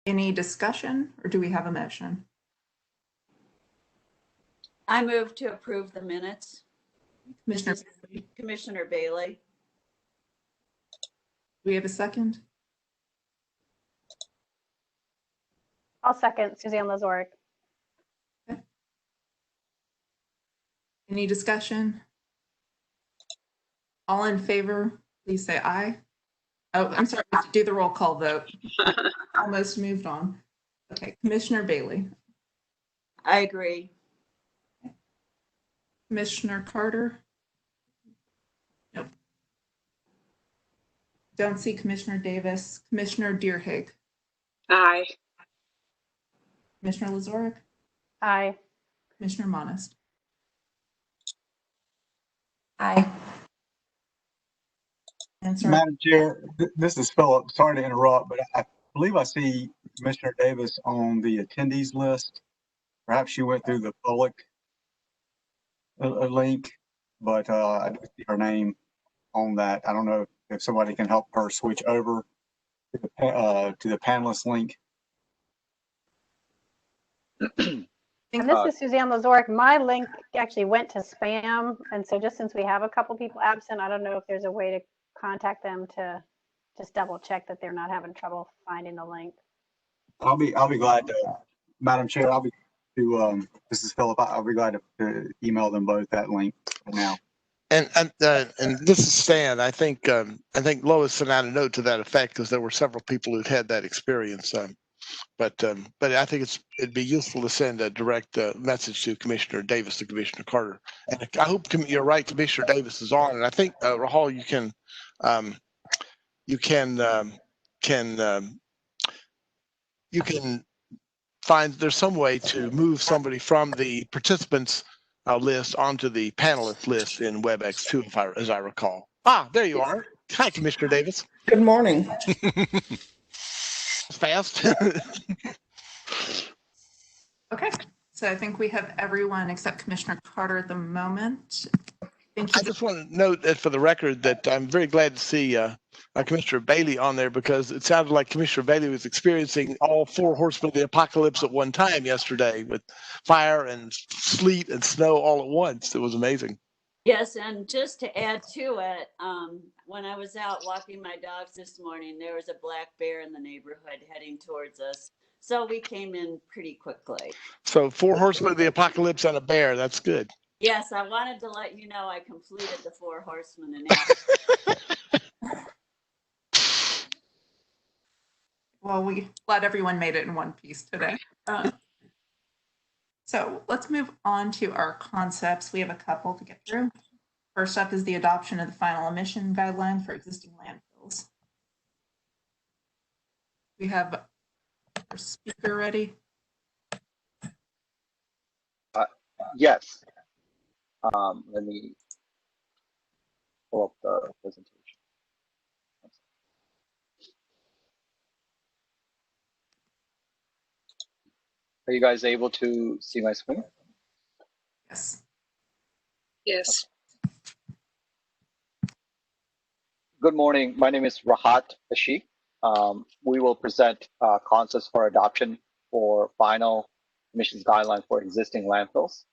Any discussion, or do we have a motion? I move to approve the minutes. Commissioner, This is Commissioner Bailey. do we have a second? I'll second Suzanne Lazoric. Any discussion? All in favor, please say aye. Oh, I'm sorry, we have to do the roll call vote. Almost moved on. Okay, Commissioner Bailey, I agree. Commissioner Carter? Nope. Don't see Commissioner Davis. Commissioner Deerhig? Aye. Commissioner Lazoric? Aye. Commissioner Monist? Aye. And sorry, Madam Chair, this is Philip. Sorry to interrupt, but I believe I see Commissioner Davis on the attendees list. Perhaps she went through the public link, but I do see her name on that. I don't know if somebody can help her switch over to the panelist link. And this is Suzanne Lazoric. My link actually went to spam. And so just since we have a couple people absent, I don't know if there's a way to contact them to just double check that they're not having trouble finding the link. I'll be glad to, Madam Chair, this is Philip. I'll be glad to email them both that link now. And this is Stan. I think Lois sent out a note to that effect because there were several people who'd had that experience. But I think it'd be useful to send a direct message to Commissioner Davis to Commissioner Carter. And I hope you're right. Commissioner Davis is on, and I think Rahul, you can find there's some way to move somebody from the participants list onto the panelist list in WebEx too, as I recall. Ah, there you are. Hi, Commissioner Davis. Good morning. Fast. okay. So I think we have everyone except Commissioner Carter at the moment. Thank you. I just want to note that for the record that I'm very glad to see Commissioner Bailey on there because it sounded like Commissioner Bailey was experiencing all four horsemen of the apocalypse at one time yesterday with fire and sleet and snow all at once. It was amazing. Yes, and just to add to it, when I was out walking my dogs this morning, there was a black bear in the neighborhood heading towards us. So we came in pretty quickly. So 4 horsemen of the apocalypse and a bear. That's good. Yes, I wanted to let you know I completed the 4 horsemen. And Well, we glad everyone made it in one piece today. So let's move on to our concepts. We have a couple to get through. First up is the adoption of the final emission guideline for existing landfills. We have our speaker ready. Yes. Let me pull up the presentation. Are you guys able to see my screen? Yes. Yes. Good morning. My name is Rahat Ashik. We will present concepts for adoption for final emissions guideline for existing landfills.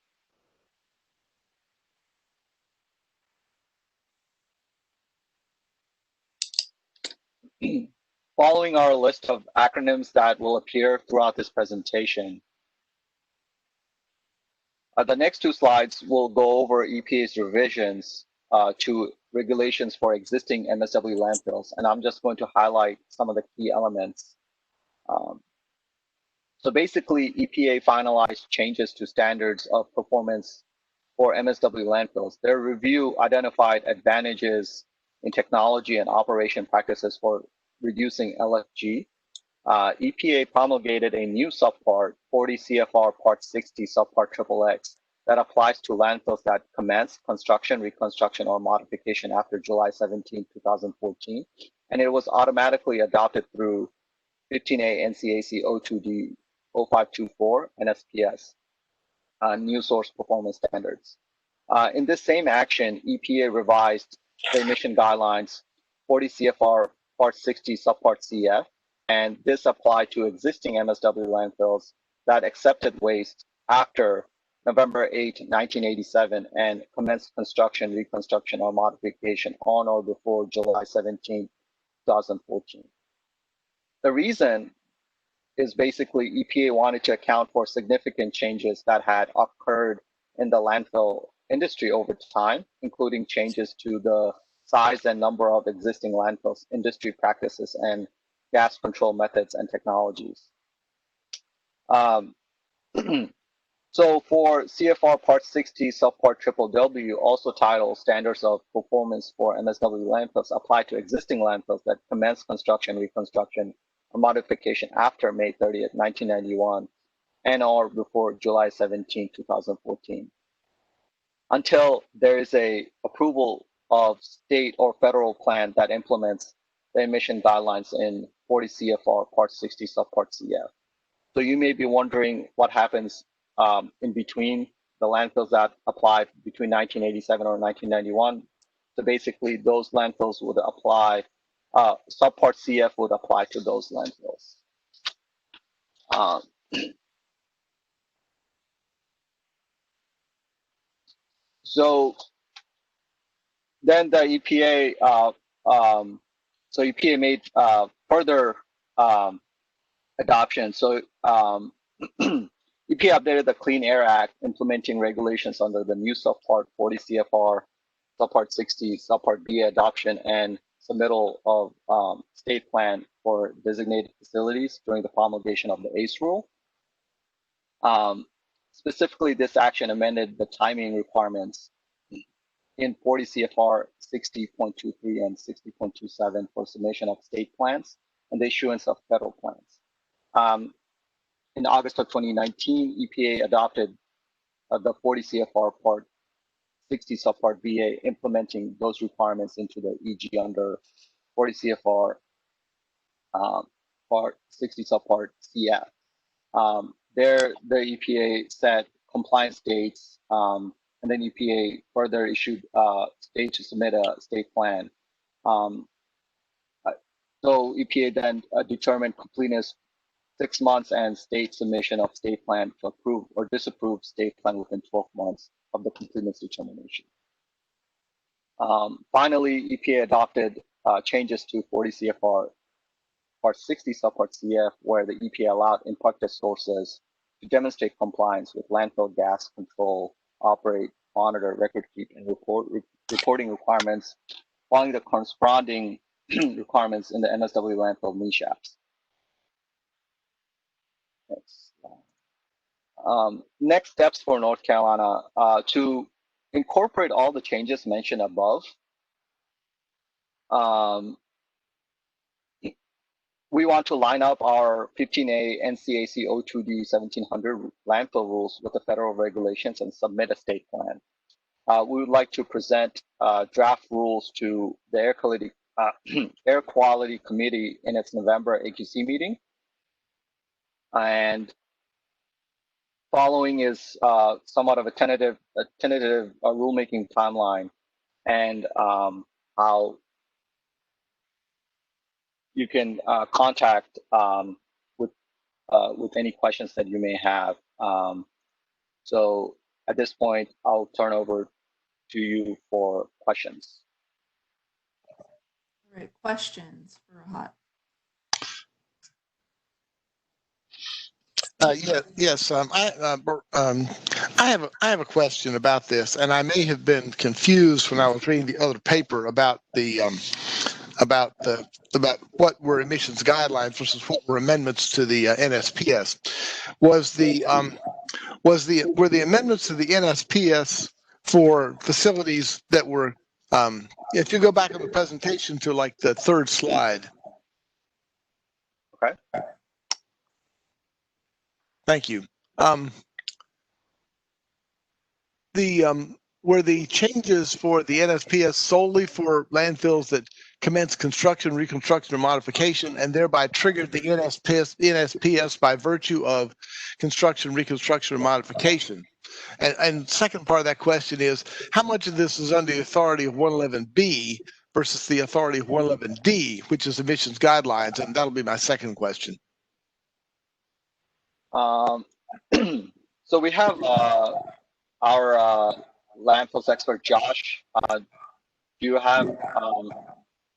Following our list of acronyms that will appear throughout this presentation, the next 2 slides will go over EPA's revisions to regulations for existing MSW landfills, and I'm just going to highlight some of the key elements. So basically, EPA finalized changes to standards of performance for MSW landfills. Their review identified advantages in technology and operation practices for reducing LFG. EPA promulgated a new subpart, 40 CFR Part 60 subpart XXX, that applies to landfills that commence construction, reconstruction, or modification after July 17, 2014. And it was automatically adopted through 15A NCAC 02D 0524 NSPS, new source performance standards. In this same action, EPA revised the emission guidelines 40 CFR Part 60 subpart CF and this applied to existing MSW landfills that accepted waste after November 8, 1987, and commenced construction, reconstruction, or modification on or before July 17, 2014. The reason is basically EPA wanted to account for significant changes that had occurred in the landfill industry over time, including changes to the size and number of existing landfills, industry practices, and gas control methods and technologies. So for CFR Part 60, Subpart W, also titled Standards of Performance for MSW Landfills, apply to existing landfills that commence construction, reconstruction, or modification after May 30th, 1991, and or before July 17, 2014. Until there is a approval of state or federal plan that implements the emission guidelines in 40 CFR Part 60, Subpart CF. So you may be wondering what happens in between the landfills that applied between 1987 or 1991. So basically those landfills would apply, subpart CF would apply to those landfills. So then the EPA, so EPA made further adoption. So EPA updated the Clean Air Act, implementing regulations under the new subpart 40 CFR, subpart 60, subpart BA adoption, and submittal of state plan for designated facilities during the promulgation of the ACE rule. Specifically, this action amended the timing requirements in 40 CFR 60.23 and 60.27 for submission of state plans and the issuance of federal plans. In August of 2019, EPA adopted the 40 CFR Part 60 Subpart BA, implementing those requirements into the EG under 40 CFR Part 60 Subpart CF. There, the EPA set compliance dates, and then EPA further issued state to submit a state plan. So EPA then determined completeness 6 months and state submission of state plan to approve or disapprove state plan within 12 months of the completeness determination. Finally, EPA adopted changes to 40 CFR Part 60 Subpart CF, where the EPA allowed impacted sources to demonstrate compliance with landfill gas control, operate, monitor, record keep, and reporting requirements, following the corresponding requirements in the MSW landfill NESHAPs. Next steps for North Carolina to incorporate all the changes mentioned above. We want to line up our 15A NCAC 02D 1700 landfill rules with the federal regulations and submit a state plan. We would like to present draft rules to the Air Quality Committee in its November AQC meeting. And following is somewhat of a tentative rulemaking timeline, and how you can contact with any questions that you may have. So at this point, I'll turn over to you for questions. All right, questions for Rahat? Yes. I have a question about this, and I may have been confused when I was reading the other paper about about what were emissions guidelines versus what were amendments to the NSPS. Were the amendments to the NSPS for facilities that were, if you go back in the presentation to like the third slide. Okay. Thank you. Were the changes for the NSPS solely for landfills that commenced construction, reconstruction, or modification, and thereby triggered the NSPS by virtue of construction, reconstruction, or modification? And second part of that question is, how much of this is under the authority of 111B versus the authority of 111D, which is emissions guidelines? And that'll be my second question. So we have our landfills expert, Josh. Do you have,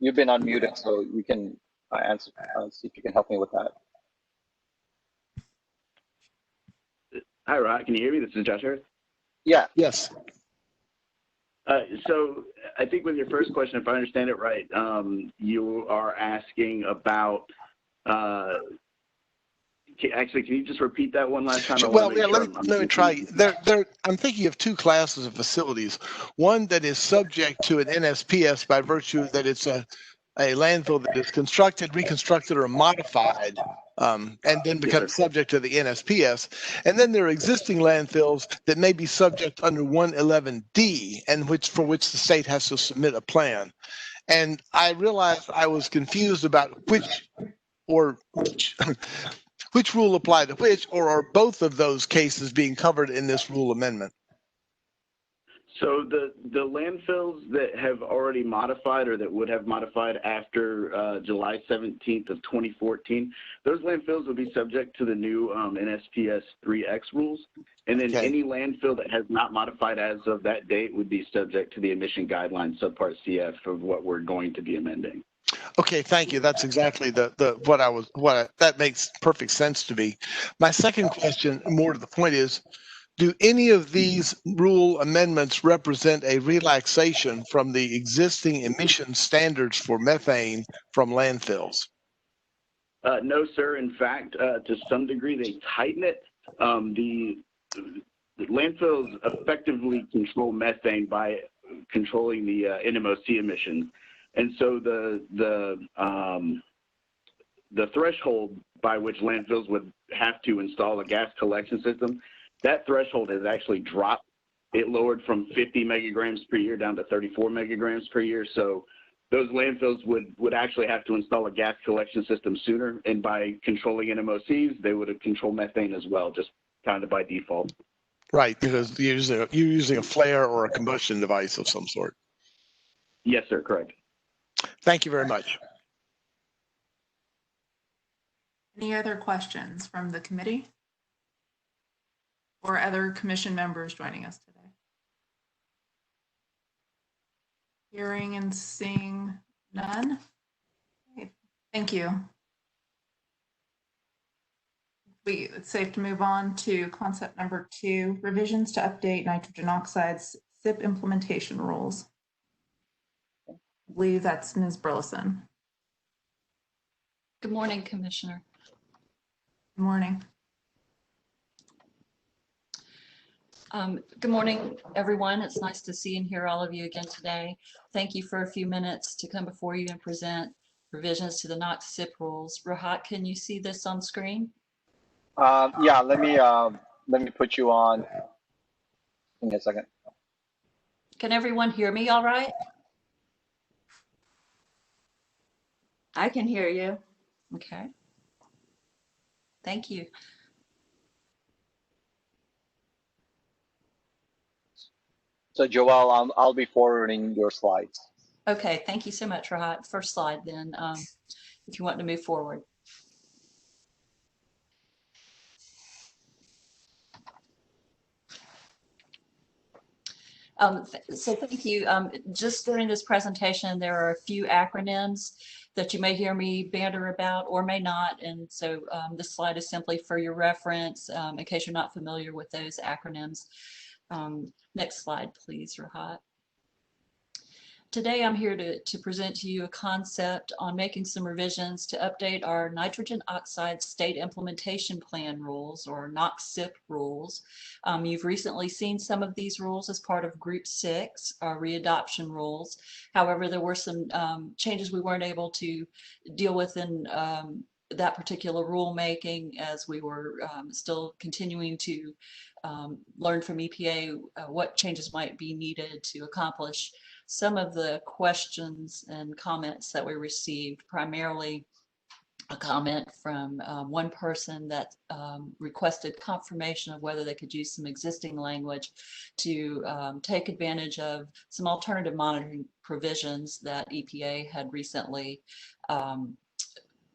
you've been unmuted, so you can answer, see if you can help me with that. Hi, Rod. Can you hear me? This is Josh Harris. Yeah. Yes. So I think with your first question, if I understand it right, you are asking about, actually, can you just repeat that one last time? Well, yeah, let me try. I'm thinking of two classes of facilities. One that is subject to an NSPS by virtue that it's a landfill that is constructed, reconstructed, or modified, and then becomes subject to the NSPS. And then there are existing landfills that may be subject under 111D, and for which the state has to submit a plan. And I realized I was confused about which rule applied to which, or are both of those cases being covered in this rule amendment? So the landfills that have already modified or that would have modified after July 17th of 2014, those landfills will be subject to the new NSPS 3X rules. And then any landfill that has not modified as of that date would be subject to the emission guidelines subpart CF of what we're going to be amending. Okay, thank you. That's exactly that makes perfect sense to me. My second question, more to the point, is, do any of these rule amendments represent a relaxation from the existing emission standards for methane from landfills? No, sir. In fact, to some degree, they tighten it. The landfills effectively control methane by controlling the NMOC emissions. And so the threshold by which landfills would have to install a gas collection system, that threshold has actually dropped. It lowered from 50 megagrams per year down to 34 megagrams per year. So those landfills would actually have to install a gas collection system sooner. And by controlling NMOCs, they would have controlled methane as well, just kind of by default. Right, because you're using a flare or a combustion device of some sort. Yes, sir, correct. Thank you very much. Any other questions from the committee or other commission members joining us today? Hearing and seeing none. Okay, thank you. It's safe to move on to concept number 2, revisions to update nitrogen oxides SIP implementation rules. I believe that's Ms. Burleson. Good morning, Commissioner. Good morning. Good morning, everyone. It's nice to see and hear all of you again today. Thank you for a few minutes to come before you and present revisions to the NOx SIP rules. Rahat, can you see this on screen? Yeah, let me put you on. Give me a second. Can everyone hear me all right? I can hear you. Okay. Thank you. So Joelle, I'll be forwarding your slides. Okay, thank you so much, Rahat. First slide then, if you want to move forward. So thank you. Just during this presentation, there are a few acronyms that you may hear me banter about or may not. And so this slide is simply for your reference in case you're not familiar with those acronyms. Next slide, please, Rahat. Today, I'm here to present to you a concept on making some revisions to update our nitrogen oxide state implementation plan rules, or NOx SIP rules. You've recently seen some of these rules as part of Group 6, our readoption rules. However, there were some changes we weren't able to deal with in that particular rulemaking, as we were still continuing to learn from EPA what changes might be needed to accomplish some of the questions and comments that we received, primarily a comment from one person that requested confirmation of whether they could use some existing language to take advantage of some alternative provisions that EPA had recently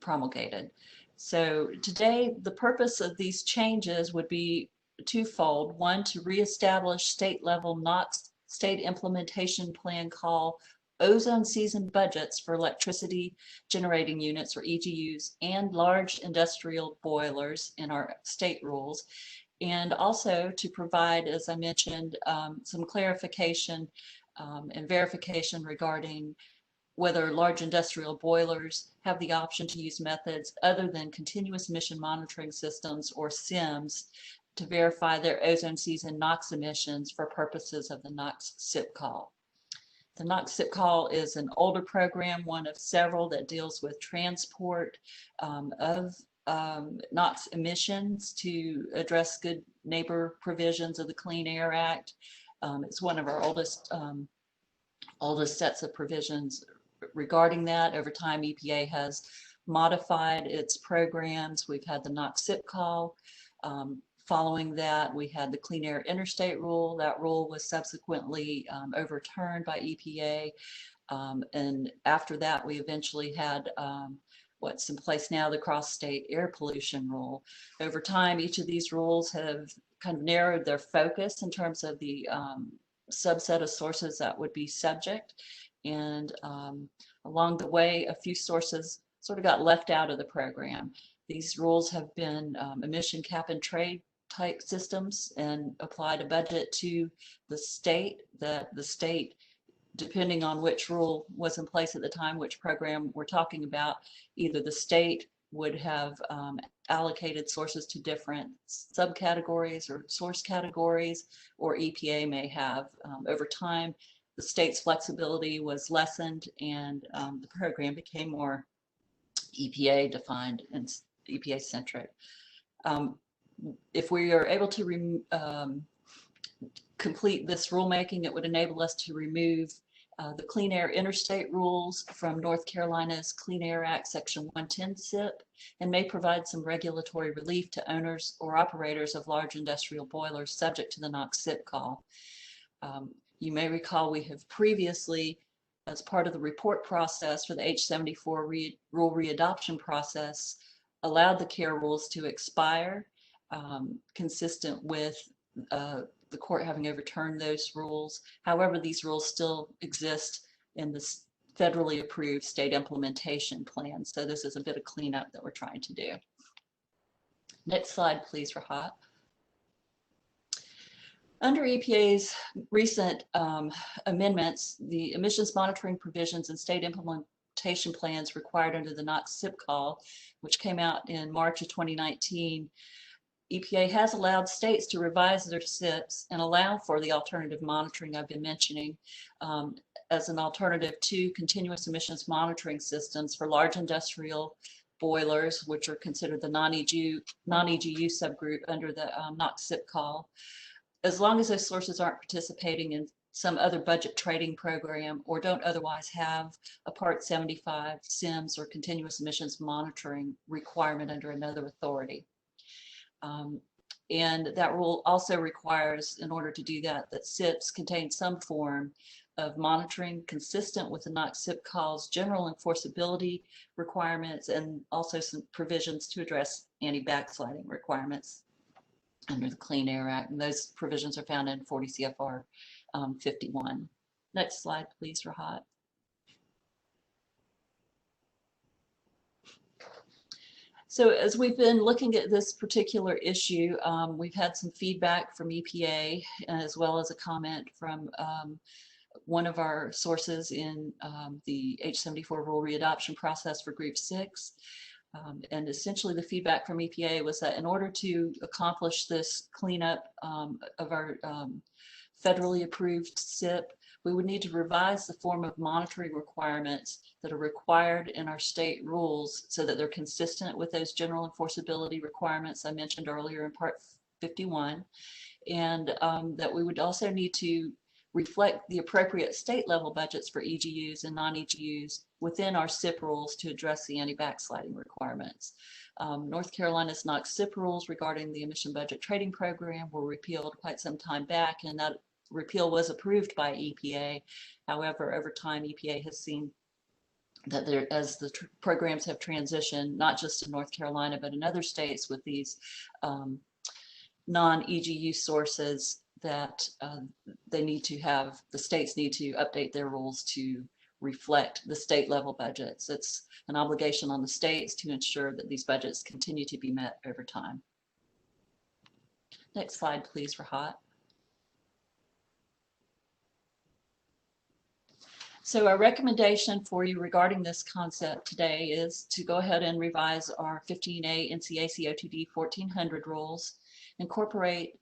promulgated. So today, the purpose of these changes would be twofold. One, to reestablish state-level NOx state implementation plan call ozone season budgets for electricity generating units, or EGUs, and large industrial boilers in our state rules. And also to provide, as I mentioned, some clarification and verification regarding whether large industrial boilers have the option to use methods other than continuous emission monitoring systems, or CEMS, to verify their ozone season NOx emissions for purposes of the NOx SIP call. The NOx SIP call is an older program, one of several that deals with transport of NOx emissions to address good neighbor provisions of the Clean Air Act. It's one of our oldest sets of provisions regarding that. Over time, EPA has modified its programs. We've had the NOx SIP call. Following that, we had the Clean Air Interstate Rule. That rule was subsequently overturned by EPA. And after that, we eventually had what's in place now, the Cross-State Air Pollution Rule. Over time, each of these rules have kind of narrowed their focus in terms of the subset of sources that would be subject. And along the way, a few sources sort of got left out of the program. These rules have been emission cap and trade type systems, and applied a budget to the state, that the state, depending on which rule was in place at the time, which program we're talking about, either the state would have allocated sources to different subcategories or source categories, or EPA may have. Over time, the state's flexibility was lessened, and the program became more EPA defined and EPA centric. If we are able to complete this rulemaking, it would enable us to remove the Clean Air Interstate rules from North Carolina's Clean Air Act Section 110 SIP, and may provide some regulatory relief to owners or operators of large industrial boilers subject to the NOx SIP call. You may recall we have previously, as part of the report process for the H74 rule readoption process, allowed the CARE rules to expire, consistent with the court having overturned those rules. However, these rules still exist in the federally approved state implementation plan. So this is a bit of cleanup that we're trying to do. Next slide, please, Rahat. Under EPA's recent amendments, the emissions monitoring provisions and state implementation plans required under the NOx SIP call, which came out in March of 2019, EPA has allowed states to revise their SIPs and allow for the alternative monitoring I've been mentioning as an alternative to continuous emissions monitoring systems for large industrial boilers, which are considered the non-EGU subgroup under the NOx SIP call, as long as those sources aren't participating in some other budget trading program or don't otherwise have a Part 75 CEMS or continuous emissions monitoring requirement under another authority. And that rule also requires, in order to do that, that SIPs contain some form of monitoring consistent with the NOx SIP call's general enforceability requirements, and also some provisions to address anti-backsliding requirements under the Clean Air Act. And those provisions are found in 40 CFR 51. Next slide, please, Rahat. So as we've been looking at this particular issue, we've had some feedback from EPA, as well as a comment from one of our sources in the H74 rule readoption process for Group 6. And essentially the feedback from EPA was that in order to accomplish this cleanup of our federally approved SIP, we would need to revise the form of monitoring requirements that are required in our state rules so that they're consistent with those general enforceability requirements I mentioned earlier in Part 51, and that we would also need to reflect the appropriate state level budgets for EGUs and non-EGUs within our SIP rules to address the anti-backsliding requirements. North Carolina's NOx SIP rules regarding the emission budget trading program were repealed quite some time back, and that repeal was approved by EPA. However, over time, EPA has seen that there, as the programs have transitioned, not just in North Carolina, but in other states with these non-EGU sources, that they need to have, the states need to update their rules to reflect the state level budgets. It's an obligation on the states to ensure that these budgets continue to be met over time. Next slide, please, Rahat. So our recommendation for you regarding this concept today is to go ahead and revise our 15A NCAC OTD 1400 rules, incorporate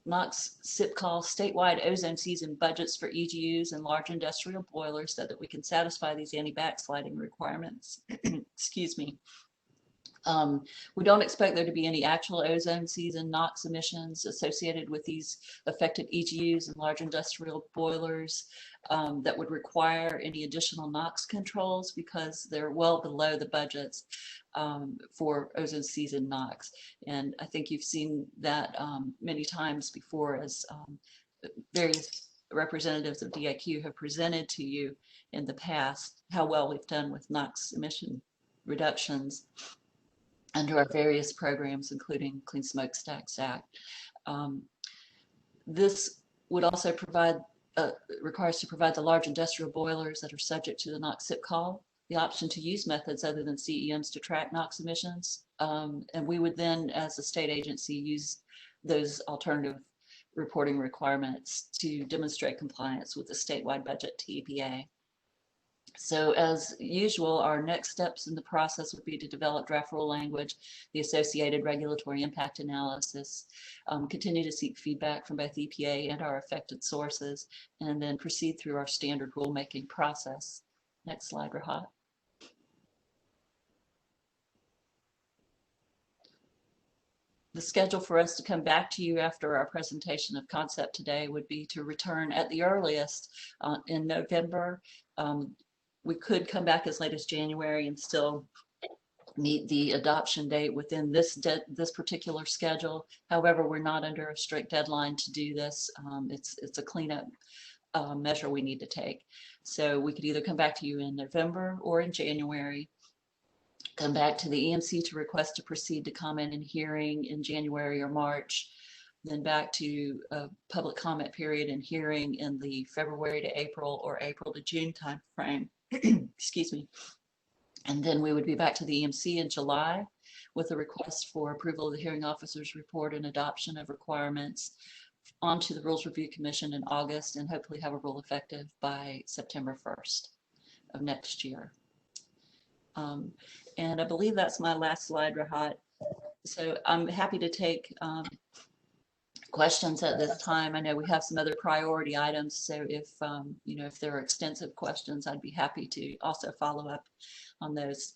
NOx SIPCAL statewide ozone season budgets for EGUs and large industrial boilers so that we can satisfy these anti-backsliding requirements. Excuse me. We don't expect there to be any actual ozone season NOx emissions associated with these affected EGUs and large industrial boilers that would require any additional NOx controls because they're well below the budgets for ozone season NOx. And I think you've seen that many times before as various representatives of DIQ have presented to you in the past how well we've done with NOx emission reductions under our various programs, including Clean Smokestacks Act. This would also provide, requires to provide the large industrial boilers that are subject to the NOx SIPCAL the option to use methods other than CEMs to track NOx emissions. And we would then, as a state agency, use those alternative reporting requirements to demonstrate compliance with the statewide budget to EPA. So as usual, our next steps in the process would be to develop draft rule language, the associated regulatory impact analysis, continue to seek feedback from both EPA and our affected sources, and then proceed through our standard rulemaking process. Next slide, Rahat. The schedule for us to come back to you after our presentation of concept today would be to return at the earliest in November. We could come back as late as January and still meet the adoption date within this particular schedule. However, we're not under a strict deadline to do this. It's a cleanup measure we need to take. So we could either come back to you in November or in January, come back to the EMC to request to proceed to comment and hearing in January or March, then back to a public comment period and hearing in the February to April or April to June timeframe. Excuse me. And then we would be back to the EMC in July with a request for approval of the hearing officer's report and adoption of requirements onto the Rules Review Commission in August, and hopefully have a rule effective by September 1st of next year. And I believe that's my last slide, Rahat. So I'm happy to take questions at this time. I know we have some other priority items, so if if there are extensive questions, I'd be happy to also follow up on those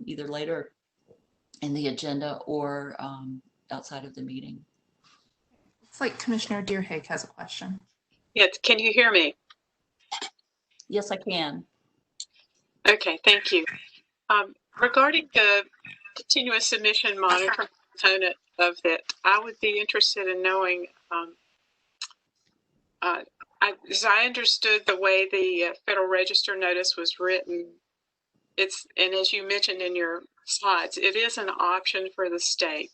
either later in the agenda or outside of the meeting. It's like Commissioner Deerhake has a question. Yes, can you hear me? Yes, I can. Okay, thank you. Regarding the continuous submission monitoring component of it, I would be interested in knowing, as I understood the way the Federal Register notice was written, and as you mentioned in your slides, it is an option for the state.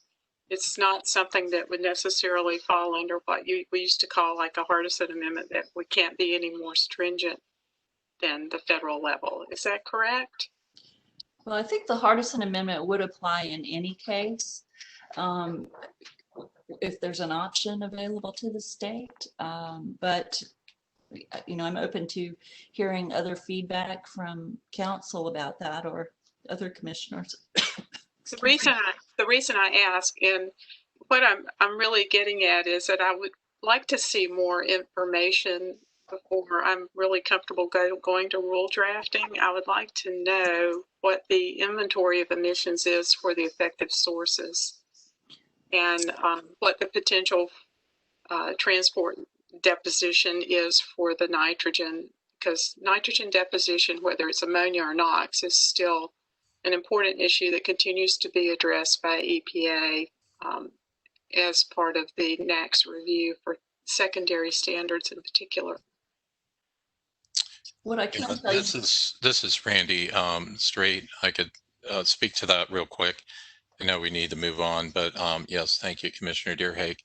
It's not something that would necessarily fall under what we used to call like a Hardison amendment, that we can't be any more stringent than the federal level. Is that correct? Well, I think the Hardison Amendment would apply in any case if there's an option available to the state. But I'm open to hearing other feedback from council about that or other commissioners. The reason I ask, and what I'm really getting at, is that I would like to see more information before I'm really comfortable going to rule drafting. I would like to know what the inventory of emissions is for the effective sources, and what the potential transport deposition is for the nitrogen, because nitrogen deposition, whether it's ammonia or NOx, is still an important issue that continues to be addressed by EPA as part of the NAAQS review for secondary standards in particular. What I can tell you, This is Randy Straight. I could speak to that real quick. I know we need to move on, but yes, thank you, Commissioner Deerhake.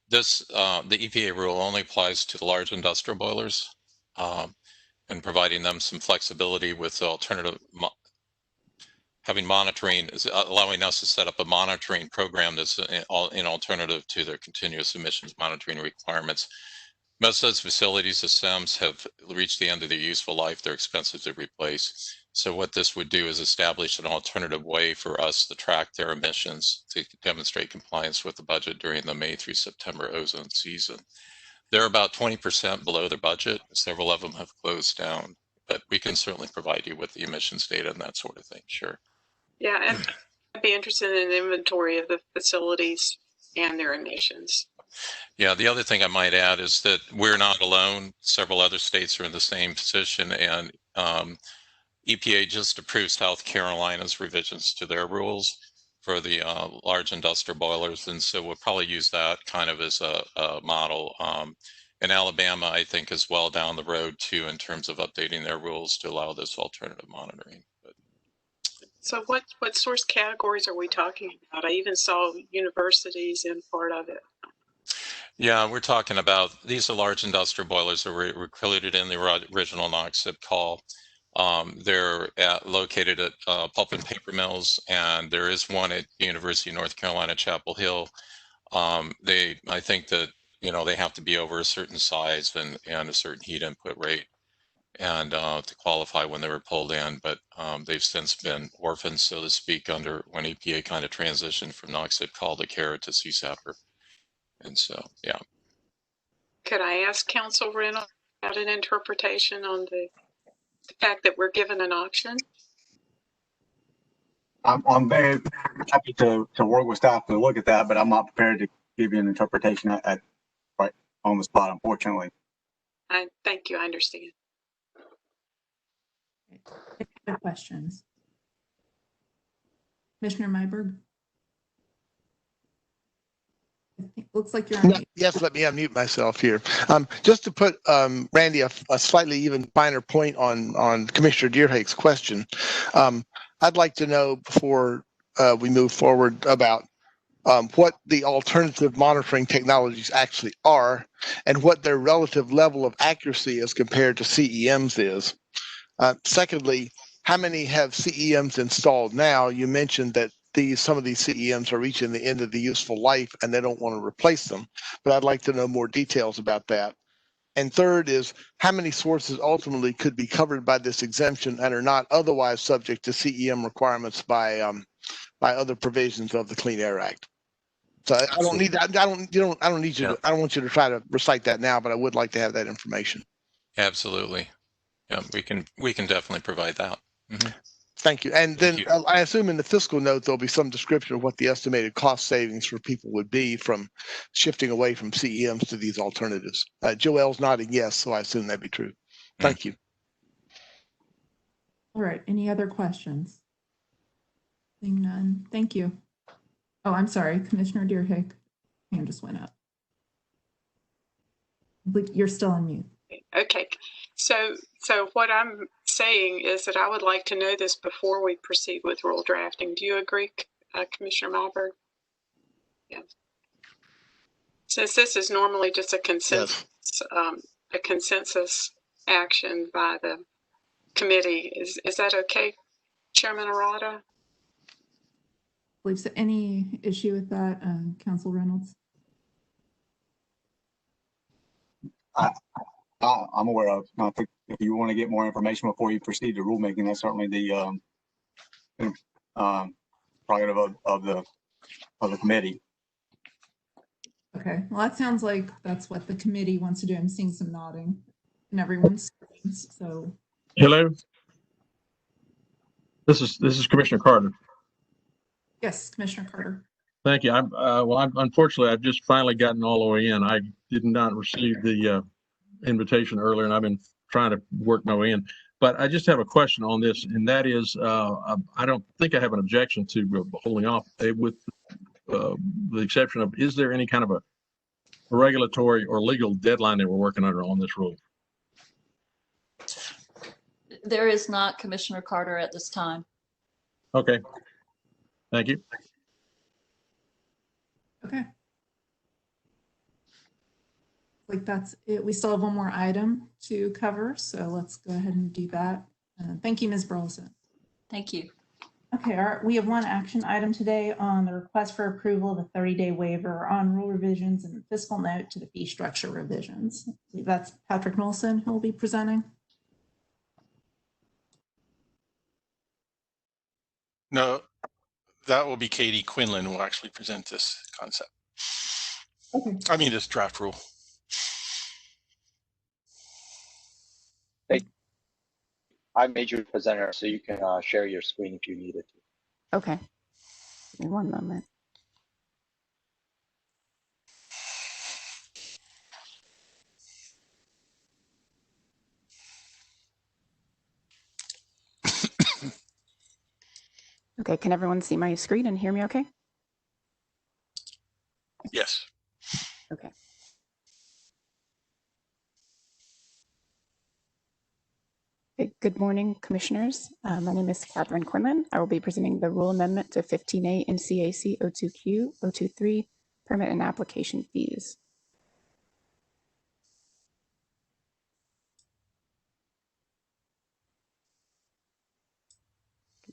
This the EPA rule only applies to the large industrial boilers, and providing them some flexibility with alternative having monitoring, allowing us to set up a monitoring program that's in alternative to their continuous emissions monitoring requirements. Most of those facilities, the SEMs, have reached the end of their useful life. They're expensive to replace. So what this would do is establish an alternative way for us to track their emissions to demonstrate compliance with the budget during the May through September ozone season. They're about 20% below their budget. Several of them have closed down, but we can certainly provide you with the emissions data and that sort of thing. Sure. Yeah, and I'd be interested in an inventory of the facilities and their emissions. Yeah, the other thing I might add is that we're not alone. Several other states are in the same position, and EPA just approved South Carolina's revisions to their rules for the large industrial boilers, and so we'll probably use that kind of as a model. In Alabama, I think, as well down the road too, in terms of updating their rules to allow this alternative monitoring. But, so what source categories are we talking about? I even saw universities in part of it. Yeah, we're talking about, these are large industrial boilers that were included in the original NOx/SIP call. They're located at pulp and paper mills, and there is one at the University of North Carolina, Chapel Hill. I think that, you know, they have to be over a certain size and a certain heat input rate and to qualify when they were pulled in, but they've since been orphaned, so to speak, under when EPA kind of transitioned from NOx/SIP call to CARE to CSAPR. And so, yeah. Could I ask Council Reynolds about an interpretation on the fact that we're given an option? I'm very happy to work with staff to look at that, but I'm not prepared to give you an interpretation right on the spot, unfortunately. Thank you. I understand. Any other questions? Commissioner Myberg? Looks like you're on mute. Yes, let me unmute myself here. Just to put, Randy, a slightly even finer point on Commissioner Deerhake's question. I'd like to know before we move forward about what the alternative monitoring technologies actually are and what their relative level of accuracy as compared to CEMs is. Secondly, how many have CEMs installed now? You mentioned that some of these CEMs are reaching the end of the useful life and they don't want to replace them, but I'd like to know more details about that. And third is, how many sources ultimately could be covered by this exemption and are not otherwise subject to CEM requirements by other provisions of the Clean Air Act? So I don't need that. I don't need you. Yeah. I don't want you to try to recite that now, but I would like to have that information. Absolutely. Yeah, we can definitely provide that. Mm-hmm. Thank you. And then I assume in the fiscal note, there'll be some description of what the estimated cost savings for people would be from shifting away from CEMs to these alternatives. Joelle's nodding yes, so I assume that'd be true. Thank you. All right. Any other questions? Seeing none. Thank you. Oh, I'm sorry. Commissioner Deerhake, hand just went up. You're still on mute. Okay. So what I'm saying is that I would like to know this before we proceed with rule drafting. Do you agree, Commissioner Myberg? Yeah. Since this is normally just a consensus, action by the committee, is that okay, Chairman Arata? Believes any issue with that, Council Reynolds? I'm aware of. I think if you want to get more information before you proceed to rulemaking, that's certainly the prerogative of the committee. Okay, well, that sounds like that's what the committee wants to do. I'm seeing some nodding in everyone's screens. So, hello. This is Commissioner Carter. Yes, Commissioner Carter. Thank you. Unfortunately, I've just finally gotten all the way in. I did not receive the invitation earlier, and I've been trying to work my way in. But I just have a question on this, and that is, I don't think I have an objection to holding off with the exception of, is there any kind of regulatory or legal deadline that we're working under on this rule? There is not, Commissioner Carter, at this time. Okay. Thank you. Okay. Like that's it. We still have one more item to cover, so let's go ahead and do that. Thank you, Ms. Burleson. Thank you. Okay, we have one action item today on the request for approval of a 30-day waiver on rule revisions and fiscal note to the fee structure revisions. I believe that's Patrick Nolson who will be presenting. No, that will be Katie Quinlan who will actually present this concept. Okay. I mean, this draft rule. Hey, I made you a presenter, so you can share your screen if you needed to. Okay. Give me one moment. Okay, can everyone see my screen and hear me okay? Yes. Okay. Okay, good morning, commissioners. My name is Catherine Quinlan. I will be presenting the rule amendment to 15A NCAC 02Q 023 permit and application fees.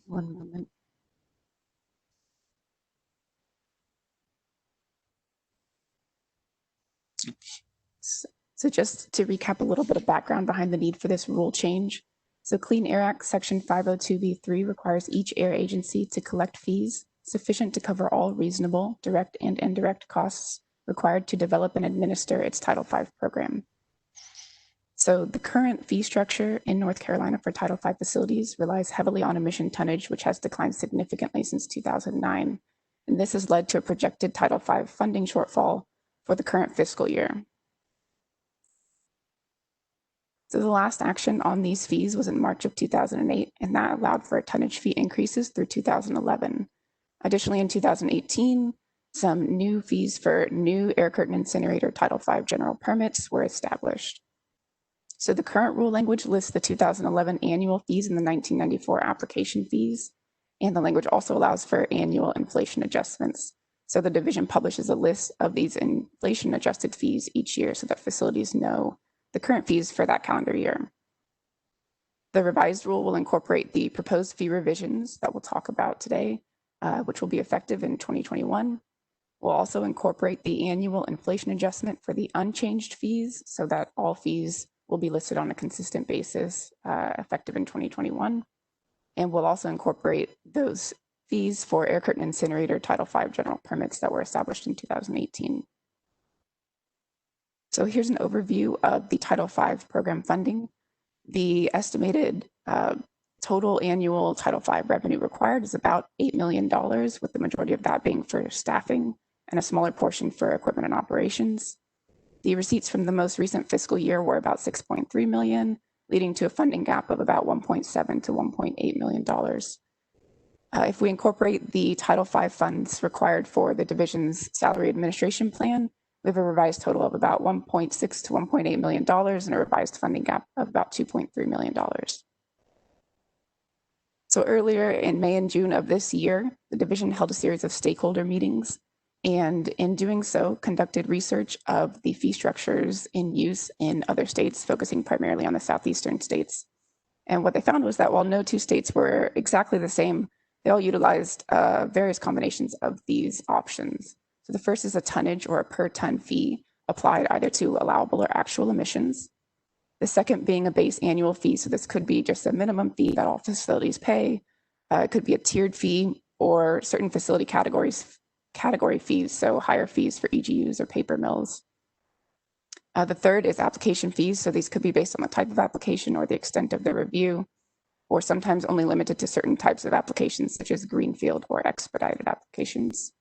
One moment. So just to recap a little bit of background behind the need for this rule change. So Clean Air Act Section 502b3 requires each air agency to collect fees sufficient to cover all reasonable direct and indirect costs required to develop and administer its Title V program. So the current fee structure in North Carolina for Title V facilities relies heavily on emission tonnage, which has declined significantly since 2009. And this has led to a projected Title V funding shortfall for the current fiscal year. So the last action on these fees was in March of 2008, and that allowed for tonnage fee increases through 2011. Additionally, in 2018, some new fees for new air curtain incinerator Title V general permits were established. So the current rule language lists the 2011 annual fees and the 1994 application fees, and the language also allows for annual inflation adjustments. So the division publishes a list of these inflation adjusted fees each year so that facilities know the current fees for that calendar year. The revised rule will incorporate the proposed fee revisions that we'll talk about today, which will be effective in 2021. We'll also incorporate the annual inflation adjustment for the unchanged fees so that all fees will be listed on a consistent basis effective in 2021. And we'll also incorporate those fees for air curtain incinerator Title V general permits that were established in 2018. So here's an overview of the Title V program funding. The estimated total annual Title V revenue required is about $8 million, with the majority of that being for staffing and a smaller portion for equipment and operations. The receipts from the most recent fiscal year were about $6.3 million, leading to a funding gap of about $1.7 to $1.8 million. If we incorporate the Title V funds required for the division's salary administration plan, we have a revised total of about $1.6 to $1.8 million and a revised funding gap of about $2.3 million. So earlier in May and June of this year, the division held a series of stakeholder meetings, and in doing so, conducted research of the fee structures in use in other states, focusing primarily on the southeastern states. And what they found was that while no two states were exactly the same, they all utilized various combinations of these options. So the first is a tonnage or a per ton fee applied either to allowable or actual emissions. The second being a base annual fee. So this could be just a minimum fee that all facilities pay. It could be a tiered fee or certain facility category fees, so higher fees for EGUs or paper mills. The third is application fees. So these could be based on the type of application or the extent of the review, or sometimes only limited to certain types of applications such as greenfield or expedited applications.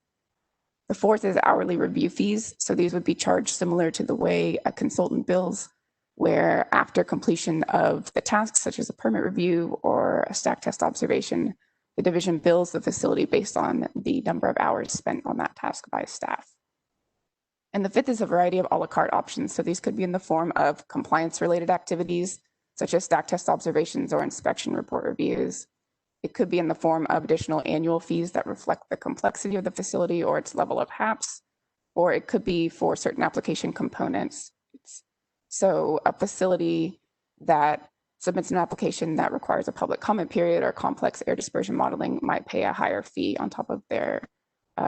The fourth is hourly review fees. So these would be charged similar to the way a consultant bills, where after completion of the tasks such as a permit review or a stack test observation, the division bills the facility based on the number of hours spent on that task by staff. And the fifth is a variety of a la carte options. So these could be in the form of compliance-related activities, such as stack test observations or inspection report reviews. It could be in the form of additional annual fees that reflect the complexity of the facility or its level of HAPS, or it could be for certain application components. So a facility that submits an application that requires a public comment period or complex air dispersion modeling might pay a higher fee on top of their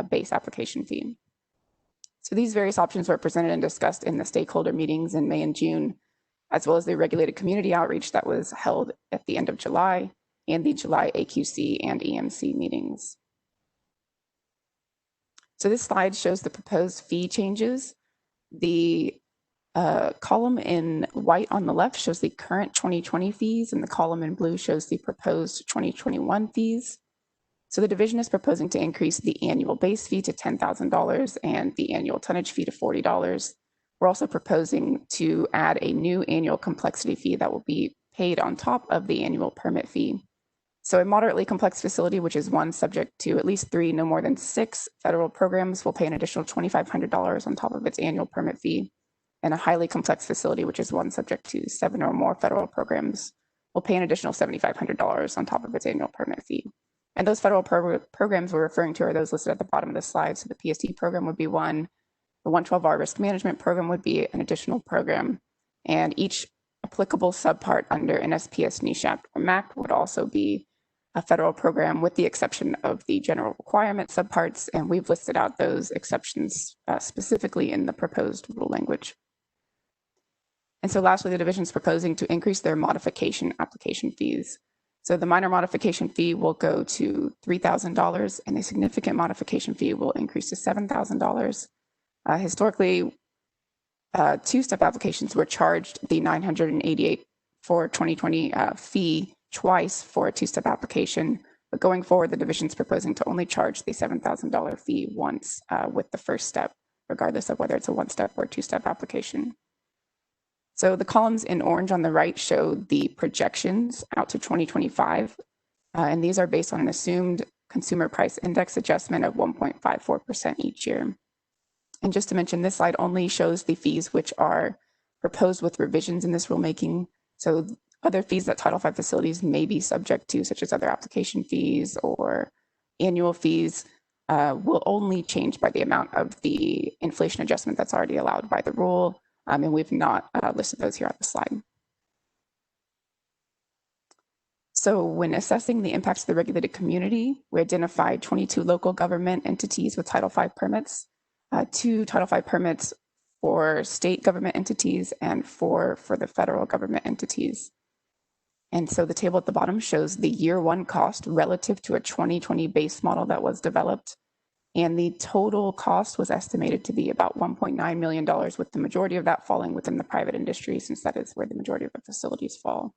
base application fee. So these various options were presented and discussed in the stakeholder meetings in May and June, as well as the regulated community outreach that was held at the end of July and the July AQC and EMC meetings. So this slide shows the proposed fee changes. The column in white on the left shows the current 2020 fees, and the column in blue shows the proposed 2021 fees. So the division is proposing to increase the annual base fee to $10,000 and the annual tonnage fee to $40. We're also proposing to add a new annual complexity fee that will be paid on top of the annual permit fee. So a moderately complex facility, which is one subject to at least 3, no more than 6 federal programs, will pay an additional $2,500 on top of its annual permit fee. And a highly complex facility, which is one subject to 7 or more federal programs, will pay an additional $7,500 on top of its annual permit fee. And those federal programs we're referring to are those listed at the bottom of the slide. So the PST program would be one, the 112R risk management program would be an additional program, and each applicable subpart under NSPS, NESHAP, or MAC would also be a federal program, with the exception of the general requirement subparts, and we've listed out those exceptions specifically in the proposed rule language. And so lastly, the division is proposing to increase their modification application fees. So the minor modification fee will go to $3,000, and the significant modification fee will increase to $7,000. Historically, two-step applications were charged the $988 for 2020 fee twice for a two-step application, but going forward, the division is proposing to only charge the $7,000 fee once with the first step, regardless of whether it's a one-step or two-step application. So the columns in orange on the right show the projections out to 2025, and these are based on an assumed consumer price index adjustment of 1.54% each year. And just to mention, this slide only shows the fees which are proposed with revisions in this rulemaking. So other fees that Title V facilities may be subject to, such as other application fees or annual fees, will only change by the amount of the inflation adjustment that's already allowed by the rule. And we've not listed those here on the slide. So when assessing the impacts of the regulated community, we identified 22 local government entities with Title V permits, 2 Title V permits for state government entities, and 4 for the federal government entities. And so the table at the bottom shows the year 1 cost relative to a 2020 base model that was developed. And the total cost was estimated to be about $1.9 million, with the majority of that falling within the private industry, since that is where the majority of the facilities fall.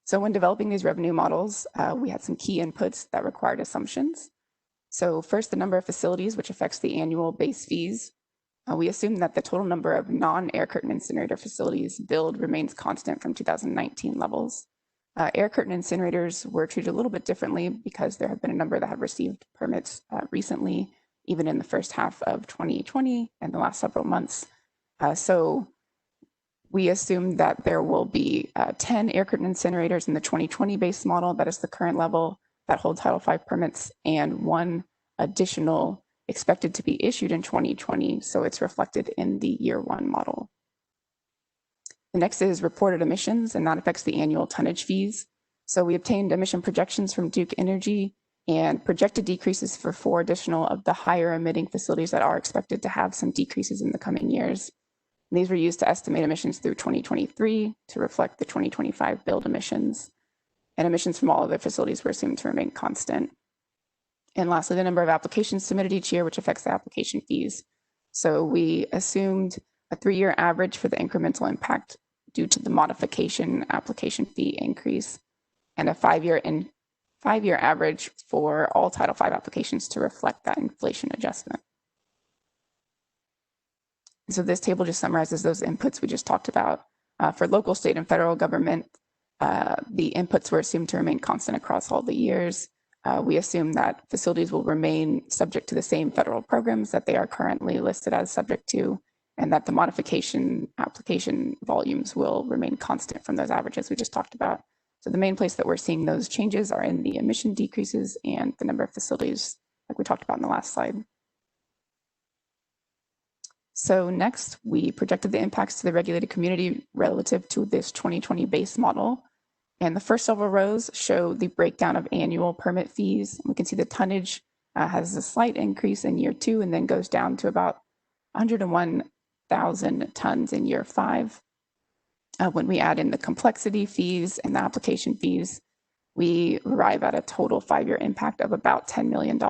So when developing these revenue models, we had some key inputs that required assumptions. So first, the number of facilities, which affects the annual base fees. We assume that the total number of non-air curtain incinerator facilities billed remains constant from 2019 levels. Air curtain incinerators were treated a little bit differently because there have been a number that have received permits recently, even in the first half of 2020 and the last several months. So we assume that there will be 10 air curtain incinerators in the 2020 base model, that is the current level, that hold Title V permits, and 1 additional expected to be issued in 2020. So it's reflected in the year 1 model. The next is reported emissions, and that affects the annual tonnage fees. So we obtained emission projections from Duke Energy and projected decreases for 4 additional of the higher emitting facilities that are expected to have some decreases in the coming years. And these were used to estimate emissions through 2023 to reflect the 2025 build emissions. And emissions from all other facilities were assumed to remain constant. And lastly, the number of applications submitted each year, which affects the application fees. So we assumed a 3-year average for the incremental impact due to the modification application fee increase, and a 5-year average for all Title V applications to reflect that inflation adjustment. So this table just summarizes those inputs we just talked about. For local, state, and federal government, the inputs were assumed to remain constant across all the years. we assume that facilities will remain subject to the same federal programs that they are currently listed as subject to, and that the modification application volumes will remain constant from those averages we just talked about. So the main place that we're seeing those changes are in the emission decreases and the number of facilities, like we talked about in the last slide. So next, we projected the impacts to the regulated community relative to this 2020 base model. And the first several rows show the breakdown of annual permit fees. We can see the tonnage has a slight increase in year 2 and then goes down to about 101,000 tons in year 5. When we add in the complexity fees and the application fees, we arrive at a total 5-year impact of about $10 million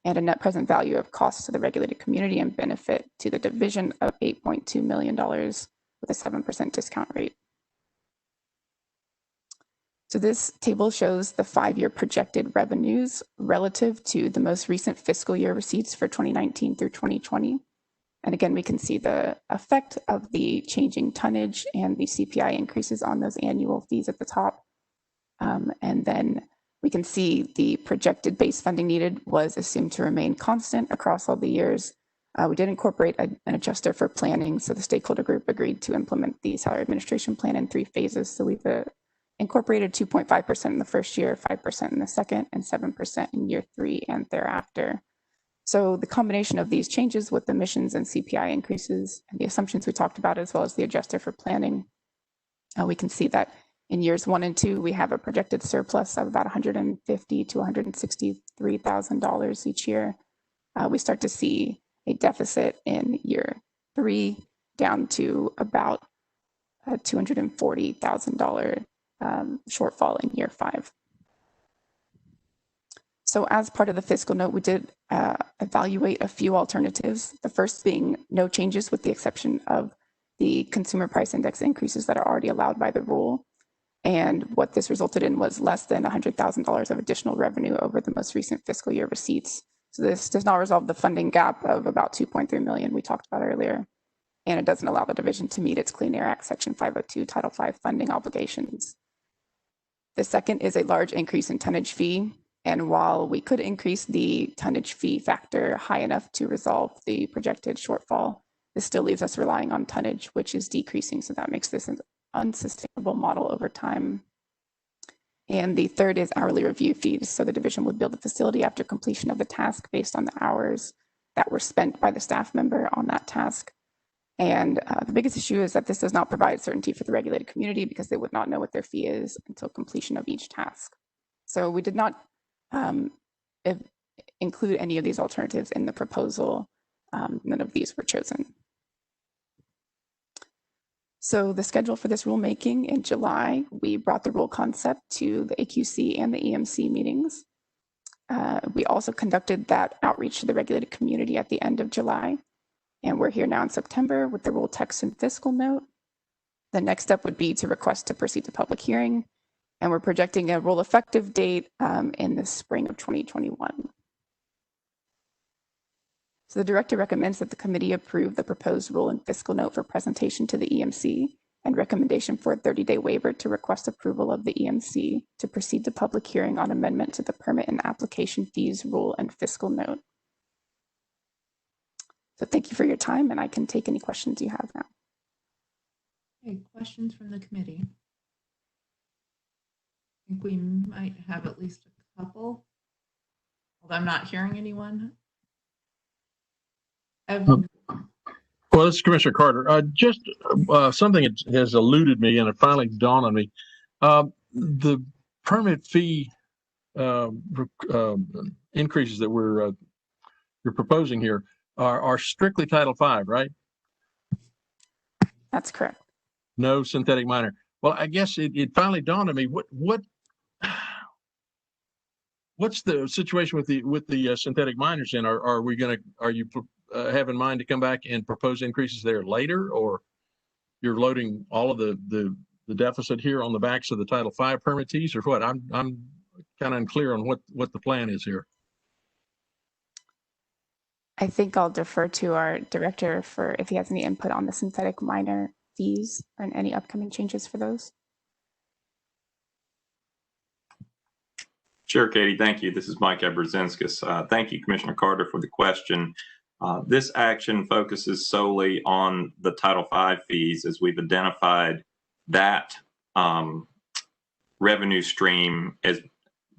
and a net present value of costs to the regulated community and benefit to the division of $8.2 million with a 7% discount rate. So this table shows the 5-year projected revenues relative to the most recent fiscal year receipts for 2019 through 2020. And again, we can see the effect of the changing tonnage and the CPI increases on those annual fees at the top. And then we can see the projected base funding needed was assumed to remain constant across all the years. We did incorporate an adjuster for planning. So the stakeholder group agreed to implement the salary administration plan in 3 phases. So we've incorporated 2.5% in the first year, 5% in the second, and 7% in year 3 and thereafter. So the combination of these changes with emissions and CPI increases and the assumptions we talked about, as well as the adjuster for planning, we can see that in years 1 and 2, we have a projected surplus of about $150,000 to $163,000 each year. We start to see a deficit in year 3 down to about a $240,000 shortfall in year 5. So as part of the fiscal note, we did evaluate a few alternatives. The first being no changes with the exception of the consumer price index increases that are already allowed by the rule. And what this resulted in was less than $100,000 of additional revenue over the most recent fiscal year receipts. So this does not resolve the funding gap of about $2.3 million we talked about earlier. And it doesn't allow the division to meet its Clean Air Act Section 502 Title V funding obligations. The second is a large increase in tonnage fee. And while we could increase the tonnage fee factor high enough to resolve the projected shortfall, this still leaves us relying on tonnage, which is decreasing. So that makes this an unsustainable model over time. And the third is hourly review fees. So the division would bill the facility after completion of the task based on the hours that were spent by the staff member on that task. And the biggest issue is that this does not provide certainty for the regulated community because they would not know what their fee is until completion of each task. So we did not include any of these alternatives in the proposal. None of these were chosen. So the schedule for this rulemaking in July, we brought the rule concept to the AQC and the EMC meetings. We also conducted that outreach to the regulated community at the end of July. And we're here now in September with the rule text and fiscal note. The next step would be to request to proceed to public hearing. And we're projecting a rule effective date in the spring of 2021. So the director recommends that the committee approve the proposed rule and fiscal note for presentation to the EMC and recommendation for a 30-day waiver to request approval of the EMC to proceed to public hearing on amendment to the permit and application fees rule and fiscal note. So thank you for your time, and I can take any questions you have now. Okay, questions from the committee? I think we might have at least a couple, although I'm not hearing anyone. Well, this is Commissioner Carter. Just something that has eluded me, and it finally dawned on me. The permit fee increases that you're proposing here are strictly Title V, right? That's correct. No synthetic minor. Well, I guess it finally dawned on me. What's the situation with the synthetic minors? And are you have in mind to come back and propose increases there later, or you're loading all of the deficit here on the backs of the Title V permittees, or what? I'm kind of unclear on what the plan is here. I think I'll defer to our director for if he has any input on the synthetic minor fees and any upcoming changes for those. Sure, Katie. Thank you. This is Mike Eberzinskis. Thank you, Commissioner Carter, for the question. This action focuses solely on the Title V fees, as we've identified that revenue stream as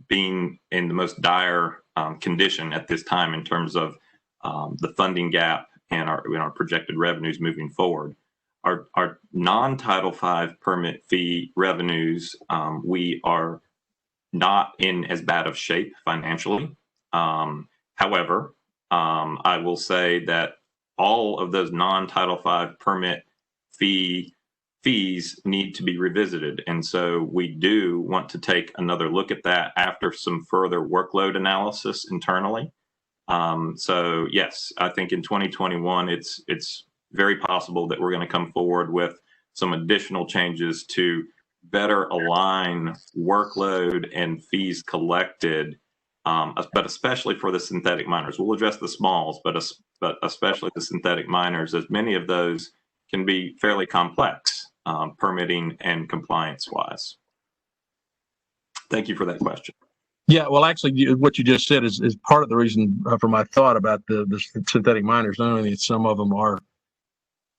being in the most dire condition at this time in terms of the funding gap and our projected revenues moving forward. Our non-Title V permit fee revenues, we are not in as bad of shape financially. However, I will say that all of those non-Title V permit fees need to be revisited. And so we do want to take another look at that after some further workload analysis internally. So yes, I think in 2021, it's very possible that we're going to come forward with some additional changes to better align workload and fees collected, but especially for the synthetic miners. We'll address the smalls, but especially the synthetic miners, as many of those can be fairly complex, permitting and compliance-wise. Thank you for that question. Yeah, well, actually, what you just said is part of the reason for my thought about the synthetic miners. Not only that some of them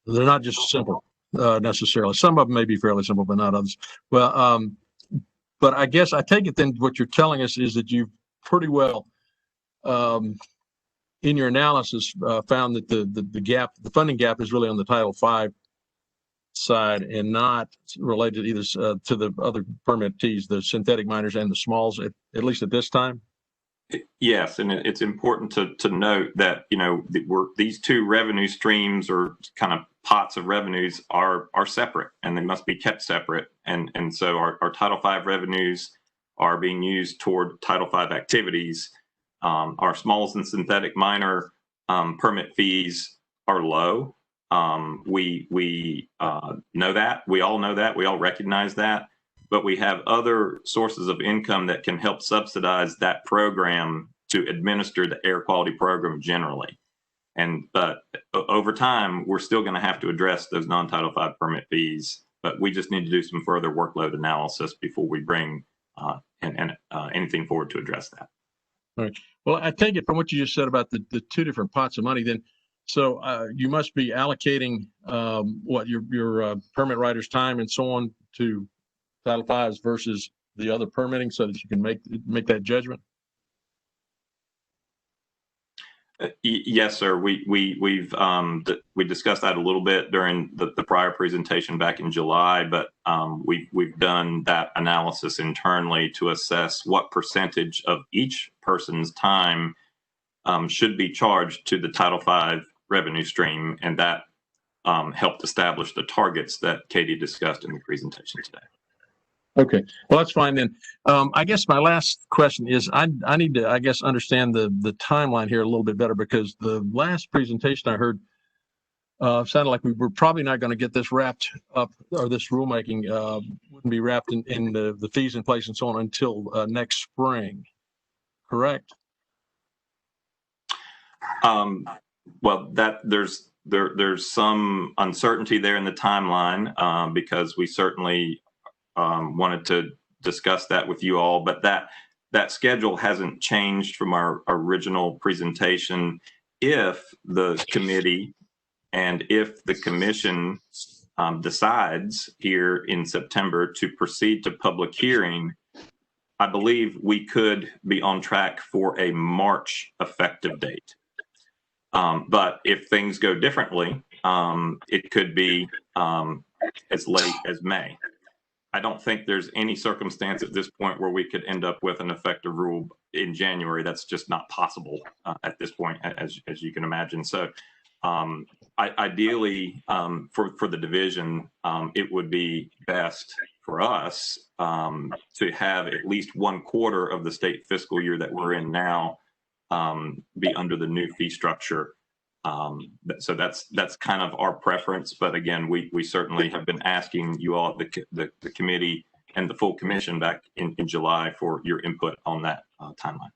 they're not just simple necessarily. Some of them may be fairly simple, but not others. Well, but I guess I take it then what you're telling us is that you've pretty well, in your analysis, found that the funding gap is really on the Title V side and not related either to the other permittees, the synthetic miners and the smalls, at least at this time? Yes, and it's important to note that, these two revenue streams or kind of pots of revenues are separate, and they must be kept separate. And so our Title V revenues are being used toward Title V activities. Our smalls and synthetic miner permit fees are low. We know that. We all know that. We all recognize that. But we have other sources of income that can help subsidize that program to administer the air quality program generally. But over time, we're still going to have to address those non-Title V permit fees, but we just need to do some further workload analysis before we bring anything forward to address that. All right. Well, I take it from what you just said about the two different pots of money then. So you must be allocating your permit writer's time and so on to Title V's versus the other permitting, so that you can make that judgment. Yes, sir. We discussed that a little bit during the prior presentation back in July, but we've done that analysis internally to assess what percentage of each person's time should be charged to the Title V revenue stream, and that helped establish the targets that Katie discussed in the presentation today. Okay, well, that's fine then. I guess my last question is I need to, I guess, understand the timeline here a little bit better, because the last presentation I heard sounded like we were probably not going to get this wrapped up, or this rulemaking wouldn't be wrapped in the fees in place and so on until next spring, correct? Well, there's some uncertainty there in the timeline because we certainly wanted to discuss that with you all, but that schedule hasn't changed from our original presentation. If the committee and if the commission decides here in September to proceed to public hearing, I believe we could be on track for a March effective date. But if things go differently, it could be as late as May. I don't think there's any circumstance at this point where we could end up with an effective rule in January. That's just not possible at this point, as you can imagine. So ideally, for the division, it would be best for us to have at least 1/4 of the state fiscal year that we're in now be under the new fee structure. So that's kind of our preference. But again, we certainly have been asking you all, the committee and the full commission back in July, for your input on that timeline.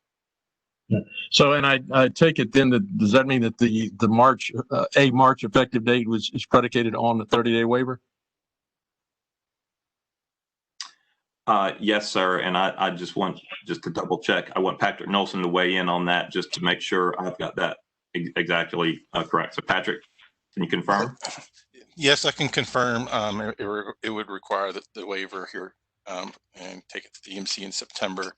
Yeah. So, and I take it then that, does that mean that the March effective date is predicated on the 30-day waiver? Yes, sir. And I just want to double check. I want Patrick Nolson to weigh in on that just to make sure I've got that exactly correct. So Patrick, can you confirm? Yes, I can confirm. It would require the waiver here and take it to the EMC in September.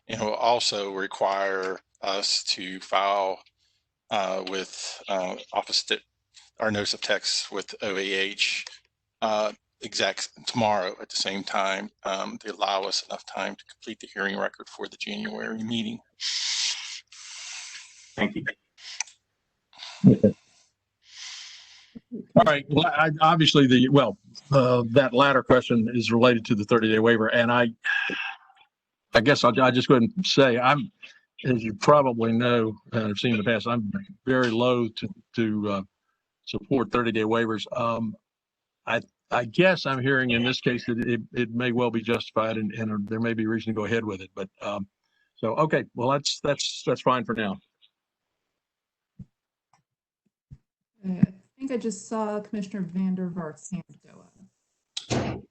And it will also require us to file with our notice of text with OAH exact tomorrow at the same time to allow us enough time to complete the hearing record for the January meeting. Thank you. Okay. All right. Well, obviously that latter question is related to the 30-day waiver, and I guess I'll just go ahead and say I'm, as you probably know, and I've seen in the past, I'm very loath to support 30-day waivers. I guess I'm hearing in this case that it may well be justified, and there may be reason to go ahead with it. But so okay, well that's fine for now. I think I just saw Commissioner Vander Vaart's hand go up.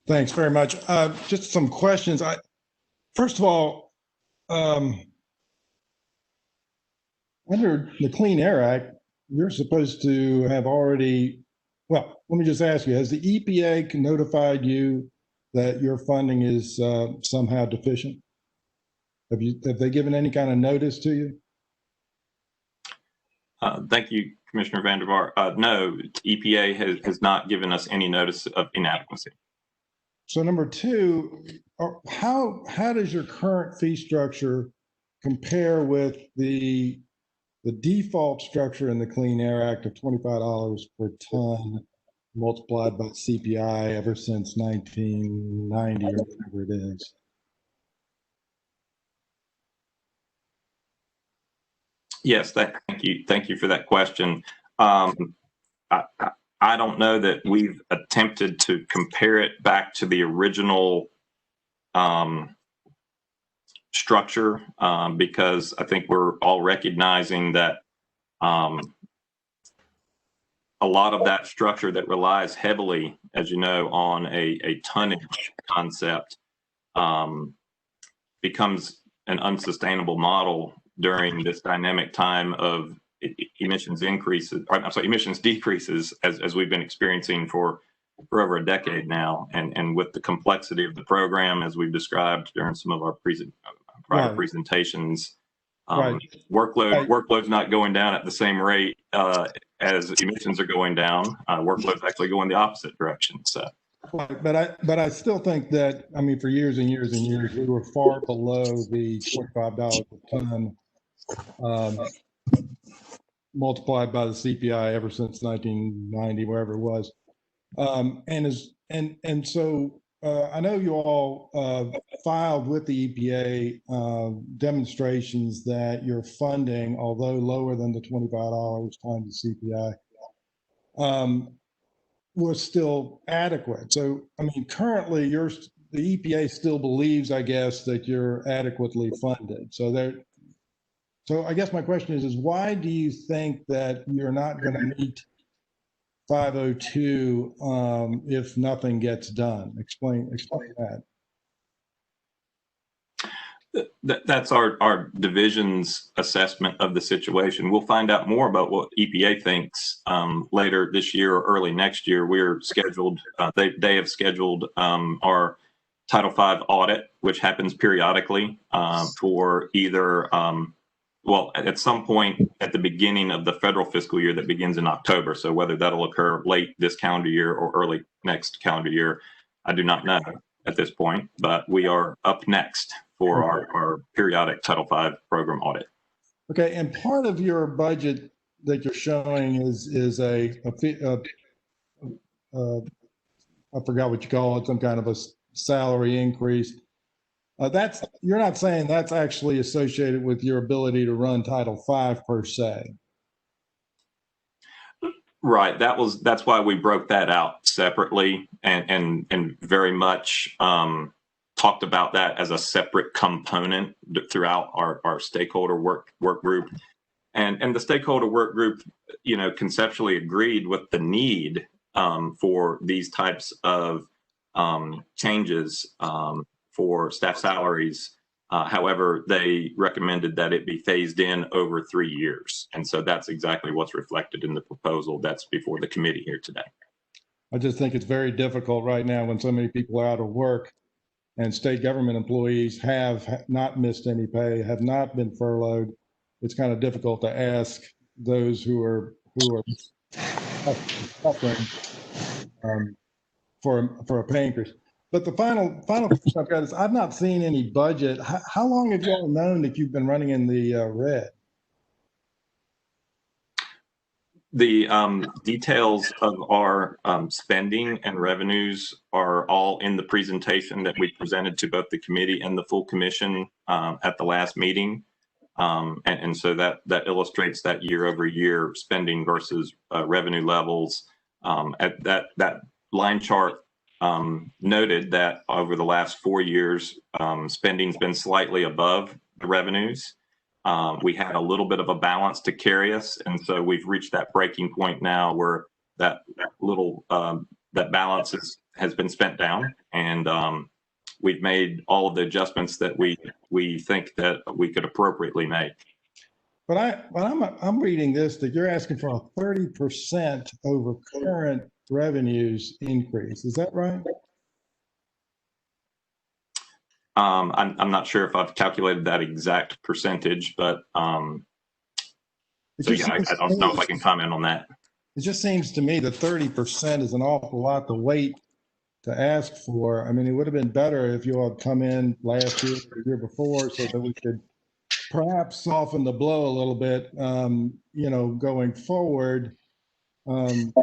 Thanks very much. Just some questions. First of all, under the Clean Air Act, you're supposed to have already, well, let me just ask you, has the EPA notified you that your funding is somehow deficient? Have they given any kind of notice to you? Thank you, Commissioner Vander Vaart. No, EPA has not given us any notice of inadequacy. So number two, how does your current fee structure compare with the default structure in the Clean Air Act of $25 per ton multiplied by CPI ever since 1990 or whatever it is? Yes, thank you. Thank you for that question. I don't know that we've attempted to compare it back to the original structure because I think we're all recognizing that a lot of that structure that relies heavily, as you know, on a tonnage concept becomes an unsustainable model during this dynamic time of emissions decreases as we've been experiencing for over a decade now, and with the complexity of the program as we've described during some of our prior presentations, workload's not going down at the same rate as emissions are going down. Workload's actually going the opposite direction. So. Right, but I still think that, I mean, for years and years and years, we were far below the $25 a ton multiplied by the CPI ever since 1990, wherever it was. And so I know you all filed with the EPA demonstrations that your funding, although lower than the $25 times the CPI, was still adequate. So, I mean, currently the EPA still believes, I guess, that you're adequately funded. So I guess my question is why do you think that you're not going to meet 502 if nothing gets done? Explain that. That's our division's assessment of the situation. We'll find out more about what EPA thinks later this year or early next year. We're scheduled, they have scheduled our Title V audit, which happens periodically for either, well, at some point at the beginning of the federal fiscal year that begins in October. So whether that'll occur late this calendar year or early next calendar year, I do not know at this point, but we are up next for our periodic Title V program audit. Okay, and part of your budget that you're showing is I forgot what you call it, some kind of a salary increase. You're not saying that's actually associated with your ability to run Title V per se. Right. That's why we broke that out separately and very much talked about that as a separate component throughout our stakeholder work group. And the stakeholder work group, you know, conceptually agreed with the need for these types of changes for staff salaries. However, they recommended that it be phased in over 3 years. And so that's exactly what's reflected in the proposal that's before the committee here today. I just think it's very difficult right now when so many people are out of work and state government employees have not missed any pay, have not been furloughed. It's kind of difficult to ask those who are suffering for a pay increase. But the final question I've got is, I've not seen any budget. How long have you all known that you've been running in the red? The details of our spending and revenues are all in the presentation that we presented to both the committee and the full commission at the last meeting. And so that illustrates that year-over-year spending versus revenue levels. At that line chart noted that over the last 4 years, spending's been slightly above the revenues. We had a little bit of a balance to carry us, and so we've reached that breaking point now where that balance has been spent down, and we've made all of the adjustments that we think that we could appropriately make. But I'm reading this that you're asking for a 30% over current revenues increase. Is that right? I'm not sure if I've calculated that exact percentage, but so yeah, I don't know if I can comment on that. It just seems to me that 30% is an awful lot to wait to ask for. I mean, it would have been better if you all had come in last year or the year before so that we could perhaps soften the blow a little bit, going forward. And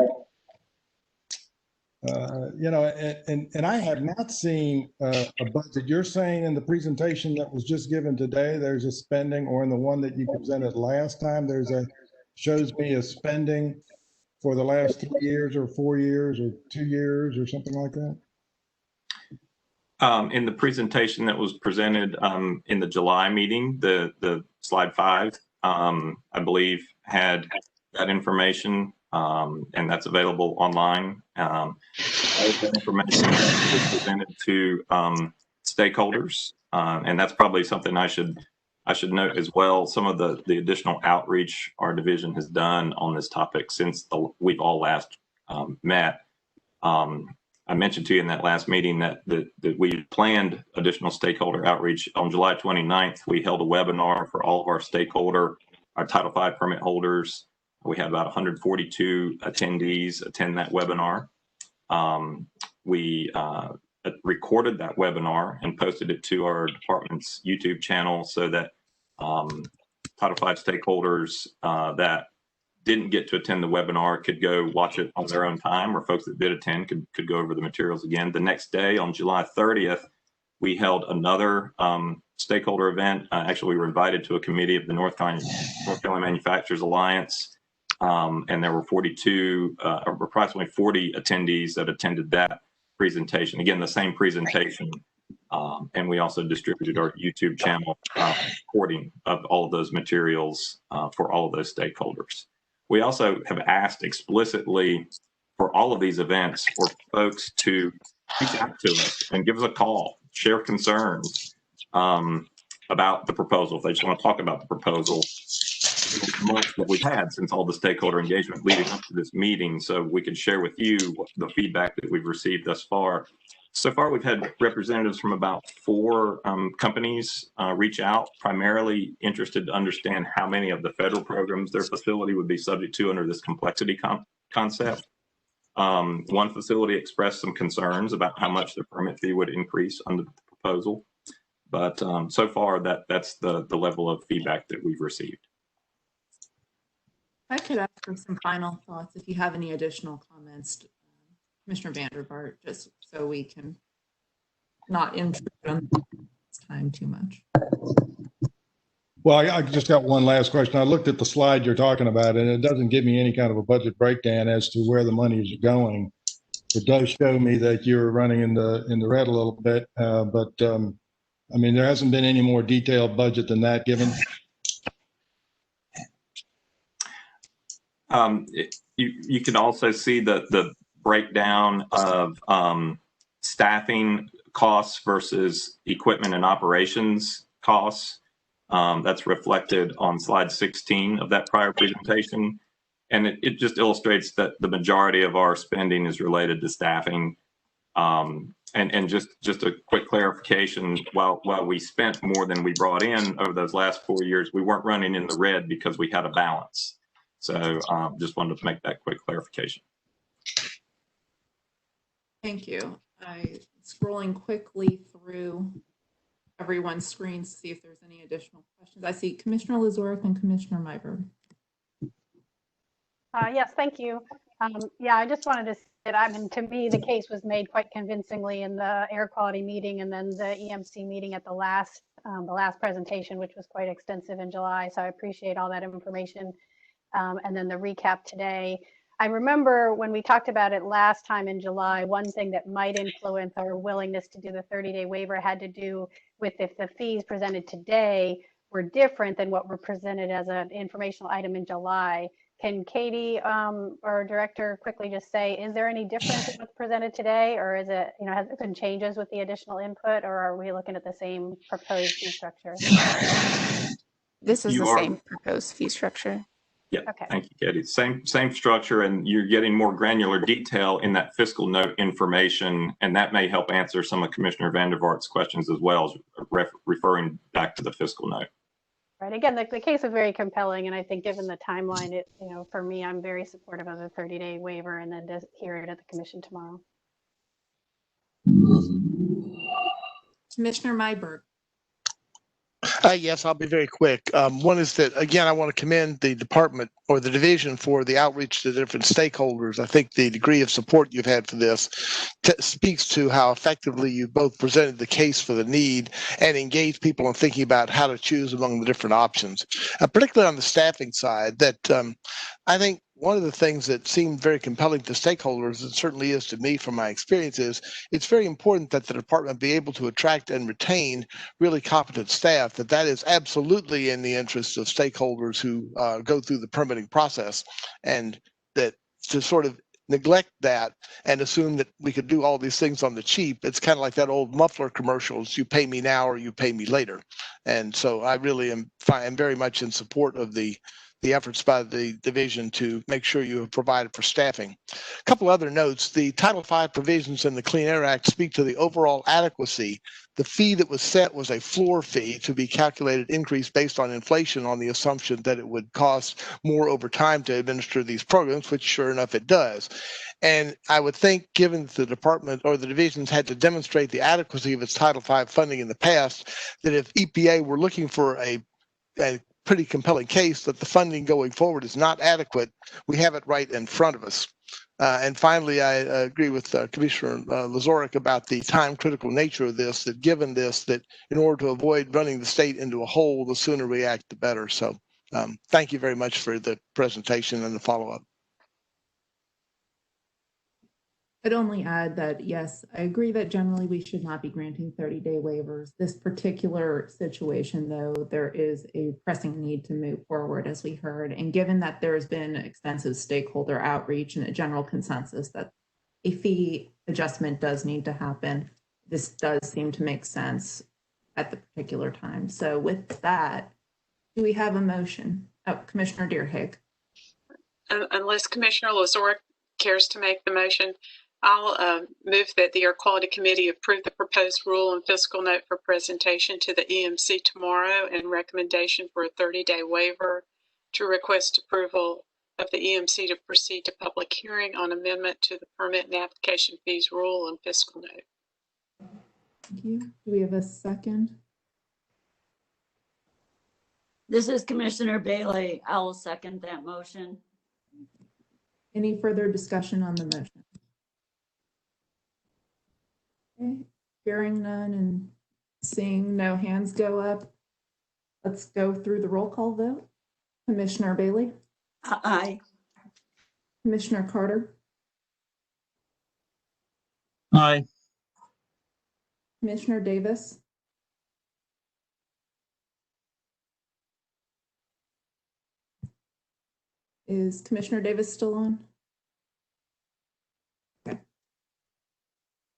I have not seen a budget. You're saying in the presentation that was just given today, there's a spending, or in the one that you presented last time, shows me a spending for the last 3 years or 4 years or 2 years or something like that? In the presentation that was presented in the July meeting, the slide 5, I believe, had that information. And that's available online. That information was presented to stakeholders, and that's probably something I should note as well. Some of the additional outreach our division has done on this topic since we've all last met. I mentioned to you in that last meeting that we planned additional stakeholder outreach. On July 29th, we held a webinar for all of our Title V permit holders. We had about 142 attendees attend that webinar. We recorded that webinar and posted it to our department's YouTube channel so that Title V stakeholders that didn't get to attend the webinar could go watch it on their own time, or folks that did attend could go over the materials again. The next day, on July 30th, we held another stakeholder event. Actually, we were invited to a committee of the North Carolina Manufacturers Alliance. And there were approximately 40 attendees that attended that presentation. Again, the same presentation. And we also distributed our YouTube channel recording of all of those materials for all of those stakeholders. We also have asked explicitly for all of these events for folks to reach out to us and give us a call, share concerns about the proposal. If they just want to talk about the proposal, much that we've had since all the stakeholder engagement leading up to this meeting, so we can share with you the feedback that we've received thus far. So far, we've had representatives from about 4 companies reach out, primarily interested to understand how many of the federal programs their facility would be subject to under this complexity concept. One facility expressed some concerns about how much the permit fee would increase under the proposal. But so far, that's the level of feedback that we've received. I could ask for some final thoughts if you have any additional comments, Commissioner Vandervaart, just so we can not intrude on this time too much. Well, I just got one last question. I looked at the slide you're talking about, and it doesn't give me any kind of a budget breakdown as to where the money is going. It does show me that you're running in the red a little bit, but I mean, there hasn't been any more detailed budget than that given. You can also see the breakdown of staffing costs versus equipment and operations costs. That's reflected on slide 16 of that prior presentation. And it just illustrates that the majority of our spending is related to staffing. And just a quick clarification, while we spent more than we brought in over those last 4 years, we weren't running in the red because we had a balance. So just wanted to make that quick clarification. Thank you. Scrolling quickly through everyone's screens to see if there's any additional questions. I see Commissioner Lazaruk and Commissioner Myberg. Yes, thank you. Yeah, I just wanted to say that, I mean, to me, the case was made quite convincingly in the air quality meeting and then the EMC meeting at the last presentation, which was quite extensive in July. So I appreciate all that information. And then the recap today. I remember when we talked about it last time in July, one thing that might influence our willingness to do the 30-day waiver had to do with if the fees presented today were different than what were presented as an informational item in July. Can Katie or Director quickly just say, is there any difference in what's presented today, or is it, you know, has there been changes with the additional input, or are we looking at the same proposed fee structure? This is You the are- same proposed fee structure. Yeah, Okay. thank you, Katie. Same structure, and you're getting more granular detail in that fiscal note information, and that may help answer some of Commissioner Vandervaart's questions as well, as referring back to the fiscal note. Right. Again, the case is very compelling, and I think given the timeline, it, you know, for me, I'm very supportive of the 30-day waiver, and then to hear it at the commission tomorrow. Commissioner Myberg. Yes, I'll be very quick. One is that, again, I want to commend the department or the division for the outreach to the different stakeholders. I think the degree of support you've had for this speaks to how effectively you both presented the case for the need and engaged people in thinking about how to choose among the different options, particularly on the staffing side. That I think one of the things that seemed very compelling to stakeholders, and certainly is to me from my experience, is it's very important that the department be able to attract and retain really competent staff, that is absolutely in the interest of stakeholders who go through the permitting process, and that to sort of neglect that and assume that we could do all these things on the cheap, it's kind of like that old muffler commercials, you pay me now or you pay me later. And so I really am very much in support of the efforts by the division to make sure you have provided for staffing. A couple other notes: the Title V provisions in the Clean Air Act speak to the overall adequacy. The fee that was set was a floor fee to be calculated increase based on inflation, on the assumption that it would cost more over time to administer these programs, which sure enough it does. And I would think, given that the department or the divisions had to demonstrate the adequacy of its Title V funding in the past, that if EPA were looking for a pretty compelling case that the funding going forward is not adequate, we have it right in front of us. And finally, I agree with Commissioner Lazaruk about the time critical nature of this, that given this, that in order to avoid running the state into a hole, the sooner we act, the better. So thank you very much for the presentation and the follow-up. I'd only add that, yes, I agree that generally we should not be granting 30-day waivers. This particular situation, though, there is a pressing need to move forward, as we heard. And given that there has been extensive stakeholder outreach and a general consensus that a fee adjustment does need to happen, this does seem to make sense at the particular time. So with that, do we have a motion? Oh, Commissioner Deerhig. Unless Commissioner Lazaruk cares to make the motion, I'll move that the Air Quality Committee approve the proposed rule and fiscal note for presentation to the EMC tomorrow, and recommendation for a 30-day waiver to request approval of the EMC to proceed to public hearing on amendment to the permit and application fees rule and fiscal note. Thank you. Do we have a second? This is Commissioner Bailey. I will second that motion. Any further discussion on the motion? Okay. Hearing none and seeing no hands go up, let's go through the roll call vote. Commissioner Bailey? Aye. Commissioner Carter? Aye. Commissioner Davis? Is Commissioner Davis still on? Okay.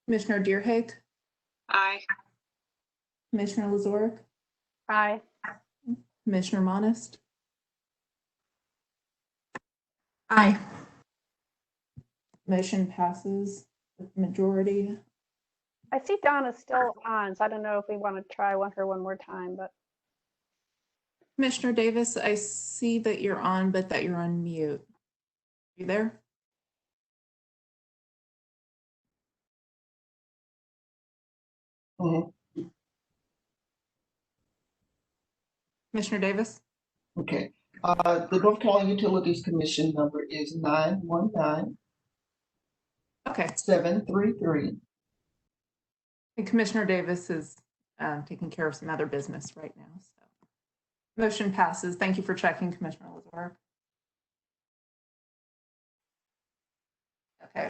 Commissioner Deerhake? Aye. Commissioner Lazorick, Aye. Commissioner Monist. Aye. Motion passes with majority. I see Donna's still on, so I don't know if we want to try her one more time, but Commissioner Davis, I see that you're on, but that you're on mute. You there? Commissioner Davis? Okay. The North Carolina Utilities Commission number is 919. Okay. 733. And Commissioner Davis is taking care of some other business right now. So motion passes. Thank you for checking, Commissioner Lazorick. Okay.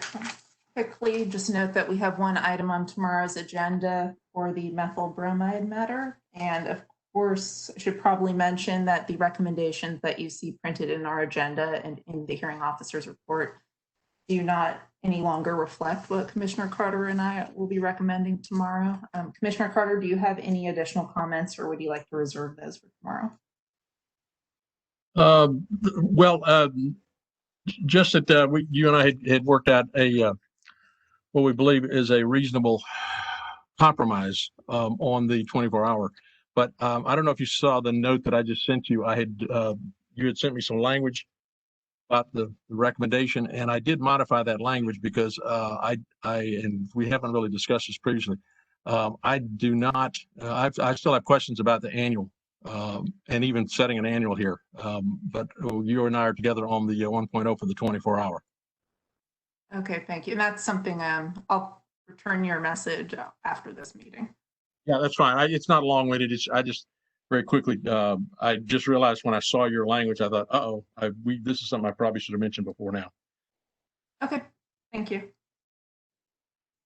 Quickly, just note that we have one item on tomorrow's agenda for the methyl bromide matter. And of course, I should probably mention that the recommendations that you see printed in our agenda and in the hearing officer's report do not any longer reflect what Commissioner Carter and I will be recommending tomorrow. Commissioner Carter, do you have any additional comments or would you like to reserve those for tomorrow? Just that you and I had worked out a what we believe is a reasonable compromise on the 24-hour. But I don't know if you saw the note that I just sent you. You had sent me some language about the recommendation, and I did modify that language because and we haven't really discussed this previously. I do not. I still have questions about the annual. And even setting an annual here. But you and I are together on the 1.0 for the 24-hour. Okay, thank you. And that's something I'll return your message after this meeting. Yeah, that's fine. It's not long-winded. I just very quickly, I just realized when I saw your language, I thought, uh-oh, this is something I probably should have mentioned before now. Okay, thank you.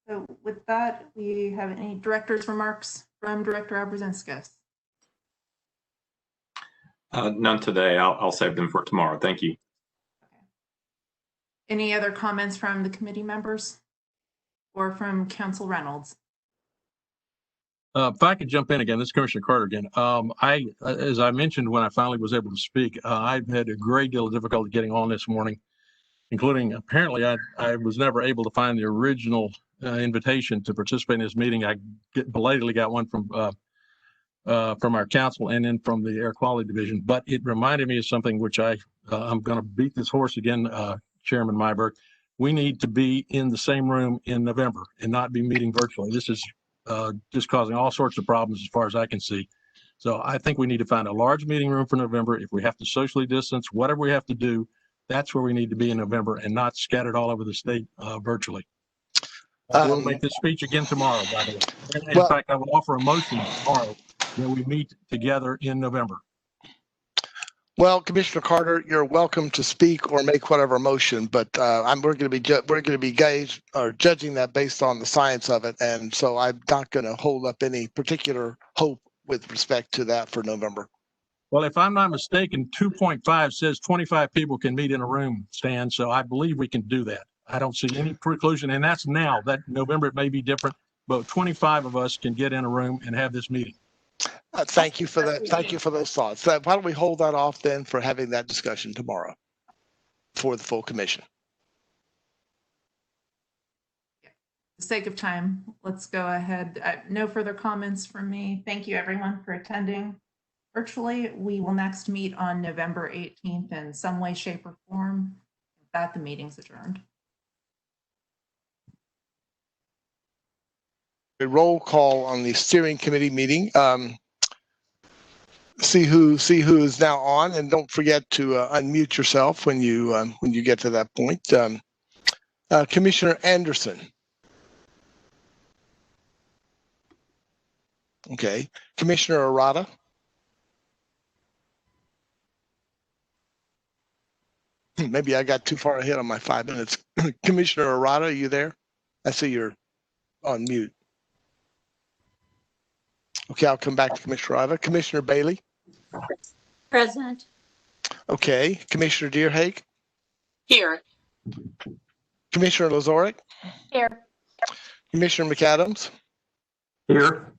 So with that, we have any director's remarks from Director Abrazinskis? None today. I'll save them for tomorrow. Thank you. Okay. Any other comments from the committee members or from Council Reynolds? If I could jump in again, this is Commissioner Carter again. As I mentioned when I finally was able to speak, I've had a great deal of difficulty getting on this morning, including apparently I was never able to find the original invitation to participate in this meeting. I belatedly got one from our council and then from the Air Quality Division, but it reminded me of something which I'm going to beat this horse again, Chairman Myberg. We need to be in the same room in November and not be meeting virtually. This is just causing all sorts of problems as far as I can see. So I think we need to find a large meeting room for November. If we have to socially distance, whatever we have to do, that's where we need to be in November and not scattered all over the state virtually. We'll make this speech again tomorrow, by the way. And in fact, I will offer a motion tomorrow that we meet together in November. Well, Commissioner Carter, you're welcome to speak or make whatever motion, but we're going to be judging that based on the science of it, and so I'm not going to hold up any particular hope with respect to that for November. Well, if I'm not mistaken, 2.5 says 25 people can meet in a room, Stan. So I believe we can do that. I don't see any preclusion, and that's now. That November it may be different, but 25 of us can get in a room and have this meeting. Thank you for that. Thank you for those thoughts. Why don't we hold that off then for having that discussion tomorrow for the full commission? For the sake of time, let's go ahead. No further comments from me. Thank you everyone for attending virtually. We will next meet on November 18th in some way, shape, or form. With that, the meeting's adjourned. A roll call on the steering committee meeting. See who is now on, and don't forget to unmute yourself when you get to that point. Commissioner Anderson. Okay. Commissioner Arata. Maybe I got too far ahead on my 5 minutes. Commissioner Arata, are you there? I see you're on mute. Okay, I'll come back to Commissioner Arata. Commissioner Bailey? Present. Okay. Commissioner Deerhake? Here. Commissioner Lazorick? Here. Commissioner McAdams? Here.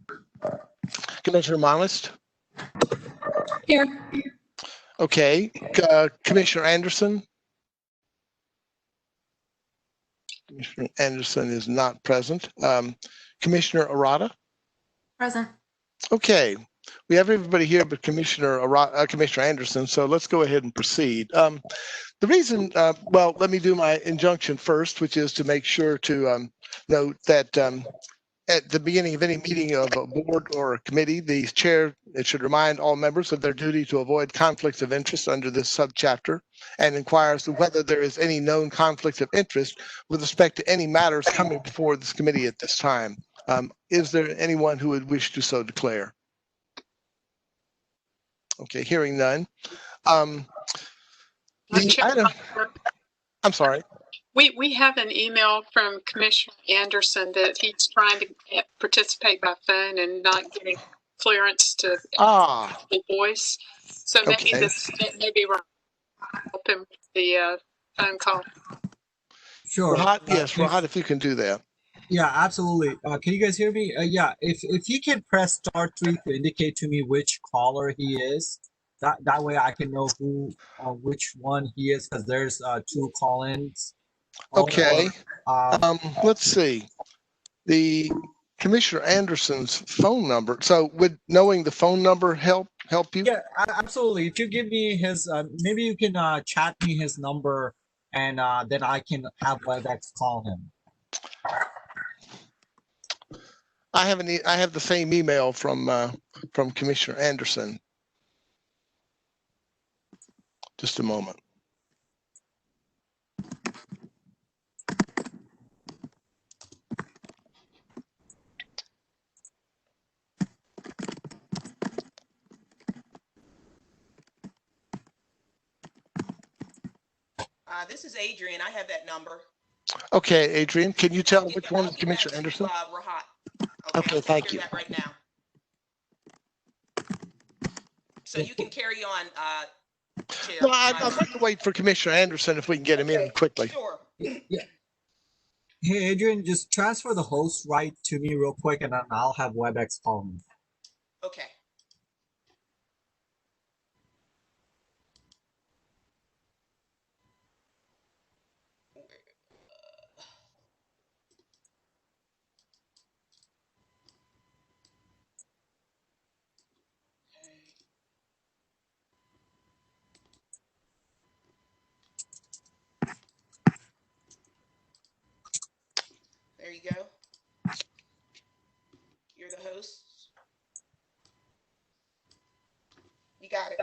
Commissioner Monist? Here. Okay, Commissioner Anderson? Commissioner Anderson is not present. Commissioner Arata? Present. Okay, we have everybody here but Commissioner Anderson, so let's go ahead and proceed. The reason, well, let me do my injunction first, which is to make sure to note that at the beginning of any meeting of a board or a committee, the chair should remind all members of their duty to avoid conflicts of interest under this subchapter and inquires whether there is any known conflict of interest with respect to any matters coming before this committee at this time. Is there anyone who would wish to so declare? Okay, hearing none. I'm sorry. We have an email from Commissioner Anderson that he's trying to participate by phone and not getting clearance to the voice. So maybe Okay. maybe help him with the phone call. Sure. Rahat, yes, Rahat, if you can do that. Yeah, absolutely. Can you guys hear me? Yeah, if he can press *3 to indicate to me which caller he is, that way I can know who which one he is, because there's 2 call-ins. Okay. Let's see. The Commissioner Anderson's phone number. So would knowing the phone number help you? Yeah, absolutely. If you give me his, maybe you can chat me his number, and then I can have WebEx call him. I have the same email from Commissioner Anderson. Just a moment. This is Adrian. I have that number. Okay, Adrian, can you tell which one is Commissioner Anderson? Rahat. Okay, thank you. That right now. So you can carry on, Chair. Well, I'd like to wait for Commissioner Anderson if we can get him in quickly. Sure. Yeah. Hey, Adrian, just transfer the host right to me real quick, and then I'll have WebEx call him. Okay. There you go. You're the host. You got it.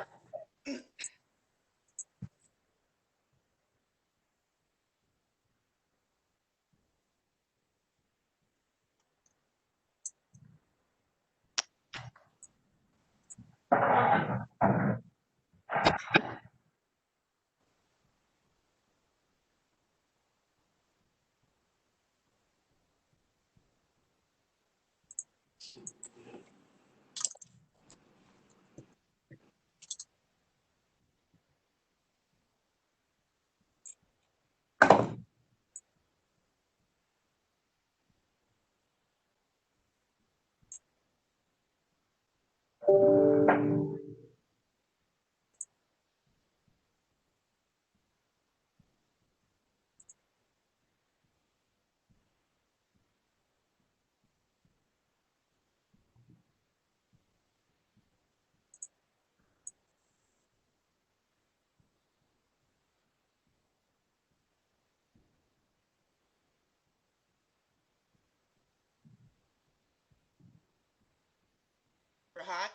Rahat.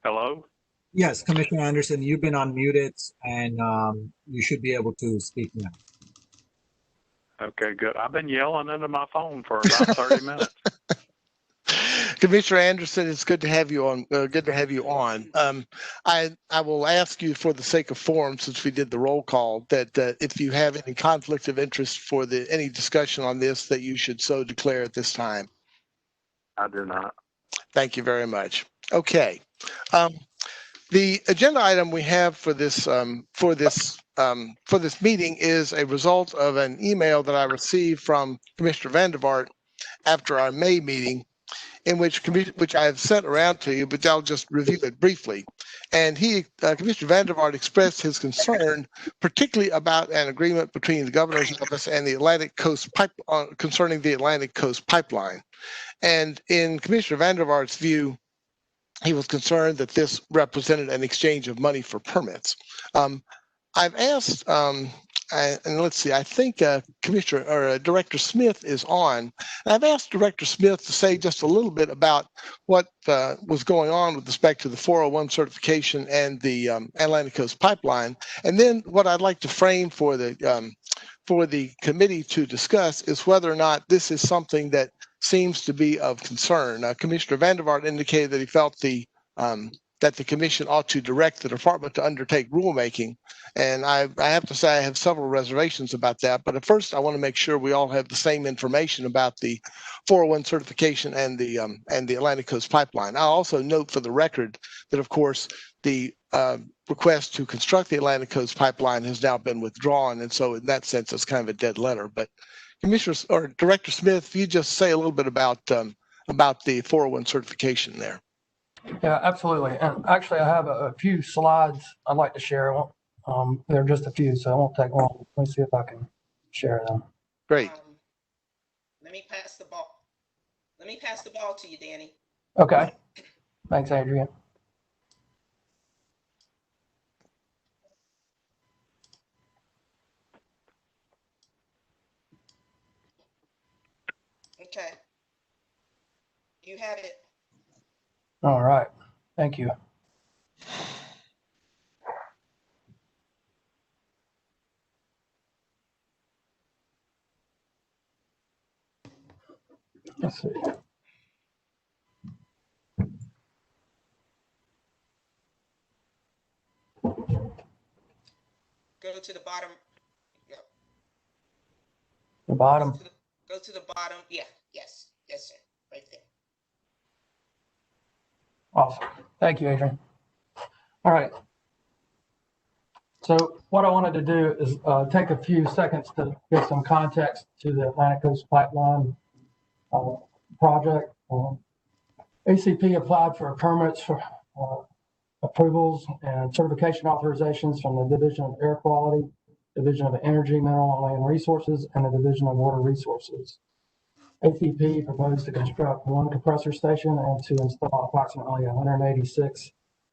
Hello? Yes, Commissioner Anderson, you've been unmuted and you should be able to speak now. Okay, good. I've been yelling into my phone for about 30 minutes. Commissioner Anderson, it's good to have you on. I will ask you, for the sake of form, since we did the roll call, that if you have any conflict of interest for any discussion on this, that you should so declare at this time. I do not. Thank you very much. Okay. The agenda item we have for this meeting is a result of an email that I received from Commissioner Vandervaart after our May meeting, in which I have sent around to you, but I'll just review it briefly. And Commissioner Vandervaart expressed his concern, particularly about an agreement between the governor's office and the Atlantic Coast concerning the Atlantic Coast pipeline. And in Commissioner Vandervaart's view, he was concerned that this represented an exchange of money for permits. I've asked, and let's see, I think Director Smith is on. And I've asked Director Smith to say just a little bit about what was going on with respect to the 401 certification and the Atlantic Coast pipeline. And then what I'd like to frame for the committee to discuss is whether or not this is something that seems to be of concern. Commissioner Vandervaart indicated that he felt that the commission ought to direct the department to undertake rulemaking. And I have to say I have several reservations about that. But at first, I want to make sure we all have the same information about the 401 certification and the Atlantic Coast pipeline. I'll also note for the record that, of course, the request to construct the Atlantic Coast pipeline has now been withdrawn. And so in that sense, it's kind of a dead letter. But Director Smith, if you just say a little bit about the 401 certification there. Yeah, absolutely. And actually, I have a few slides I'd like to share. There are just a few, so it won't take long. Let me see if I can share them. Great. Let me pass the ball. Let me pass the ball to you, Danny. Okay. Thanks, Adrian. Okay. You have it. All right. Thank you. Let's see. Go to the bottom. Yep. The bottom. Go to the bottom. Yeah. Yes. Yes, sir. Right there. Awesome. Thank you, Adrian. All right. So what I wanted to do is take a few seconds to give some context to the Atlantic Coast Pipeline project. ACP applied for permits for approvals and certification authorizations from the Division of Air Quality, Division of Energy, Mineral and Land Resources, and the Division of Water Resources. ACP proposed to construct one compressor station and to install approximately 186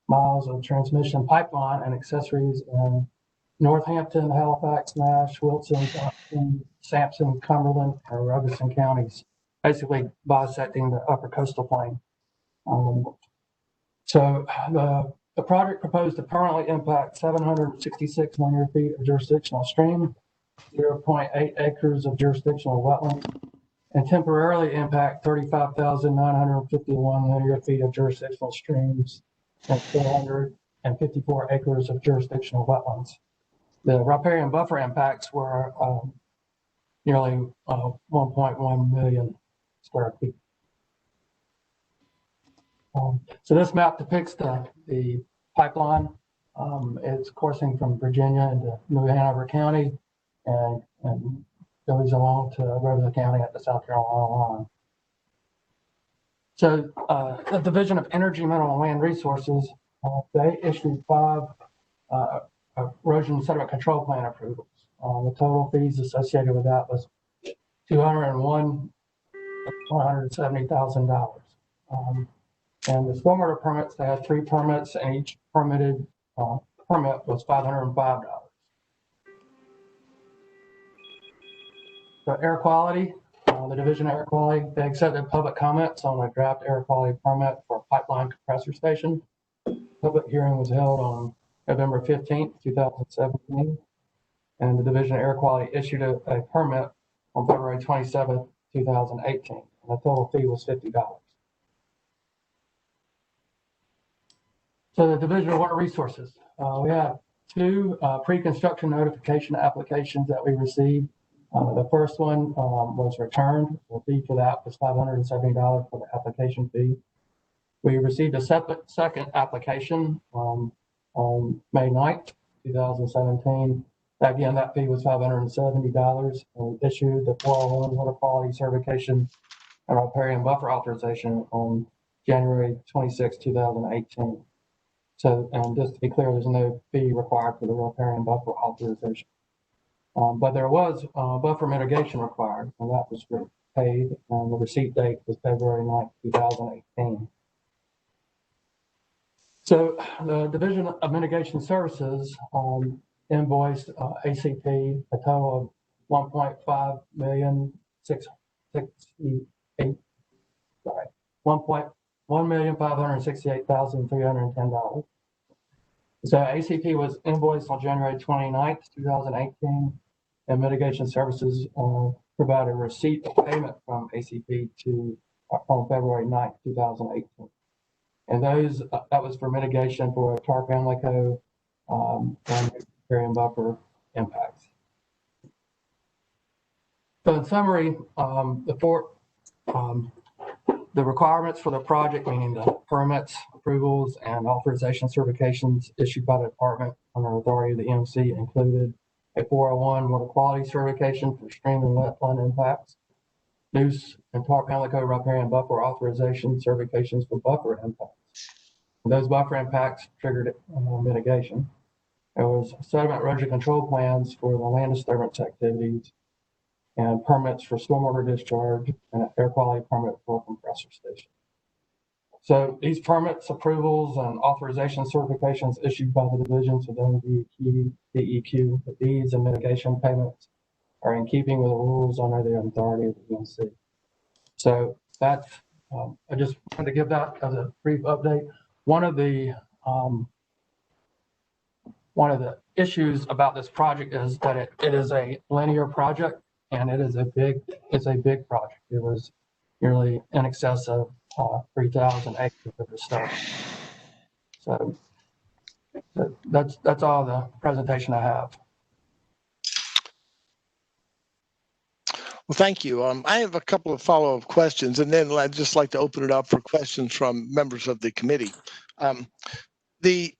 miles of transmission pipeline and accessories in Northampton, Halifax, Nash, Wilson, Sampson, Cumberland, and Robeson counties, basically bisecting the upper coastal plain. So the project proposed to permanently impact 766 linear feet of jurisdictional stream, 0.8 acres of jurisdictional wetlands, and temporarily impact 35,951 linear feet of jurisdictional streams and 454 acres of jurisdictional wetlands. The riparian buffer impacts were nearly 1.1 million square feet. So this map depicts the pipeline. It's coursing from Virginia into New Hanover County and goes along to Robeson County at the South Carolina line. So the Division of Energy, Mineral and Land Resources, they issued 5 erosion sediment control plan approvals. The total fees associated with that was $170,000. And the stormwater permits, they had 3 permits, and each permitted permit was $505. So air quality, the Division of Air Quality, they accepted public comments on a draft air quality permit for a pipeline compressor station. public hearing was held on November 15th, 2017, and the Division of Air Quality issued a permit on February 27th, 2018. And the total fee was $50. So the Division of Water Resources, we have two pre-construction notification applications that we received. The first one was returned. The fee for that was $570 for the application fee. We received a second application on May 9th, 2017. Again, that fee was $570, and we issued the 401 water quality certification and riparian buffer authorization on January 26, 2018. So, and just to be clear, there's no fee required for the riparian buffer authorization. But there was buffer mitigation required, and that was paid, and the receipt date was February 9th, 2018. So the Division of Mitigation Services invoiced ACP a total of $1,568,310. So ACP was invoiced on January 29th, 2018, and Mitigation Services provided a receipt of payment from ACP on February 9th, 2018. And those that was for mitigation for Tarr-Pamlico and riparian buffer impacts. So in summary, the requirements for the project, meaning the permits, approvals, and authorization certifications issued by the department under authority of the EMC included a 401 water quality certification for stream and wetland impacts, Neuse and Tarr-Pamlico riparian buffer authorization certifications for buffer impacts. And those buffer impacts triggered mitigation. There was sediment erosion control plans for the land disturbance activities and permits for stormwater discharge and an air quality permit for a compressor station. So these permits, approvals, and authorization certifications issued by the divisions within DEQ, the fees and mitigation payments are in keeping with the rules under the authority of the EMC. So that's, I just wanted to give that as a brief update. One of the issues about this project is that it is a linear project, and it is it's a big project. It was nearly in excess of 3,000 acres of the stuff. So that's all the presentation I have. Well, thank you. I have a couple of follow-up questions, and then I'd just like to open it up for questions from members of the committee. The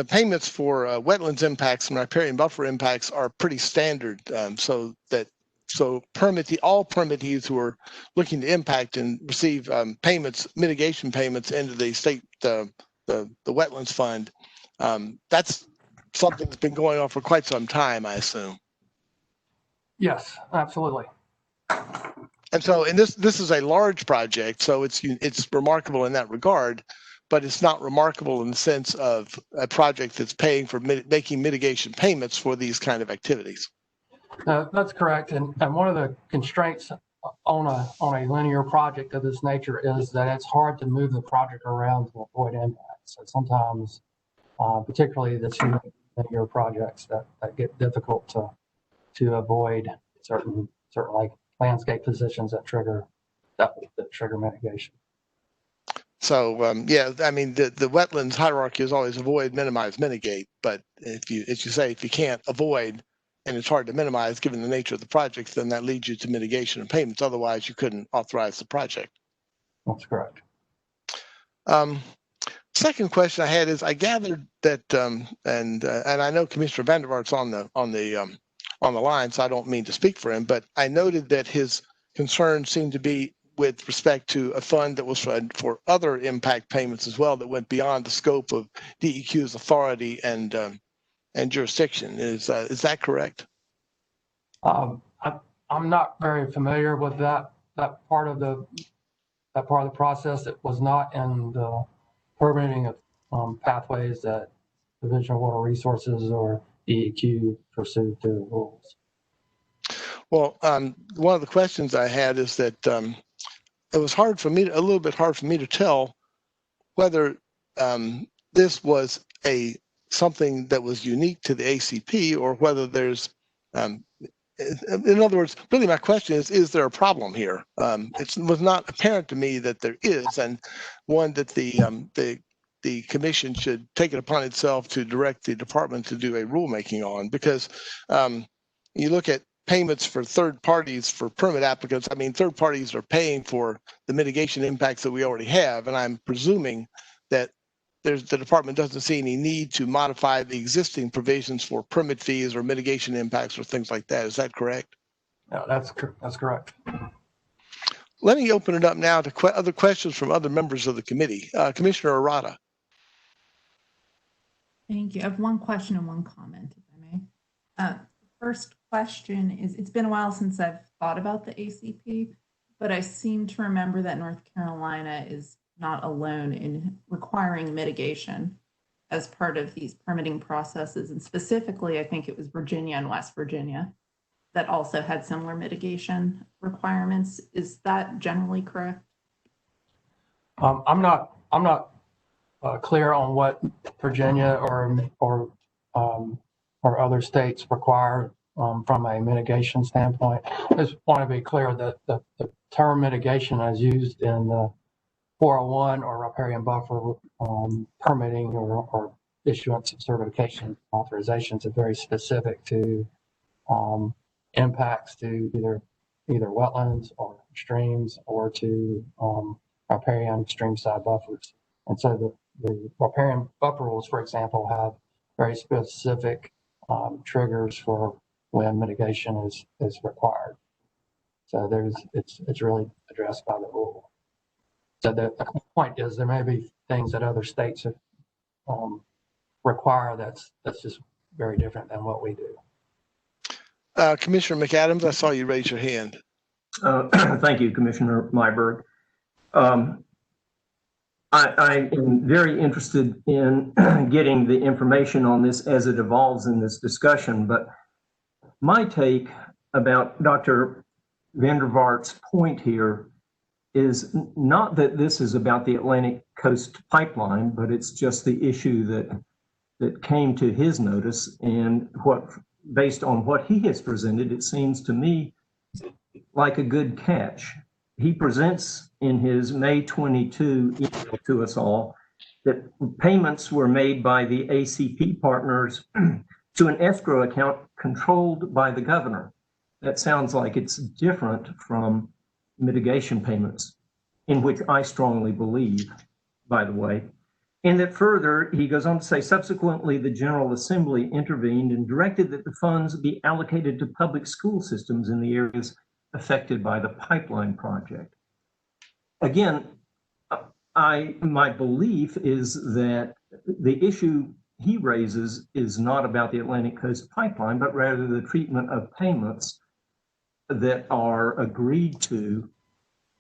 payments for wetlands impacts and riparian buffer impacts are pretty standard, so all permittees who are looking to impact and receive payments, mitigation payments into the state, the wetlands fund, that's something that's been going on for quite some time, I assume. Yes, absolutely. And so, and this is a large project, so it's remarkable in that regard, but it's not remarkable in the sense of a project that's paying for making mitigation payments for these kind of activities. That's correct, and one of the constraints on a linear project of this nature is that it's hard to move the project around to avoid impacts. So sometimes, particularly the two linear projects, that get difficult to avoid certain like landscape positions that trigger mitigation. So yeah, I mean the wetlands hierarchy is always avoid, minimize, mitigate. But if you can't avoid and it's hard to minimize given the nature of the project, then that leads you to mitigation and payments. Otherwise, you couldn't authorize the project. That's correct. Second question I had is I gathered that and I know Commissioner Vandervaart's on the line, so I don't mean to speak for him, but I noted that his concerns seemed to be with respect to a fund that was for other impact payments as well that went beyond the scope of DEQ's authority and jurisdiction. Is that correct? I'm not very familiar with that part of the process. It was not in the permitting of pathways that Division of Water Resources or DEQ pursued through the rules. Well, one of the questions I had is that it was a little bit hard for me to tell whether this was something that was unique to the ACP, or whether there's in other words, really my question is there a problem here? It was not apparent to me that there is, and one that the commission should take it upon itself to direct the department to do a rulemaking on, because you look at payments for third parties for permit applicants. I mean, third parties are paying for the mitigation impacts that we already have, and I'm presuming that the department doesn't see any need to modify the existing provisions for permit fees or mitigation impacts or things like that. Is that correct? Yeah, that's correct. Let me open it up now to other questions from other members of the committee. Commissioner Arata. Thank you. I have one question and one comment, if I may. First question is, it's been a while since I've thought about the ACP, but I seem to remember that North Carolina is not alone in requiring mitigation as part of these permitting processes. And specifically, I think it was Virginia and West Virginia that also had similar mitigation requirements. Is that generally correct? I'm not clear on what Virginia or other states require from a mitigation standpoint. I just want to be clear that the term mitigation as used in the 401 or riparian buffer permitting or issuance of certification authorizations are very specific to impacts to either wetlands or streams or to riparian streamside buffers. And so the riparian buffer rules, for example, have very specific triggers for when mitigation is required. So it's really addressed by the rule. So the point is there may be things that other states have, require that's just very different than what we do. Commissioner McAdams, I saw you raise your hand. Thank you, Commissioner Myberg. I am very interested in getting the information on this as it evolves in this discussion, but my take about Dr. Vandervaart's point here is not that this is about the Atlantic Coast Pipeline, but it's just the issue that came to his notice, and based on what he has presented, it seems to me like a good catch. He presents in his May 22 email to us all that payments were made by the ACP partners to an escrow account controlled by the governor. That sounds like it's different from mitigation payments, in which I strongly believe, by the way. And that further, he goes on to say, subsequently, the General Assembly intervened and directed that the funds be allocated to public school systems in the areas affected by the pipeline project. Again, my belief is that the issue he raises is not about the Atlantic Coast Pipeline, but rather the treatment of payments that are agreed to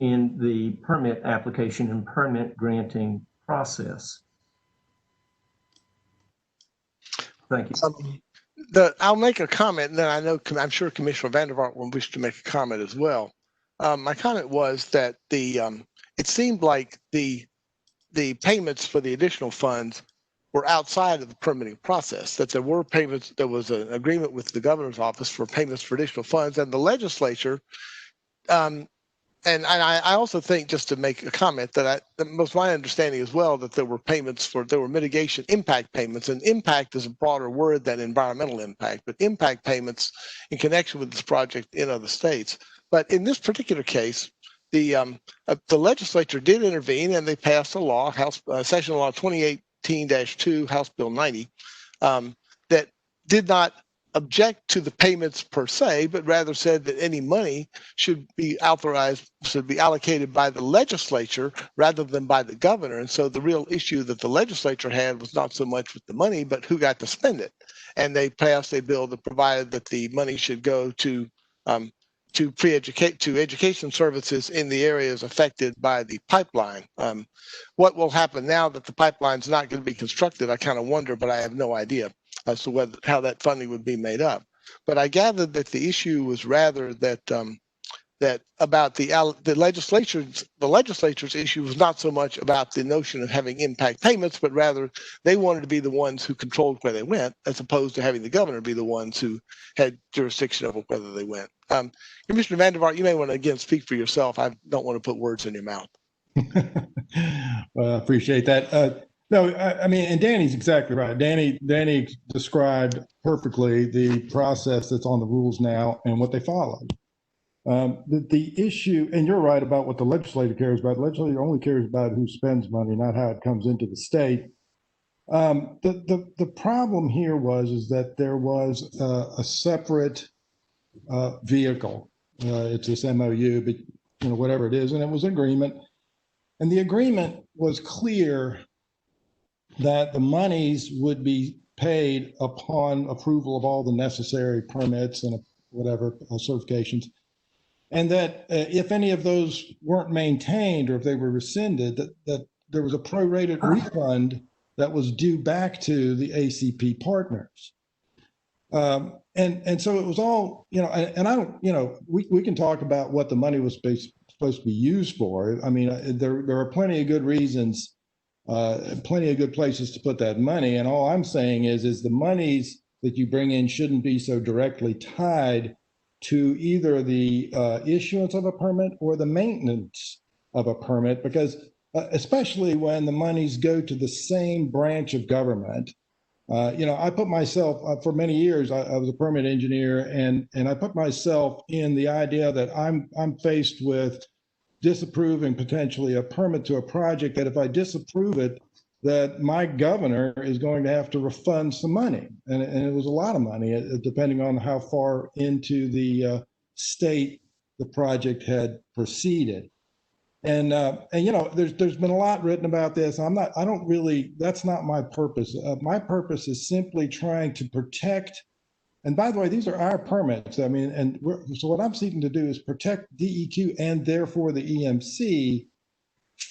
in the permit application and permit granting process. Thank you. I'll make a comment, and then I'm sure Commissioner Vandervaart will wish to make a comment as well. My comment was that it seemed like the payments for the additional funds were outside of the permitting process, that there were payments, there was an agreement with the governor's office for payments for additional funds, and the legislature, and I also think, just to make a comment, that was my understanding as well, that there were mitigation impact payments, and impact is a broader word than environmental impact, but impact payments in connection with this project in other states. But in this particular case, the legislature did intervene, and they passed a law, Session Law 2018-2, House Bill 90, that did not object to the payments per se, but rather said that any money should be allocated by the legislature rather than by the governor. And so the real issue that the legislature had was not so much with the money, but who got to spend it. And they passed a bill that provided that the money should go to education services in the areas affected by the pipeline. What will happen now that the pipeline's not going to be constructed, I kind of wonder, but I have no idea as to how that funding would be made up. But I gathered that the issue was rather that that about the legislature's issue was not so much about the notion of having impact payments, but rather they wanted to be the ones who controlled where they went, as opposed to having the governor be the ones who had jurisdiction over whether they went. Commissioner Vandervaart, you may want to again speak for yourself. I don't want to put words in your mouth. Well, I appreciate that. No, I mean, and Danny's exactly right. Danny described perfectly the process that's on the rules now and what they followed. The issue, and you're right about what the legislature cares about. The legislature only cares about who spends money, not how it comes into the state. The problem here is that there was a separate vehicle. It's this MOU, but whatever it is, and it was an agreement. And the agreement was clear that the monies would be paid upon approval of all the necessary permits and whatever certifications. And that if any of those weren't maintained or if they were rescinded, that there was a prorated refund that was due back to the ACP partners. And so it was all, and I don't, we can talk about what the money was supposed to be used for. I mean, there are plenty of good reasons, plenty of good places to put that money. And all I'm saying is the monies that you bring in shouldn't be so directly tied to either the issuance of a permit or the maintenance of a permit, because especially when the monies go to the same branch of government. I put myself, for many years, I was a permit engineer, and I put myself in the idea that I'm faced with disapproving potentially a permit to a project that if I disapprove it, that my governor is going to have to refund some money. And it was a lot of money, depending on how far into the state the project had proceeded. And there's been a lot written about this. That's not my purpose. My purpose is simply trying to protect, and by the way, these are our permits. I mean, so what I'm seeking to do is protect DEQ and therefore the EMC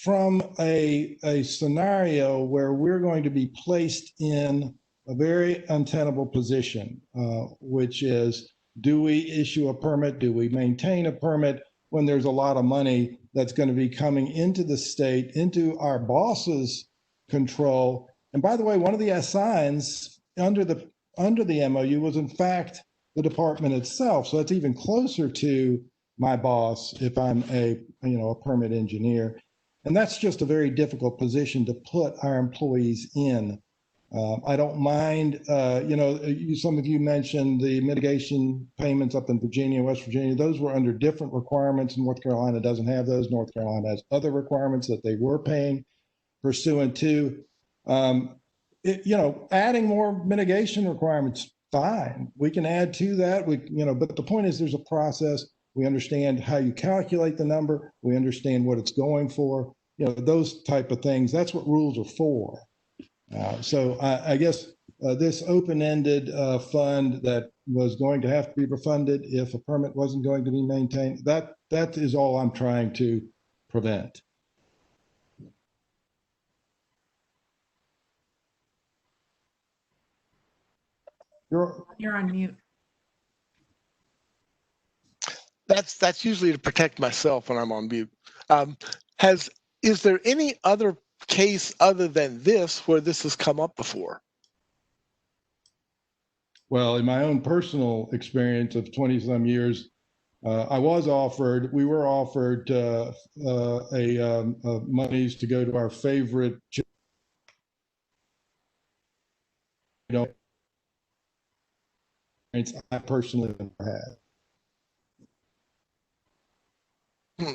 from a scenario where we're going to be placed in a very untenable position, which is, do we issue a permit? Do we maintain a permit when there's a lot of money that's going to be coming into the state, into our boss's control? And by the way, one of the assigns under the MOU was in fact the department itself. So that's even closer to my boss if I'm a permit engineer. And that's just a very difficult position to put our employees in. I don't mind, some of you mentioned the mitigation payments up in Virginia, West Virginia. Those were under different requirements. North Carolina doesn't have those. North Carolina has other requirements that they were paying pursuant to. Adding more mitigation requirements, fine. We can add to that. But the point is there's a process. We understand how you calculate the number. We understand what it's going for. Those type of things. That's what rules are for. So I guess this open-ended fund that was going to have to be refunded if a permit wasn't going to be maintained, that is all I'm trying to prevent. You're on mute. That's usually to protect myself when I'm on mute. Is there any other case other than this where this has come up before? Well, in my own personal experience of 20-some years, we were offered monies to go to our favorite. I personally never had.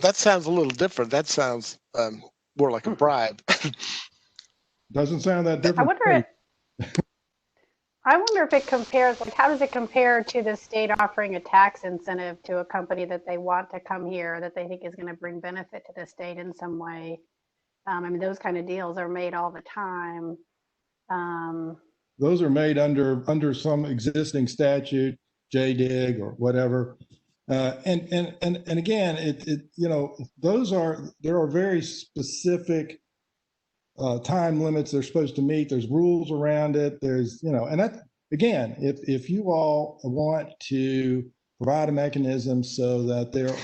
That sounds a little different. That sounds more like a bribe. Doesn't sound that different. I wonder if it compares, how does it compare to the state offering a tax incentive to a company that they want to come here, that they think is going to bring benefit to the state in some way? Those kind of deals are made all the time. Those are made under some existing statute, JDIG or whatever. And again, there are very specific time limits they're supposed to meet. There's rules around it. And that, again, if you all want to provide a mechanism so that there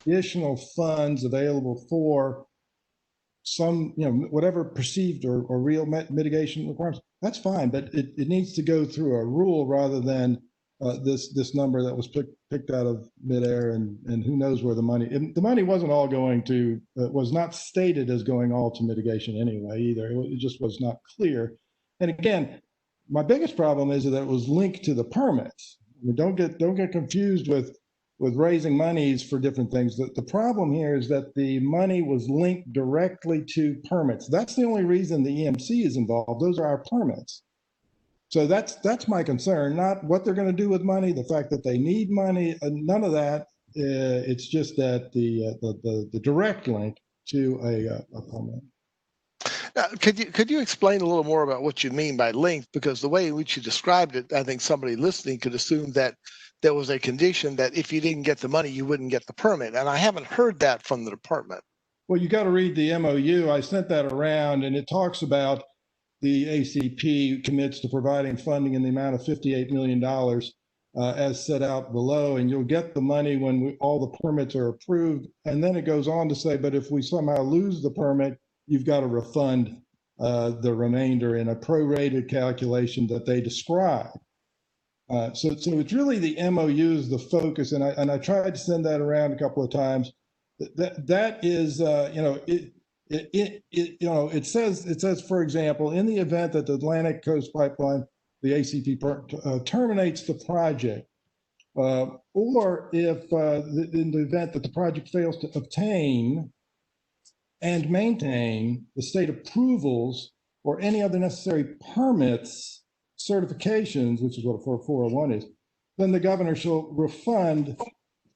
additional funds available for some, whatever perceived or real mitigation requirements, that's fine, but it needs to go through a rule rather than this number that was picked out of midair, and who knows where the money wasn't all going to, was not stated as going all to mitigation anyway either. It just was not clear. And again, my biggest problem is that it was linked to the permits. I mean, don't get confused with raising monies for different things. The problem here is that the money was linked directly to permits. That's the only reason the EMC is involved. Those are our permits. So that's my concern, not what they're going to do with money, the fact that they need money, none of that. It's just that the direct link to a permit. Now, could you explain a little more about what you mean by link? Because the way in which you described it, I think somebody listening could assume that there was a condition that if you didn't get the money, you wouldn't get the permit. And I haven't heard that from the department. Well, you got to read the MOU. I sent that around, and it talks about the ACP commits to providing funding in the amount of $58 million as set out below, and you'll get the money when all the permits are approved. And then it goes on to say, but if we somehow lose the permit, you've got to refund the remainder in a prorated calculation that they describe. So it's really the MOU is the focus, and I tried to send that around a couple of times. That is, it says, for example, in the event that the Atlantic Coast Pipeline, the ACP, terminates the project, or if in the event that the project fails to obtain and maintain the state approvals or any other necessary permits, certifications, which is what a 401 is, then the governor shall refund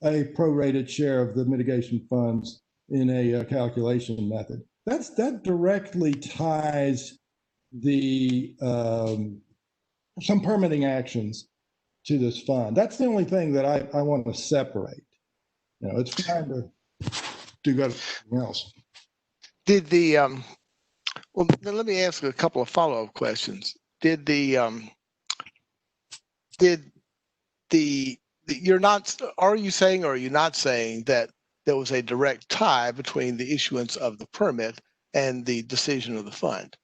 a prorated share of the mitigation funds in a calculation method. That directly ties the some permitting actions to this fund. That's the only thing that I want to separate. It's trying to do everything else. Did the well, then let me ask a couple of follow-up questions. You're not, are you saying, or are you not saying that there was a direct tie between the issuance of the permit and the decision of the fund?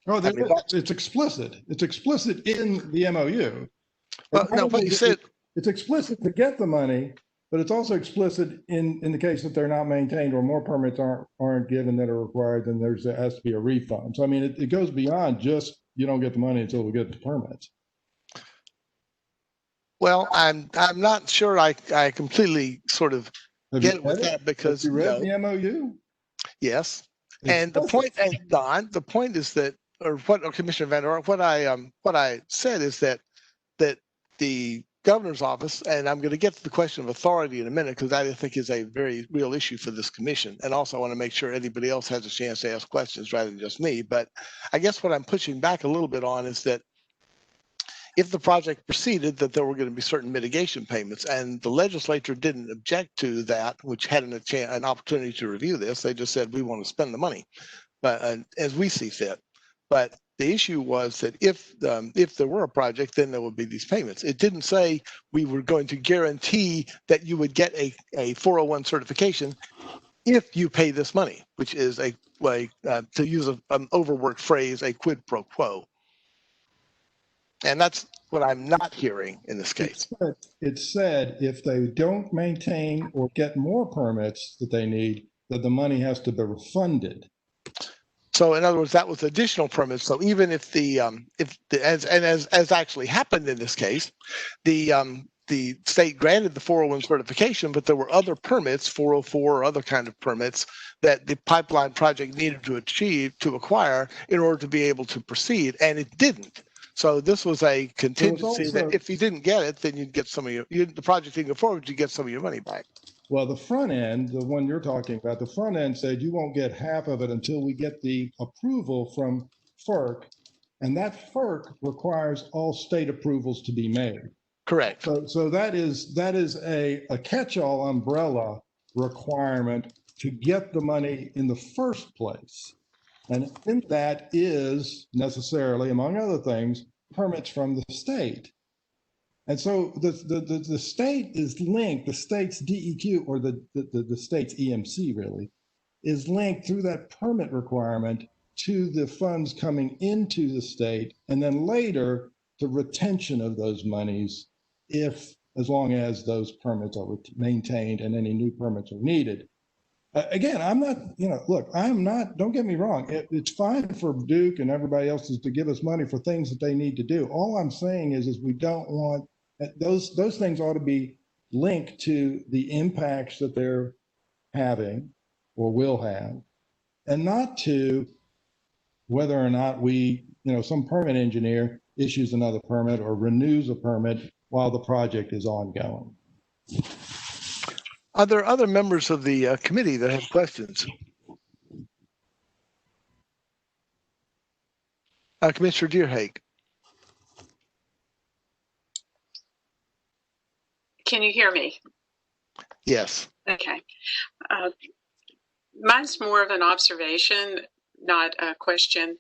Oh, it's explicit. It's explicit in the MOU. Well, no, but you said it's explicit to get the money, but it's also explicit in the case that they're not maintained or more permits aren't given that are required, then there has to be a refund. So I mean, it goes beyond just you don't get the money until we get the permits. Well, I'm not sure I completely sort of get with that, because you read the MOU. Yes, and the point, and Don, the point is that, or Commissioner Van Der, what I said is that the governor's office, and I'm going to get to the question of authority in a minute, because I think is a very real issue for this commission, and also I want to make sure anybody else has a chance to ask questions rather than just me. But I guess what I'm pushing back a little bit on is that if the project proceeded, that there were going to be certain mitigation payments, and the legislature didn't object to that, which had an opportunity to review this. They just said, we want to spend the money, but as we see fit. But the issue was that if there were a project, then there would be these payments. It didn't say we were going to guarantee that you would get a 401 certification if you pay this money, which is to use an overworked phrase, a quid pro quo. And that's what I'm not hearing in this case. It said if they don't maintain or get more permits that they need, that the money has to be refunded. So in other words, that was additional permits. So even if as actually happened in this case, the state granted the 401 certification, but there were other permits, 404 or other kind of permits, that the pipeline project needed to acquire in order to be able to proceed, and it didn't. So this was a contingency that if you didn't get it, then you'd get some of the project didn't go forward, you get some of your money back. Well, the front end, the one you're talking about, the front end said you won't get half of it until we get the approval from FERC, and that FERC requires all state approvals to be made. Correct. So that is a catch-all umbrella requirement to get the money in the first place. And in that is necessarily, among other things, permits from the state. And so the state is linked, the state's DEQ or the state's EMC really is linked through that permit requirement to the funds coming into the state, and then later the retention of those monies as long as those permits are maintained and any new permits are needed. Again, I'm not, look, I'm not, don't get me wrong. It's fine for Duke and everybody else to give us money for things that they need to do. All I'm saying is we don't want, those things ought to be linked to the impacts that they're having or will have, and not to whether or not we, some permit engineer issues another permit or renews a permit while the project is ongoing. Are there other members of the committee that have questions? Commissioner Deerhake. Can you hear me? Yes. Okay. Mine's more of an observation, not a question.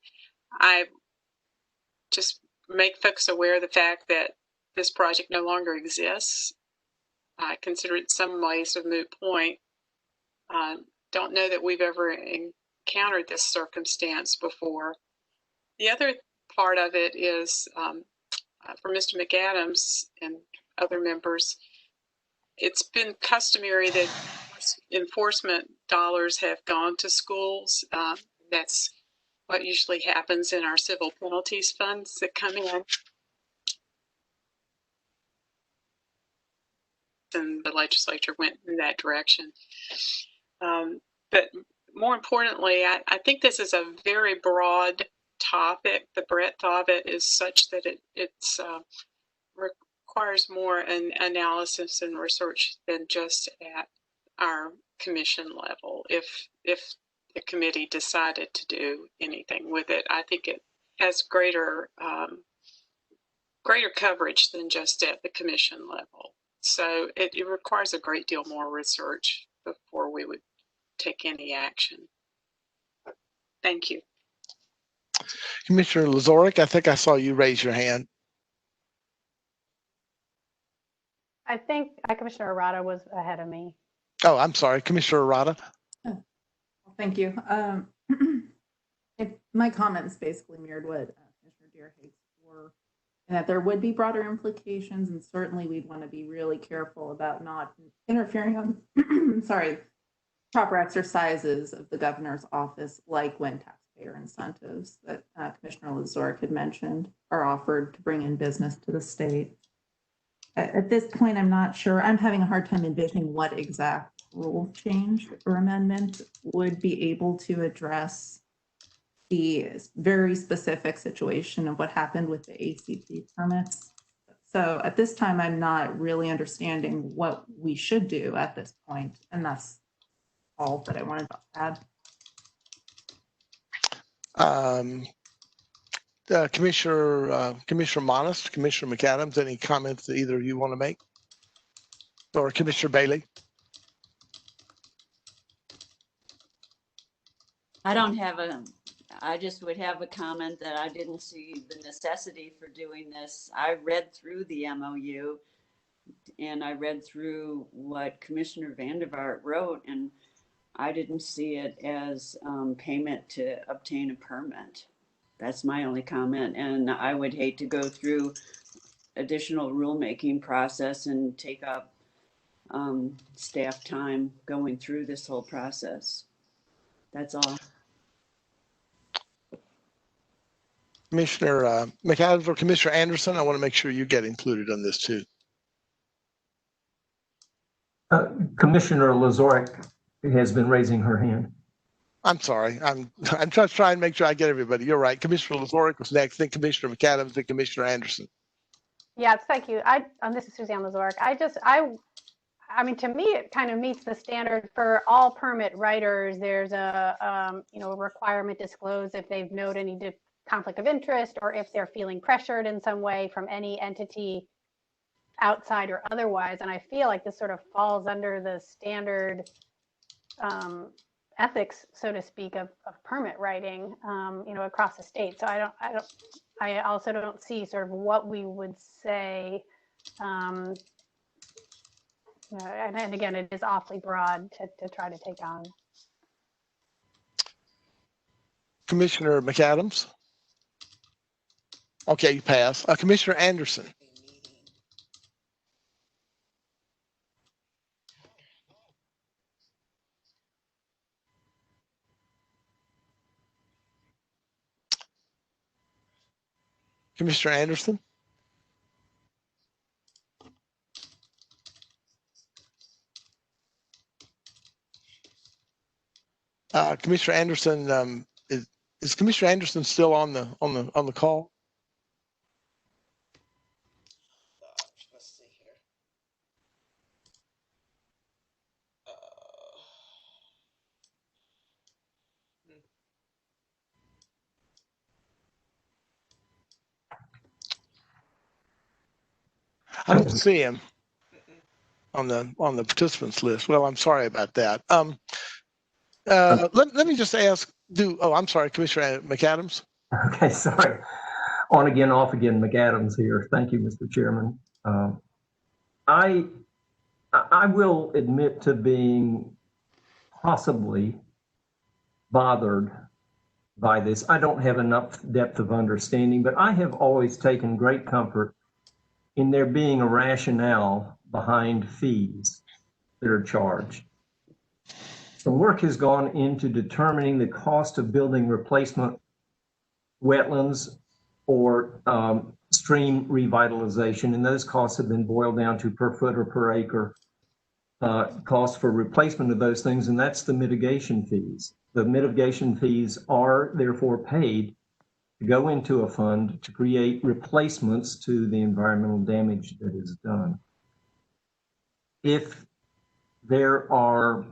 I just make folks aware of the fact that this project no longer exists. I consider it in some ways a moot point. Don't know that we've ever encountered this circumstance before. The other part of it is for Mr. McAdams and other members, it's been customary that enforcement dollars have gone to schools. That's what usually happens in our civil penalties funds that come in. And the legislature went in that direction. But more importantly, I think this is a very broad topic. The breadth of it is such that it requires more an analysis and research than just at our commission level. If the committee decided to do anything with it, I think it has greater coverage than just at the commission level. So it requires a great deal more research before we would take any action. Thank you. Commissioner Lazorick, I think I saw you raise your hand. I think Commissioner Arata was ahead of me. Oh, I'm sorry, Commissioner Arata. Oh, well, thank you. My comments basically mirrored what Commissioner Deerhake were, and that there would be broader implications, and certainly we'd want to be really careful about not interfering on, proper exercises of the governor's office, like when taxpayer incentives that Commissioner Lazorick had mentioned are offered to bring in business to the state. At this point, I'm not sure. I'm having a hard time envisioning what exact rule change or amendment would be able to address the very specific situation of what happened with the ACP permits. So at this time, I'm not really understanding what we should do at this point, and that's all that I wanted to add. Commissioner Monist, Commissioner McAdams, any comments that either of you want to make? Or Commissioner Bailey? I just would have a comment that I didn't see the necessity for doing this. I read through the MOU and I read through what Commissioner Vandervaart wrote, and I didn't see it as payment to obtain a permit. That's my only comment. And I would hate to go through additional rulemaking process and take up staff time going through this whole process. That's all. Commissioner McAdams or Commissioner Anderson, I want to make sure you get included on this too. Commissioner Lazorick has been raising her hand. I'm sorry. I'm just trying to make sure I get everybody. You're right. Commissioner Lazorick was next, then Commissioner McAdams, then Commissioner Anderson. Yeah, thank you. This is Suzanne Lazorick. I mean, to me, it kind of meets the standard for all permit writers. There's a requirement disclosed if they've noted any conflict of interest or if they're feeling pressured in some way from any entity outside or otherwise. And I feel like this sort of falls under the standard ethics, so to speak, of permit writing, across the state. So I also don't see sort of what we would say And again, it is awfully broad to try to take on. Commissioner McAdams? Okay, you pass. Commissioner Anderson? Commissioner Anderson? Commissioner Anderson, is Commissioner Anderson still on the call? Let's see here. I don't see him on the participants list. Well, I'm sorry about that. Let me just ask. I'm sorry, Commissioner McAdams. Okay, sorry. On again, off again, McAdams here. Thank you, Mr. Chairman. I will admit to being possibly bothered by this. I don't have enough depth of understanding, but I have always taken great comfort in there being a rationale behind fees that are charged. Some work has gone into determining the cost of building replacement wetlands or stream revitalization, and those costs have been boiled down to per foot or per acre cost for replacement of those things, and that's the mitigation fees. The mitigation fees are therefore paid to go into a fund to create replacements to the environmental damage that is done. If there are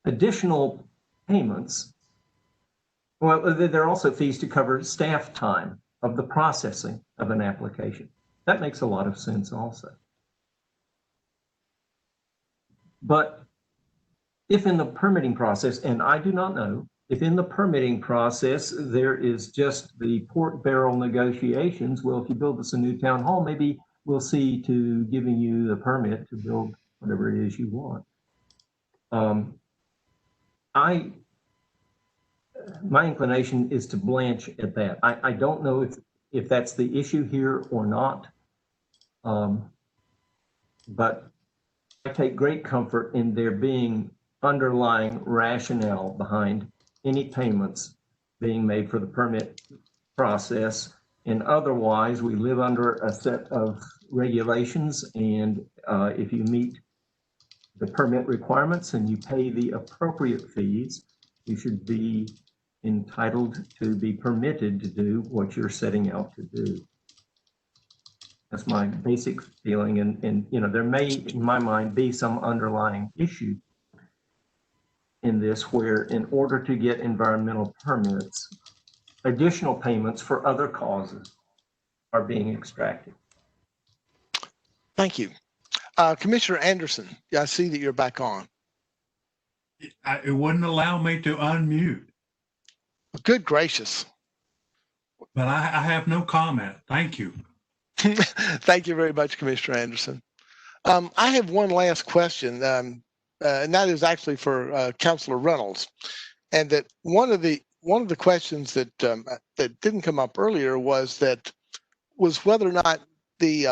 additional payments, well, there are also fees to cover staff time of the processing of an application. That makes a lot of sense also. But if in the permitting process, and I do not know, if in the permitting process there is just the port barrel negotiations, well, if you build us a new town hall, maybe we'll see to giving you the permit to build whatever it is you want. My inclination is to blanch at that. I don't know if that's the issue here or not, but I take great comfort in there being underlying rationale behind any payments being made for the permit process. And otherwise, we live under a set of regulations, and if you meet the permit requirements and you pay the appropriate fees, you should be entitled to be permitted to do what you're setting out to do. That's my basic feeling, and you know, there may, in my mind, be some underlying issue in this where, in order to get environmental permits, additional payments for other causes are being extracted. Thank you. Commissioner Anderson, yeah, I see that you're back on. It wouldn't allow me to unmute. Good gracious. But I have no comment. Thank you. Thank you very much, Commissioner Anderson. I have one last question, and that is actually for Councilor Reynolds. And that one of the questions that that didn't come up earlier was whether or not the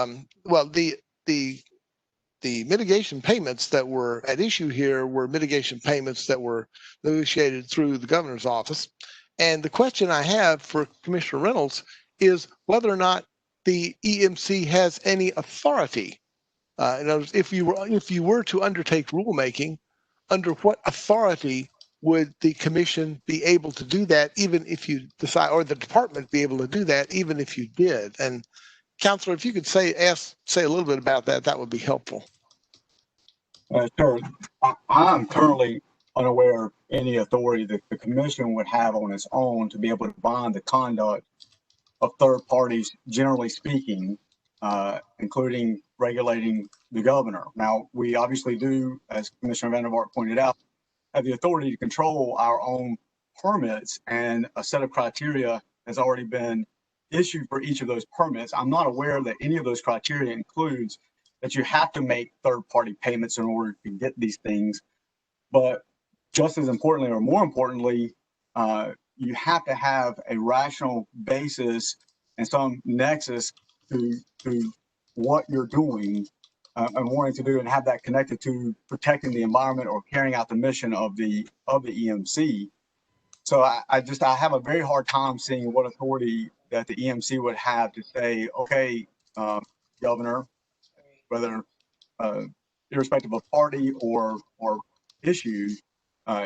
mitigation payments that were at issue here were mitigation payments that were negotiated through the governor's office. And the question I have for Commissioner Reynolds is whether or not the EMC has any authority. In other words, if you were to undertake rulemaking, under what authority would the commission be able to do that, even if you decide, or the department be able to do that, even if you did? And Councilor, if you could say a little bit about that, that would be helpful. Sure. I'm currently unaware of any authority that the commission would have on its own to be able to bind the conduct of third parties, generally speaking, including regulating the governor. Now, we obviously do, as Commissioner Vandermark pointed out, have the authority to control our own permits, and a set of criteria has already been issued for each of those permits. I'm not aware that any of those criteria includes that you have to make third-party payments in order to get these things. But just as importantly, or more importantly, you have to have a rational basis and some nexus to what you're doing and wanting to do, and have that connected to protecting the environment or carrying out the mission of the EMC. So I have a very hard time seeing what authority that the EMC would have to say, okay, Governor, whether irrespective of party or issue,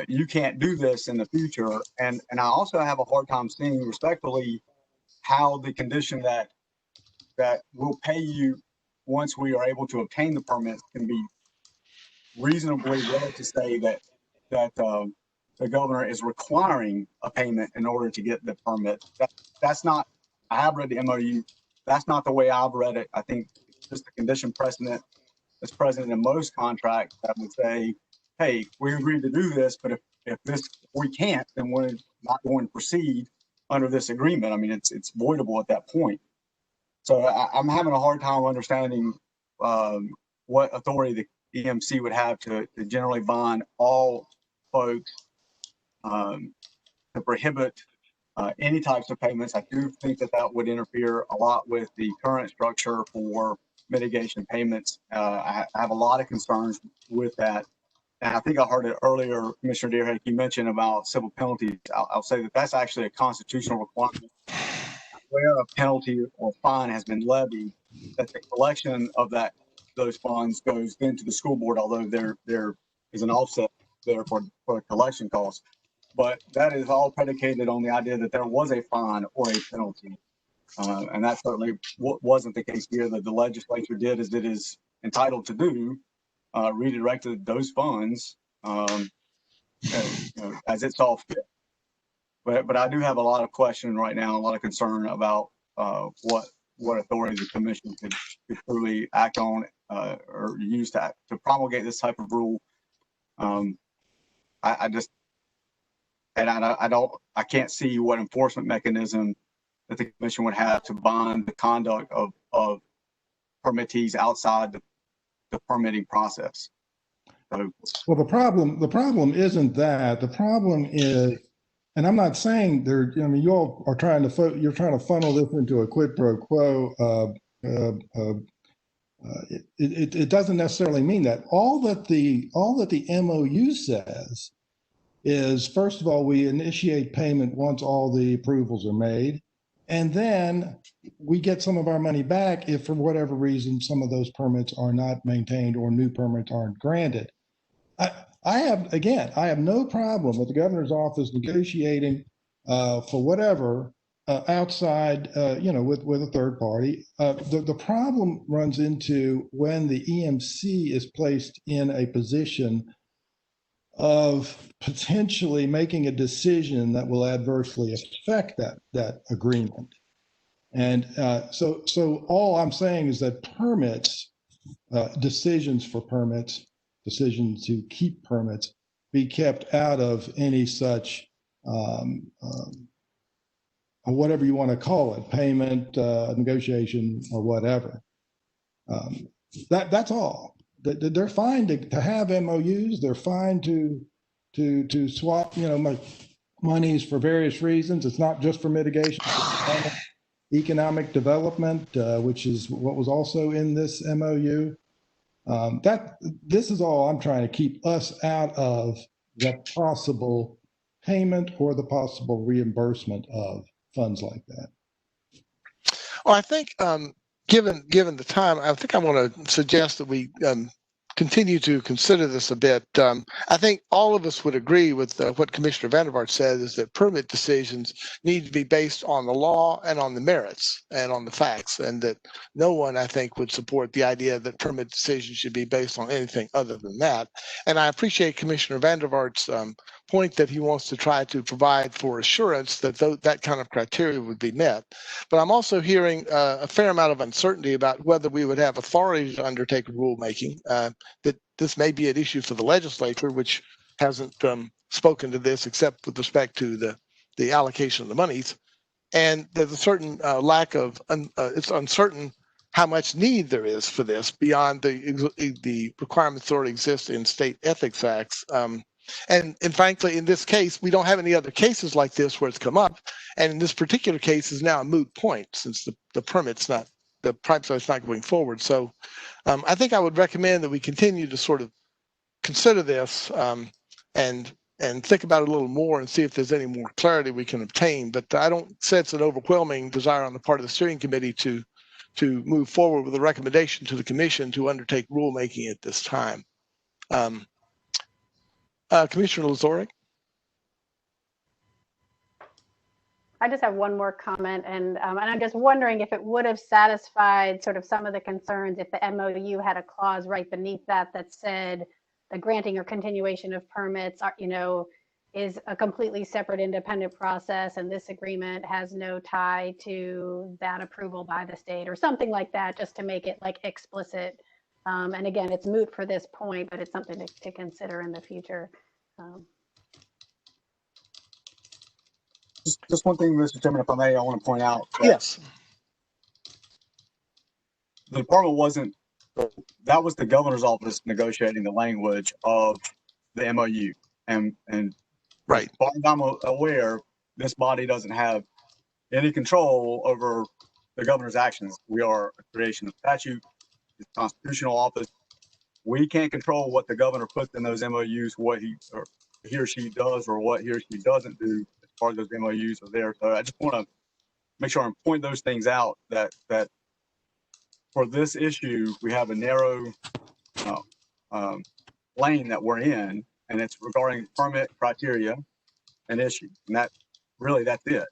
you can't do this in the future. And I also have a hard time seeing respectfully how the condition that we'll pay you once we are able to obtain the permit can be reasonably read to say that the governor is requiring a payment in order to get the permit. That's not, I have read the MOU. That's not the way I've read it. I think just the condition precedent that's present in most contracts that would say, hey, we agreed to do this, but if we can't, then we're not going to proceed under this agreement. I mean, it's voidable at that point. So I'm having a hard time understanding what authority the EMC would have to generally bond all folks to prohibit any types of payments. I do think that would interfere a lot with the current structure for mitigation payments. I have a lot of concerns with that. And I think I heard it earlier, Commissioner Deerhead, you mentioned about civil penalties. I'll say that that's actually a constitutional requirement. Where a penalty or fine has been levied, that the collection of those funds goes into the school board, although there is an offset there for collection costs. But that is all predicated on the idea that there was a fine or a penalty. And that certainly wasn't the case here. That the legislature did as it is entitled to do, redirected those funds as it saw fit. But I do have a lot of question right now, a lot of concern about what authority the commission could truly act on or use to promulgate this type of rule. I can't see what enforcement mechanism that the commission would have to bond the conduct of permittees outside the permitting process. So, well, the problem isn't that. The problem is, and I'm not saying there, I mean, you all are trying to, you're trying to funnel this into a quid pro quo. It doesn't necessarily mean that. All that the MOU says is, first of all, we initiate payment once all the approvals are made, and then we get some of our money back if for whatever reason some of those permits are not maintained or new permits aren't granted. I have no problem with the governor's office negotiating for whatever outside, with a third party. The problem runs into when the EMC is placed in a position of potentially making a decision that will adversely affect that agreement. And so all I'm saying is that permits, decisions for permits, decisions to keep permits, be kept out of any such, whatever you want to call it, payment, negotiation, or whatever. That's all. They're fine to have MOUs. They're fine to swap, monies for various reasons. It's not just for mitigation, it's economic development, which is what was also in this MOU. This is all I'm trying to keep us out of the possible payment or the possible reimbursement of funds like that. Well, I think given the time, I think I want to suggest that we continue to consider this a bit. I think all of us would agree with what Commissioner Vandervaart said, is that permit decisions need to be based on the law and on the merits and on the facts, and that no one, I think, would support the idea that permit decisions should be based on anything other than that. And I appreciate Commissioner Vandervaart's point that he wants to try to provide for assurance that that kind of criteria would be met. But I'm also hearing a fair amount of uncertainty about whether we would have authority to undertake rulemaking. That this may be an issue for the legislature, which hasn't spoken to this except with respect to the allocation of the monies. and there's a certain lack of, it's uncertain how much need there is for this beyond the requirements that already exist in state ethics acts. And frankly, in this case, we don't have any other cases like this where it's come up. And in this particular case is now a moot point since the permit's not, the private side is not going forward. So I think I would recommend that we continue to sort of consider this and think about it a little more and see if there's any more clarity we can obtain. But I don't sense an overwhelming desire on the part of the steering committee to move forward with a recommendation to the commission to undertake rulemaking at this time. Commissioner Lazorek? I just have one more comment, and I'm just wondering if it would have satisfied sort of some of the concerns if the MOU had a clause right beneath that said the granting or continuation of permits are, is a completely separate independent process, and this agreement has no tie to that approval by the state or something like that, just to make it like explicit. And again, it's moot for this point, but it's something to consider in the future. Just one thing, Mr. Chairman, if I may, I want to point out. Yes. The department wasn't, that was the governor's office negotiating the language of the MOU. And right. As far as I'm aware, this body doesn't have any control over the governor's actions. We are a creation of statute, it's constitutional office. We can't control what the governor puts in those MOUs, what he or she does or what he or she doesn't do as far as those MOUs are there. So I just want to make sure and point those things out that for this issue, we have a narrow lane that we're in, and it's regarding permit criteria and issue. And that's it.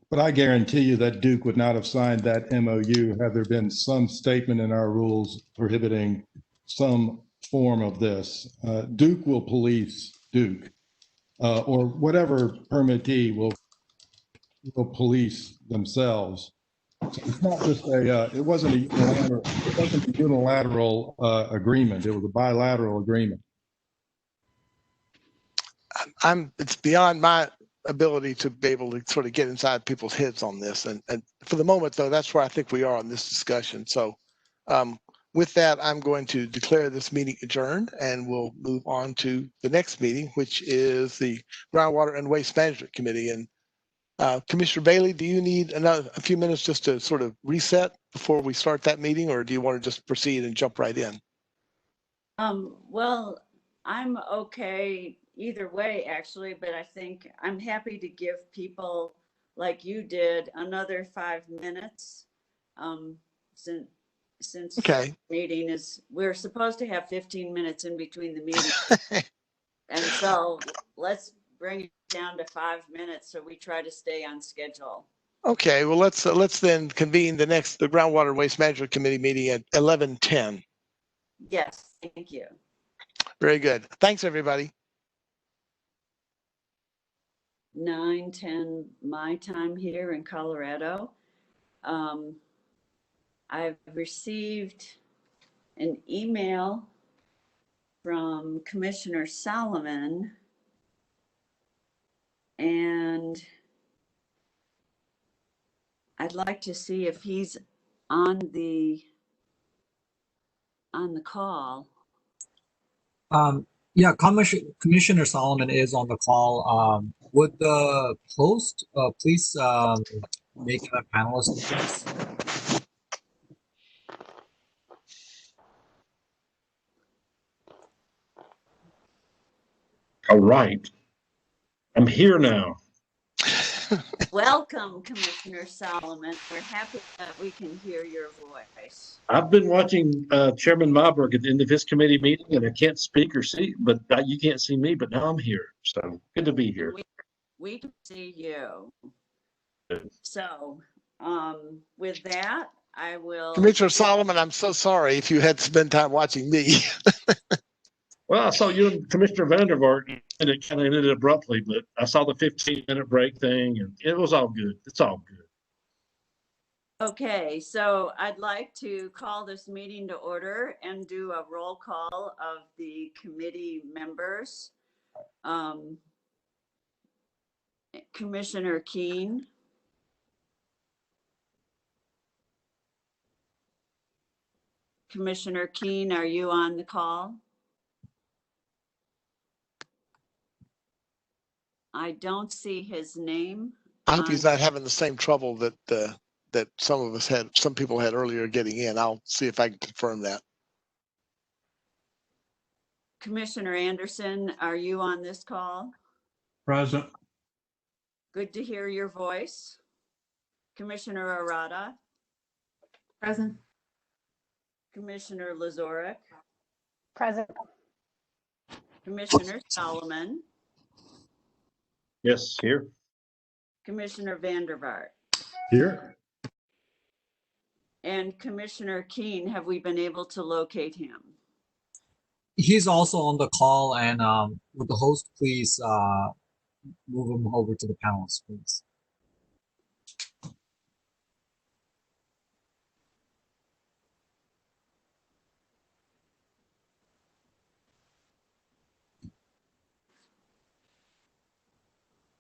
But I guarantee you that Duke would not have signed that MOU had there been some statement in our rules prohibiting some form of this. Duke will police Duke, or whatever permittee will police themselves. So it's not just it wasn't a unilateral agreement. It was a bilateral agreement. It's beyond my ability to be able to sort of get inside people's heads on this. And for the moment, though, that's where I think we are on this discussion. So with that, I'm going to declare this meeting adjourned, and we'll move on to the next meeting, which is the Groundwater and Waste Management Committee. And Commissioner Bailey, do you need a few minutes just to sort of reset before we start that meeting, or do you want to just proceed and jump right in? Well, I'm okay either way, actually, but I think I'm happy to give people, like you did, another 5 minutes. Since okay. The meeting we're supposed to have 15 minutes in between the meetings. And so let's bring it down to 5 minutes so we try to stay on schedule. Okay, well, let's then convene the Groundwater Waste Management Committee meeting at 11:10. Yes, thank you. Very good. Thanks, everybody. 9:10 my time here in Colorado. I've received an email from Commissioner Solomon, and I'd like to see if he's on the call. Yeah, Commissioner Solomon is on the call. Would the host please make him a panelist, please? All right. I'm here now. Welcome, Commissioner Solomon. We're happy that we can hear your voice. I've been watching Chairman Marburg at the end of his committee meeting, and I can't speak or see, but you can't see me, but now I'm here. So good to be here. We can see you. Good. So with that, I will. Commissioner Solomon, I'm so sorry if you had to spend time watching me. Well, I saw you and Commissioner Vandervaart, and it kind of ended abruptly, but I saw the 15-minute break thing, and it was all good. It's all good. Okay, so I'd like to call this meeting to order and do a roll call of the committee members. Commissioner Keen. Commissioner Keen, are you on the call? I don't see his name. I hope he's not having the same trouble that that some people had earlier getting in. I'll see if I can confirm that. Commissioner Anderson, are you on this call? Present. Good to hear your voice. Commissioner Arata, Present. Commissioner Lazorek, Present. Commissioner Solomon, Yes, here. Commissioner Vandervaart, Here. and Commissioner Keen. Have we been able to locate him? He's also on the call, and would the host please move him over to the panelists, please?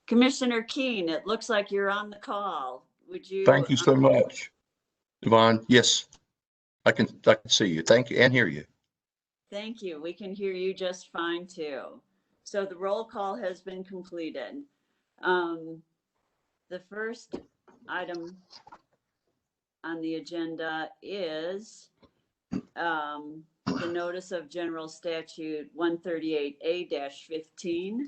Commissioner Keen, it looks like you're on the call. Would you? Thank you so much, Yvonne. Yes, I can see you. Thank you and hear you. Thank you. We can hear you just fine too. So the roll call has been completed. The first item on the agenda is the notice of General Statute 138A-15.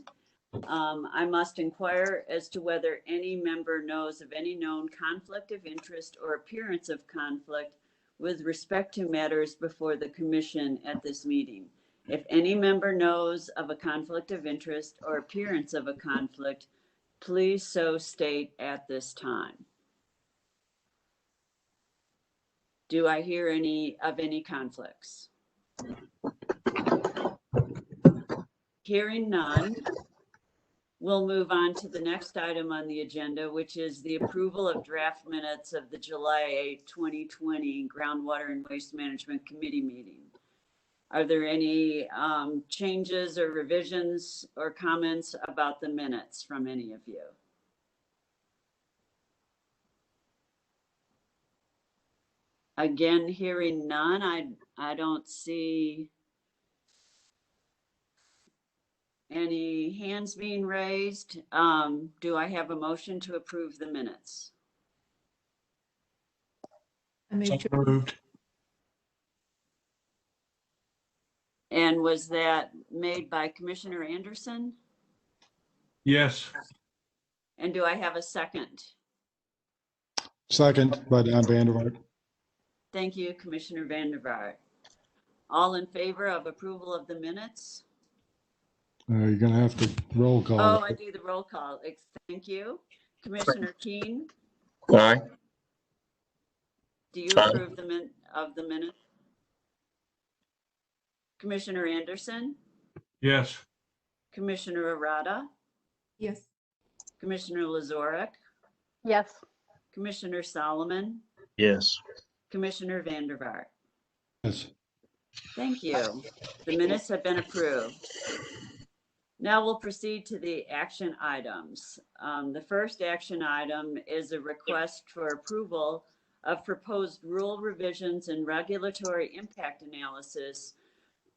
I must inquire as to whether any member knows of any known conflict of interest or appearance of conflict with respect to matters before the commission at this meeting. If any member knows of a conflict of interest or appearance of a conflict, please so state at this time. Do I hear any conflicts? Hearing none, we'll move on to the next item on the agenda, which is the approval of draft minutes of the July 8, 2020 Groundwater and Waste Management Committee meeting. Are there any changes or revisions or comments about the minutes from any of you? Again, hearing none, I don't see any hands being raised. Do I have a motion to approve the minutes? Approved. And was that made by Commissioner Anderson? Yes. And do I have a second? Second by Don Vandervaart. Thank you, Commissioner Vandervaart. All in favor of approval of the minutes? You're going to have to roll call. Oh, I do the roll call. Thank you. Commissioner Keen, Aye. do you approve of the minutes? Commissioner Anderson? Yes. Commissioner Arata? Yes. Commissioner Lazorek? Yes. Commissioner Solomon? Yes. Commissioner Vandervaart? Yes. Thank you. The minutes have been approved. Now we'll proceed to the action items. The first action item is a request for approval of proposed rule revisions and regulatory impact analysis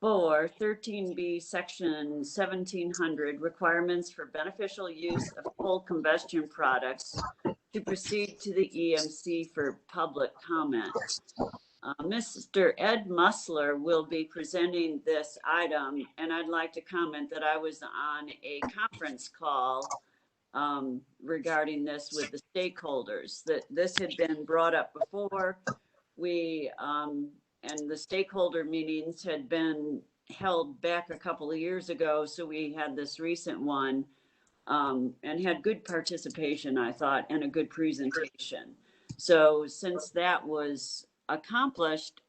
for 13B Section 1700 requirements for beneficial use of full combustion products to proceed to the EMC for public comment. Mr. Ed Musler will be presenting this item, and I'd like to comment that I was on a conference call regarding this with the stakeholders, that this had been brought up before. We and the stakeholder meetings had been held back a couple of years ago, so we had this recent one and had good participation, I thought, and a good presentation. So since that was accomplished,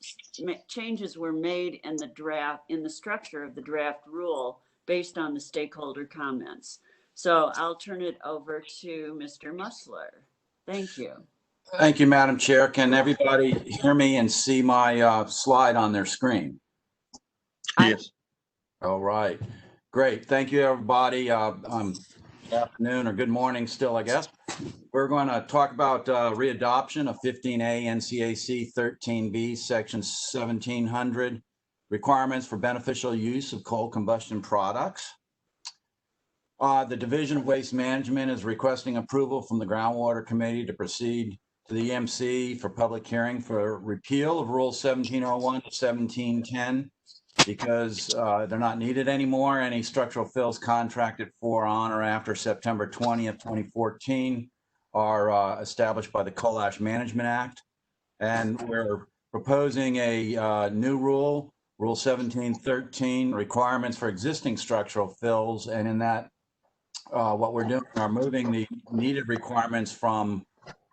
changes were made in the draft, in the structure of the draft rule based on the stakeholder comments. So I'll turn it over to Mr. Musler. Thank you. Thank you, Madam Chair. Can everybody hear me and see my slide on their screen? Yes. All right. Great. Thank you, everybody. I'm good afternoon or good morning still, I guess. We're going to talk about readoption of 15A NCAC 13B, Section 1700, requirements for beneficial use of coal combustion products. The Division of Waste Management is requesting approval from the Groundwater Committee to proceed to the EMC for public hearing for repeal of Rule 1701 to 1710 because they're not needed anymore. Any structural fills contracted for on or after September 20th, 2014 are established by the Coal Ash Management Act. And we're proposing a new rule, Rule 1713, requirements for existing structural fills. And in that, what we're doing are moving the needed requirements from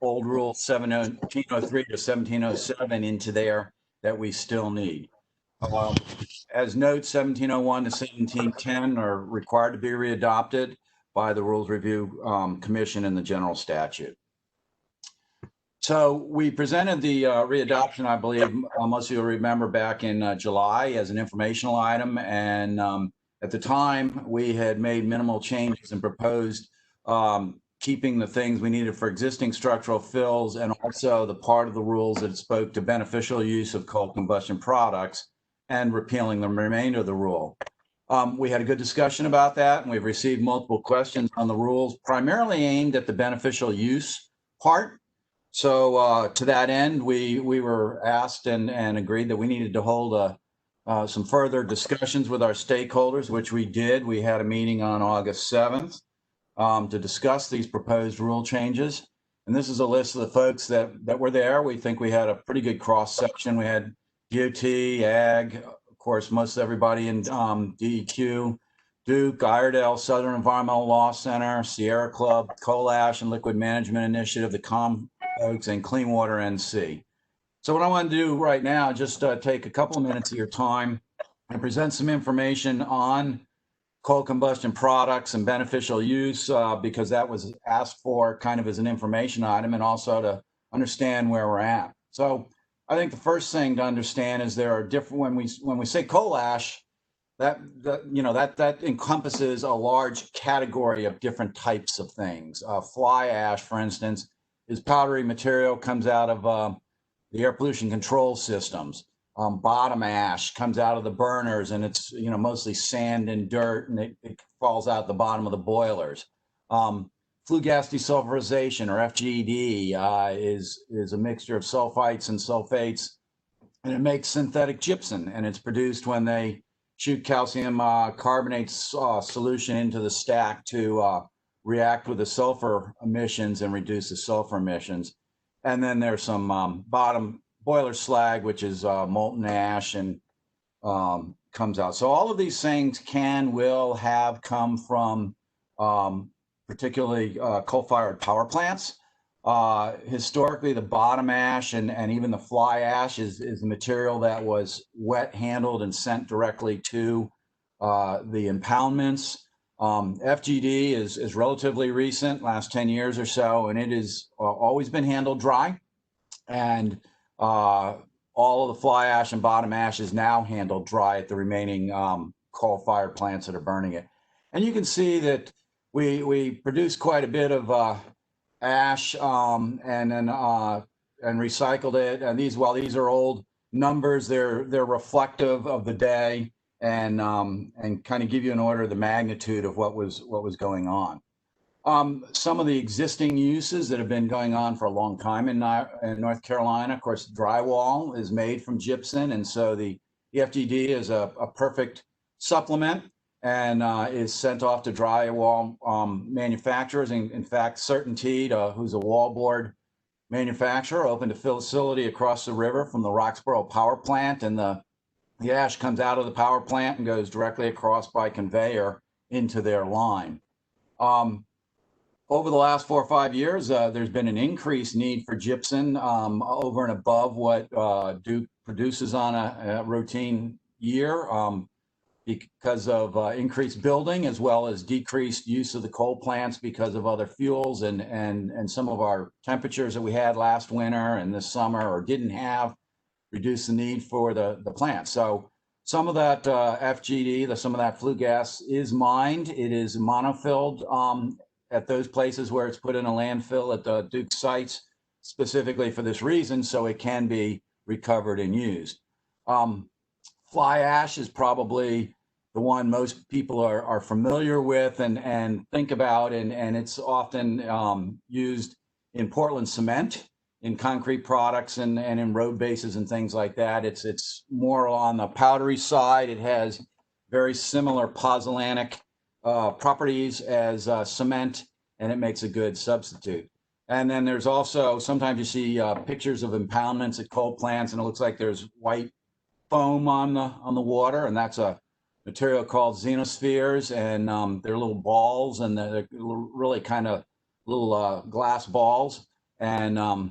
old Rule 1703 to 1707 into there that we still need. As notes, 1701 to 1710 are required to be readopted by the Rules Review Commission and the general statute. So we presented the readoption, I believe most of you remember, back in July as an informational item. And at the time, we had made minimal changes and proposed keeping the things we needed for existing structural fills and also the part of the rules that spoke to beneficial use of coal combustion products and repealing the remainder of the rule. We had a good discussion about that, and we've received multiple questions on the rules, primarily aimed at the beneficial use part. So to that end, we were asked and agreed that we needed to hold some further discussions with our stakeholders, which we did. We had a meeting on August 7th to discuss these proposed rule changes. And this is a list of the folks that were there. We think we had a pretty good cross section. We had DOT, Ag, of course, most everybody in DEQ, Duke, Iredell, Southern Environmental Law Center, Sierra Club, Coal Ash and Liquid Management Initiative, the COM folks, and Clean Water NC. So what I want to do right now, just take a couple of minutes of your time and present some information on coal combustion products and beneficial use, because that was asked for kind of as an information item, and also to understand where we're at. So I think the first thing to understand is there are different, when we say coal ash, that encompasses a large category of different types of things. Fly ash, for instance, is powdery material, comes out of the air pollution control systems. Bottom ash comes out of the burners, and it's mostly sand and dirt, and it falls out the bottom of the boilers. Flue gas desulfurization, or FGD, is a mixture of sulfites and sulfates, and it makes synthetic gypsum, and it's produced when they shoot calcium carbonate solution into the stack to react with the sulfur emissions and reduce the sulfur emissions. And then there's some bottom boiler slag, which is molten ash, and comes out. So all of these things will have come from particularly coal-fired power plants. Historically, the bottom ash and even the fly ash is the material that was wet handled and sent directly to the impoundments. FGD is relatively recent, last 10 years or so, and it has always been handled dry. And all of the fly ash and bottom ash is now handled dry at the remaining coal-fired plants that are burning it. And you can see that we produce quite a bit of ash and recycled it. And while these are old numbers, they're reflective of the day and kind of give you an order of the magnitude of what was going on. Some of the existing uses that have been going on for a long time in North Carolina, of course, drywall is made from gypsum, and so the FGD is a perfect supplement and is sent off to drywall manufacturers. In fact, CertainTeed, who's a wallboard manufacturer, opened a facility across the river from the Roxborough power plant, and the ash comes out of the power plant and goes directly across by conveyor into their line. Over the last 4 or 5 years, there's been an increased need for gypsum over and above what Duke produces on a routine year because of increased building, as well as decreased use of the coal plants because of other fuels and some of our temperatures that we had last winter and this summer or didn't have reduced the need for the plant. So Some of that FGD, some of that flue gas is mined. It is monofilled at those places where it's put in a landfill at the Duke sites, specifically for this reason, so it can be recovered and used. Fly ash is probably the one most people are familiar with and think about, and it's often used in Portland cement, in concrete products, and in road bases and things like that. It's more on the powdery side. It has very similar pozzolanic properties as cement, and it makes a good substitute. And then there's also, sometimes you see pictures of impoundments at coal plants, and it looks like there's white foam on the water, and that's a material called xenospheres, and they're little balls, and they're really kind of little glass balls, and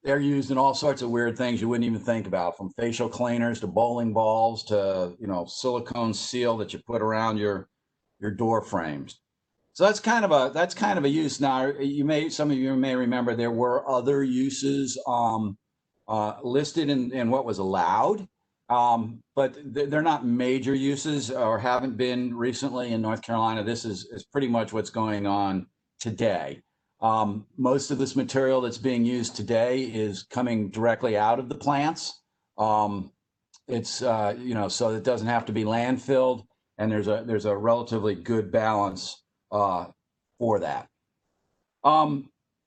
they're used in all sorts of weird things you wouldn't even think about, from facial cleaners to bowling balls to, you know, silicone seal that you put around your door frames. So that's kind of a use. Now, some of you may remember there were other uses listed in what was allowed, but they're not major uses or haven't been recently in North Carolina. This is pretty much what's going on today. Most of this material that's being used today is coming directly out of the plants. It's you know, so it doesn't have to be landfilled, and there's a relatively good balance for that.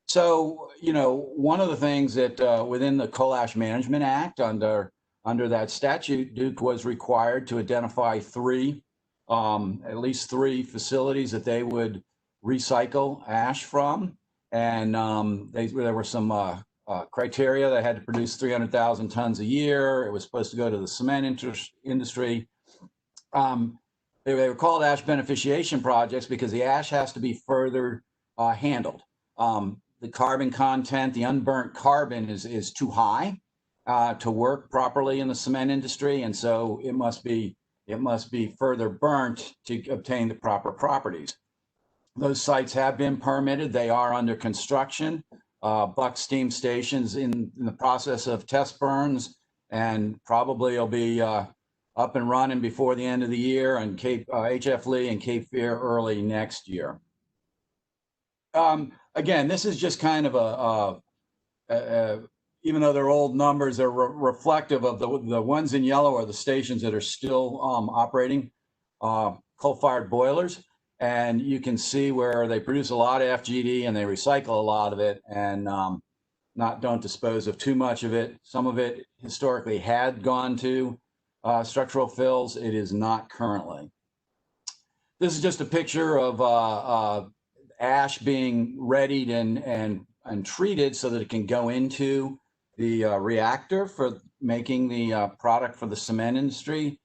So, you know, one of the things that within the Coal Ash Management Act, under that statute, Duke was required to identify at least three facilities that they would recycle ash from. And there were some criteria. They had to produce 300,000 tons a year. It was supposed to go to the cement industry. They were called ash beneficiation projects because the ash has to be further handled. The carbon content, the unburnt carbon is too high to work properly in the cement industry, and so it must be further burnt to obtain the proper properties. Those sites have been permitted. They are under construction. Buck Steam Station's in the process of test burns, and probably will be up and running before the end of the year, and HF Lee and Cape Fear early next year. Again, this is just kind of even though they're old numbers, they're reflective of the ones in yellow are the stations that are still operating coal-fired boilers. And you can see where they produce a lot of FGD and they recycle a lot of it, and don't dispose of too much of it. Some of it historically had gone to structural fills. It is not currently. This is just a picture of ash being readied and treated so that it can go into the reactor for making the product for the cement industry.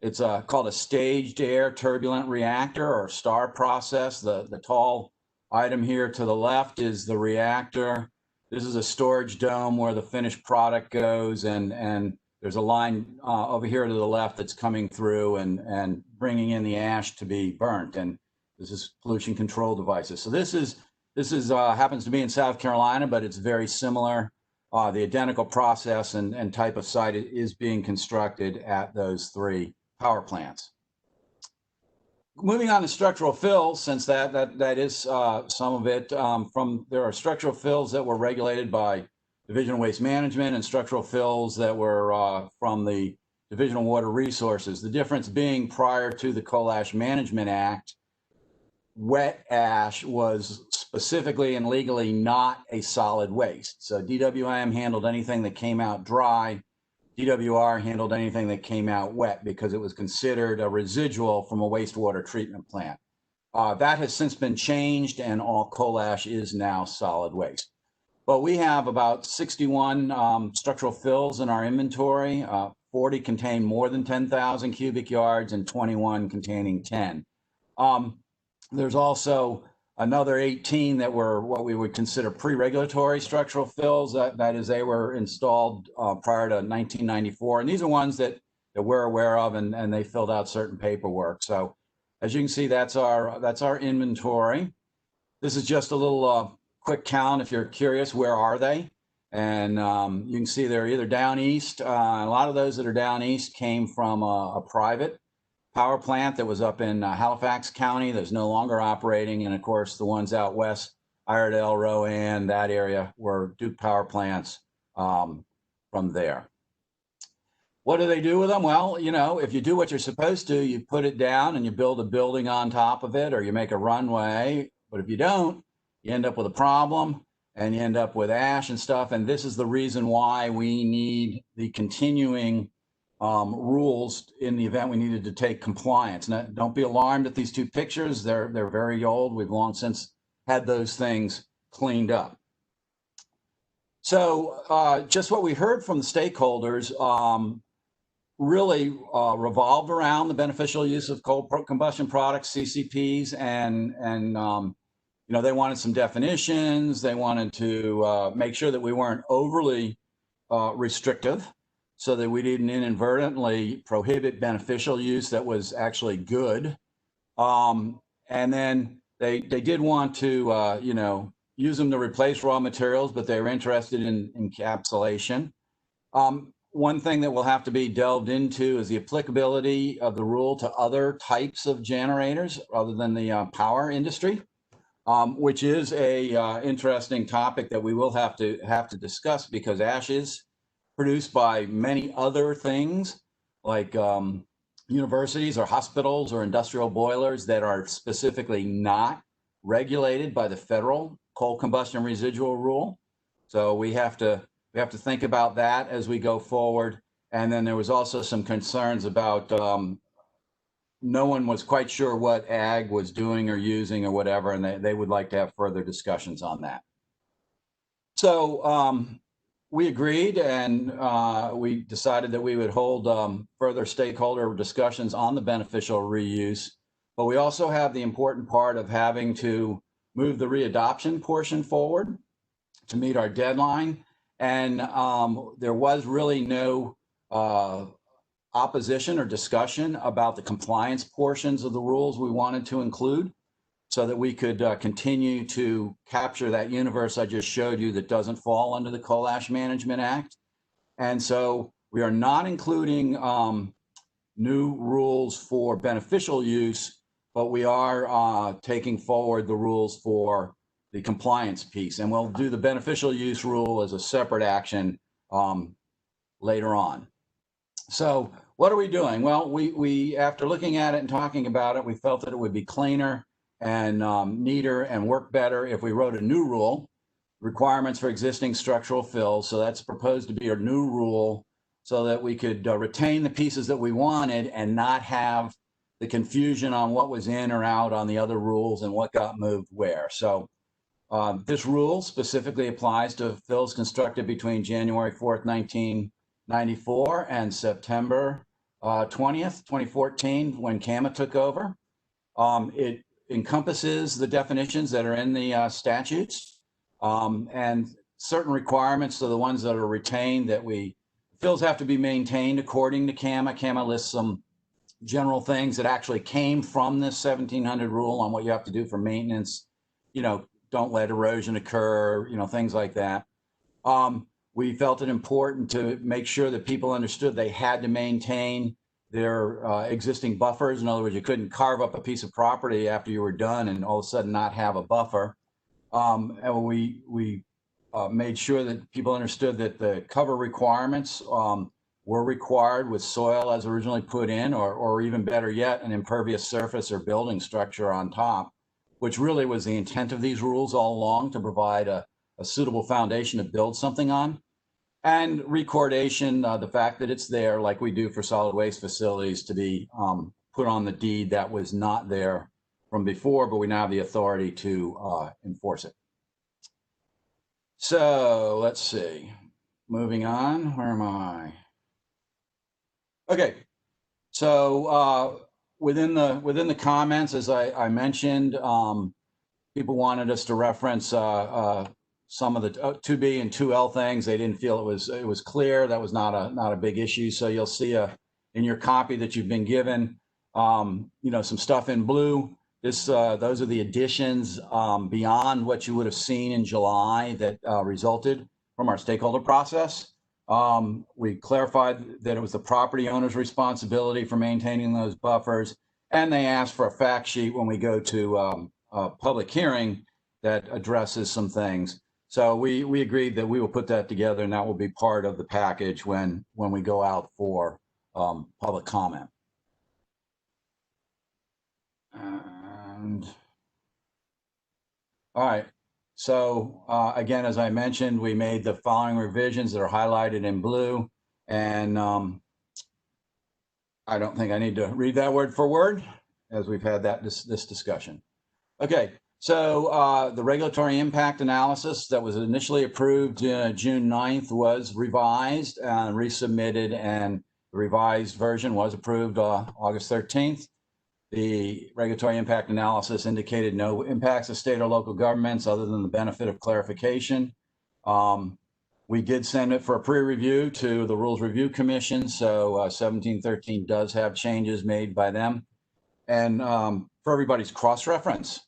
It's called a staged air turbulent reactor, or STAR process. The tall item here to the left is the reactor. This is a storage dome where the finished product goes, and there's a line over here to the left that's coming through and bringing in the ash to be burnt. And this is pollution control devices. So this is happens to be in South Carolina, but it's very similar. The identical process and type of site is being constructed at those three power plants. Moving on to structural fills, since that is some of it. There are structural fills that were regulated by Division of Waste Management and structural fills that were from the Division of Water Resources. The difference being, prior to the Coal Ash Management Act, wet ash was specifically and legally not a solid waste. So DWM handled anything that came out dry. DWR handled anything that came out wet because it was considered a residual from a wastewater treatment plant. That has since been changed, and all coal ash is now solid waste. But we have about 61 structural fills in our inventory. 40 contain more than 10,000 cubic yards and 21 containing 10. There's also another 18 that were what we would consider pre-regulatory structural fills. That is, they were installed prior to 1994. And these are ones that we're aware of, and they filled out certain paperwork. So as you can see, that's our inventory. This is just a little quick count if you're curious, where are they? And you can see they're either down east. A lot of those that are down east came from a private power plant that was up in Halifax County that's no longer operating. And of course, the ones out west, Iredell, Rowan, that area were Duke power plants from there. What do they do with them? Well, you know, if you do what you're supposed to, you put it down and you build a building on top of it, or you make a runway. But if you don't, you end up with a problem and you end up with ash and stuff. And this is the reason why we need the continuing rules in the event we needed to take compliance. Now, don't be alarmed at these two pictures. They're very old. We've long since had those things cleaned up. So just what we heard from the stakeholders really revolved around the beneficial use of coal combustion products, CCPs, and you know, they wanted some definitions. They wanted to make sure that we weren't overly restrictive, so that we didn't inadvertently prohibit beneficial use that was actually good. And then they did want to, you know, use them to replace raw materials, but they were interested in encapsulation. One thing that will have to be delved into is the applicability of the rule to other types of generators other than the power industry, which is a interesting topic that we will have to discuss, because ash is produced by many other things like universities or hospitals or industrial boilers that are specifically not regulated by the federal coal combustion residual rule. So we have to think about that as we go forward. And then there was also some concerns about no one was quite sure what ag was doing or using or whatever, and they would like to have further discussions on that. So we agreed, and we decided that we would hold further stakeholder discussions on the beneficial reuse. But we also have the important part of having to move the readoption portion forward to meet our deadline. And there was really no opposition or discussion about the compliance portions of the rules we wanted to include, so that we could continue to capture that universe I just showed you that doesn't fall under the Coal Ash Management Act. And so we are not including new rules for beneficial use, but we are taking forward the rules for the compliance piece. And we'll do the beneficial use rule as a separate action later on. So what are we doing? Well, we after looking at it and talking about it, we felt that it would be cleaner and neater and work better if we wrote a new rule, requirements for existing structural fills. So that's proposed to be a new rule, so that we could retain the pieces that we wanted and not have the confusion on what was in or out on the other rules and what got moved where. So this rule specifically applies to fills constructed between January 4th, 1994 and September 20th, 2014, when CAMA took over. It encompasses the definitions that are in the statutes and certain requirements. So the ones that are retained, that fills have to be maintained according to CAMA. CAMA lists some general things that actually came from this 1700 rule on what you have to do for maintenance. You know, don't let erosion occur, you know, things like that. We felt it important to make sure that people understood they had to maintain their existing buffers. In other words, you couldn't carve up a piece of property after you were done and all of a sudden not have a buffer. And we made sure that people understood that the cover requirements were required with soil as originally put in, or even better yet, an impervious surface or building structure on top, which really was the intent of these rules all along, to provide a suitable foundation to build something on. And recordation, the fact that it's there, like we do for solid waste facilities, to be put on the deed that was not there from before, but we now have the authority to enforce it. So let's see, moving on, where am I? Okay, so within the comments, as I mentioned, people wanted us to reference some of the 2B and 2L things. They didn't feel it was clear. That was not a big issue. So you'll see in your copy that you've been given, you know, some stuff in blue. Those are the additions beyond what you would have seen in July that resulted our stakeholder process. We clarified that it was the property owner's responsibility for maintaining those buffers, and they asked for a fact sheet when we go to a public hearing that addresses some things. So we agreed that we will put that together, and that will be part of the package when we go out for public comment. And all right. So again, as I mentioned, we made the following revisions that are highlighted in blue, and I don't think I need to read that word for word, as we've had this discussion. Okay, so the regulatory impact analysis that was initially approved June 9th was revised and resubmitted, and the revised version was approved August 13th. The regulatory impact analysis indicated no impacts of state or local governments other than the benefit of clarification. We did send it for a pre-review to the Rules Review Commission, so 1713 does have changes made by them. And for everybody's cross-reference,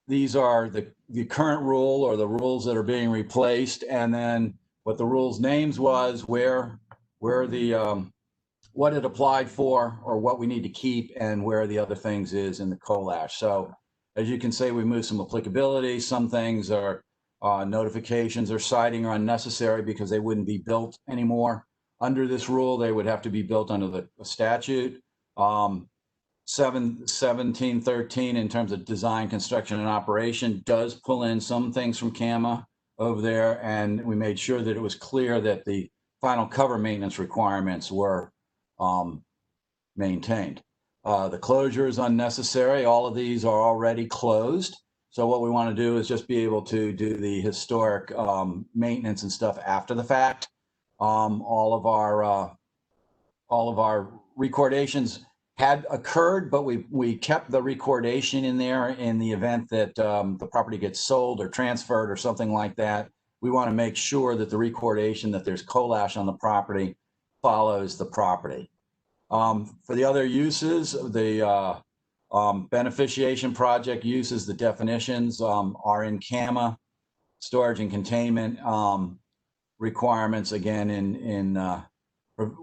these are the current rule or the rules that are being replaced, and then what the rules names was, where the what it applied for or what we need to keep, and where the other things is in the COLASH. So as you can see, we moved some applicability. Some things are notifications or citing are unnecessary because they wouldn't be built anymore. Under this rule, they would have to be built under the statute. 1713 in terms of design, construction, and operation does pull in some things from CAMA over there, and we made sure that it was clear that the final cover maintenance requirements were maintained. The closure is unnecessary. All of these are already closed. So what we want to do is just be able to do the historic maintenance and stuff after the fact. All of our recordations had occurred, but we kept the recordation in there in the event that the property gets sold or transferred or something like that. We want to make sure that the recordation that there's COLASH on the property follows the property. For the other uses, the beneficiation project uses, the definitions are in CAMA. Storage and containment requirements, again,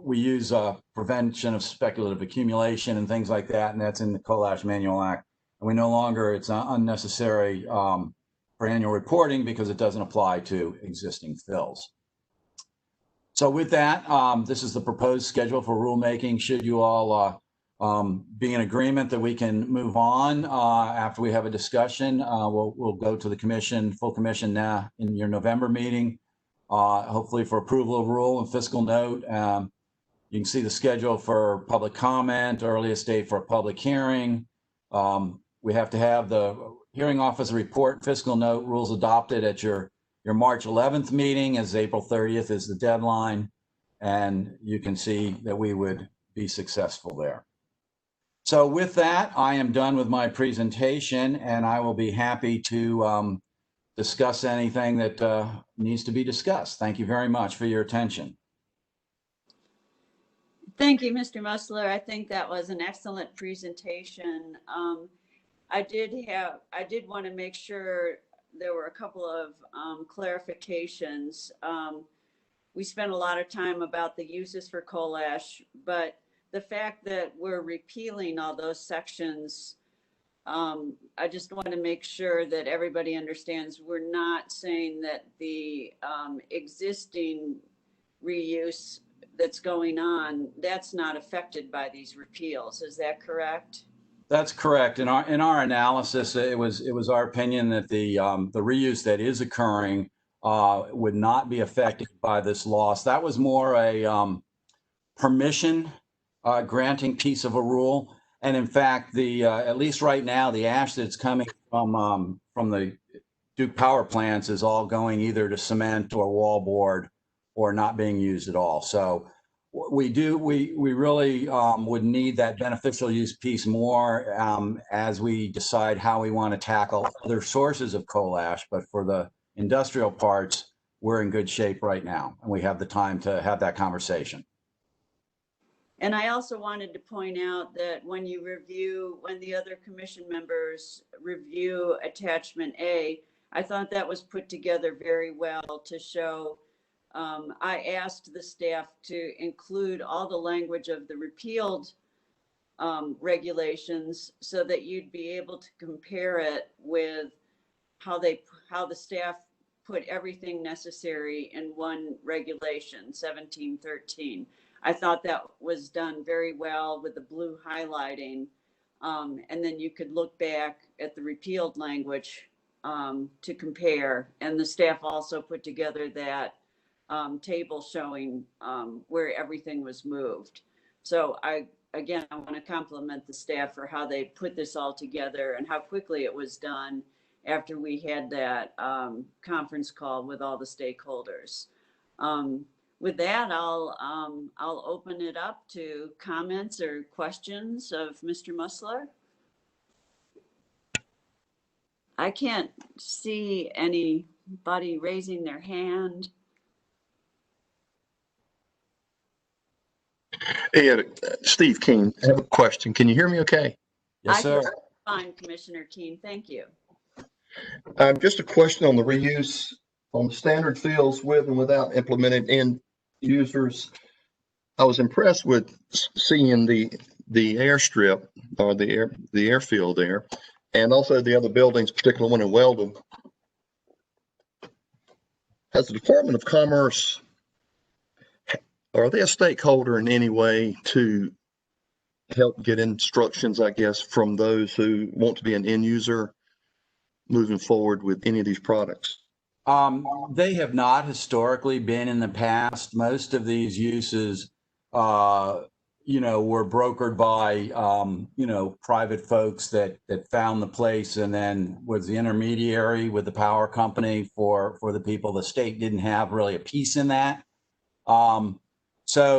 we use prevention of speculative accumulation and things like that, and that's in the COLASH Manual Act. And we no longer, it's unnecessary for annual reporting because it doesn't apply to existing fills. So with that, this is the proposed schedule for rulemaking. Should you all be in agreement that we can move on after we have a discussion, we'll go to the commission, full commission now in your November meeting, hopefully for approval of rule and fiscal note. You can see the schedule for public comment, earliest date for a public hearing. We have to have the hearing officer report, fiscal note, rules adopted at your March 11th meeting, as April 30th is the deadline, and you can see that we would be successful there. So with that, I am done with my presentation, and I will be happy to discuss anything that needs to be discussed. Thank you very much for your attention. Thank you, Mr. Musler. I think that was an excellent presentation. I did want to make sure there were a couple of clarifications. We spent a lot of time about the uses for COLASH, but the fact that we're repealing all those sections, I just want to make sure that everybody understands we're not saying that the existing reuse that's going on, that's not affected by these repeals. Is that correct? That's correct. In our analysis, it was our opinion that the reuse that is occurring would not be affected by this loss. That was more a permission granting piece of a rule. And in fact, at least right now, the ash that's coming from the Duke power plants is all going either to cement or wallboard or not being used at all. So we really would need that beneficial use piece more as we decide how we want to tackle other sources of COLASH. But for the industrial parts, we're in good shape right now, and we have the time to have that conversation. And I also wanted to point out that when the other commission members review attachment A, I thought that was put together very well to show. I asked the staff to include all the language of the repealed regulations so that you'd be able to compare it with how the staff put everything necessary in one regulation, 1713. I thought that was done very well with the blue highlighting. And then you could look back at the repealed language to compare. And the staff also put together that table showing where everything was moved. So I want to compliment the staff for how they put this all together and how quickly it was done after we had that conference call with all the stakeholders. With that, I'll open it up to comments or questions of Mr. Musler. I can't see anybody raising their hand. Hey, Steve King, I have a question. Can you hear me okay? Yes, sir. Fine, Commissioner Keene. Thank you. Just a question on the reuse on the standard fields with and without implemented end users. I was impressed with seeing the airstrip or the airfield there, and also the other buildings, particularly one in Weldon. Has the Department of Commerce, are they a stakeholder in any way to help get instructions, I guess, from those who want to be an end user moving forward with any of these products? They have not historically been in the past. Most of these uses, were brokered by, private folks that found the place and then was the intermediary with the power company for the people. The state didn't have really a piece in that. They're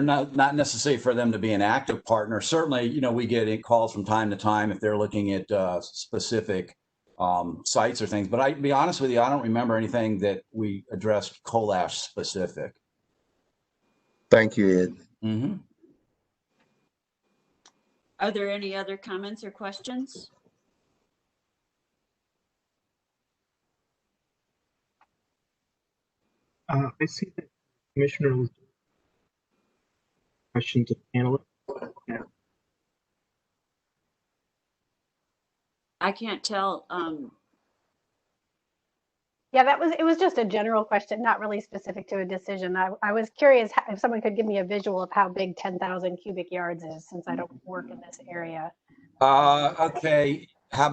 not necessary for them to be an active partner. Certainly, we get calls from time to time if they're looking at specific sites or things. But I'd be honest with you, I don't remember anything that we addressed coal ash specific. Thank you, Ed. Mm-hmm. Are there any other comments or questions? I see that Commissioner was question to the panelists. Yeah. I can't tell. Yeah, it was just a general question, not really specific to a decision. I was curious if someone could give me a visual of how big 10,000 cubic yards is, since I don't work in this area. Okay. How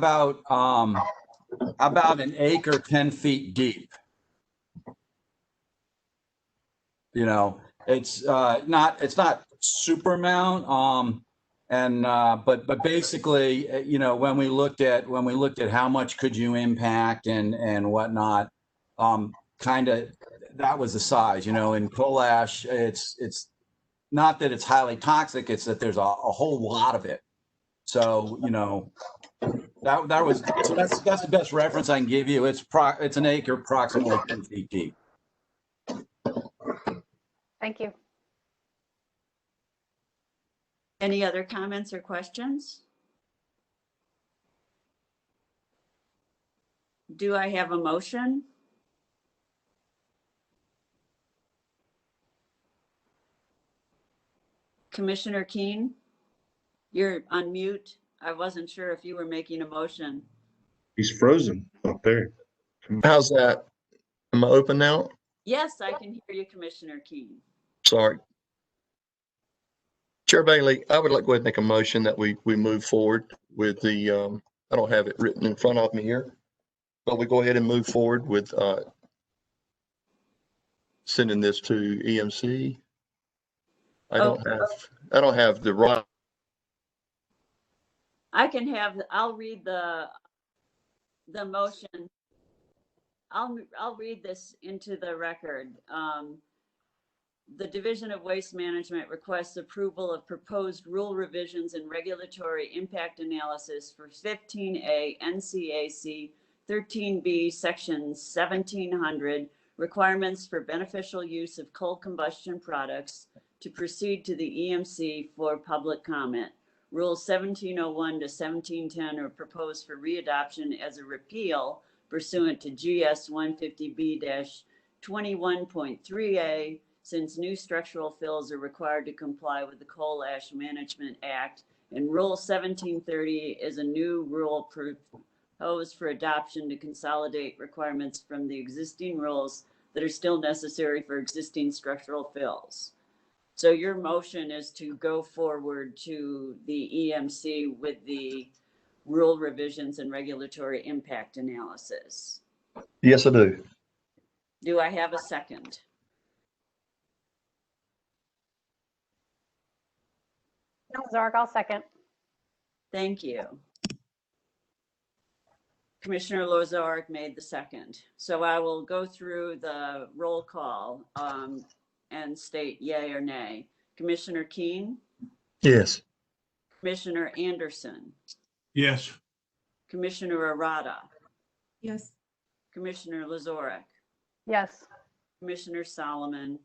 about an acre 10 feet deep? It's not super amount. But basically, when we looked at how much could you impact and whatnot, kind of that was the size. In coal ash, it's not that it's highly toxic; it's that there's a whole lot of it. So that's the best reference I can give you. It's an acre, approximately 10 feet deep. Thank you. Any other comments or questions? Do I have a motion? Commissioner Keene, you're on mute. I wasn't sure if you were making a motion. He's frozen up there. How's that? Am I open now? Yes, I can hear you, Commissioner Keene. Sorry. Chair Bailey, I would like to go ahead and make a motion that we move forward with the, I don't have it written in front of me here, but we go ahead and move forward with sending this to EMC. I don't have the right. I'll read the motion. I'll read this into the record. The Division of Waste Management requests approval of proposed rule revisions and regulatory impact analysis for 15A NCAC 13B sections 1700 requirements for beneficial use of coal combustion products to proceed to the EMC for public comment. Rules 1701 to 1710 are proposed for readoption as a repeal pursuant to GS 150B-21.3A, since new structural fills are required to comply with the Coal Ash Management Act. And Rule 1730 is a new rule proposed for adoption to consolidate requirements from the existing rules that are still necessary for existing structural fills. So your motion is to go forward to the EMC with the rule revisions and regulatory impact analysis. Yes, I do. Do I have a second? Zark, I'll second. Thank you. Commissioner Lozark made the second. So I will go through the roll call and state yay or nay. Commissioner Keen, Yes. Commissioner Anderson, Yes. Commissioner Arata, Yes. Commissioner Lozark, Yes. Commissioner Solomon,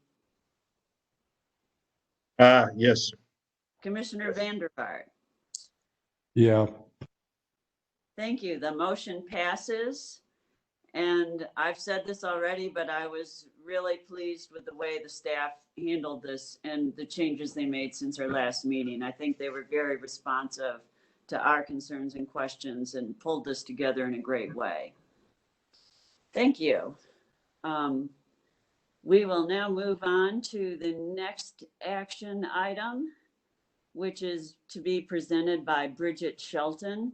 Yes. Commissioner Vandervaart. Yeah. Thank you. The motion passes. And I've said this already, but I was really pleased with the way the staff handled this and the changes they made since our last meeting. I think they were very responsive to our concerns and questions and pulled this together in a great way. Thank you. We will now move on to the next action item, which is to be presented by Bridget Shelton.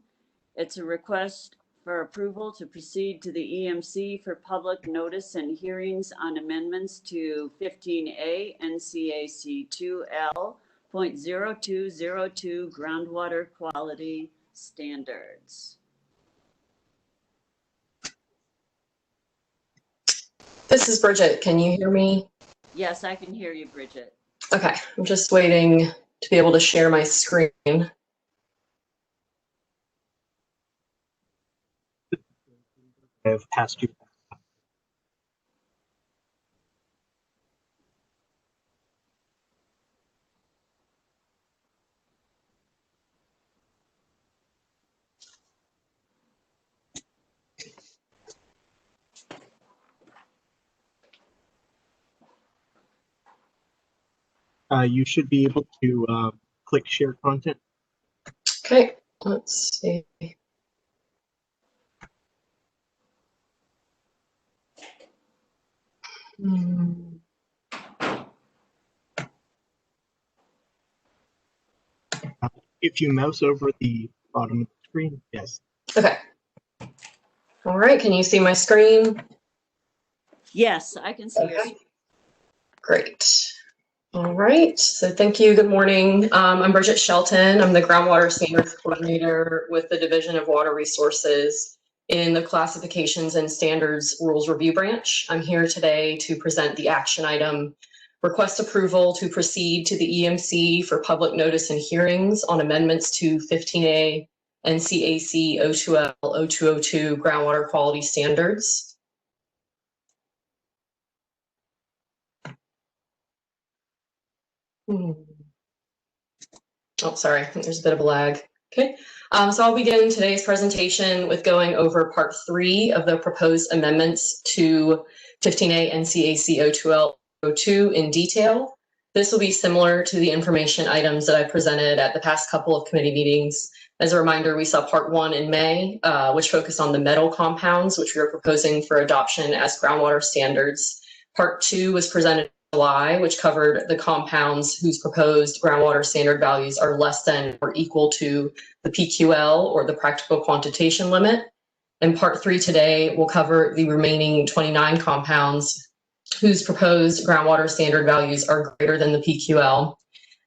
It's a request for approval to proceed to the EMC for public notice and hearings on amendments to 15A NCAC 2L.0202 groundwater quality standards. This is Bridget. Can you hear me? Yes, I can hear you, Bridget. Okay, I'm just waiting to be able to share my screen. I've passed you. You should be able to click share content. Okay, let's see. If you mouse over the bottom of the screen, yes. Okay. All right, can you see my screen? Yes, I can see your screen. Great. All right, so thank you. Good morning. I'm Bridget Shelton. I'm the Groundwater Standards Coordinator with the Division of Water Resources in the Classifications and Standards Rules Review Branch. I'm here today to present the action item, request approval to proceed to the EMC for public notice and hearings on amendments to 15A NCAC 02L0202 groundwater quality standards. Oh, sorry, I think there's a bit of a lag. Okay, so I'll begin today's presentation with going over part 3 of the proposed amendments to 15A NCAC 02L02 in detail. This will be similar to the information items that I presented at the past couple of committee meetings. As a reminder, we saw part 1 in May, which focused on the metal compounds, which we are proposing for adoption as groundwater standards. Part 2 was presented in July, which covered the compounds whose proposed groundwater standard values are less than or equal to the PQL, or the practical quantitation limit. And part 3 today will cover the remaining 29 compounds whose proposed groundwater standard values are greater than the PQL.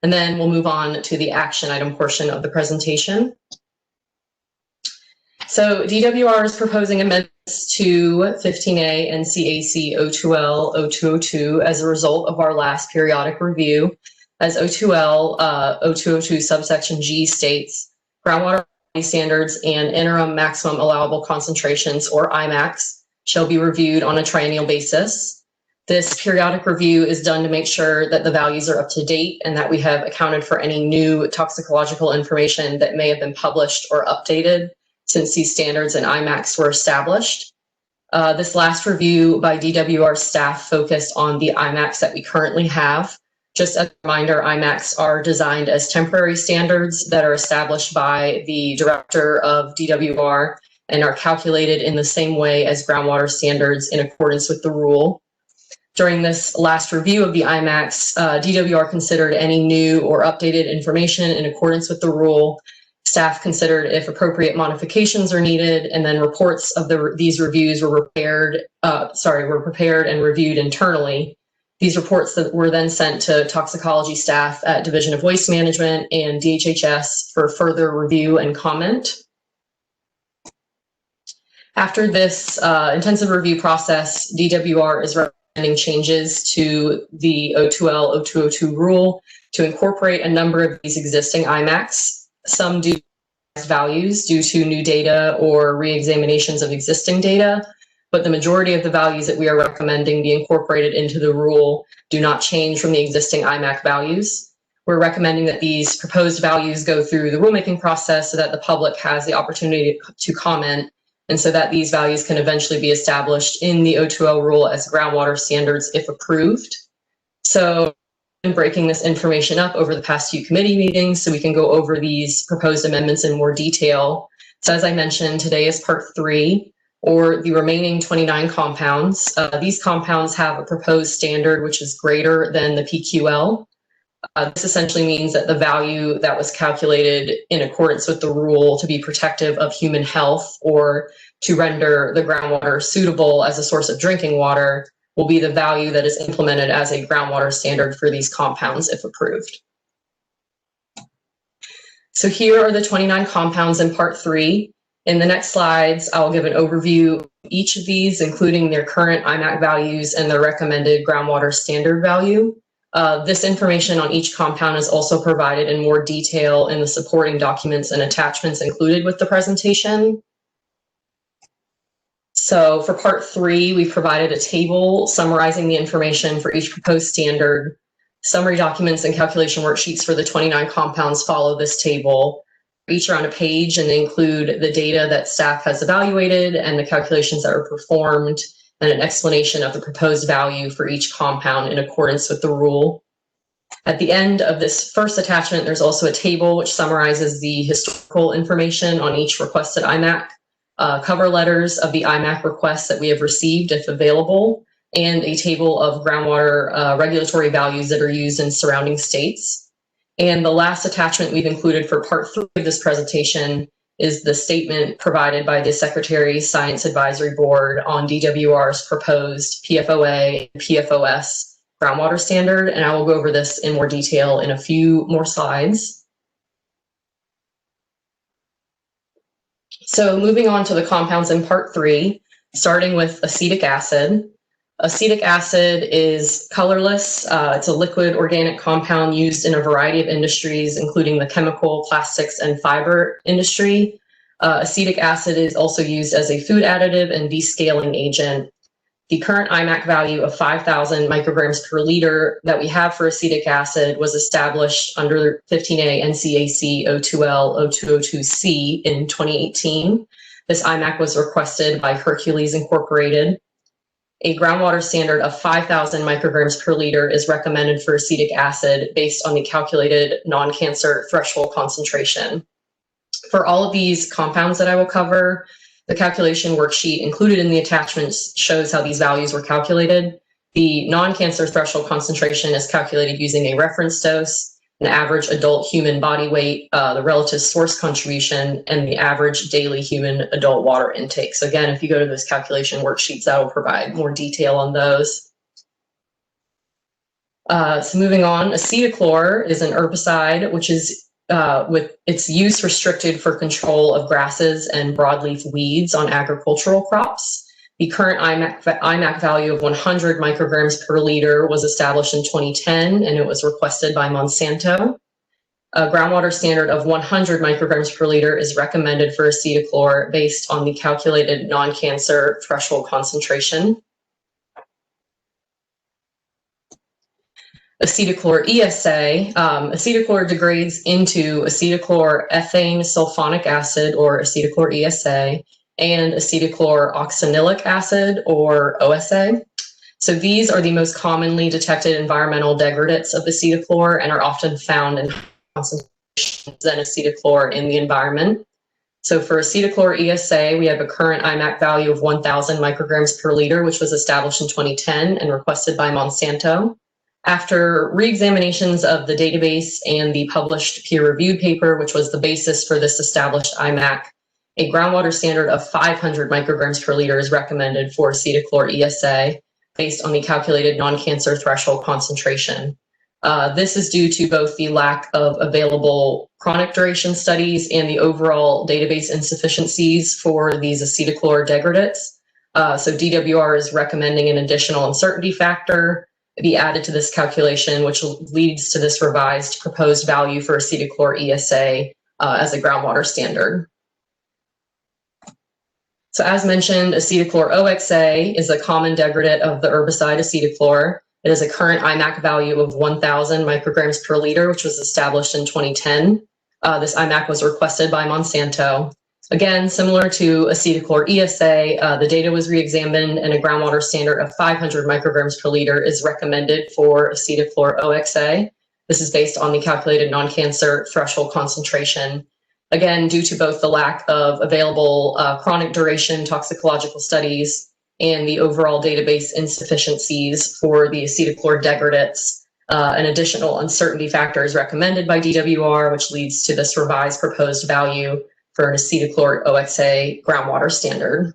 And then we'll move on to the action item portion of the presentation. So DWR is proposing amendments to 15A NCAC 02L0202 as a result of our last periodic review. As 02L 0202 subsection G states, groundwater quality standards and interim maximum allowable concentrations, or IMAX, shall be reviewed on a triennial basis. This periodic review is done to make sure that the values are up to date and that we have accounted for any new toxicological information that may have been published or updated since these standards and IMAX were established. This last review by DWR staff focused on the IMAX that we currently have. Just as a reminder, IMAX are designed as temporary standards that are established by the director of DWR and are calculated in the same way as groundwater standards in accordance with the rule. During this last review of the IMAX, DWR considered any new or updated information in accordance with the rule. Staff considered if appropriate modifications are needed, and then reports of these reviews were prepared and reviewed internally. These reports that were then sent to toxicology staff at Division of Waste Management and DHHS for further review and comment. After this intensive review process, DWR is recommending changes to the O2L 0202 rule to incorporate a number of these existing IMAX. Some do values due to new data or re-examinations of existing data, but the majority of the values that we are recommending be incorporated into the rule do not change from the existing IMAC values. We're recommending that these proposed values go through the rulemaking process so that the public has the opportunity to comment, and so that these values can eventually be established in the O2L rule as groundwater standards if approved. So I'm breaking this information up over the past few committee meetings so we can go over these proposed amendments in more detail. So as I mentioned, today is part 3, or the remaining 29 compounds. These compounds have a proposed standard which is greater than the PQL. This essentially means that the value that was calculated in accordance with the rule to be protective of human health or to render the groundwater suitable as a source of drinking water will be the value that is implemented as a groundwater standard for these compounds if approved. So here are the 29 compounds in part 3. In the next slides, I'll give an overview of each of these, including their current IMAC values and their recommended groundwater standard value. This information on each compound is also provided in more detail in the supporting documents and attachments included with the presentation. So for part 3, we've provided a table summarizing the information for each proposed standard. Summary documents and calculation worksheets for the 29 compounds follow this table. Each are on a page and they include the data that staff has evaluated and the calculations that were performed and an explanation of the proposed value for each compound in accordance with the rule. At the end of this first attachment, there's also a table which summarizes the historical information on each requested IMAC, cover letters of the IMAC requests that we have received if available, and a table of groundwater regulatory values that are used in surrounding states. And the last attachment we've included for part 3 of this presentation is the statement provided by the Secretary's Science Advisory Board on DWR's proposed PFOA and PFOS groundwater standard. And I will go over this in more detail in a few more slides. So moving on to the compounds in part 3, starting with acetic acid. Acetic acid is colorless. It's a liquid organic compound used in a variety of industries, including the chemical, plastics, and fiber industry. Acetic acid is also used as a food additive and descaling agent. The current IMAC value of 5,000 micrograms per liter that we have for acetic acid was established under 15A NCAC 02L 0202C in 2018. This IMAC was requested by Hercules Incorporated. A groundwater standard of 5,000 micrograms per liter is recommended for acetic acid based on the calculated non-cancer threshold concentration. For all of these compounds that I will cover, the calculation worksheet included in the attachments shows how these values were calculated. The non-cancer threshold concentration is calculated using a reference dose, an average adult human body weight, the relative source contribution, and the average daily human adult water intake. So again, if you go to those calculation worksheets, that will provide more detail on those. So moving on, acetochlor is an herbicide, which is with its use restricted for control of grasses and broadleaf weeds on agricultural crops. The current IMAC value of 100 micrograms per liter was established in 2010, and it was requested by Monsanto. A groundwater standard of 100 micrograms per liter is recommended for acetochlor based on the calculated non-cancer threshold concentration. acetochlor ESA. Acetochlor degrades into acetochlor ethane sulfonic acid, or acetochlor ESA, and acetochlor oxanoic acid, or OSA. So these are the most commonly detected environmental degradates of acetochlor and are often found in concentrations than acetochlor in the environment. So for acetochlor ESA, we have a current IMAC value of 1,000 micrograms per liter, which was established in 2010 and requested by Monsanto. After re-examinations of the database and the published peer-reviewed paper, which was the basis for this established IMAC, a groundwater standard of 500 micrograms per liter is recommended for acetochlor ESA based on the calculated non-cancer threshold concentration. This is due to both the lack of available chronic duration studies and the overall database insufficiencies for these acetochlor degradates. So DWR is recommending an additional uncertainty factor be added to this calculation, which leads to this revised proposed value for acetochlor ESA as a groundwater standard. So as mentioned, acetochlor OXA is a common degradate of the herbicide acetochlor. It has a current IMAC value of 1,000 micrograms per liter, which was established in 2010. This IMAC was requested by Monsanto. Again, similar to acetochlor ESA, the data was re-examined and a groundwater standard of 500 micrograms per liter is recommended for acetochlor OXA. This is based on the calculated non-cancer threshold concentration. Again, due to both the lack of available chronic duration toxicological studies and the overall database insufficiencies for the acetochlor degradates, an additional uncertainty factor is recommended by DWR, which leads to this revised proposed value for an acetochlor OXA groundwater standard.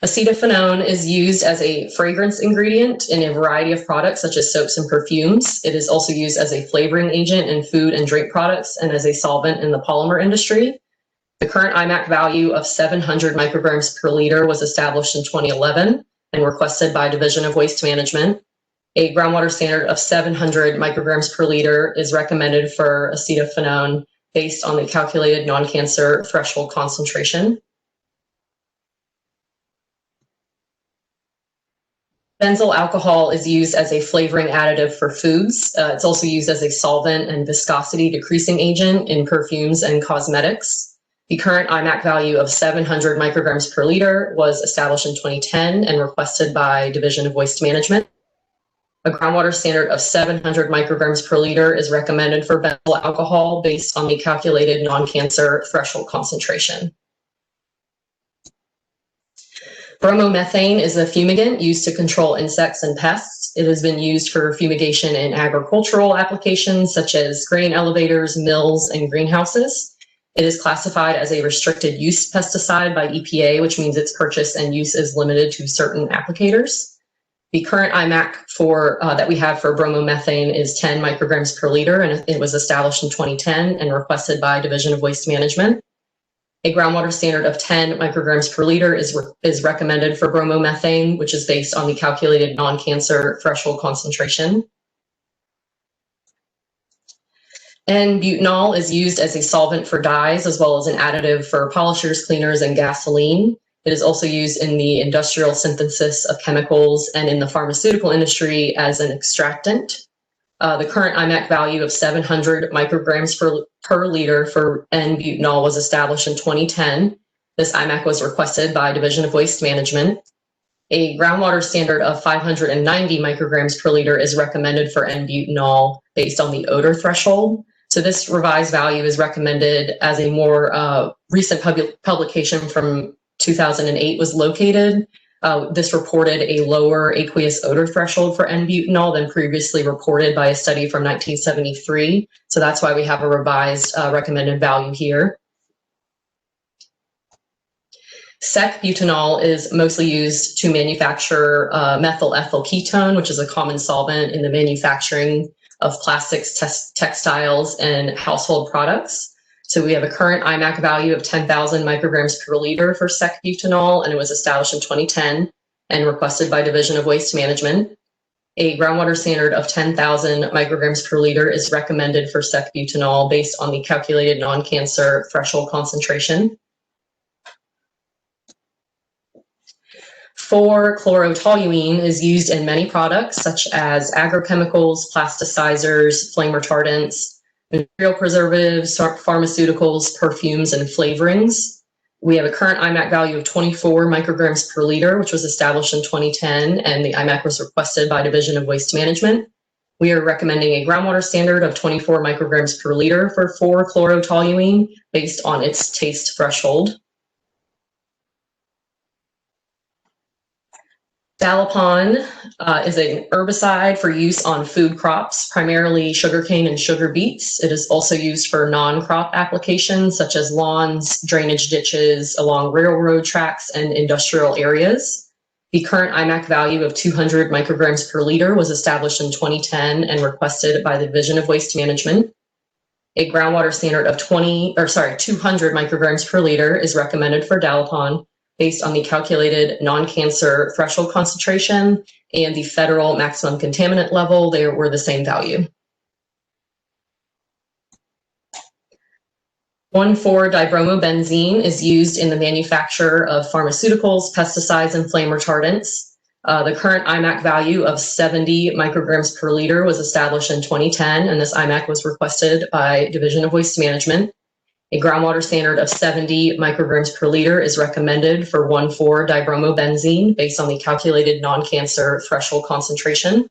Acetophenone is used as a fragrance ingredient in a variety of products such as soaps and perfumes. It is also used as a flavoring agent in food and drink products and as a solvent in the polymer industry. The current IMAC value of 700 micrograms per liter was established in 2011 and requested by Division of Waste Management. A groundwater standard of 700 micrograms per liter is recommended for acetophenone based on the calculated non-cancer threshold concentration. Benzyl alcohol is used as a flavoring additive for foods. It's also used as a solvent and viscosity decreasing agent in perfumes and cosmetics. The current IMAC value of 700 micrograms per liter was established in 2010 and requested by Division of Waste Management. A groundwater standard of 700 micrograms per liter is recommended for benzyl alcohol based on the calculated non-cancer threshold concentration. Bromomethane is a fumigant used to control insects and pests. It has been used for fumigation in agricultural applications such as grain elevators, mills, and greenhouses. It is classified as a restricted use pesticide by EPA, which means its purchase and use is limited to certain applicators. The current IMAC that we have for bromomethane is 10 micrograms per liter, and it was established in 2010 and requested by Division of Waste Management. A groundwater standard of 10 micrograms per liter is recommended for bromomethane, which is based on the calculated non-cancer threshold concentration. N-butanol is used as a solvent for dyes as well as an additive for polishers, cleaners, and gasoline. It is also used in the industrial synthesis of chemicals and in the pharmaceutical industry as an extractant. The current IMAC value of 700 micrograms per liter for N-butanol was established in 2010. This IMAC was requested by Division of Waste Management. A groundwater standard of 590 micrograms per liter is recommended for N-butanol based on the odor threshold. So this revised value is recommended as a more recent publication from 2008 was located. This reported a lower aqueous odor threshold for N-butanol than previously reported by a study from 1973. So that's why we have a revised recommended value here. Sec-butanol is mostly used to manufacture methyl ethyl ketone, which is a common solvent in the manufacturing of plastics, textiles, and household products. So we have a current IMAC value of 10,000 micrograms per liter for sec-butanol, and it was established in 2010 and requested by Division of Waste Management. A groundwater standard of 10,000 micrograms per liter is recommended for sec-butanol based on the calculated non-cancer threshold concentration. 4-chlorotoluene is used in many products such as agrochemicals, plasticizers, flame retardants, material preservatives, pharmaceuticals, perfumes, and flavorings. We have a current IMAC value of 24 micrograms per liter, which was established in 2010, and the IMAC was requested by Division of Waste Management. We are recommending a groundwater standard of 24 micrograms per liter for 4-chlorotoluene based on its taste threshold. Dalapon is an herbicide for use on food crops, primarily sugarcane and sugar beets. It is also used for non-crop applications such as lawns, drainage ditches along railroad tracks and industrial areas. The current IMAC value of 200 micrograms per liter was established in 2010 and requested by the Division of Waste Management. A groundwater standard of 200 micrograms per liter is recommended for Dalapon based on the calculated non-cancer threshold concentration and the federal maximum contaminant level. They were the same value. 1,4-dibromobenzene is used in the manufacture of pharmaceuticals, pesticides, and flame retardants. The current IMAC value of 70 micrograms per liter was established in 2010, and this IMAC was requested by Division of Waste Management. A groundwater standard of 70 micrograms per liter is recommended for 1,4-dibromobenzene based on the calculated non-cancer threshold concentration.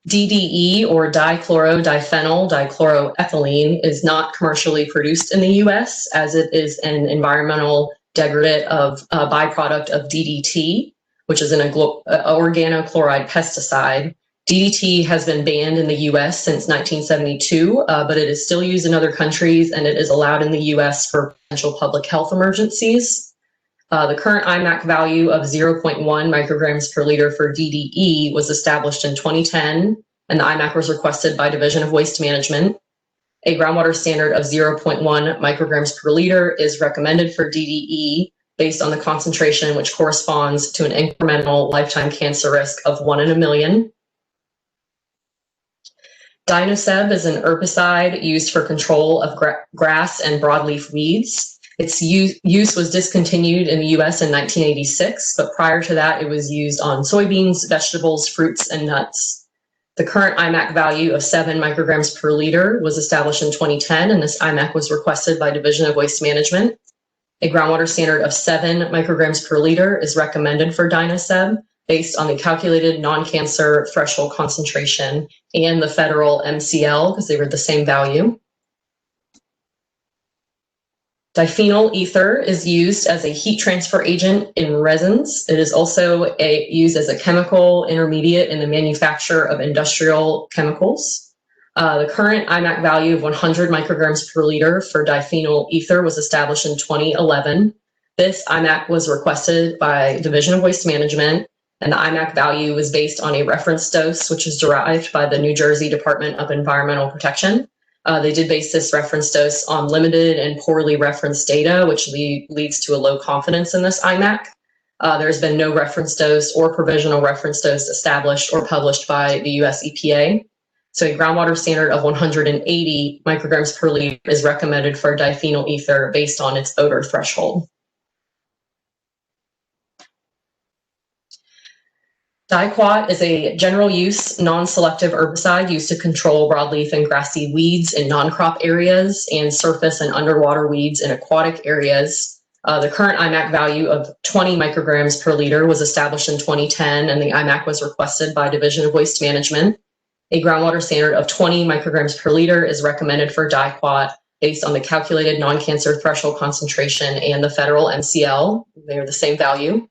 DDE, or dichlorodiphenyl dichloroethylene, is not commercially produced in the US as it is an environmental degradate of byproduct of DDT, which is an organochloride pesticide. DDT has been banned in the US since 1972, but it is still used in other countries, and it is allowed in the US for potential public health emergencies. The current IMAC value of 0.1 micrograms per liter for DDE was established in 2010, and the IMAC was requested by Division of Waste Management. A groundwater standard of 0.1 micrograms per liter is recommended for DDE based on the concentration, which corresponds to an incremental lifetime cancer risk of 1 in a million. Dinoseb is an herbicide used for control of grass and broadleaf weeds. Its use was discontinued in the US in 1986, but prior to that, it was used on soybeans, vegetables, fruits, and nuts. The current IMAC value of 7 micrograms per liter was established in 2010, and this IMAC was requested by Division of Waste Management. A groundwater standard of 7 micrograms per liter is recommended for Dinoseb based on the calculated non-cancer threshold concentration and the federal MCL, because they were the same value. Diphenyl ether is used as a heat transfer agent in resins. It is also used as a chemical intermediate in the manufacture of industrial chemicals. The current IMAC value of 100 micrograms per liter for diphenyl ether was established in 2011. This IMAC was requested by Division of Waste Management, and the IMAC value was based on a reference dose, which is derived by the New Jersey Department of Environmental Protection. They did base this reference dose on limited and poorly referenced data, which leads to a low confidence in this IMAC. There's been no reference dose or provisional reference dose established or published by the US EPA. So a groundwater standard of 180 micrograms per liter is recommended for diphenyl ether based on its odor threshold. Diquat is a general use, non-selective herbicide used to control broadleaf and grassy weeds in non-crop areas and surface and underwater weeds in aquatic areas. The current IMAC value of 20 micrograms per liter was established in 2010, and the IMAC was requested by Division of Waste Management. A groundwater standard of 20 micrograms per liter is recommended for diquat based on the calculated non-cancer threshold concentration and the federal MCL. They are the same value.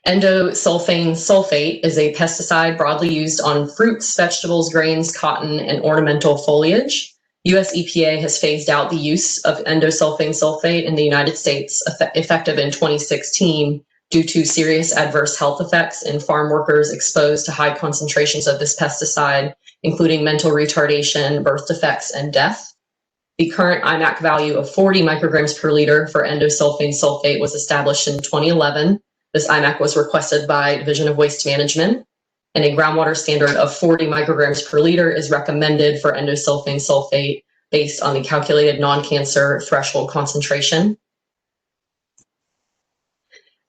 Endosulfane sulfate is a pesticide broadly used on fruits, vegetables, grains, cotton, and ornamental foliage. US EPA has phased out the use of endosulfane sulfate in the United States effective in 2016 due to serious adverse health effects in farm workers exposed to high concentrations of this pesticide, including mental retardation, birth defects, and death. The current IMAC value of 40 micrograms per liter for endosulfane sulfate was established in 2011. This IMAC was requested by Division of Waste Management, and a groundwater standard of 40 micrograms per liter is recommended for endosulfane sulfate based on the calculated non-cancer threshold concentration.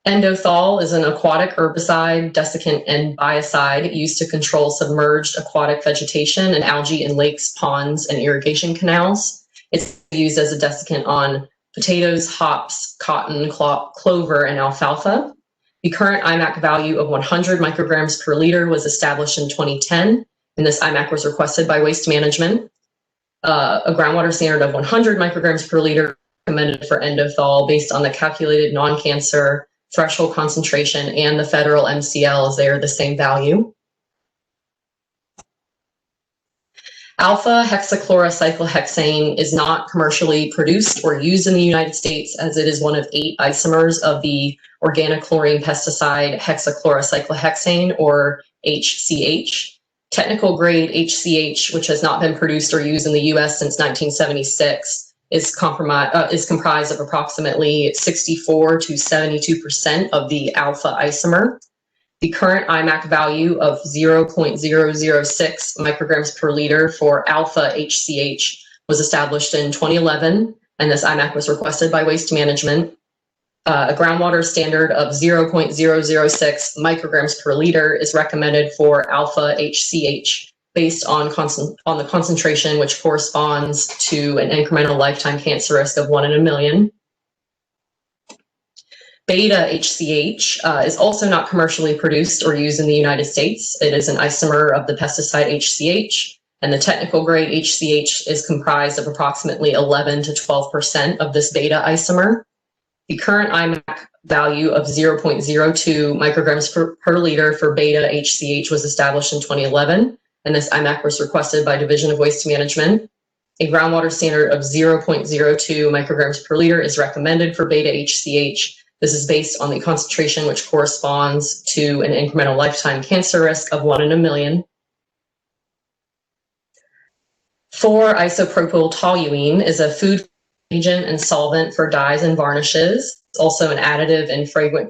Endothol is an aquatic herbicide, desiccant, and biocide used to control submerged aquatic vegetation and algae in lakes, ponds, and irrigation canals. It's used as a desiccant on potatoes, hops, cotton, clover, and alfalfa. The current IMAC value of 100 micrograms per liter was established in 2010, and this IMAC was requested by Waste Management. A groundwater standard of 100 micrograms per liter recommended for endothol based on the calculated non-cancer threshold concentration and the federal MCL, as they are the same value. Alpha hexachlorocyclohexane is not commercially produced or used in the United States, as it is one of 8 isomers of the organochlorine pesticide hexachlorocyclohexane, or HCH. Technical grade HCH, which has not been produced or used in the US since 1976, is comprised of approximately 64 to 72% of the alpha isomer. The current IMAC value of 0.006 micrograms per liter for alpha HCH was established in 2011, and this IMAC was requested by Waste Management. A groundwater standard of 0.006 micrograms per liter is recommended for alpha HCH based on the concentration, which corresponds to an incremental lifetime cancer risk of 1 in a million. Beta HCH is also not commercially produced or used in the United States. It is an isomer of the pesticide HCH, and the technical grade HCH is comprised of approximately 11 to 12% of this beta isomer. The current IMAC value of 0.02 micrograms per liter for beta HCH was established in 2011, and this IMAC was requested by Division of Waste Management. A groundwater standard of 0.02 micrograms per liter is recommended for beta HCH. This is based on the concentration, which corresponds to an incremental lifetime cancer risk of 1 in a million. 4-isopropyl-toluene is a food agent and solvent for dyes and varnishes. It's also an additive in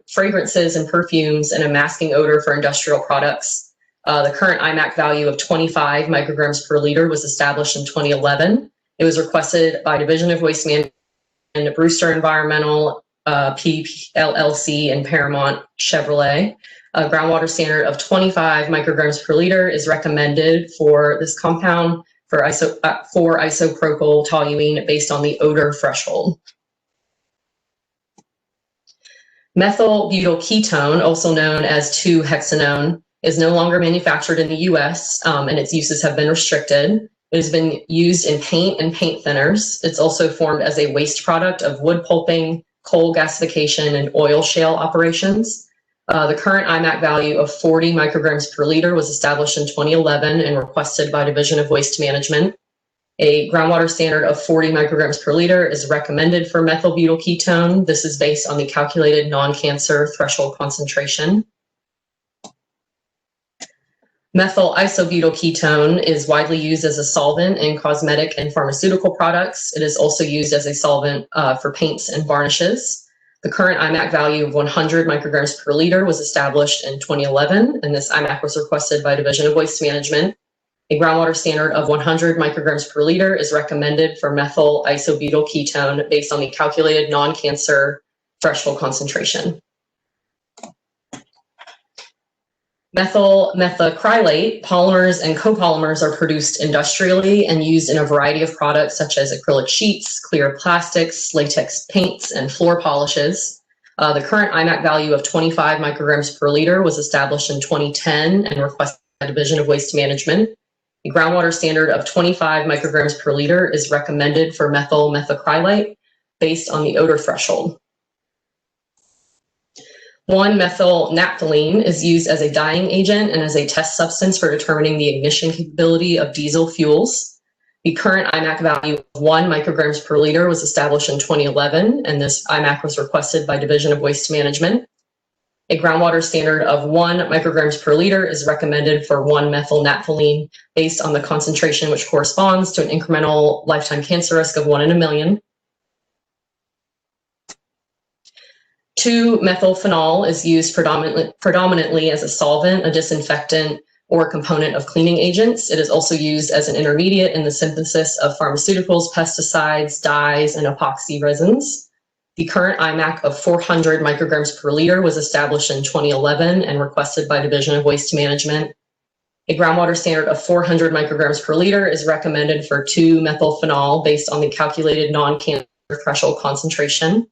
fragrances and perfumes and a masking odor for industrial products. The current IMAC value of 25 micrograms per liter was established in 2011. It was requested by Division of Waste Management and Brewster Environmental, PLLC, and Paramount Chevrolet. A groundwater standard of 25 micrograms per liter is recommended for this compound for 4-isopropyl-toluene based on the odor threshold. Methylbutylketone, also known as 2-hexanone, is no longer manufactured in the US, and its uses have been restricted. It has been used in paint and paint thinners. It's also formed as a waste product of wood pulping, coal gasification, and oil shale operations. The current IMAC value of 40 micrograms per liter was established in 2011 and requested by Division of Waste Management. A groundwater standard of 40 micrograms per liter is recommended for methylbutylketone. This is based on the calculated non-cancer threshold concentration. Methyl isobutylketone is widely used as a solvent in cosmetic and pharmaceutical products. It is also used as a solvent for paints and varnishes. The current IMAC value of 100 micrograms per liter was established in 2011, and this IMAC was requested by Division of Waste Management. A groundwater standard of 100 micrograms per liter is recommended for methyl isobutylketone based on the calculated non-cancer threshold concentration. Methyl methacrylate polymers and copolymers are produced industrially and used in a variety of products such as acrylic sheets, clear plastics, latex paints, and floor polishes. The current IMAC value of 25 micrograms per liter was established in 2010 and requested by Division of Waste Management. A groundwater standard of 25 micrograms per liter is recommended for methyl methacrylate based on the odor threshold. 1-methyl-naphthalene is used as a dyeing agent and as a test substance for determining the ignition capability of diesel fuels. The current IMAC value of 1 micrograms per liter was established in 2011, and this IMAC was requested by Division of Waste Management. A groundwater standard of 1 micrograms per liter is recommended for 1-methyl-naphthalene based on the concentration, which corresponds to an incremental lifetime cancer risk of 1 in a million. 2-methylphenol is used predominantly as a solvent, a disinfectant, or component of cleaning agents. It is also used as an intermediate in the synthesis of pharmaceuticals, pesticides, dyes, and epoxy resins. The current IMAC of 400 micrograms per liter was established in 2011 and requested by Division of Waste Management. A groundwater standard of 400 micrograms per liter is recommended for 2-methylphenol based on the calculated non-cancer threshold concentration.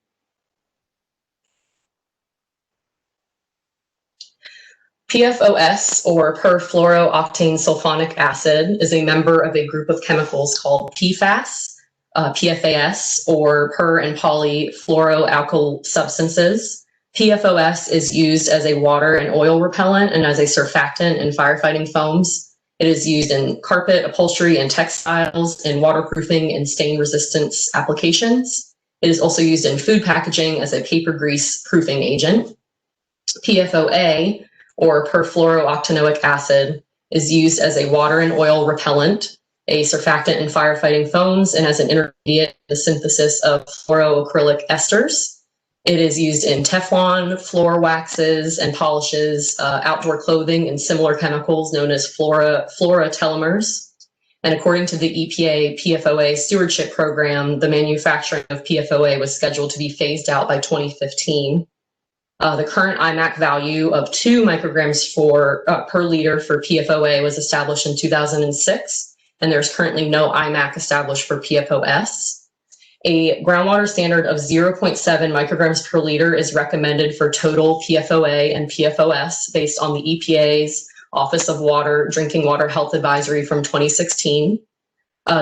PFOS, or perfluorooctane sulfonic acid, is a member of a group of chemicals called PFAS, PFAS, or per and polyfluoroalkyl substances. PFOS is used as a water and oil repellent and as a surfactant in firefighting foams. It is used in carpet, upholstery, and textiles, in waterproofing and stain resistance applications. It is also used in food packaging as a paper grease proofing agent. PFOA, or perfluorooctanoic acid, is used as a water and oil repellent, a surfactant in firefighting foams, and as an intermediate in the synthesis of fluoroacrylic esters. It is used in Teflon, floor waxes and polishes, outdoor clothing, and similar chemicals known as fluorotelomers. And according to the EPA PFOA stewardship program, the manufacturing of PFOA was scheduled to be phased out by 2015. The current IMAC value of 2 micrograms per liter for PFOA was established in 2006, and there's currently no IMAC established for PFOS. A groundwater standard of 0.7 micrograms per liter is recommended for total PFOA and PFOS based on the EPA's Office of Water Drinking Water Health Advisory from 2016.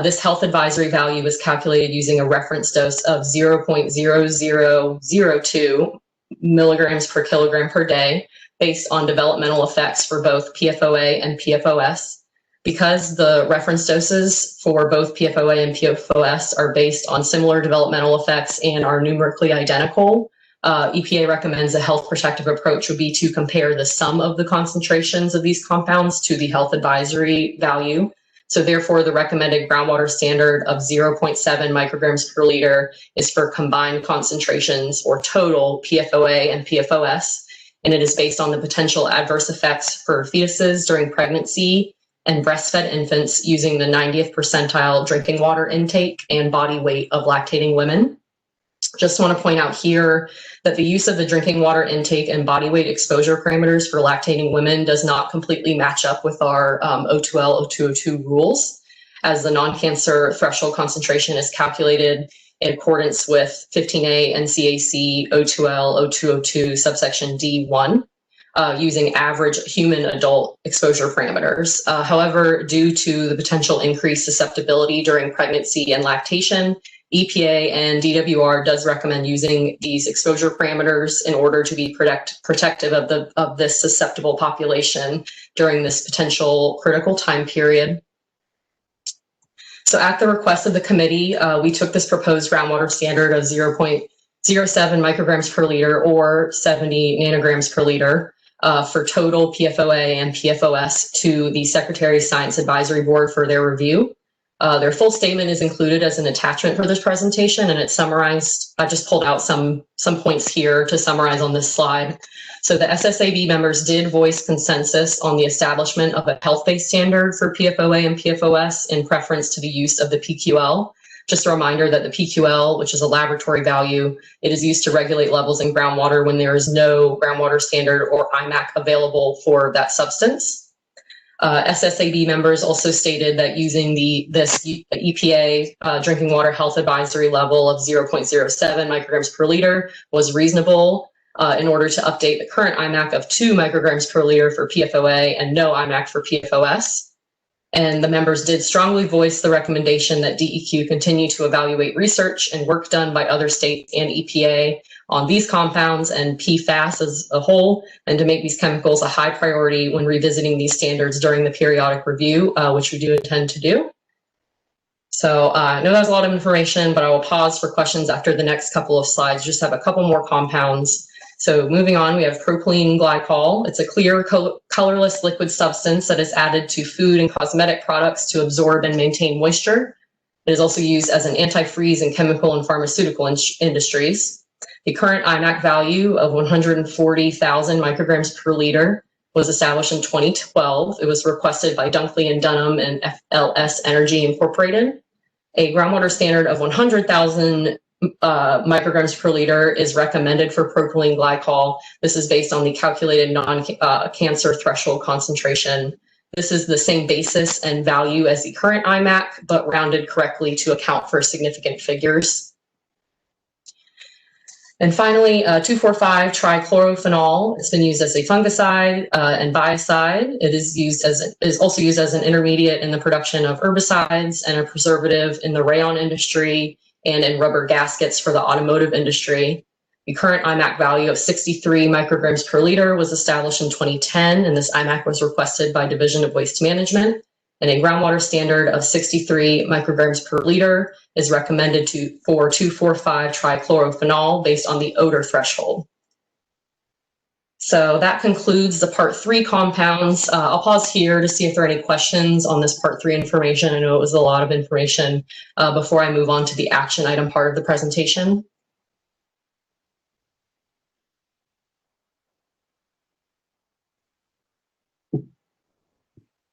This health advisory value is calculated using a reference dose of 0.0002 milligrams per kilogram per day based on developmental effects for both PFOA and PFOS. Because the reference doses for both PFOA and PFOS are based on similar developmental effects and are numerically identical, EPA recommends a health protective approach would be to compare the sum of the concentrations of these compounds to the health advisory value. So therefore, the recommended groundwater standard of 0.7 micrograms per liter is for combined concentrations or total PFOA and PFOS, and it is based on the potential adverse effects for fetuses during pregnancy and breastfed infants using the 90th percentile drinking water intake and body weight of lactating women. Just want to point out here that the use of the drinking water intake and body weight exposure parameters for lactating women does not completely match up with our O2L, O2O2 rules, as the non-cancer threshold concentration is calculated in accordance with 15A NCAC O2L, O2O2 subsection D1. Using average human adult exposure parameters. However, due to the potential increased susceptibility during pregnancy and lactation, EPA and DWR does recommend using these exposure parameters in order to be protective of this susceptible population during this potential critical time period. So at the request of the committee, we took this proposed groundwater standard of 0.07 micrograms per liter or 70 nanograms per liter for total PFOA and PFOS to the Secretary's Science Advisory Board for their review. Their full statement is included as an attachment for this presentation, and it's summarized. I just pulled out some points here to summarize on this slide. So the SSAB members did voice consensus on the establishment of a health-based standard for PFOA and PFOS in preference to the use of the PQL. Just a reminder that the PQL, which is a laboratory value, it is used to regulate levels in groundwater when there is no groundwater standard or IMAC available for that substance. SSAB members also stated that using this EPA drinking water health advisory level of 0.07 micrograms per liter was reasonable in order to update the current IMAC of 2 micrograms per liter for PFOA and no IMAC for PFOS. And the members did strongly voice the recommendation that DEQ continue to evaluate research and work done by other states and EPA on these compounds and PFAS as a whole, and to make these chemicals a high priority when revisiting these standards during the periodic review, which we do intend to do. So I know that's a lot of information, but I will pause for questions after the next couple of slides. Just have a couple more compounds. So moving on, we have propylene glycol. It's a clear, colorless liquid substance that is added to food and cosmetic products to absorb and maintain moisture. It is also used as an antifreeze in chemical and pharmaceutical industries. The current IMAC value of 140,000 micrograms per liter was established in 2012. It was requested by Dunkley and Dunham and FLS Energy Incorporated. A groundwater standard of 100,000 micrograms per liter is recommended for propylene glycol. This is based on the calculated non-cancer threshold concentration. This is the same basis and value as the current IMAC, but rounded correctly to account for significant figures. And finally, 2,4,5 trichlorophenol. It's been used as a fungicide and biocide. It is also used as an intermediate in the production of herbicides and a preservative in the rayon industry and in rubber gaskets for the automotive industry. The current IMAC value of 63 micrograms per liter was established in 2010, and this IMAC was requested by Division of Waste Management. And a groundwater standard of 63 micrograms per liter is recommended for 2,4,5 trichlorophenol based on the odor threshold. So that concludes the Part 3 compounds. I'll pause here to see if there are any questions on this Part 3 information. I know it was a lot of information before I move on to the action item part of the presentation.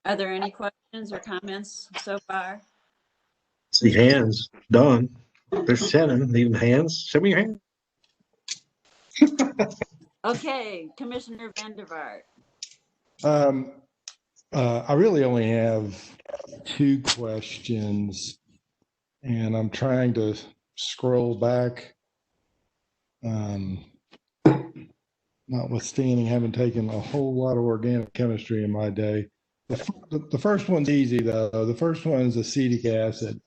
Are there any questions or comments so far? See hands, done. There's 10, even hands. Show me your hand. Okay, Commissioner Vandervaart. I really only have 2 questions, and I'm trying to scroll back. Notwithstanding having taken a whole lot of organic chemistry in my day. The first one's easy, though. The first one is acetic acid.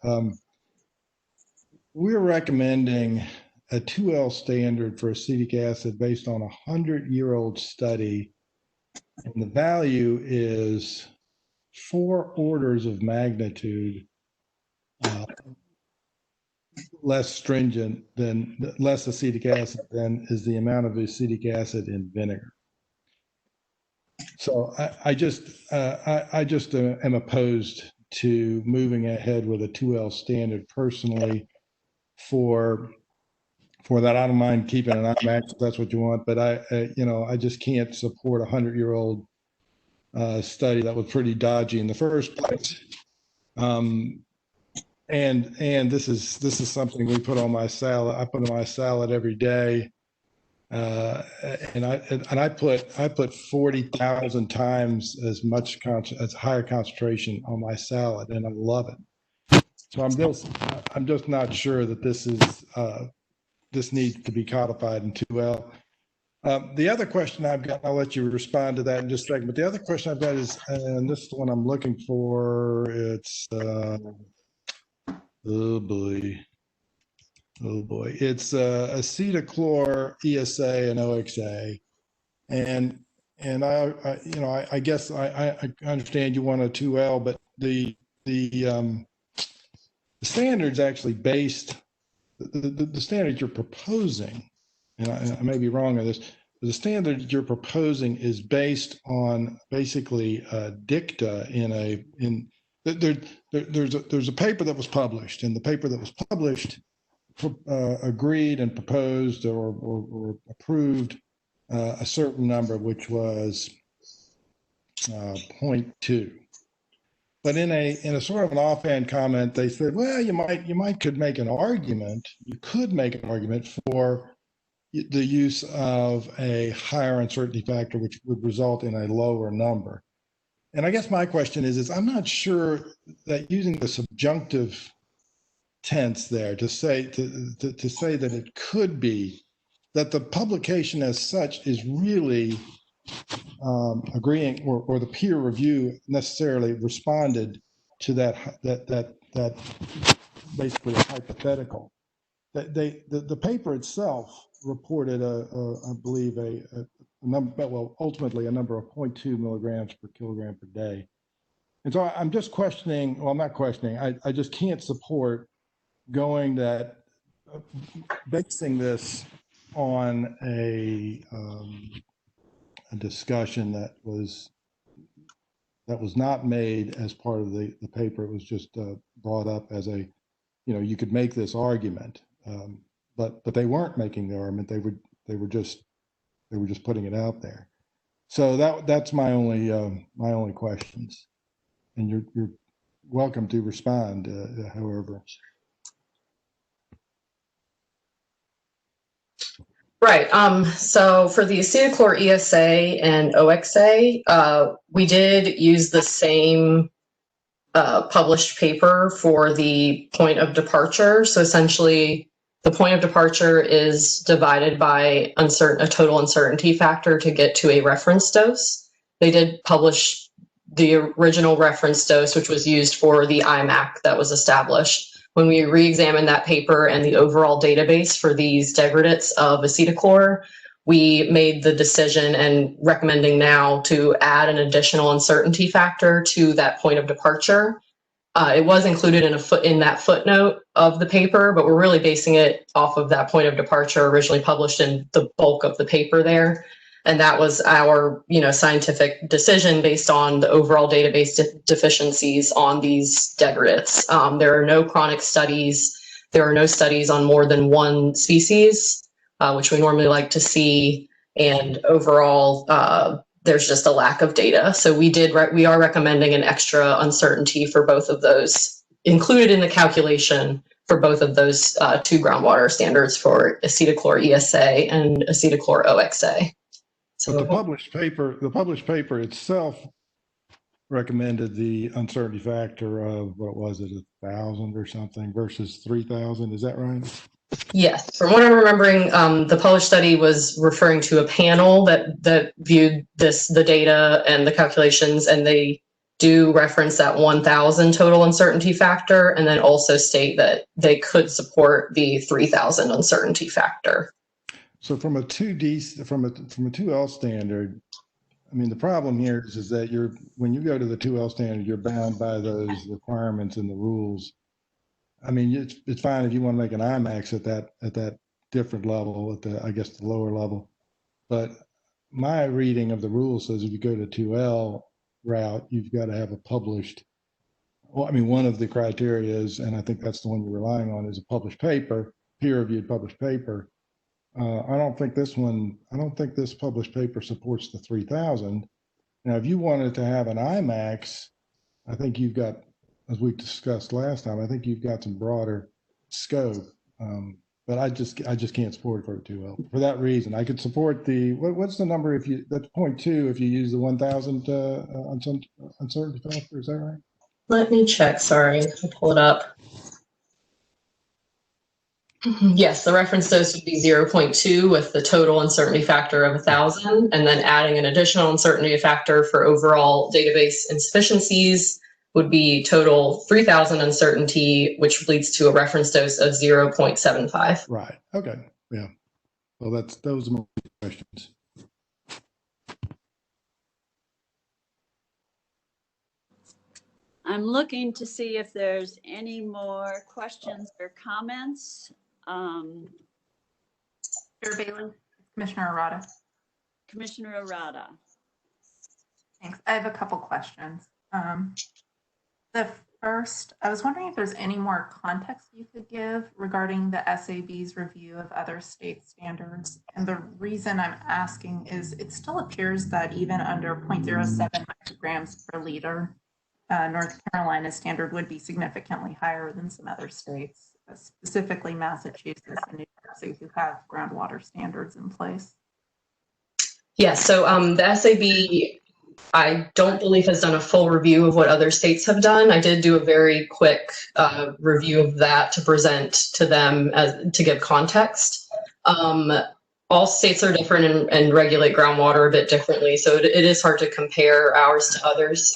We're recommending a 2L standard for acetic acid based on a 100-year-old study, and the value is 4 orders of magnitude less stringent than less acetic acid than is the amount of acetic acid in vinegar. So I just am opposed to moving ahead with a 2L standard personally. For that, I don't mind keeping an IMAX if that's what you want, but I just can't support a 100-year-old study that was pretty dodgy in the first place. And this is something we put on my salad. I put on my salad every day. And I put 40,000 times as higher concentration on my salad, and I love it. So I'm just not sure that this needs to be codified in 2L. The other question I've got, I'll let you respond to that in just a second. But the other question I've got is, and this is the one I'm looking for. It's oh boy, it's acetochlor, ESA, and OXA, and I guess I understand you want a 2L, but the standard's actually based, the standard you're proposing, and I may be wrong on this, but the standard you're proposing is based on basically dicta there's a paper that was published, and the paper that was published agreed and proposed or approved a certain number, which was 0.2. But in a sort of an offhand comment, they said, well, you could make an argument. You could make an argument for the use of a higher uncertainty factor, which would result in a lower number. And I guess my question is I'm not sure that using the subjunctive tense there to say that it could be that the publication as such is really agreeing, or the peer review necessarily responded to that basically a hypothetical. The paper itself reported I believe a number, well, ultimately a number of 0.2 milligrams per kilogram per day. And so I'm just questioning, well, I'm not questioning, I just can't support going that, basing this on a discussion that was not made as part of the paper. It was just brought up as a, you could make this argument, but they weren't making the argument. They were just putting it out there. So that's my only questions. And you're welcome to respond, however. Right. So for the Acetylchlor ESA and OXA, we did use the same published paper for the point of departure. So essentially, the point of departure is divided by a total uncertainty factor to get to a reference dose. They did publish the original reference dose, which was used for the IMAC that was established. When we re-examined that paper and the overall database for these degradates of acetylchlor, we made the decision and recommending now to add an additional uncertainty factor to that point of departure. It was included in that footnote of the paper, but we're really basing it off of that point of departure originally published in the bulk of the paper there. And that was our, scientific decision based on the overall database deficiencies on these degradates. There are no chronic studies. There are no studies on more than one species, which we normally like to see. And overall, there's just a lack of data. So we are recommending an extra uncertainty for both of those, included in the calculation for both of those two groundwater standards for acetylchlor ESA and acetylchlor OXA. But the published paper itself recommended the uncertainty factor of, what was it, 1,000 or something versus 3,000. Is that right? Yes, from what I'm remembering, the published study was referring to a panel that viewed the data and the calculations, and they do reference that 1,000 total uncertainty factor, and then also state that they could support the 3,000 uncertainty factor. So from a 2L standard, I mean, the problem here is that when you go to the 2L standard, you're bound by those requirements and the rules. I mean, it's fine if you want to make an IMAX at that different level, at the, I guess, the lower level. But my reading of the rules says if you go to 2L route, you've got to have a published. Well, I mean, one of the criteria is, and I think that's the one you're relying on, is a published paper, peer-reviewed published paper. I don't think this published paper supports the 3,000. Now, if you wanted to have an IMAX, I think you've got, as we discussed last time, I think you've got some broader scope. But I just can't support it for 2L. For that reason, I could support what's the number that's 0.2 if you use the 1,000 uncertainty factor, is that right? Let me check, sorry, I'll pull it up. Yes, the reference dose would be 0.2 with the total uncertainty factor of 1,000, and then adding an additional uncertainty factor for overall database insufficiencies would be total 3,000 uncertainty, which leads to a reference dose of 0.75. Right. Okay. Yeah. Well, those are my questions. I'm looking to see if there's any more questions or comments. Chair Bailey, Commissioner Arata. Commissioner Arata. Thanks. I have a couple questions. The first, I was wondering if there's any more context you could give regarding the SAB's review of other state standards. And the reason I'm asking is it still appears that even under 0.07 micrograms per liter, North Carolina's standard would be significantly higher than some other states, specifically Massachusetts and New Jersey, who have groundwater standards in place. Yes, so the SAB, I don't believe has done a full review of what other states have done. I did do a very quick review of that to present to them to give context. All states are different and regulate groundwater a bit differently, so it is hard to compare ours to others.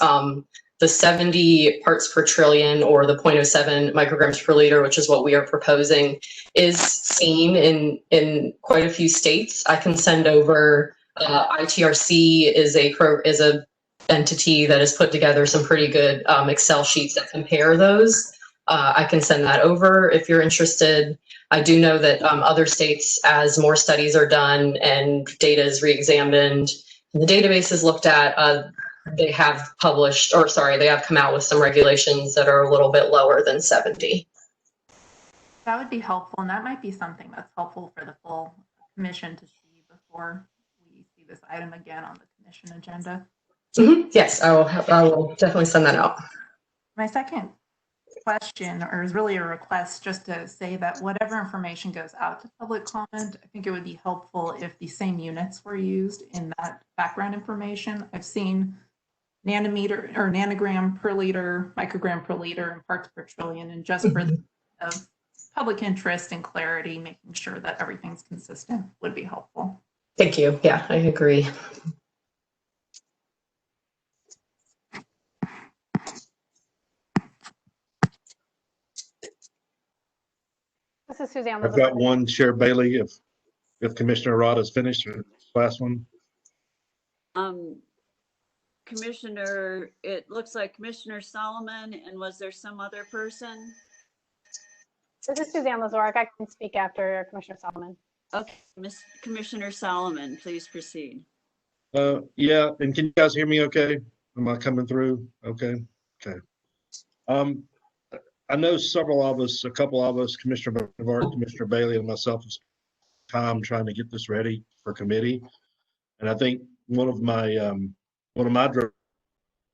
The 70 parts per trillion or the 0.07 micrograms per liter, which is what we are proposing, is seen in quite a few states. I can send over ITRC is a entity that has put together some pretty good Excel sheets that compare those. I can send that over if you're interested. I do know that other states, as more studies are done and data is re-examined, and the database is looked at, they have they have come out with some regulations that are a little bit lower than 70. That would be helpful, and that might be something that's helpful for the full commission to see before we see this item again on the commission agenda. Yes, I will definitely send that out. My second question, or is really a request, just to say that whatever information goes out to public comment, I think it would be helpful if the same units were used in that background information. I've seen nanometer or nanogram per liter, microgram per liter, and parts per trillion, and just for the of public interest and clarity, making sure that everything's consistent would be helpful. Thank you. Yeah, I agree. This is Suzanne. I've got one, Chair Bailey, if Commissioner Rod is finished, or last one. Commissioner, it looks like Commissioner Solomon, and was there some other person? This is Suzanne Lazorek. I can speak after Commissioner Solomon. Okay, Commissioner Solomon, please proceed. Yeah, and can you guys hear me okay? Am I coming through? Okay, okay. I know several of us, a couple of us, Commissioner Vandervaart, Commissioner Bailey, and myself, is time trying to get this ready for committee. And I think one of my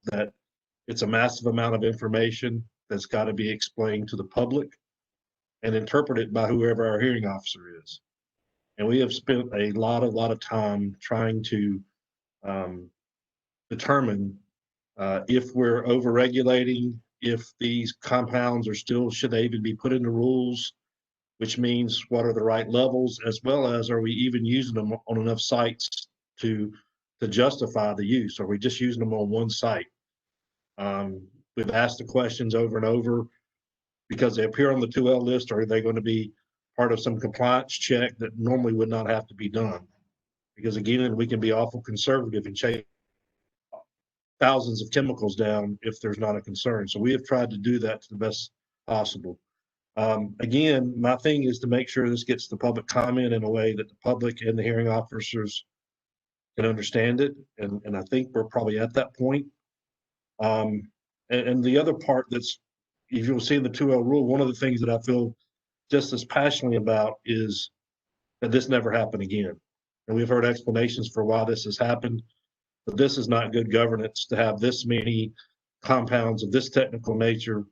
that it's a massive amount of information that's got to be explained to the public and interpreted by whoever our hearing officer is. And we have spent a lot of time trying to determine if we're over-regulating, if these compounds are still, should they even be put into rules, which means what are the right levels, as well as are we even using them on enough sites to justify the use? Are we just using them on one site? We've asked the questions over and over because they appear on the 2L list, or are they going to be part of some compliance check that normally would not have to be done? Because again, we can be awful conservative and chase thousands of chemicals down if there's not a concern. So we have tried to do that to the best possible. Again, my thing is to make sure this gets the public comment in a way that the public and the hearing officers can understand it. And I think we're probably at that point. And the other part that's, if you'll see in the 2L rule, one of the things that I feel just as passionately about is that this never happen again. And we've heard explanations for why this has happened, but this is not good governance to have this many compounds of this technical nature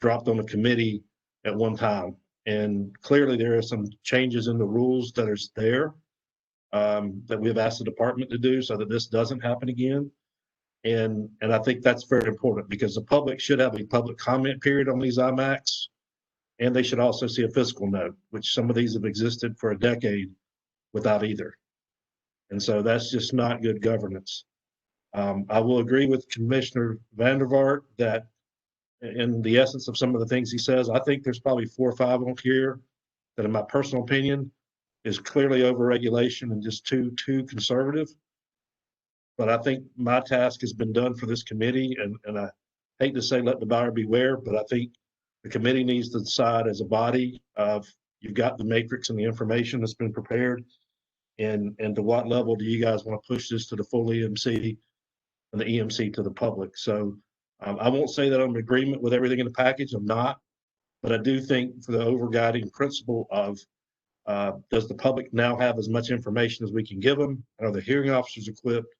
dropped on a committee at one time. And clearly there are some changes in the rules that are there that we've asked the department to do so that this doesn't happen again. And I think that's very important because the public should have a public comment period on these IMAX, and they should also see a fiscal note, which some of these have existed for a decade without either. And so that's just not good governance. I will agree with Commissioner Vandervaart that in the essence of some of the things he says, I think there's probably 4 or 5 on here that, in my personal opinion, is clearly over-regulation and just too conservative. But I think my task has been done for this committee, and I hate to say let the buyer beware, but I think the committee needs to decide as a body of, you've got the matrix and the information that's been prepared, and to what level do you guys want to push this to the full EMC and the EMC to the public? So I won't say that I'm in agreement with everything in the package. I'm not, but I do think for the overguiding principle of does the public now have as much information as we can give them? Are the hearing officers equipped?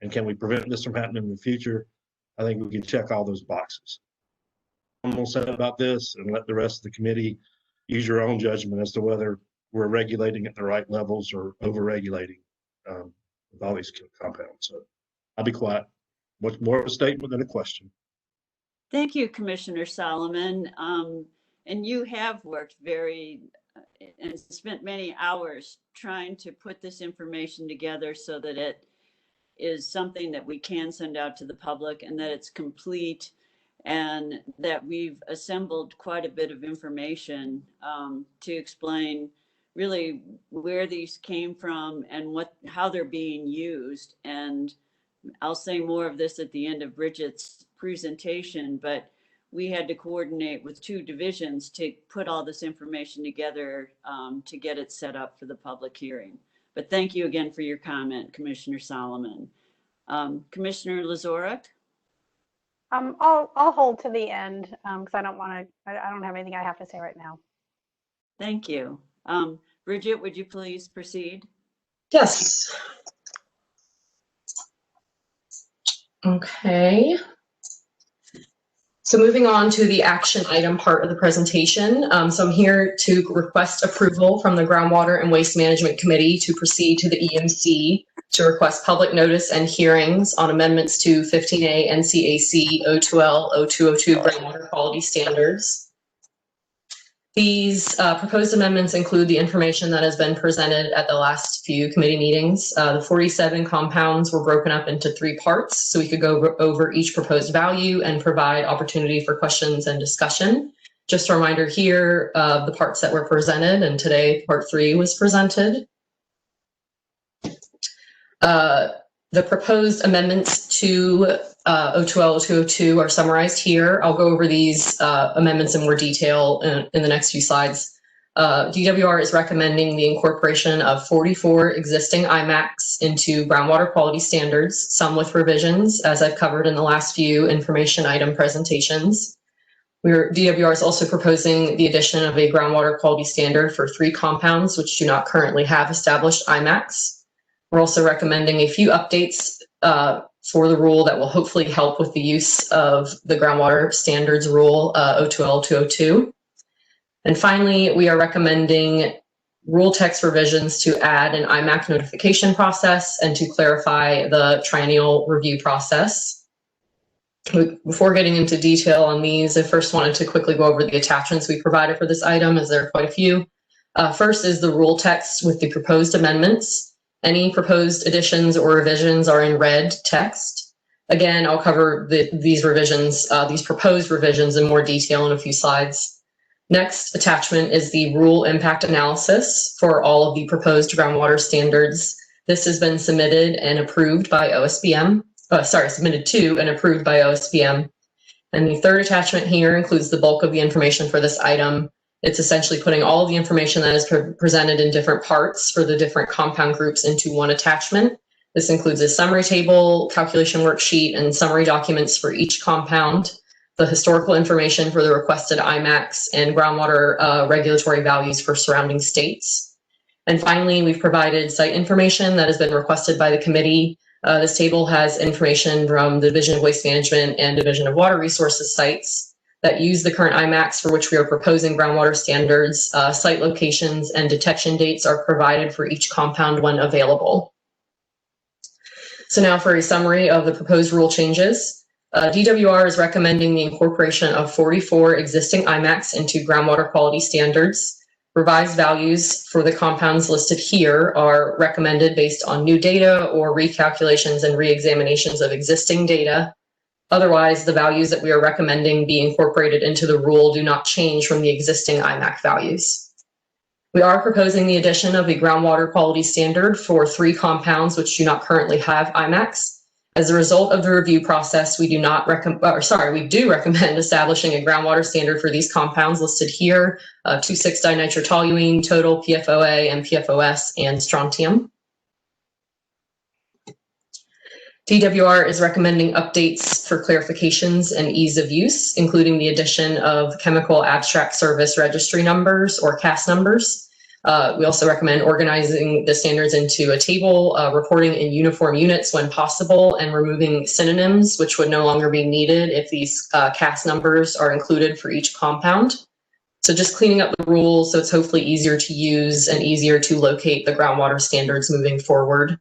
And can we prevent this from happening in the future? I think we can check all those boxes. I'm going to say about this and let the rest of the committee use your own judgment as to whether we're regulating at the right levels or over-regulating with all these compounds. So I'll be quiet. Much more of a statement than a question. Thank you, Commissioner Solomon. And you have worked and spent many hours trying to put this information together so that it is something that we can send out to the public and that it's complete, and that we've assembled quite a bit of information to explain really where these came from and how they're being used. And I'll say more of this at the end of Bridget's presentation, but we had to coordinate with 2 divisions to put all this information together to get it set up for the public hearing. But thank you again for your comment, Commissioner Solomon. Commissioner Lazorek? I'll hold to the end because I don't have anything I have to say right now. Thank you. Bridget, would you please proceed? Yes. Okay. So moving on to the action item part of the presentation. So I'm here to request approval from the Groundwater and Waste Management Committee to proceed to the EMC to request public notice and hearings on amendments to 15A NCAC 02L 0202 groundwater quality standards. These proposed amendments include the information that has been presented at the last few committee meetings. The 47 compounds were broken up into 3 parts, so we could go over each proposed value and provide opportunity for questions and discussion. Just a reminder here of the parts that were presented, and today part 3 was presented. The proposed amendments to 02L 0202 are summarized here. I'll go over these amendments in more detail in the next few slides. DWR is recommending the incorporation of 44 existing IMACs into groundwater quality standards, some with revisions, as I've covered in the last few information item presentations. DWR is also proposing the addition of a groundwater quality standard for 3 compounds which do not currently have established IMACs. We're also recommending a few updates for the rule that will hopefully help with the use of the groundwater standards rule 02L 202. And finally, we are recommending rule text revisions to add an IMAC notification process and to clarify the triennial review process. Before getting into detail on these, I first wanted to quickly go over the attachments we provided for this item, as there are quite a few. First is the rule text with the proposed amendments. Any proposed additions or revisions are in red text. Again, I'll cover these revisions, these proposed revisions in more detail in a few slides. Next attachment is the rule impact analysis for all of the proposed groundwater standards. This has been submitted and approved by OSBM. Submitted to and approved by OSBM. And the third attachment here includes the bulk of the information for this item. It's essentially putting all of the information that is presented in different parts for the different compound groups into one attachment. This includes a summary table, calculation worksheet, and summary documents for each compound, the historical information for the requested IMACs, and groundwater regulatory values for surrounding states. And finally, we've provided site information that has been requested by the committee. This table has information from the Division of Waste Management and Division of Water Resources sites that use the current IMACs for which we are proposing groundwater standards. Site locations and detection dates are provided for each compound when available. So now for a summary of the proposed rule changes. DWR is recommending the incorporation of 44 existing IMACs into groundwater quality standards. Revised values for the compounds listed here are recommended based on new data or recalculations and reexaminations of existing data. Otherwise, the values that we are recommending be incorporated into the rule do not change from the existing IMAC values. We are proposing the addition of a groundwater quality standard for 3 compounds which do not currently have IMACs. As a result of the review process, we do recommend establishing a groundwater standard for these compounds listed here, 2,6-dinitrotoluene, total PFOA and PFOS, and strontium. DWR is recommending updates for clarifications and ease of use, including the addition of Chemical Abstract Service Registry numbers or CAS numbers. We also recommend organizing the standards into a table, reporting in uniform units when possible, and removing synonyms, which would no longer be needed if these CAS numbers are included for each compound. So just cleaning up the rules so it's hopefully easier to use and easier to locate the groundwater standards moving forward.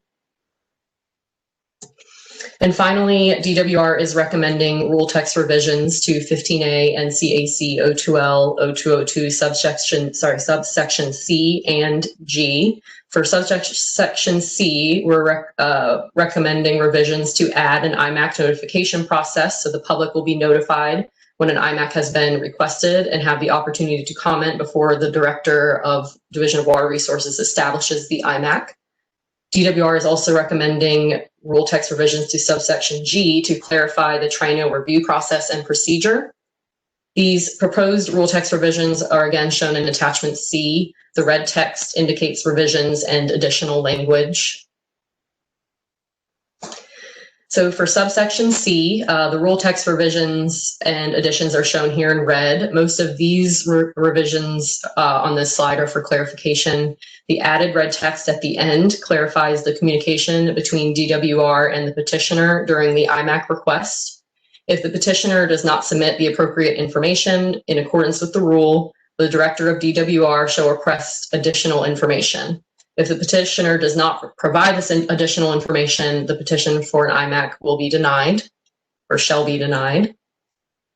And finally, DWR is recommending rule text revisions to 15A NCAC 02L 0202 subsection C and G. For subsection C, we're recommending revisions to add an IMAC notification process so the public will be notified when an IMAC has been requested and have the opportunity to comment before the Director of Division of Water Resources establishes the IMAC. DWR is also recommending rule text revisions to subsection G to clarify the triennial review process and procedure. These proposed rule text revisions are again shown in attachment C. The red text indicates revisions and additional language. So for subsection C, the rule text revisions and additions are shown here in red. Most of these revisions on this slide are for clarification. The added red text at the end clarifies the communication between DWR and the petitioner during the IMAC request. If the petitioner does not submit the appropriate information in accordance with the rule, the director of DWR shall request additional information. If the petitioner does not provide this additional information, the petition for an IMAC will be denied or shall be denied.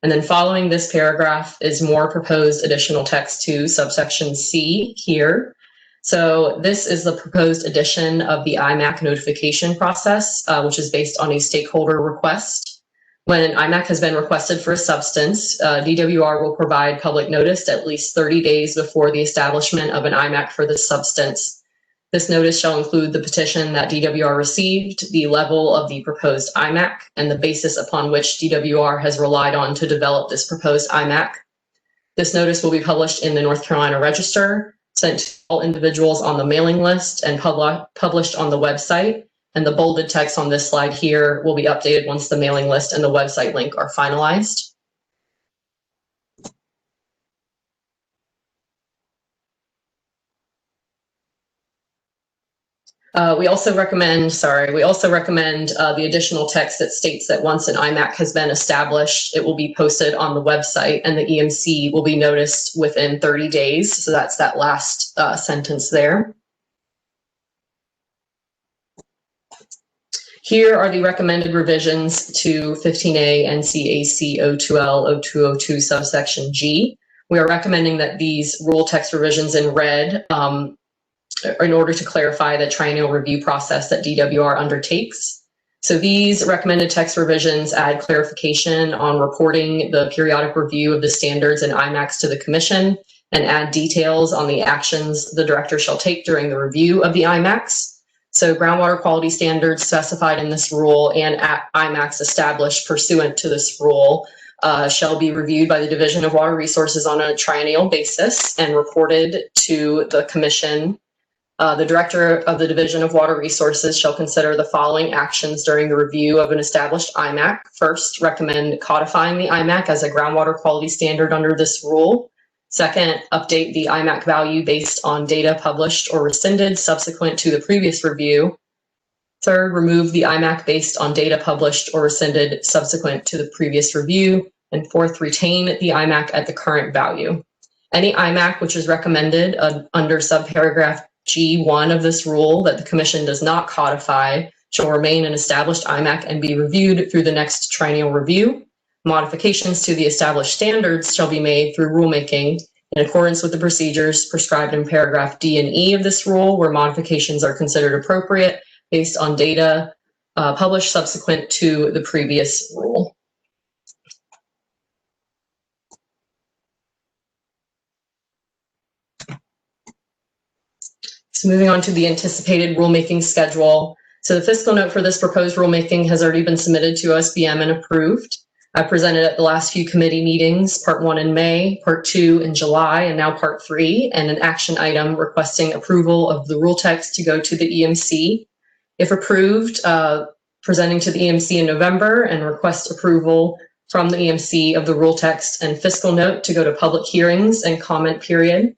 And then following this paragraph is more proposed additional text to subsection C here. So this is the proposed addition of the IMAC notification process, which is based on a stakeholder request. When an IMAC has been requested for a substance, DWR will provide public notice at least 30 days before the establishment of an IMAC for this substance. This notice shall include the petition that DWR received, the level of the proposed IMAC, and the basis upon which DWR has relied on to develop this proposed IMAC. This notice will be published in the North Carolina Register, sent to all individuals on the mailing list, and published on the website. And the bolded text on this slide here will be updated once the mailing list and the website link are finalized. We also recommend the additional text that states that once an IMAC has been established, it will be posted on the website and the EMC will be noticed within 30 days. So that's that last sentence there. Here are the recommended revisions to 15A NCAC 02L 0202 subsection G. We are recommending that these rule text revisions in red in order to clarify the triennial review process that DWR undertakes. So these recommended text revisions add clarification on reporting the periodic review of the standards and IMACs to the Commission and add details on the actions the director shall take during the review of the IMACs. So groundwater quality standards specified in this rule and IMACs established pursuant to this rule shall be reviewed by the Division of Water Resources on a triennial basis and reported to the Commission. The director of the Division of Water Resources shall consider the following actions during the review of an established IMAC. First, recommend codifying the IMAC as a groundwater quality standard under this rule. Second, update the IMAC value based on data published or rescinded subsequent to the previous review. Third, remove the IMAC based on data published or rescinded subsequent to the previous review. And fourth, retain the IMAC at the current value. Any IMAC which is recommended under subparagraph G1 of this rule that the Commission does not codify shall remain an established IMAC and be reviewed through the next triennial review. Modifications to the established standards shall be made through rulemaking in accordance with the procedures prescribed in paragraph D and E of this rule, where modifications are considered appropriate based on data published subsequent to the previous rule. So moving on to the anticipated rulemaking schedule. So the fiscal note for this proposed rulemaking has already been submitted to OSBM and approved. I presented at the last few committee meetings, part 1 in May, part 2 in July, and now part 3, and an action item requesting approval of the rule text to go to the EMC. If approved, presenting to the EMC in November and request approval from the EMC of the rule text and fiscal note to go to public hearings and comment period.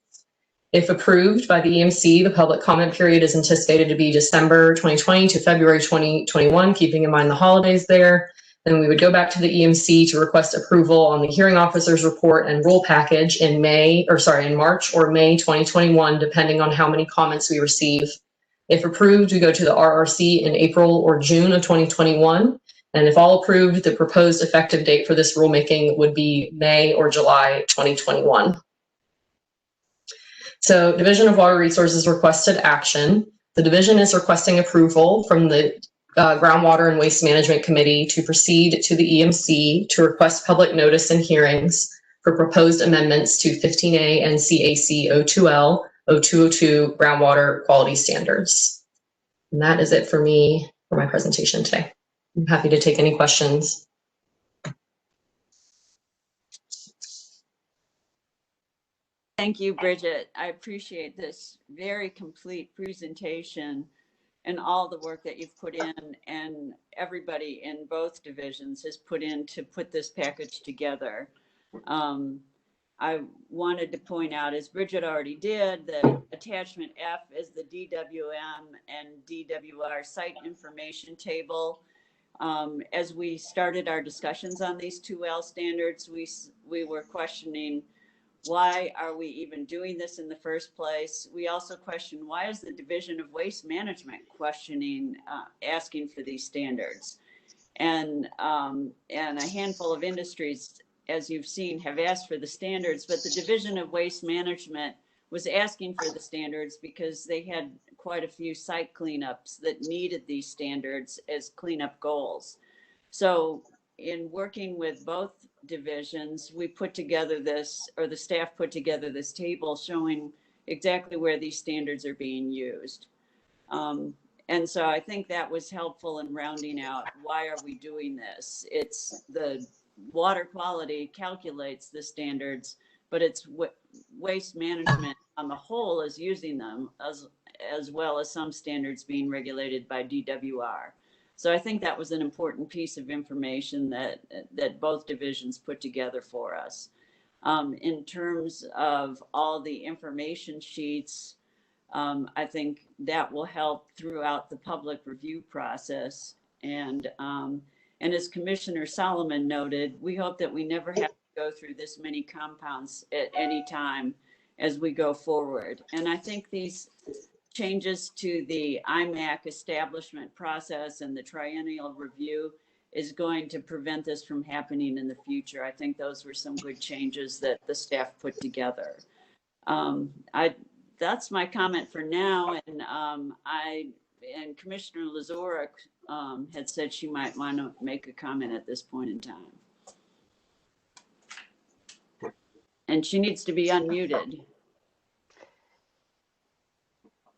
If approved by the EMC, the public comment period is anticipated to be December 2020 to February 2021, keeping in mind the holidays there. Then we would go back to the EMC to request approval on the hearing officer's report and rule package in March or May 2021, depending on how many comments we receive. If approved, we go to the RRC in April or June of 2021. And if all approved, the proposed effective date for this rulemaking would be May or July 2021. So Division of Water Resources requested action. The division is requesting approval from the Groundwater and Waste Management Committee to proceed to the EMC to request public notice and hearings for proposed amendments to 15A NCAC 02L 0202 groundwater quality standards. And that is it for me for my presentation today. I'm happy to take any questions. Thank you, Bridget. I appreciate this very complete presentation. and all the work that you've put in, and everybody in both divisions has put in to put this package together. I wanted to point out, as Bridget already did, that attachment F is the DWM and DWR site information table. As we started our discussions on these 2L standards, we were questioning, why are we even doing this in the first place? We also questioned, why is the Division of Waste Management asking for these standards? And a handful of industries, as you've seen, have asked for the standards, but the Division of Waste Management was asking for the standards because they had quite a few site cleanups that needed these standards as cleanup goals. So in working with both divisions, we put together this, or the staff put together this table showing exactly where these standards are being used. And so I think that was helpful in rounding out, why are we doing this? It's the water quality calculates the standards, but it's waste management on the whole is using them, as well as some standards being regulated by DWR. So I think that was an important piece of information that both divisions put together for us. In terms of all the information sheets, I think that will help throughout the public review process. And as Commissioner Solomon noted, we hope that we never have to go through this many compounds at any time as we go forward. And I think these changes to the IMAC establishment process and the triennial review is going to prevent this from happening in the future. I think those were some good changes that the staff put together. That's my comment for now. And Commissioner Lazorek had said she might want to make a comment at this point in time. And she needs to be unmuted.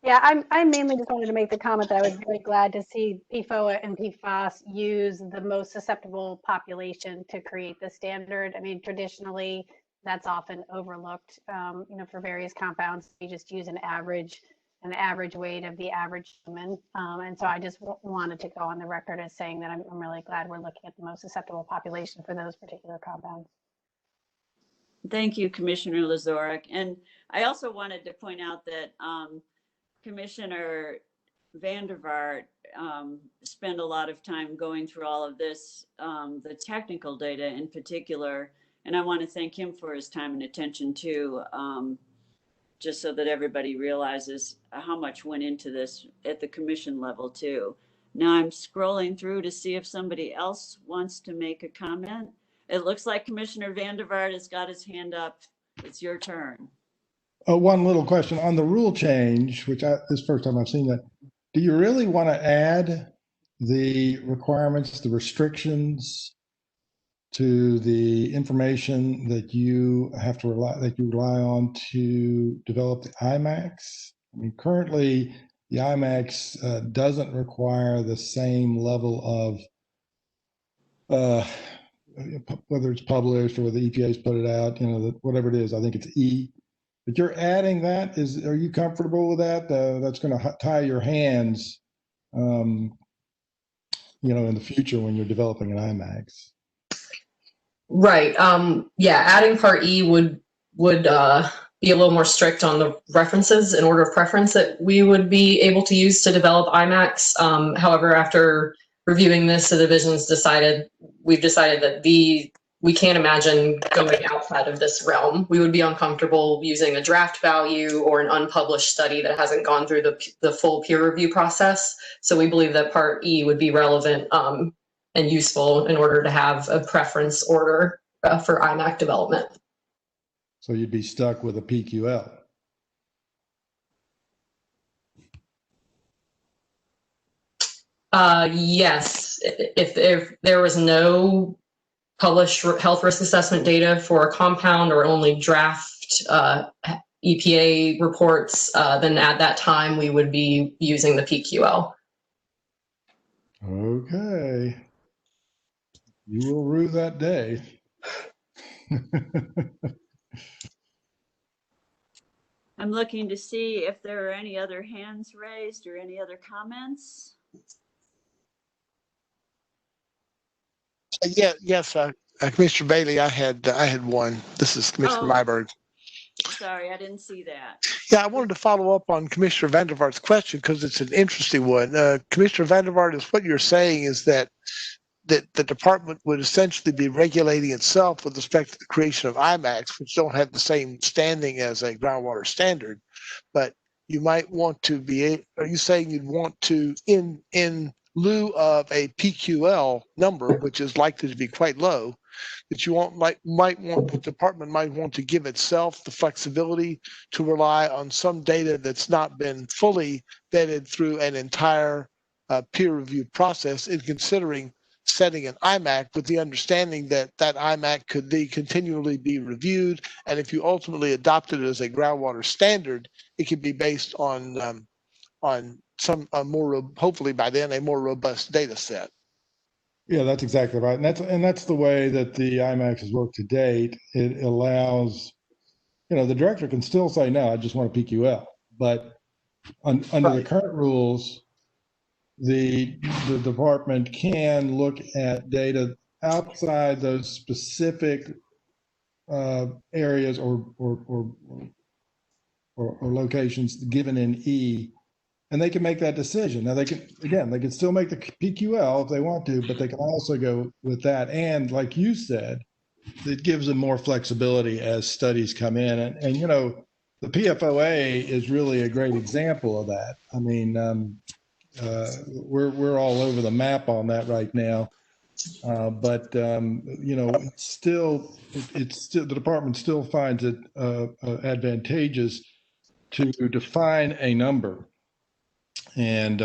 Yeah, I mainly just wanted to make the comment that I was very glad to see PFOA and PFAS use the most susceptible population to create the standard. I mean, traditionally, that's often overlooked, for various compounds. You just use an average weight of the average human. And so I just wanted to go on the record as saying that I'm really glad we're looking at the most susceptible population for those particular compounds. Thank you, Commissioner Lazorek. And I also wanted to point out that Commissioner Vandervaart spent a lot of time going through all of this, the technical data in particular, and I want to thank him for his time and attention too, just so that everybody realizes how much went into this at the commission level too. Now I'm scrolling through to see if somebody else wants to make a comment. It looks like Commissioner Vandervaart has got his hand up. It's your turn. One little question on the rule change, which this is the first time I've seen that. Do you really want to add the requirements, the restrictions to the information that you have to rely on to develop the IMAX? I mean, currently the IMAX doesn't require the same level of whether it's published or whether the EPA's put it out, whatever it is. I think it's E. But you're adding that. Are you comfortable with that? That's going to tie your hands, in the future when you're developing an IMAX. Right. Yeah, adding Part E would be a little more strict on the references in order of preference that we would be able to use to develop IMAX. However, after reviewing this, the divisions we've decided that we can't imagine going outside of this realm. We would be uncomfortable using a draft value or an unpublished study that hasn't gone through the full peer review process. So we believe that Part E would be relevant and useful in order to have a preference order for IMAC development. So you'd be stuck with a PQL. Yes, if there was no published health risk assessment data for a compound or only draft EPA reports, then at that time we would be using the PQL. Okay. You will rue that day. I'm looking to see if there are any other hands raised or any other comments. Yes, Commissioner Bailey, I had one. This is Commissioner Oh. Myberg. Sorry, I didn't see that. Yeah, I wanted to follow up on Commissioner Vandervaart's question because it's an interesting one. Commissioner Vandervaart, is what you're saying is that the department would essentially be regulating itself with respect to the creation of IMAX, which don't have the same standing as a groundwater standard, but you might want to be. Are you saying you'd want to, in lieu of a PQL number, which is likely to be quite low, that you the department might want to give itself the flexibility to rely on some data that's not been fully vetted through an entire peer review process in considering setting an IMAC, with the understanding that that IMAC could continually be reviewed, and if you ultimately adopted it as a groundwater standard, it could be based on some hopefully by then a more robust data set. Yeah, that's exactly right. And that's the way that the IMAX has worked to date. It allows, the director can still say, no, I just want a PQL. But under the current rules, the department can look at data outside those specific areas or locations given in E, and they can make that decision. Now they can still make the PQL if they want to, but they can also go with that. And like you said, it gives them more flexibility as studies come in. And the PFOA is really a great example of that. I mean, we're all over the map on that right now. But it's still the department still finds it advantageous to define a number. And,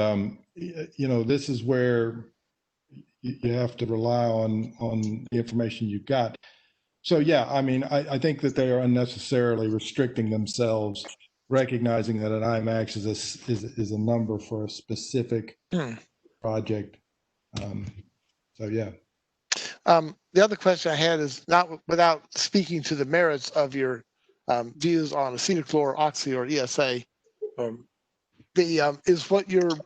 this is where you have to rely on the information you've got. So, yeah, I mean, I think that they are unnecessarily restricting themselves, recognizing that an IMAX is a number for a specific project. So, yeah. The other question I had is, not without speaking to the merits of your views on acetylchlor, oxy, or ESA. Is what you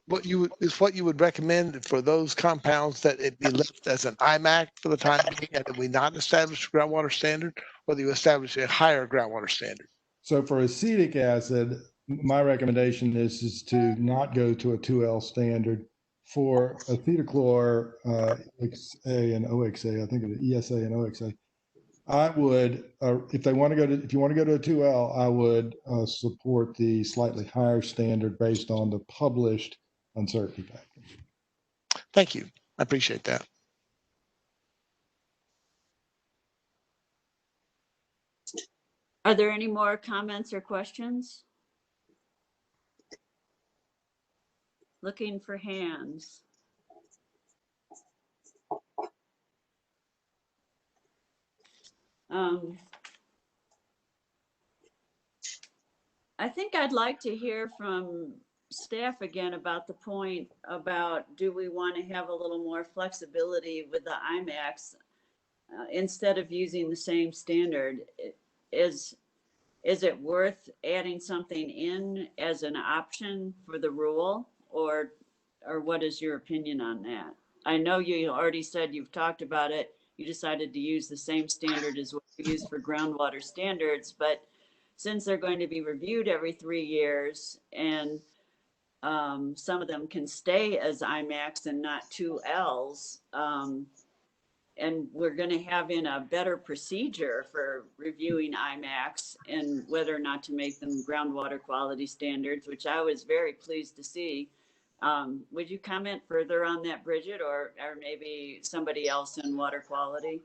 would recommend for those compounds that it be left as an IMAC for the time being, and that we not establish a groundwater standard, or that you establish a higher groundwater standard? So for acetic acid, my recommendation is to not go to a 2L standard. For acetylchlor, XA and OXA, I think it's ESA and OXA, I would, if you want to go to a 2L, I would support the slightly higher standard based on the published uncertainty factor. Thank you. I appreciate that. Are there any more comments or questions? Looking for hands. I think I'd like to hear from staff again about the point about, do we want to have a little more flexibility with the IMAX instead of using the same standard? Is it worth adding something in as an option for the rule, or what is your opinion on that? I know you already said you've talked about it. You decided to use the same standard as what we use for groundwater standards, but since they're going to be reviewed every 3 years, and some of them can stay as IMAX and not 2Ls, and we're going to have in a better procedure for reviewing IMAX and whether or not to make them groundwater quality standards, which I was very pleased to see. Would you comment further on that, Bridget, or maybe somebody else in water quality?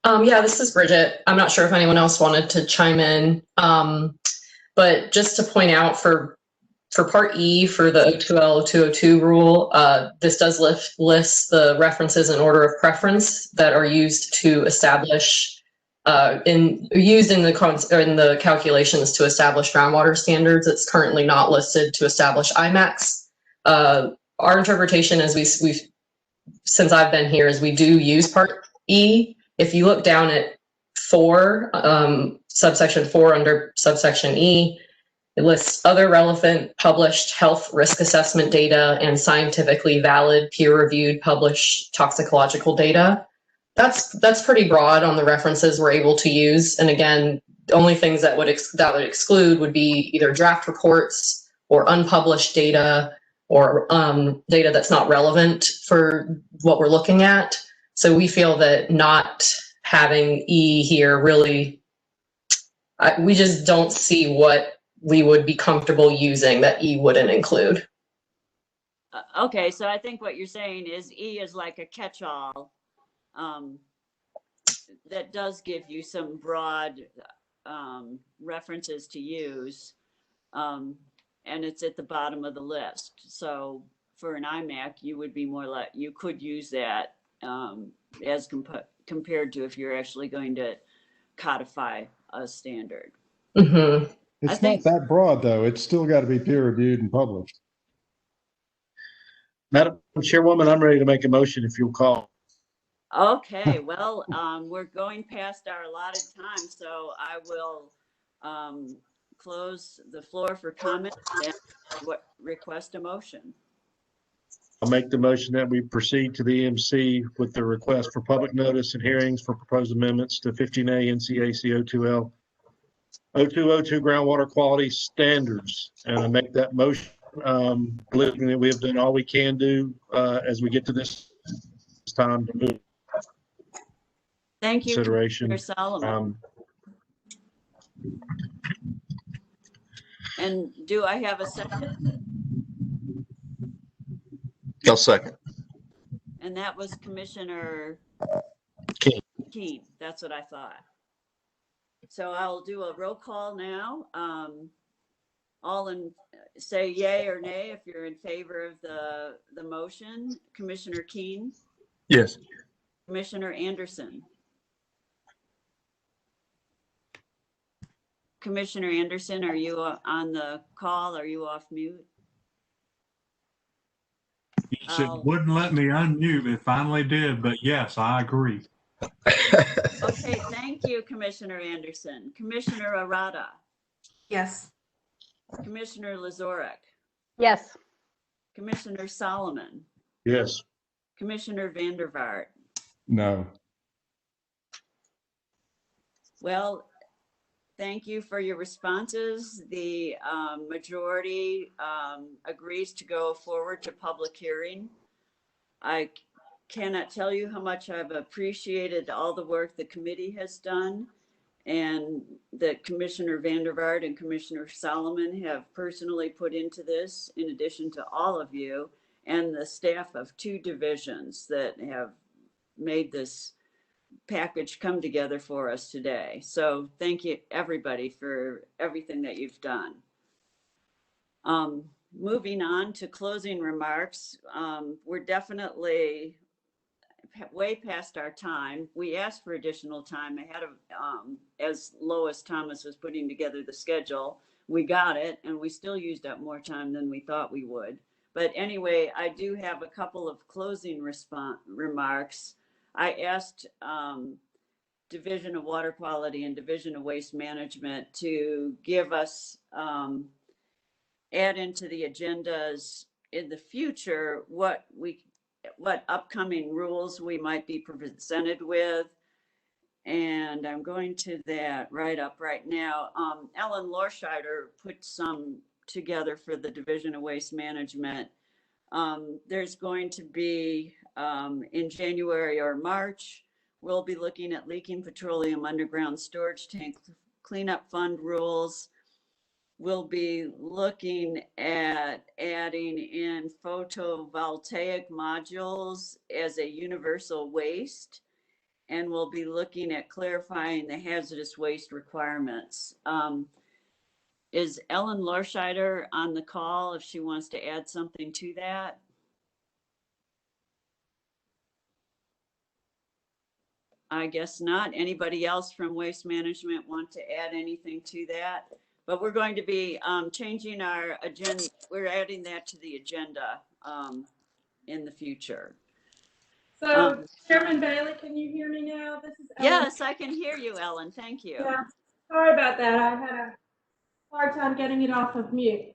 Yeah, this is Bridget. I'm not sure if anyone else wanted to chime in, but just to point out for Part E for the 02L 202 rule, this does list the references in order of preference that are used to establish in the calculations to establish groundwater standards. It's currently not listed to establish IMAX. Our interpretation, as we've since I've been here, is we do use Part E. If you look down at 4, subsection 4 under subsection E. It lists other relevant published health risk assessment data and scientifically valid peer-reviewed published toxicological data. That's pretty broad on the references we're able to use. And again, the only things that would exclude would be either draft reports or unpublished data or data that's not relevant for what we're looking at. So we feel that not having E here really, we just don't see what we would be comfortable using that E wouldn't include. Okay, so I think what you're saying is E is like a catch-all that does give you some broad references to use, and it's at the bottom of the list. So for an IMAC, you would be more like, you could use that as compared to if you're actually going to codify a standard. Mm-hmm. It's not that broad, though. It's still got to be peer reviewed and published. Madam Chairwoman, I'm ready to make a motion if you'll call. Okay, well, we're going past our allotted time, so I will close the floor for comment and request a motion. I'll make the motion that we proceed to the EMC with the request for public notice and hearings for proposed amendments to 15A NCAC 02L 0202 groundwater quality standards. And I make that motion, believing that we have done all we can do as we get to this time to move. Thank you, Consideration. Commissioner Solomon. And do I have a second? I'll second. And that was Commissioner Keen. That's what I thought. So I'll do a roll call now. All in, say yay or nay if you're in favor of the motion. Commissioner Keen? Yes. Commissioner Anderson? Commissioner Anderson, are you on the call? Are you off mute? Yes, it wouldn't let me unmute. It finally did, but yes, I agree. Okay, thank you, Commissioner Anderson. Commissioner Arata? Yes. Commissioner Lazorek? Yes. Commissioner Solomon? Yes. Commissioner Vandervaart? No. Well, thank you for your responses. The majority agrees to go forward to public hearing. I cannot tell you how much I've appreciated all the work the committee has done and that Commissioner Vandervaart and Commissioner Solomon have personally put into this, in addition to all of you and the staff of 2 divisions that have made this package come together for us today. So thank you everybody for everything that you've done. Moving on to closing remarks, we're definitely way past our time. We asked for additional time ahead of, as Lois Thomas was putting together the schedule, we got it and we still used up more time than we thought we would. But anyway, I do have a couple of closing remarks. I asked Division of Water Quality and Division of Waste Management to give us, add into the agendas in the future what upcoming rules we might be presented with. And I'm going to that right now. Ellen Lorscheider put some together for the Division of Waste Management. There's going to be in January or March, we'll be looking at leaking petroleum underground storage tank cleanup fund rules. We'll be looking at adding in photovoltaic modules as a universal waste. And we'll be looking at clarifying the hazardous waste requirements. Is Ellen Lorscheider on the call if she wants to add something to that? I guess not. Anybody else from Waste Management want to add anything to that? But we're going to be changing our agenda. We're adding that to the agenda in the future. So Chairman Bailey, can you hear me now? This is Ellen. Yes, I can hear you, Ellen. Thank you. Yeah, sorry about that. I had a hard time getting it off of mute.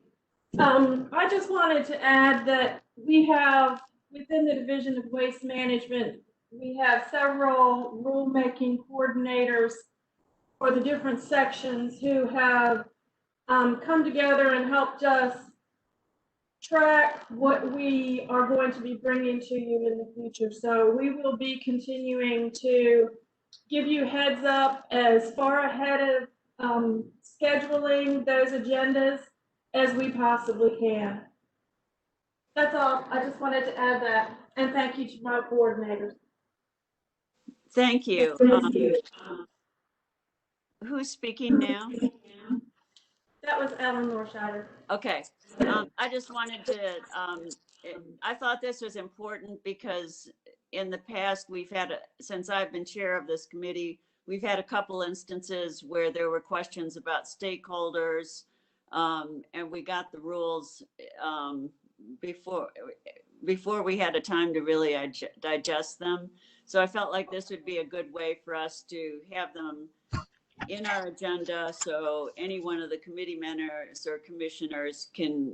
I just wanted to add that we have, within the Division of Waste Management, we have several rulemaking coordinators for the different sections who have come together and helped us track what we are going to be bringing to you in the future. So we will be continuing to give you heads up as far ahead of scheduling those agendas as we possibly can. That's all. I just wanted to add that. And thank you to my coordinators. Thank you. Who's speaking now? That was Ellen Norsheider. Okay. I just wanted to, I thought this was important because in the past we've had, since I've been chair of this committee, we've had a couple instances where there were questions about stakeholders, and we got the rules before we had a time to really digest them. So I felt like this would be a good way for us to have them in our agenda, so any one of the committee members or commissioners can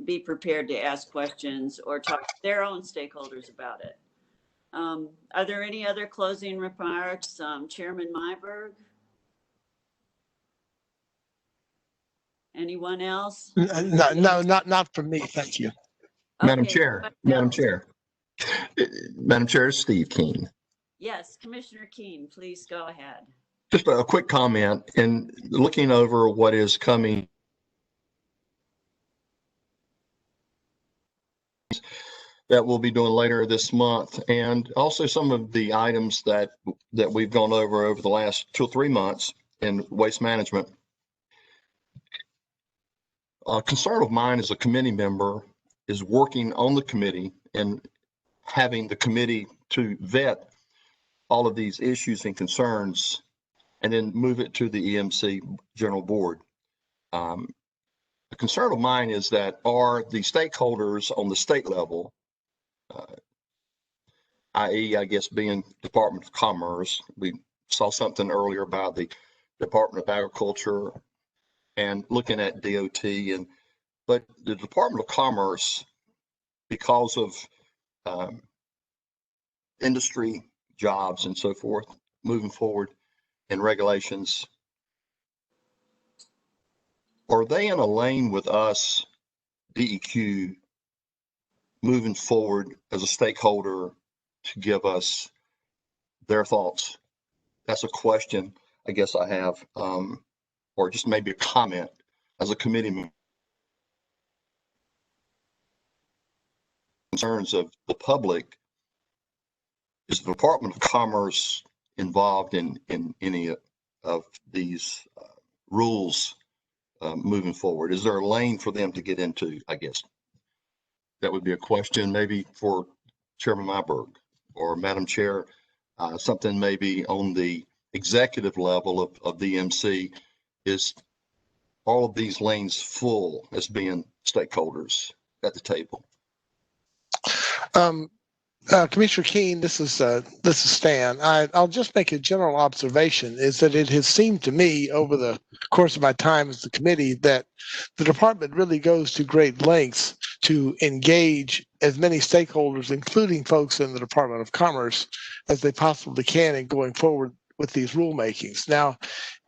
be prepared to ask questions or talk to their own stakeholders about it. Are there any other closing remarks? Chairman Myberg? Anyone else? No, not from me. Thank you. Madam Okay, Chair, but- Madam Chair. Madam Chair, Steve Keen. Yes, Commissioner Keen, please go ahead. Just a quick comment in looking over what is coming that we'll be doing later this month, and also some of the items that we've gone over the last 2 or 3 months in waste management. A concern of mine as a committee member is working on the committee and having the committee to vet all of these issues and concerns and then move it to the EMC General Board. The concern of mine is that are the stakeholders on the state level, i.e., I guess being Department of Commerce, we saw something earlier about the Department of Agriculture and looking at DOT, but the Department of Commerce, because of industry jobs and so forth, moving forward in regulations, are they in a lane with us, DEQ, moving forward as a stakeholder to give us their thoughts? That's a question I guess I have, or just maybe a comment as a committee member. Concerns of the public, is the Department of Commerce involved in any of these rules moving forward? Is there a lane for them to get into? I guess that would be a question maybe for Chairman Myberg or Madam Chair, something maybe on the executive level of the EMC. Is all of these lanes full as being stakeholders at the table? Commissioner Keen, this is Stan. I'll just make a general observation, is that it has seemed to me over the course of my time as the committee that the department really goes to great lengths to engage as many stakeholders, including folks in the Department of Commerce, as they possibly can in going forward with these rulemakings. Now,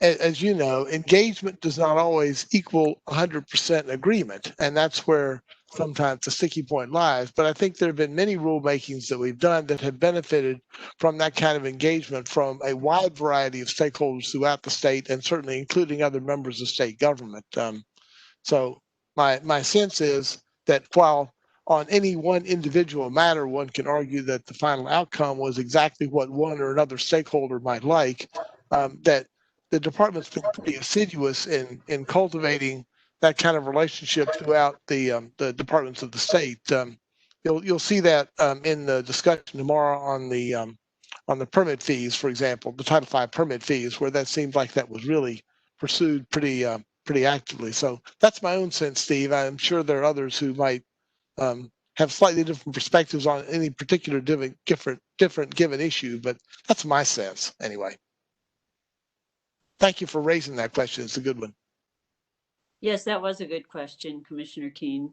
as you know, engagement does not always equal 100% agreement, and that's where sometimes the sticky point lies. But I think there have been many rulemakings that we've done that have benefited from that kind of engagement from a wide variety of stakeholders throughout the state, and certainly including other members of state government. So my sense is that while on any one individual matter, one can argue that the final outcome was exactly what one or another stakeholder might like, that the department's been pretty assiduous in cultivating that kind of relationship throughout the departments of the state. You'll see that in the discussion tomorrow on the permit fees, for example, the Title V permit fees, where that seems like that was really pursued pretty actively. So that's my own sense, Steve. I'm sure there are others who might have have slightly different perspectives on any particular different given issue, but that's my sense anyway. Thank you for raising that question. It's a good one. Yes, that was a good question, Commissioner Keen.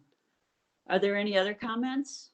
Are there any other comments?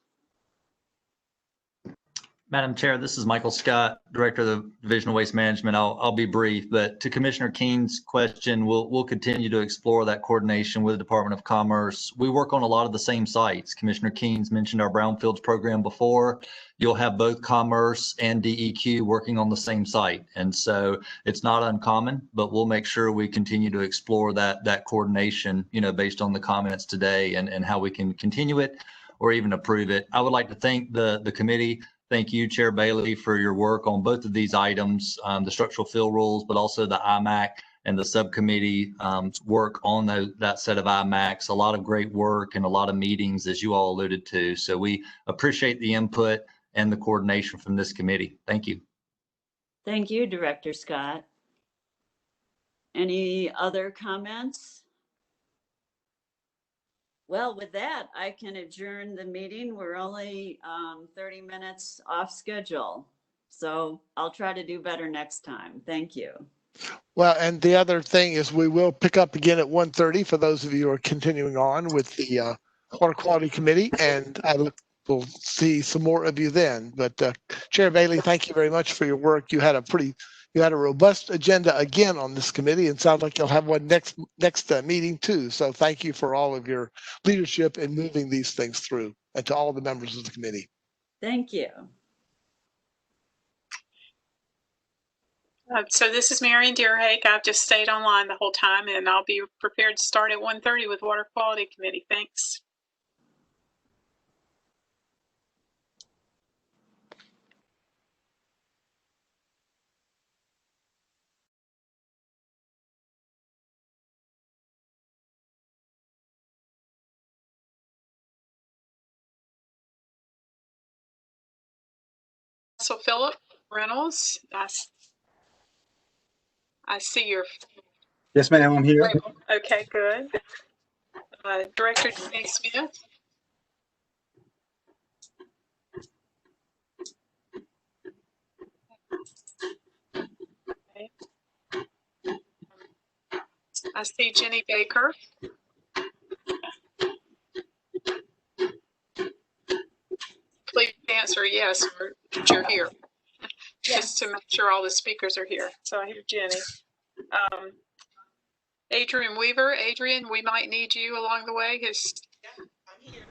Madam Chair, this is Michael Scott, Director of the Division of Waste Management. I'll be brief, but to Commissioner Keen's question, we'll continue to explore that coordination with the Department of Commerce. We work on a lot of the same sites. Commissioner Keen's mentioned our Brownfields program before. You'll have both Commerce and DEQ working on the same site. And so it's not uncommon, but we'll make sure we continue to explore that coordination, based on the comments today and how we can continue it or even approve it. I would like to thank the committee. Thank you, Chair Bailey, for your work on both of these items, the structural fill rules, but also the IMAC and the subcommittee work on that set of IMACs. A lot of great work and a lot of meetings, as you all alluded to. So we appreciate the input and the coordination from this committee. Thank you. Thank you, Director Scott. Any other comments? Well, with that, I can adjourn the meeting. We're only 30 minutes off schedule. So I'll try to do better next time. Thank you. Well, and the other thing is we will pick up again at 1:30 for those of you who are continuing on with the Water Quality Committee, and we'll see some more of you then. But Chair Bailey, thank you very much for your work. You had a robust agenda again on this committee, and sounds like you'll have one next meeting too. So thank you for all of your leadership in moving these things through, and to all the members of the committee. Thank you. So this is Marion Deerhake. I've just stayed online the whole time, and I'll be prepared to start at 1:30 with Water Quality Committee. Thanks. So Philip Reynolds, I see your. Yes, ma'am, I'm here. Okay, good. Director Jenny Smith. Okay. I see Jenny Baker. Please answer yes, or that you're here. Just to make sure all the speakers are here. So I hear Jenny. Adrian Weaver. Adrian, we might need you along the way. I'm here.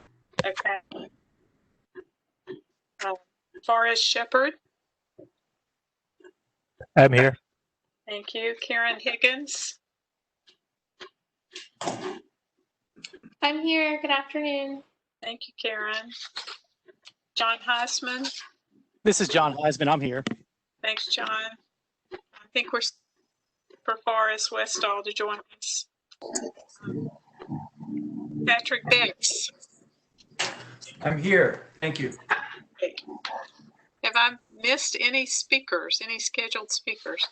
Okay. Forrest Shepard. I'm here. Thank you. Karen Higgins. I'm here. Good afternoon. Thank you, Karen. John Heisman. This is John Heisman. I'm here. Thanks, John. I think we're for Forrest Westall to join us. Patrick Bix. I'm here. Thank you. Have I missed any speakers, any scheduled speakers?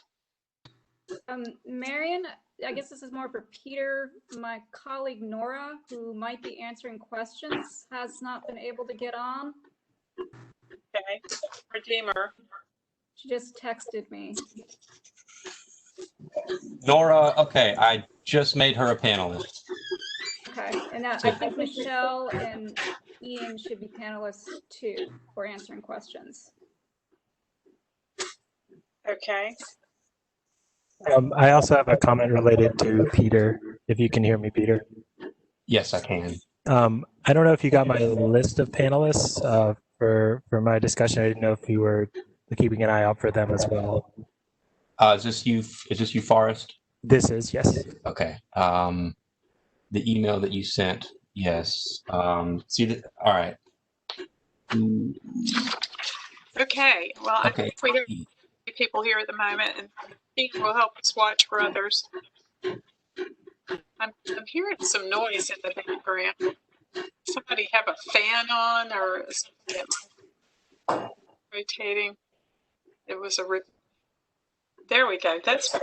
Marion, I guess this is more for Peter. My colleague Nora, who might be answering questions, has not been able to get on. Okay. Redeemer. She just texted me. Nora, okay, I just made her a panelist. Okay, and I think Michelle and Ian should be panelists too for answering questions. Okay. I also have a comment related to Peter, if you can hear me, Peter. Yes, I can. I don't know if you got my list of panelists for my discussion. I didn't know if you were keeping an eye out for them as well. Is this you, Forrest? This is, yes. Okay. The email that you sent, yes. All right. Okay. Well, Okay. I think we have people here at the moment, and Pete will help us watch for others. I'm hearing some noise in the background. Somebody have a fan on or something that's rotating. It was there we go. That's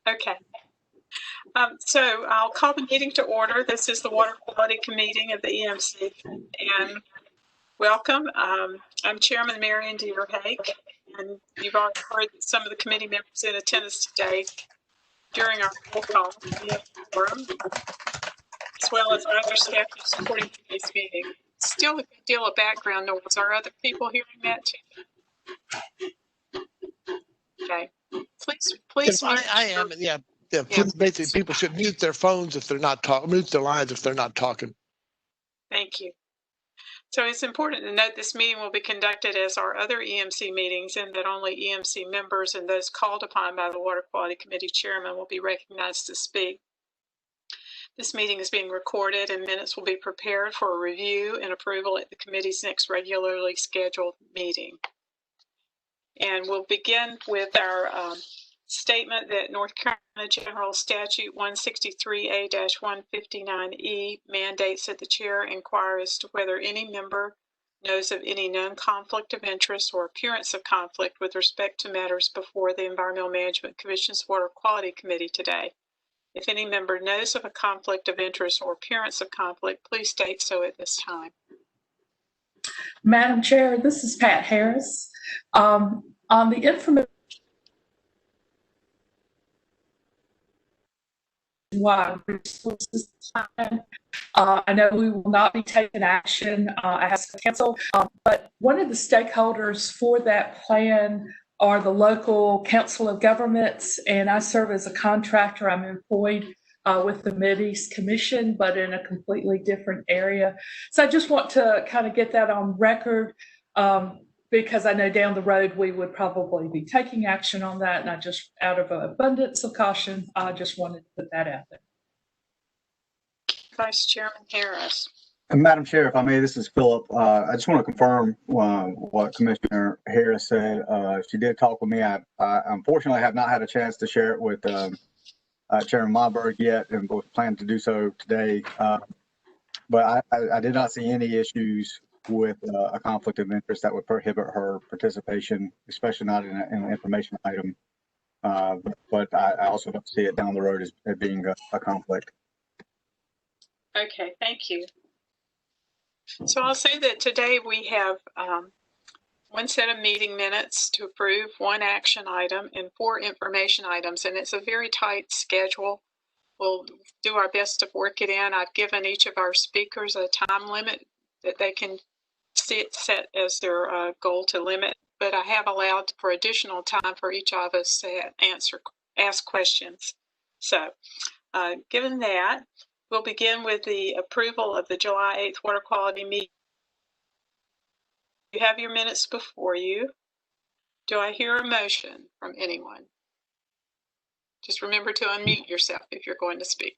okay. So I'll call the meeting to order. This is the Water Quality Committee of the EMC. And welcome. I'm Chairman Marion Deerhake, and you've already heard that some of the committee members in attendance today during our roll call forum, as well as other staff supporting today's meeting. Still a good deal of background noise. Are other people hearing that too? Okay. Please. I am, yeah. Yeah, basically, people should mute their phones if they're not talking, mute their lines if they're not talking. Thank you. So it's important to note this meeting will be conducted as our other EMC meetings, and that only EMC members and those called upon by the Water Quality Committee Chairman will be recognized to speak. This meeting is being recorded, and minutes will be prepared for review and approval at the committee's next regularly scheduled meeting. And we'll begin with our statement that North Carolina General Statute 163A-159E mandates that the chair inquire as to whether any member knows of any known conflict of interest or appearance of conflict with respect to matters before the Environmental Management Commission's Water Quality Committee today. If any member knows of a conflict of interest or appearance of conflict, please state so at this time. Madam Chair, this is Pat Harris. On the information resources plan, I know we will not be taking action as council, but one of the stakeholders for that plan are the local council of governments, and I serve as a contractor. I'm employed with the Mideast Commission, but in a completely different area. So I just want to kind of get that on record, because I know down the road we would probably be taking action on that, and I just, out of an abundance of caution, I just wanted to put that out there. Vice Chairman Harris. And Madam Chair, if I may, this is Philip. I just want to confirm what Commissioner Harris said. She did talk with me. I unfortunately have not had a chance to share it with Chairman Moberg yet, and was planning to do so today. But I did not see any issues with a conflict of interest that would prohibit her participation, especially not in an information item. But I also don't see it down the road as being a conflict. Okay, thank you. So I'll say that today we have one set of meeting minutes to approve, one action item, and 4 information items, and it's a very tight schedule. We'll do our best to work it in. I've given each of our speakers a time limit that they can set as their goal to limit, but I have allowed for additional time for each of us to ask questions. So given that, we'll begin with the approval of the July 8th Water Quality meeting. You have your minutes before you. Do I hear a motion from anyone? Just remember to unmute yourself if you're going to speak.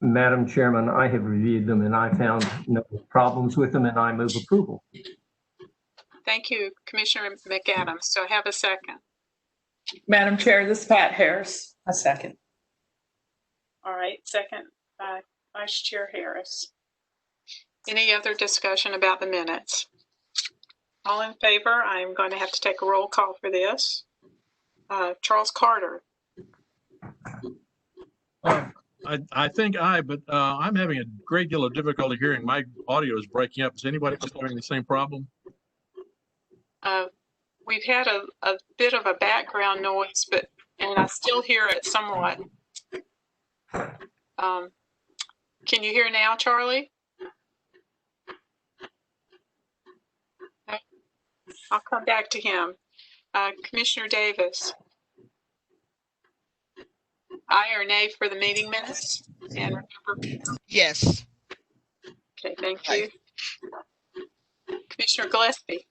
Madam Chairman, I have reviewed them and I found no problems with them, and I move approval. Thank you, Commissioner McAdams. So I have a second. Madam Chair, this is Pat Harris. A second. All right, second by Vice Chair Harris. Any other discussion about the minutes? All in favor? I'm going to have to take a roll call for this. Charles Carter. I think but I'm having a great deal of difficulty hearing. My audio is breaking up. Is anybody else having the same problem? We've had a bit of a background noise, and I still hear it somewhat. Can you hear now, Charlie? No? I'll come back to him. Commissioner Davis. Aye or nay for the meeting minutes? And remember. Yes. Okay, thank you. Commissioner Gillespie.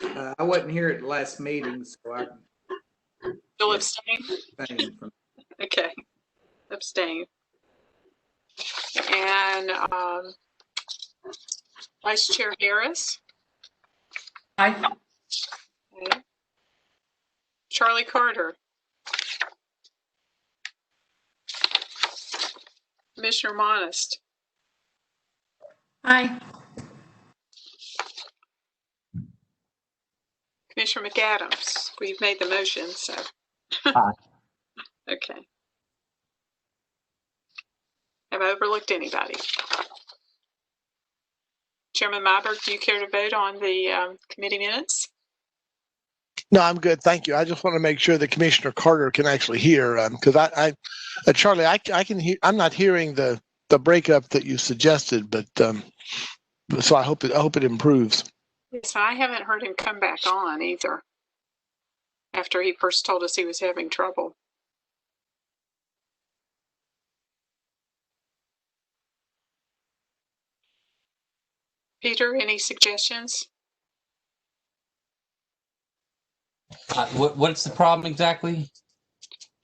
I wasn't here at the last meeting, so I Still abstain? abstained from. Okay, abstain. And Vice Chair Harris. Aye. Okay. Charlie Carter. Commissioner Monist. Aye. Commissioner McAdams. We've made the motion, so. Aye. Okay. Have I overlooked anybody? Chairman Myberg, do you care to vote on the committee minutes? No, I'm good. Thank you. I just want to make sure that Commissioner Carter can actually hear, because Charlie, I can hear. I'm not hearing the breakup that you suggested, but so I hope it improves. Yes, I haven't heard him come back on either. After he first told us he was having trouble. Peter, any suggestions? What's the problem exactly?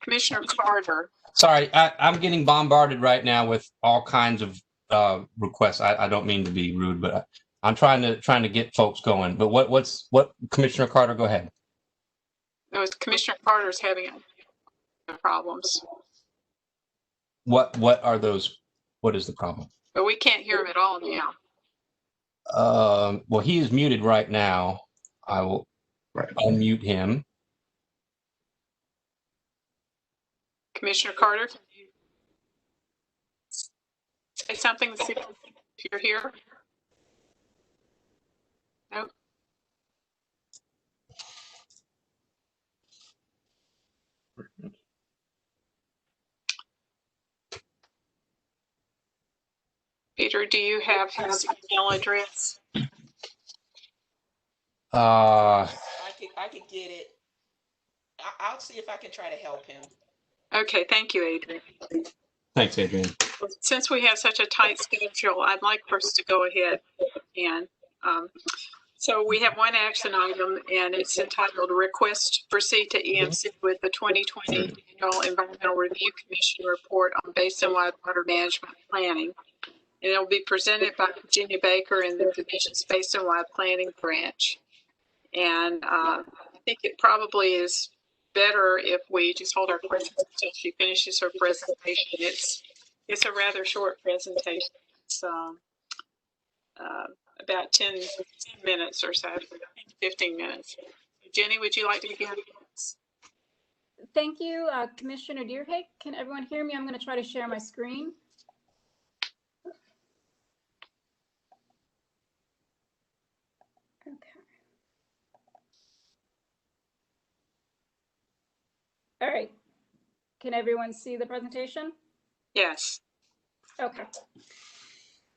Commissioner Carter. Sorry, I'm getting bombarded right now with all kinds of requests. I don't mean to be rude, but I'm trying to get folks going. But what Commissioner Carter, go ahead. No, Commissioner Carter's having problems. What are those? What is the problem? But we can't hear him at all now. Well, he is muted right now. I will unmute him. Commissioner Carter, can you say something if you're here? No. Peter, do you have his email address? I could get it. I'll see if I can try to help him. Okay, thank you, Adrian. Thanks, Adrian. Since we have such a tight schedule, I'd like for us to go ahead and so we have one action item, and it's entitled Request to Proceed to EMC with the 2020 Annual Environmental Review Commission Report on Basin-Wide Water Management Planning. And it will be presented by Virginia Baker in the Division's Basin-Wide Planning Branch. And I think it probably is better if we just hold our questions until she finishes her presentation. It's a rather short presentation. It's about 10 minutes or so, 15 minutes. Jenny, would you like to begin? Thank you, Commissioner Deerhake. Can everyone hear me? I'm going to try to share my screen. Okay. All right. Can everyone see the presentation? Yes. Okay.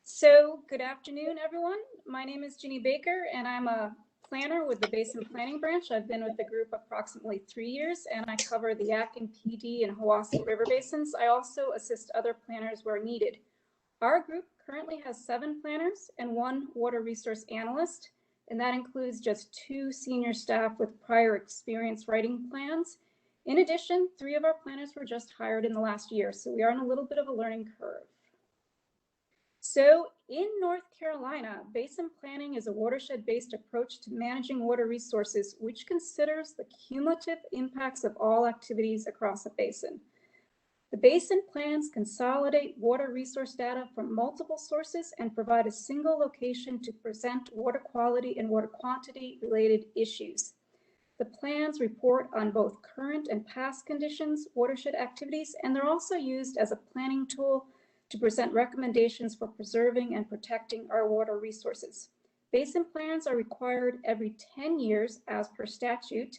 So good afternoon, everyone. My name is Ginny Baker, and I'm a planner with the Basin Planning Branch. I've been with the group approximately 3 years, and I cover the Yadkin, PD, and Hiwassee River basins. I also assist other planners where needed. Our group currently has 7 planners and 1 water resource analyst, and that includes just 2 senior staff with prior experience writing plans. In addition, 3 of our planners were just hired in the last year, so we are on a little bit of a learning curve. So in North Carolina, basin planning is a watershed-based approach to managing water resources, which considers the cumulative impacts of all activities across a basin. The basin plans consolidate water resource data from multiple sources and provide a single location to present water quality and water quantity related issues. The plans report on both current and past conditions, watershed activities, and they're also used as a planning tool to present recommendations for preserving and protecting our water resources. Basin plans are required every 10 years as per statute,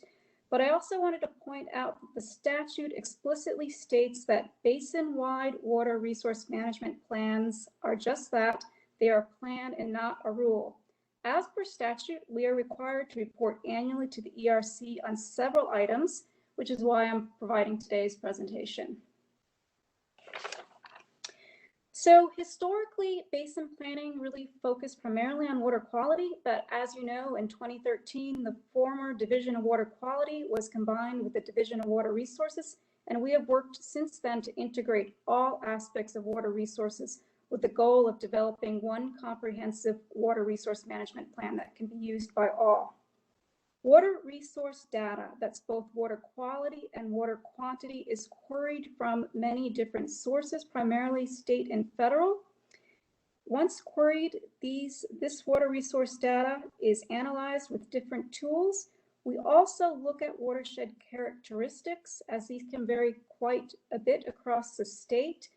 but I also wanted to point out that the statute explicitly states that basin-wide water resource management plans are just that. They are a plan and not a rule. As per statute, we are required to report annually to the ERC on several items, which is why I'm providing today's presentation. So historically, basin planning really focused primarily on water quality, but as you know, in 2013, the former Division of Water Quality was combined with the Division of Water Resources, and we have worked since then to integrate all aspects of water resources with the goal of developing one comprehensive water resource management plan that can be used by all. Water resource data, that's both water quality and water quantity, is queried from many different sources, primarily state and federal. Once queried, this water resource data is analyzed with different tools. We also look at watershed characteristics, as these can vary quite a bit across the state.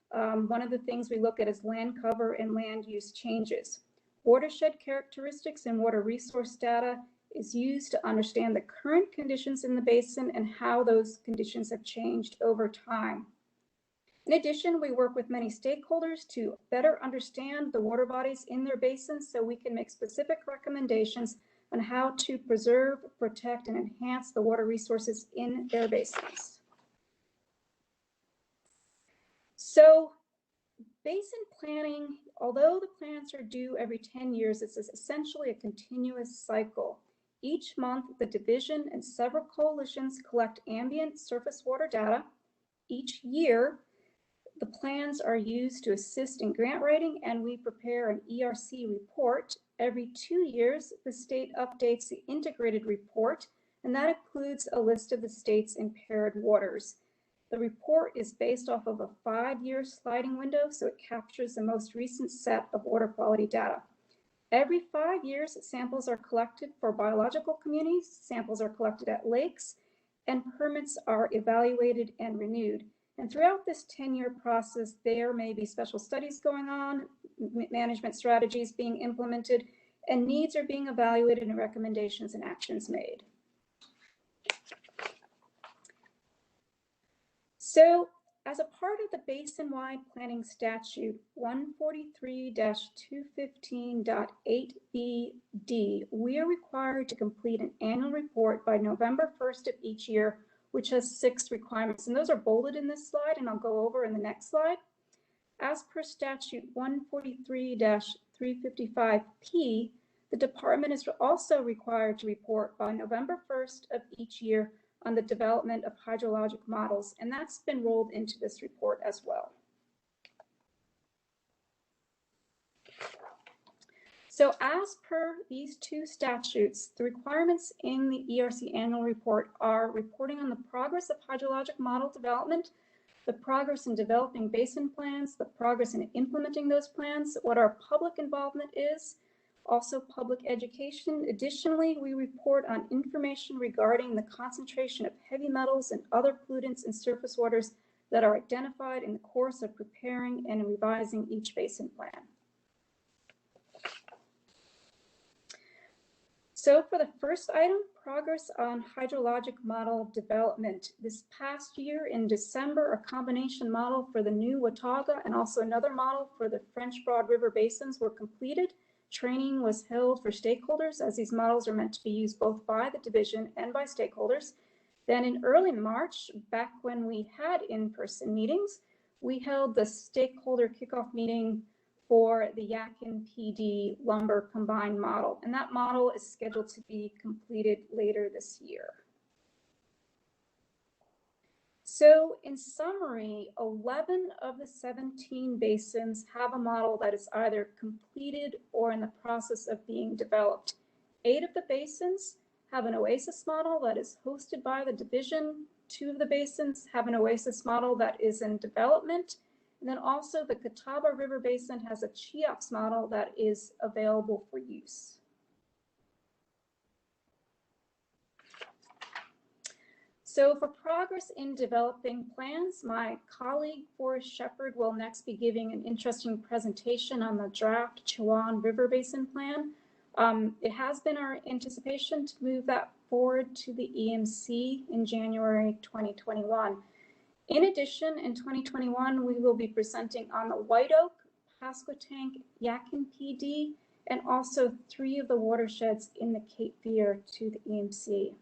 One of the things we look at is land cover and land use changes. Watershed characteristics and water resource data is used to understand the current conditions in the basin and how those conditions have changed over time. In addition, we work with many stakeholders to better understand the water bodies in their basins so we can make specific recommendations on how to preserve, protect, and enhance the water resources in their basins. So, basin planning, although the plans are due every 10 years, it's essentially a continuous cycle. Each month, the division and several coalitions collect ambient surface water data. Each year, the plans are used to assist in grant writing, and we prepare an ERC report. Every 2 years, the state updates the integrated report, and that includes a list of the state's impaired waters. The report is based off of a 5-year sliding window, so it captures the most recent set of water quality data. Every 5 years, samples are collected for biological communities, samples are collected at lakes, and permits are evaluated and renewed. And throughout this 10-year process, there may be special studies going on, management strategies being implemented, and needs are being evaluated and recommendations and actions made. So, as a part of the basin-wide planning statute 143-215.8BD, we are required to complete an annual report by November 1st of each year, which has 6 requirements, and those are bolded in this slide, and I'll go over in the next slide. As per statute 143-355P, the department is also required to report by November 1st of each year on the development of hydrologic models, and that's been rolled into this report as well. So as per these 2 statutes, the requirements in the ERC annual report are reporting on the progress of hydrologic model development, the progress in developing basin plans, the progress in implementing those plans, what our public involvement is, also public education. Additionally, we report on information regarding the concentration of heavy metals and other pollutants in surface waters that are identified in the course of preparing and revising each basin plan. So for the first item, progress on hydrologic model development. This past year in December, a combination model for the new Watauga and also another model for the French Broad River basins were completed. Training was held for stakeholders, as these models are meant to be used both by the division and by stakeholders. Then in early March, back when we had in-person meetings, we held the stakeholder kickoff meeting for the Yadkin PD lumber combined model, and that model is scheduled to be completed later this year. So in summary, 11 of the 17 basins have a model that is either completed or in the process of being developed. 8 of the basins have an OASIS model that is hosted by the division. 2 of the basins have an OASIS model that is in development. And then also the Catawba River Basin has a CHEOPS model that is available for use. So for progress in developing plans, my colleague Forrest Shepard will next be giving an interesting presentation on the draft Chowan River Basin Plan. It has been our anticipation to move that forward to the EMC in January 2021. In addition, in 2021, we will be presenting on the White Oak, Pasquotank, Yadkin PD, and also 3 of the watersheds in the Cape Fear to the EMC.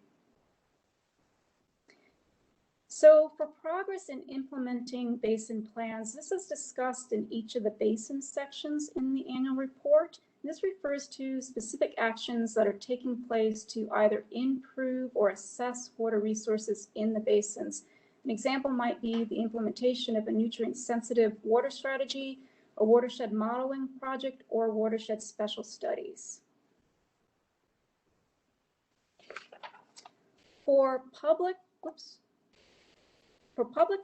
So for progress in implementing basin plans, this is discussed in each of the basin sections in the annual report. This refers to specific actions that are taking place to either improve or assess water resources in the basins. An example might be the implementation of a nutrient-sensitive water strategy, a watershed modeling project, or watershed special studies. For public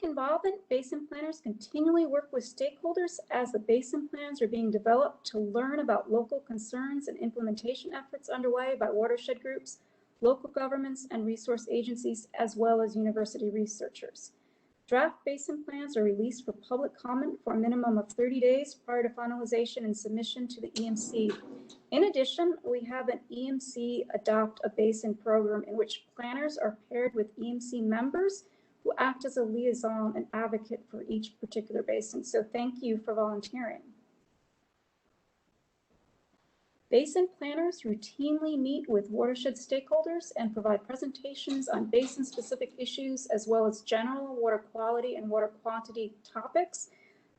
involvement, basin planners continually work with stakeholders as the basin plans are being developed to learn about local concerns and implementation efforts underway by watershed groups. local governments and resource agencies, as well as university researchers. Draft basin plans are released for public comment for a minimum of 30 days prior to finalization and submission to the EMC. In addition, we have an EMC Adopt a Basin program in which planners are paired with EMC members who act as a liaison and advocate for each particular basin. So thank you for volunteering. Basin planners routinely meet with watershed stakeholders and provide presentations on basin-specific issues, as well as general water quality and water quantity topics.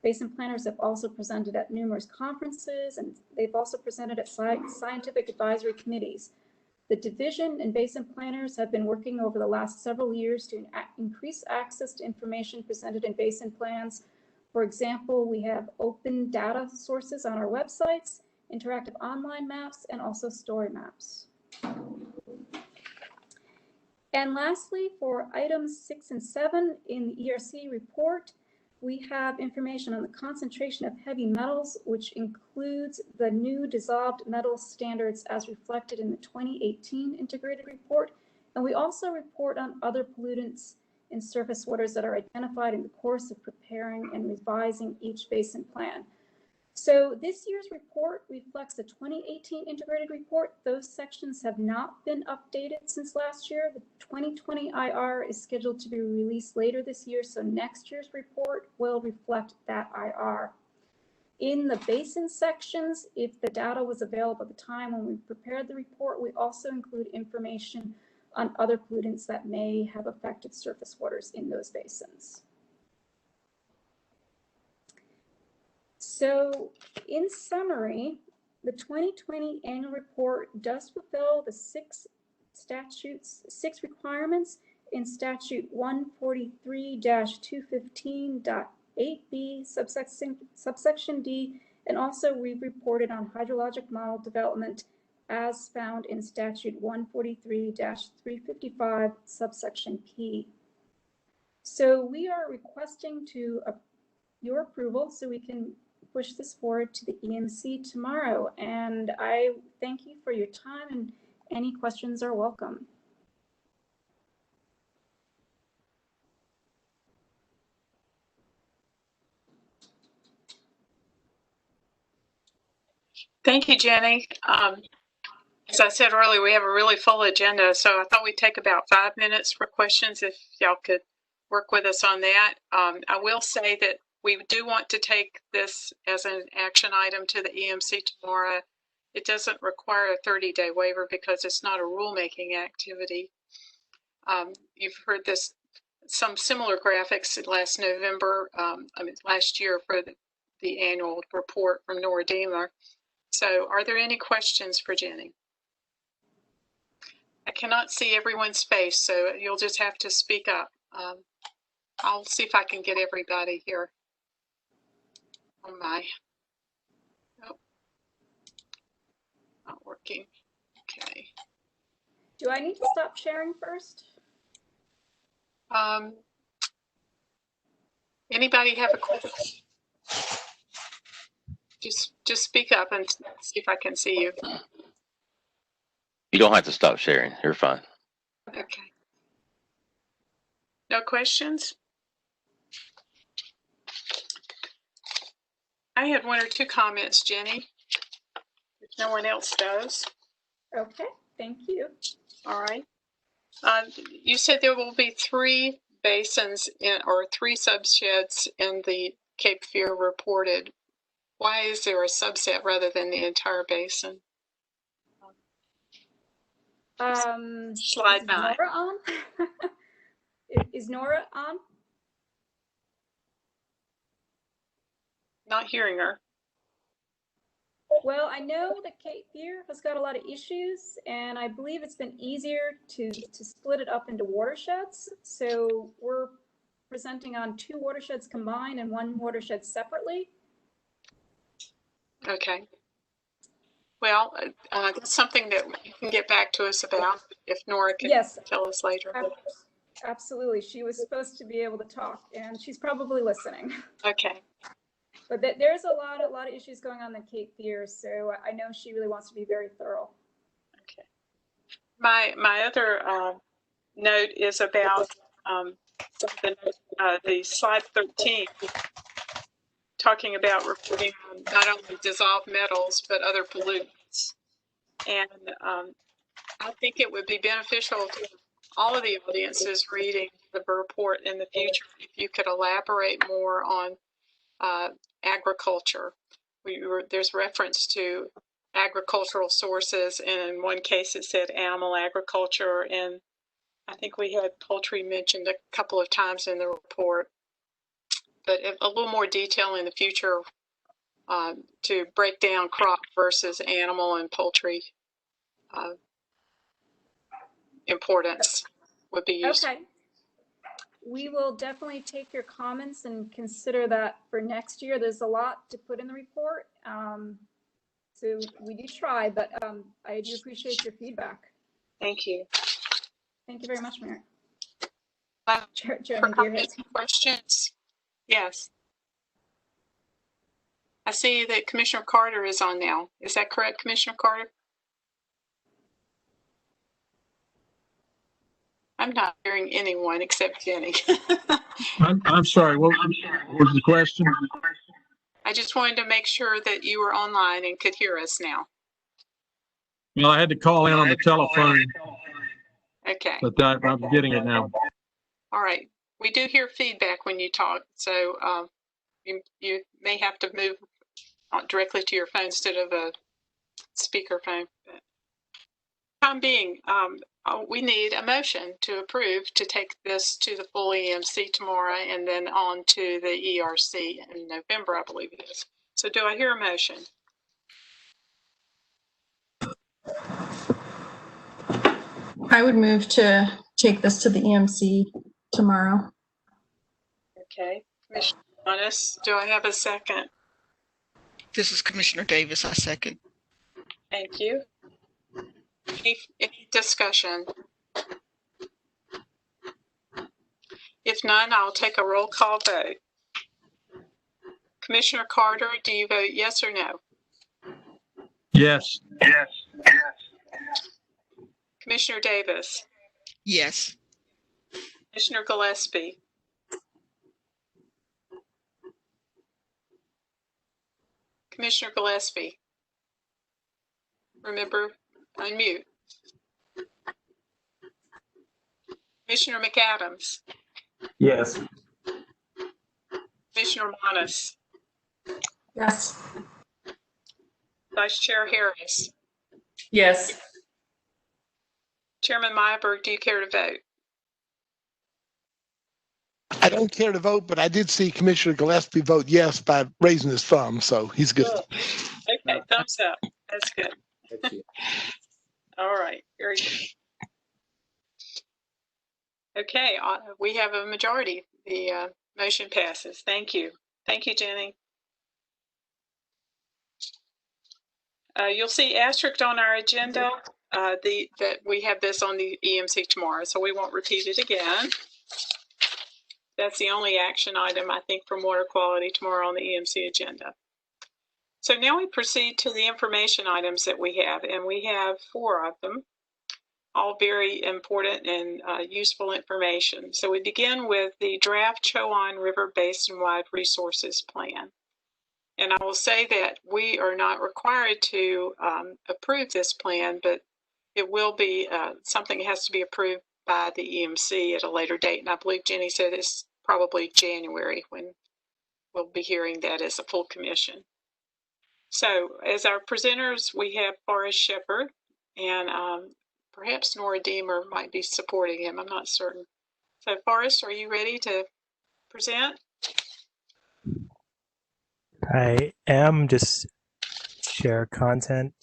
Basin planners have also presented at numerous conferences, and they've also presented at scientific advisory committees. The division and basin planners have been working over the last several years to increase access to information presented in basin plans. For example, we have open data sources on our websites, interactive online maps, and also story maps. And lastly, for items 6 and 7 in the ERC report, we have information on the concentration of heavy metals, which includes the new dissolved metal standards as reflected in the 2018 integrated report. And we also report on other pollutants in surface waters that are identified in the course of preparing and revising each basin plan. So this year's report reflects the 2018 integrated report. Those sections have not been updated since last year. The 2020 IR is scheduled to be released later this year, so next year's report will reflect that IR. In the basin sections, if the data was available at the time when we prepared the report, we also include information on other pollutants that may have affected surface waters in those basins. So in summary, the 2020 annual report does fulfill the six requirements in statute 143-215.8b subsection D, and also we've reported on hydrologic model development as found in statute 143-355 subsection P. So we are requesting your approval so we can push this forward to the EMC tomorrow. And I thank you for your time, and any questions are welcome. Thank you, Jenny. As I said earlier, we have a really full agenda, so I thought we'd take about 5 minutes for questions if y'all could work with us on that. I will say that we do want to take this as an action item to the EMC tomorrow. It doesn't require a 30-day waiver because it's not a rulemaking activity. You've heard some similar graphics last November, last year for the annual report from Nora Deemer. So are there any questions for Jenny? I cannot see everyone's face, so you'll just have to speak up. I'll see if I can get everybody here. Oh my. Nope. Not working. Okay. Do I need to stop sharing first? Anybody have a question? Just speak up and see if I can see you. You don't have to stop sharing. You're fine. Okay. No questions? I had 1 or 2 comments, Jenny, if no one else does. Okay, thank you. All right. You said there will be 3 basins or 3 subsheds in the Cape Fear reported. Why is there a subset rather than the entire basin? Slide by. Is Nora on? Is Nora on? Not hearing her. Well, I know that Cape Fear has got a lot of issues, and I believe it's been easier to split it up into watersheds. So we're presenting on 2 watersheds combined and 1 watershed separately. Okay. Well, that's something that you can get back to us about if Nora can tell us later. Absolutely. She was supposed to be able to talk, and she's probably listening. Okay. But there's a lot of issues going on in Cape Fear, so I know she really wants to be very thorough. Okay. My other note is about the slide 13, talking about reporting on not only dissolved metals, but other pollutants. And I think it would be beneficial to all of the audiences reading the report in the future if you could elaborate more on agriculture. There's reference to agricultural sources, and in one case it said animal agriculture, and I think we had poultry mentioned a couple of times in the report. But a little more detail in the future to break down crop versus animal and poultry importance would be useful. Okay. We will definitely take your comments and consider that for next year. There's a lot to put in the report. So we do try, but I do appreciate your feedback. Thank you. Thank you very much, Mayor. Chairman Gearhead. Questions? Yes. I see that Commissioner Carter is on now. Is that correct, Commissioner Carter? I'm not hearing anyone except Jenny. I'm sorry. What was the question? I just wanted to make sure that you were online and could hear us now. Well, I had to call in on the telephone, Okay. but I'm getting it now. All right. We do hear feedback when you talk, so you may have to move directly to your phone instead of a speaker phone. Time being, we need a motion to approve to take this to the full EMC tomorrow and then on to the ERC in November, I believe it is. So do I hear a motion? I would move to take this to the EMC tomorrow. Okay. Commissioner Honest, do I have a second? This is Commissioner Davis. I second. Thank you. Any discussion? If none, I'll take a roll call vote. Commissioner Carter, do you vote yes or no? Yes. Yes. Commissioner Davis? Yes. Commissioner Gillespie? Commissioner Gillespie? Remember, unmute. Commissioner McAdams? Yes. Commissioner Monas? Yes. Vice Chair Harris? Yes. Chairman Myerberg, do you care to vote? I don't care to vote, but I did see Commissioner Gillespie vote yes by raising his thumb, so he's good. Okay, thumbs up. That's good. All right, very good. Okay, we have a majority. The motion passes. Thank you. Thank you, Jenny. You'll see asterisk on our agenda that we have this on the EMC tomorrow, so we won't repeat it again. That's the only action item, I think, from water quality tomorrow on the EMC agenda. So now we proceed to the information items that we have, and we have 4 of them, all very important and useful information. So we begin with the draft Chowan River Basin-wide Resources Plan. And I will say that we are not required to approve this plan, but it will be something that has to be approved by the EMC at a later date. And I believe Jenny said it's probably January when we'll be hearing that as a full commission. So as our presenters, we have Forrest Shepard, and perhaps Nora Deemer might be supporting him. I'm not certain. So Forrest, are you ready to present? I am. Just share content.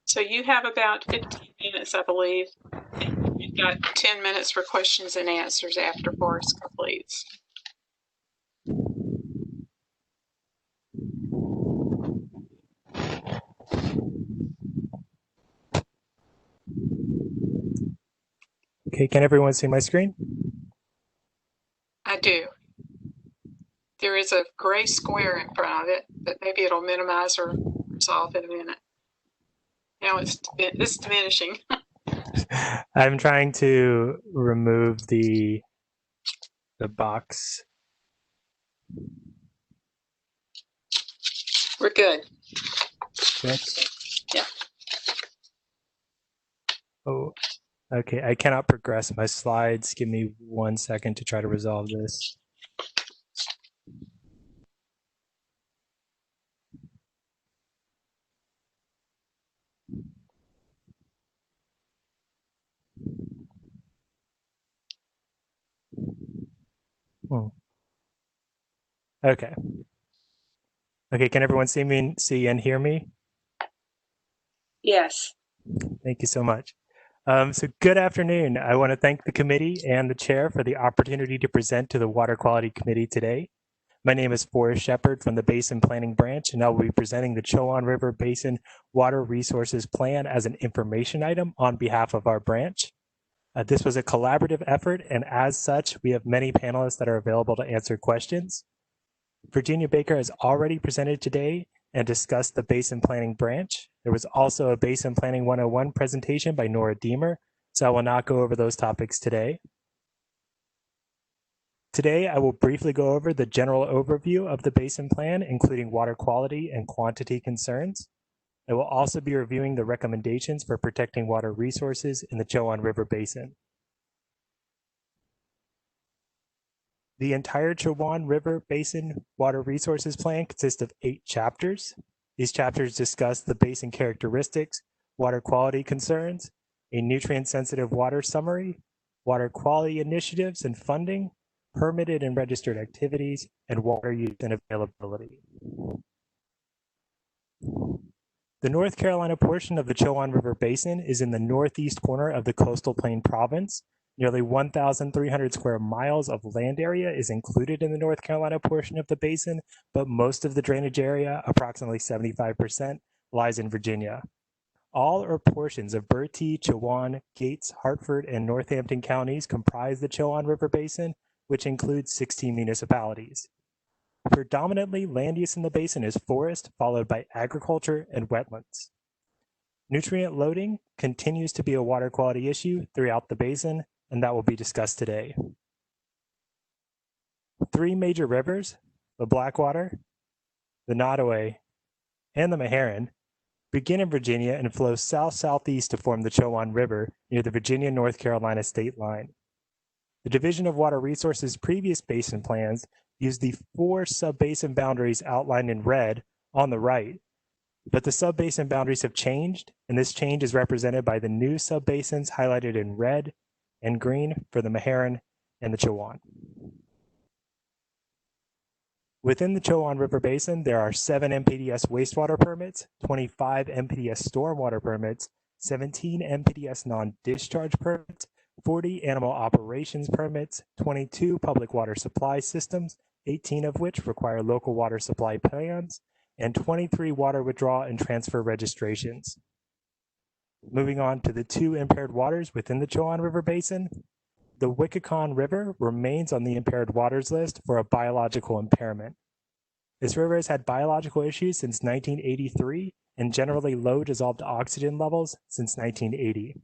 So you have about 15 minutes, I believe. You've got 10 minutes for questions and answers after Forrest completes. Okay, can everyone see my screen? I do. There is a gray square in front of it. but maybe it'll minimize or resolve in a minute. Now it's diminishing. I'm trying to remove the box. We're good. Good. Yeah. Oh, okay. I cannot progress my slides. Give me 1 second to try to resolve this. Okay. Okay, can everyone see and hear me? Yes. Thank you so much. So good afternoon. I want to thank the committee and the chair for the opportunity to present to the Water Quality Committee today. My name is Forrest Shepard from the Basin Planning Branch, and I will be presenting the Chowan River Basin Water Resources Plan as an information item on behalf of our branch. This was a collaborative effort, and as such, we have many panelists that are available to answer questions. Virginia Baker has already presented today and discussed the Basin Planning Branch. There was also a Basin Planning 101 presentation by Nora Deemer, so I will not go over those topics today. Today, I will briefly go over the general overview of the Basin Plan, including water quality and quantity concerns. I will also be reviewing the recommendations for protecting water resources in the Chowan River Basin. The entire Chowan River Basin Water Resources Plan consists of 8 chapters. These chapters discuss the basin characteristics, water quality concerns, a nutrient-sensitive water summary, water quality initiatives and funding, permitted and registered activities, and water use and availability. The North Carolina portion of the Chowan River Basin is in the northeast corner of the Coastal Plain Province. Nearly 1,300 square miles of land area is included in the North Carolina portion of the basin, but most of the drainage area, approximately 75%, lies in Virginia. All or portions of Bertie, Chowan, Gates, Hartford, and Northampton counties comprise the Chowan River Basin, which includes 16 municipalities. Predominantly, land use in the basin is forest, followed by agriculture and wetlands. Nutrient loading continues to be a water quality issue throughout the basin, and that will be discussed today. 3 major rivers, the Blackwater, the Nottoway, and the Meherrin, begin in Virginia and flow south-southeast to form the Chowan River near the Virginia-North Carolina state line. The Division of Water Resources' previous basin plans used the 4 sub-basin boundaries outlined in red on the right, but the sub-basin boundaries have changed, and this change is represented by the new sub-basins highlighted in red and green for the Meherrin and the Chowan. Within the Chowan River Basin, there are 7 MPDS wastewater permits, 25 MPDS stormwater permits, 17 MPDS non-discharge permits, 40 animal operations permits, 22 public water supply systems, 18 of which require local water supply plans, and 23 water withdrawal and transfer registrations. Moving on to the 2 impaired waters within the Chowan River Basin, the Wickhacon River remains on the impaired waters list for a biological impairment. This river has had biological issues since 1983 and generally low dissolved oxygen levels since 1980.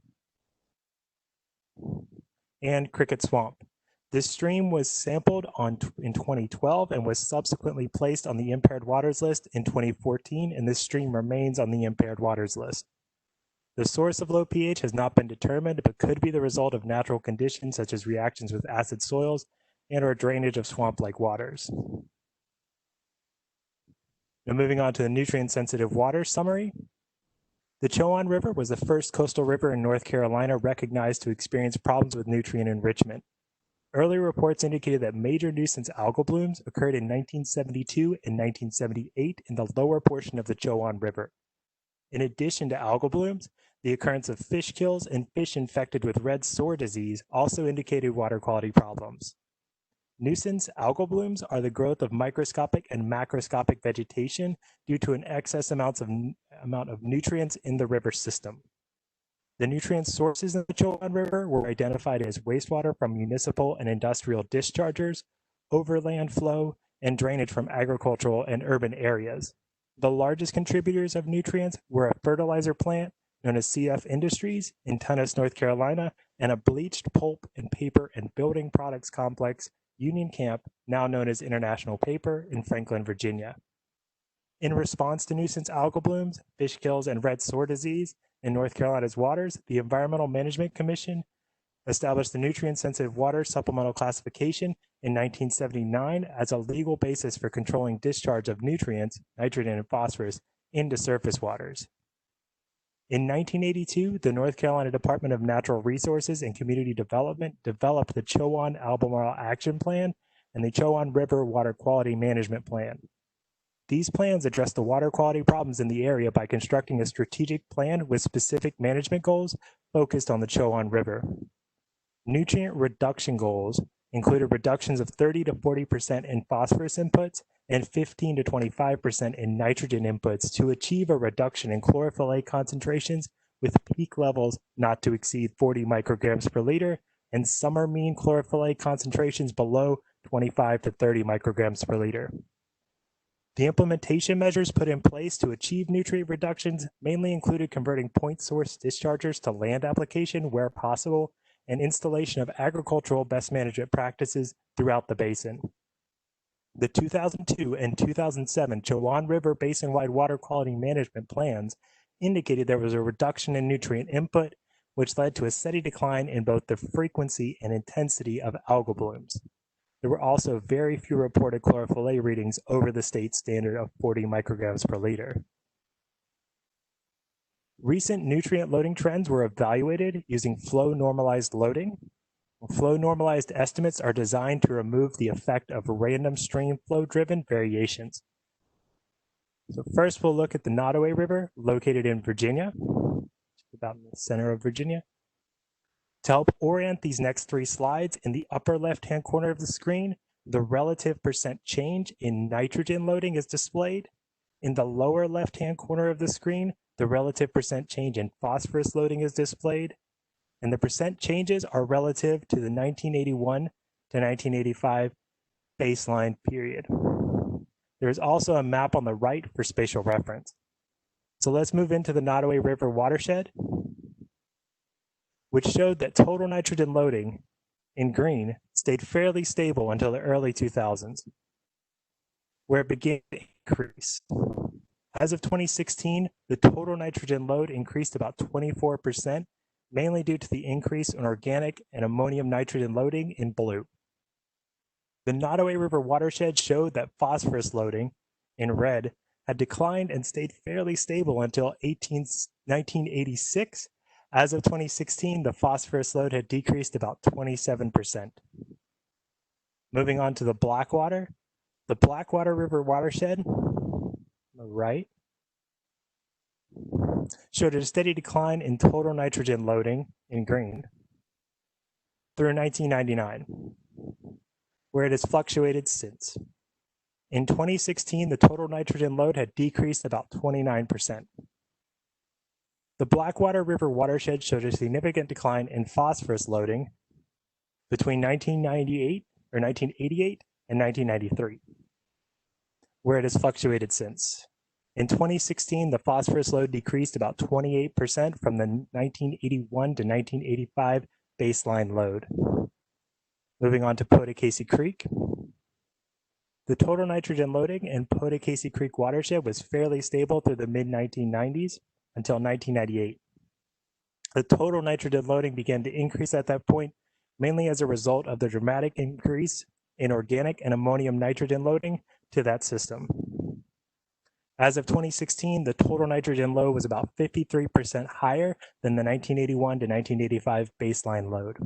And Cricket Swamp. This stream was sampled in 2012 and was subsequently placed on the impaired waters list in 2014, and this stream remains on the impaired waters list. The source of low pH has not been determined, but could be the result of natural conditions such as reactions with acid soils and or drainage of swamp-like waters. Now moving on to the nutrient-sensitive water summary. The Chowan River was the first coastal river in North Carolina recognized to experience problems with nutrient enrichment. Earlier reports indicated that major nuisance algal blooms occurred in 1972 and 1978 in the lower portion of the Chowan River. In addition to algal blooms, the occurrence of fish kills and fish infected with red sore disease also indicated water quality problems. Nuisance algal blooms are the growth of microscopic and macroscopic vegetation due to an excess amount of nutrients in the river system. The nutrient sources in the Chowan River were identified as wastewater from municipal and industrial dischargers, overland flow, and drainage from agricultural and urban areas. The largest contributors of nutrients were a fertilizer plant known as CF Industries in Tunis, North Carolina, and a bleached pulp and paper and building products complex, Union Camp, now known as International Paper, in Franklin, Virginia. In response to nuisance algal blooms, fish kills, and red sore disease in North Carolina's waters, the Environmental Management Commission established the nutrient-sensitive water supplemental classification in 1979 as a legal basis for controlling discharge of nutrients, nitrogen and phosphorus, into surface waters. In 1982, the North Carolina Department of Natural Resources and Community Development developed the Chowan-Albemarle Action Plan and the Chowan River Water Quality Management Plan. These plans address the water quality problems in the area by constructing a strategic plan with specific management goals focused on the Chowan River. Nutrient reduction goals included reductions of 30 to 40% in phosphorus inputs and 15 to 25% in nitrogen inputs to achieve a reduction in chlorophyll A concentrations with peak levels not to exceed 40 micrograms per liter and summer mean chlorophyll A concentrations below 25 to 30 micrograms per liter. The implementation measures put in place to achieve nutrient reductions mainly included converting point source dischargers to land application where possible and installation of agricultural best management practices throughout the basin. The 2002 and 2007 Chowan River Basin-wide water quality management plans indicated there was a reduction in nutrient input, which led to a steady decline in both the frequency and intensity of algal blooms. There were also very few reported chlorophyll A readings over the state standard of 40 micrograms per liter. Recent nutrient loading trends were evaluated using flow normalized loading. Flow normalized estimates are designed to remove the effect of random stream flow driven variations. So first we'll look at the Nottoway River located in Virginia, about in the center of Virginia. To help orient these next three slides, in the upper left-hand corner of the screen, the relative percent change in nitrogen loading is displayed. In the lower left-hand corner of the screen, the relative percent change in phosphorus loading is displayed. And the percent changes are relative to the 1981 to 1985 baseline period. There is also a map on the right for spatial reference. So let's move into the Nottoway River watershed, which showed that total nitrogen loading in green stayed fairly stable until the early 2000s, where it began to increase. As of 2016, the total nitrogen load increased about 24%, mainly due to the increase in organic and ammonium nitrogen loading in blue. The Nottoway River watershed showed that phosphorus loading in red had declined and stayed fairly stable until 1986. As of 2016, the phosphorus load had decreased about 27%. Moving on to the Blackwater River watershed, on the right, showed a steady decline in total nitrogen loading in green through 1999, where it has fluctuated since. In 2016, the total nitrogen load had decreased about 29%. The Blackwater River watershed showed a significant decline in phosphorus loading between 1988 and 1993, where it has fluctuated since. In 2016, the phosphorus load decreased about 28% from the 1981 to 1985 baseline load. Moving on to Potosi Creek. The total nitrogen loading in Potosi Creek watershed was fairly stable through the mid-1990s until 1998. The total nitrogen loading began to increase at that point, mainly as a result of the dramatic increase in organic and ammonium nitrogen loading to that system. As of 2016, the total nitrogen load was about 53% higher than the 1981 to 1985 baseline load.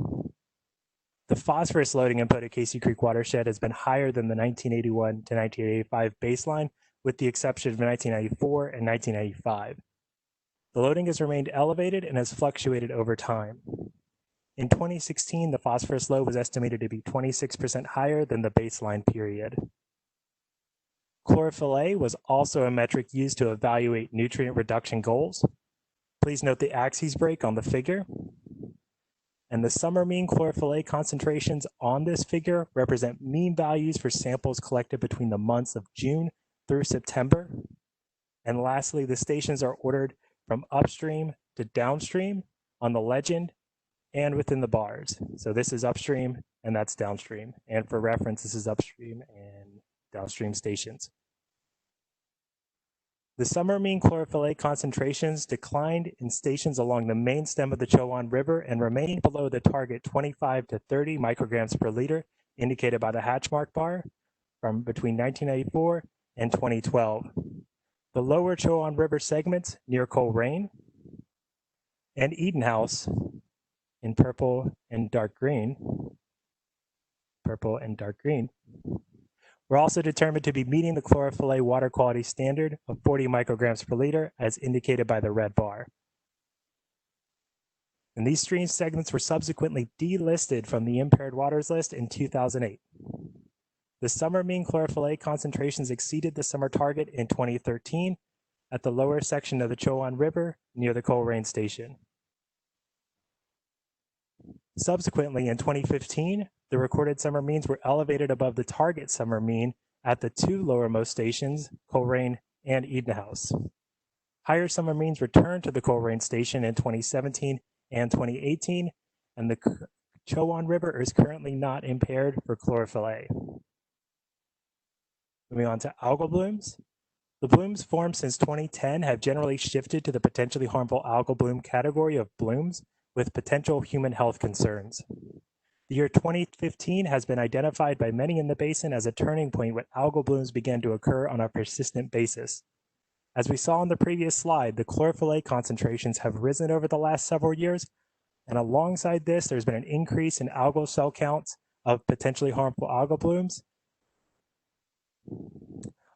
The phosphorus loading in Potosi Creek watershed has been higher than the 1981 to 1985 baseline, with the exception of 1994 and 1995. The loading has remained elevated and has fluctuated over time. In 2016, the phosphorus load was estimated to be 26% higher than the baseline period. Chlorophyll A was also a metric used to evaluate nutrient reduction goals. Please note the axes break on the figure. And the summer mean chlorophyll A concentrations on this figure represent mean values for samples collected between the months of June through September. And lastly, the stations are ordered from upstream to downstream on the legend and within the bars. So this is upstream and that's downstream. And for reference, this is upstream and downstream stations. The summer mean chlorophyll A concentrations declined in stations along the main stem of the Chowan River and remained below the target 25 to 30 micrograms per liter indicated by the hatch mark bar from between 1994 and 2012. The lower Chowan River segments near Coleraine and Eden House in purple and dark green, were also determined to be meeting the chlorophyll A water quality standard of 40 micrograms per liter as indicated by the red bar. And these stream segments were subsequently delisted from the impaired waters list in 2008. The summer mean chlorophyll A concentrations exceeded the summer target in 2013 at the lower section of the Chowan River near the Coleraine station. Subsequently, in 2015, the recorded summer means were elevated above the target summer mean at the two lowermost stations, Coleraine and Eden House. Higher summer means returned to the Coleraine station in 2017 and 2018, and the Chowan River is currently not impaired for chlorophyll A. Moving on to algal blooms. The blooms formed since 2010 have generally shifted to the potentially harmful algal bloom category of blooms with potential human health concerns. The year 2015 has been identified by many in the basin as a turning point when algal blooms began to occur on a persistent basis. As we saw on the previous slide, the chlorophyll A concentrations have risen over the last several years, and alongside this, there's been an increase in algal cell counts of potentially harmful algal blooms.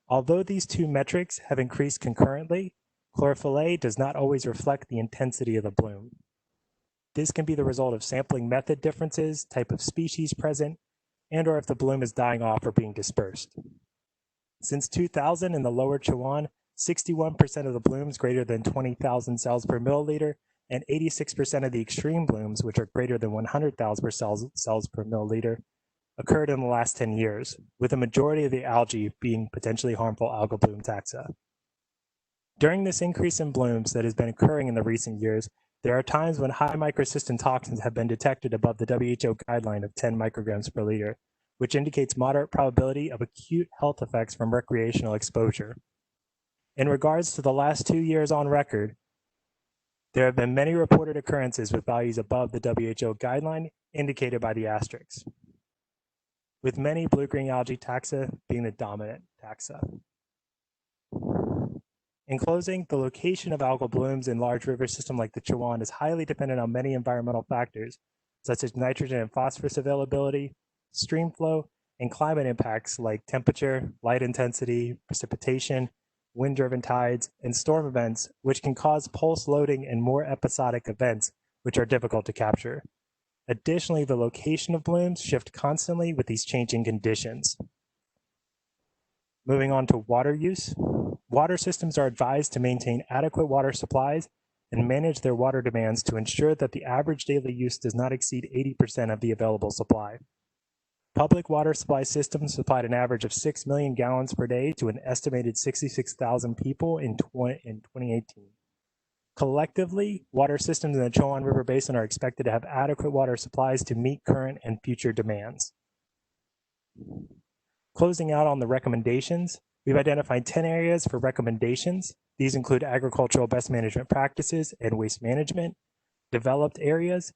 Although these two metrics have increased concurrently, chlorophyll A does not always reflect the intensity of the bloom. This can be the result of sampling method differences, type of species present, and or if the bloom is dying off or being dispersed. Since 2000 in the lower Chowan, 61% of the blooms greater than 20,000 cells per milliliter and 86% of the extreme blooms, which are greater than 100,000 cells per milliliter, occurred in the last 10 years, with a majority of the algae being potentially harmful algal bloom taxa. During this increase in blooms that has been occurring in the recent years, there are times when high microcystin toxins have been detected above the WHO guideline of 10 micrograms per liter, which indicates moderate probability of acute health effects from recreational exposure. In regards to the last 2 years on record, there have been many reported occurrences with values above the WHO guideline indicated by the asterisks, with many blue-green algae taxa being the dominant taxa. In closing, the location of algal blooms in large river systems like the Chowan is highly dependent on many environmental factors, such as nitrogen and phosphorus availability, stream flow, and climate impacts like temperature, light intensity, precipitation, wind-driven tides, and storm events, which can cause pulse loading and more episodic events, which are difficult to capture. Additionally, the location of blooms shift constantly with these changing conditions. Moving on to water use. Water systems are advised to maintain adequate water supplies and manage their water demands to ensure that the average daily use does not exceed 80% of the available supply. Public water supply systems supplied an average of 6 million gallons per day to an estimated 66,000 people in 2018. Collectively, water systems in the Chowan River Basin are expected to have adequate water supplies to meet current and future demands. Closing out on the recommendations, we've identified 10 areas for recommendations. These include agricultural best management practices and waste management, developed areas,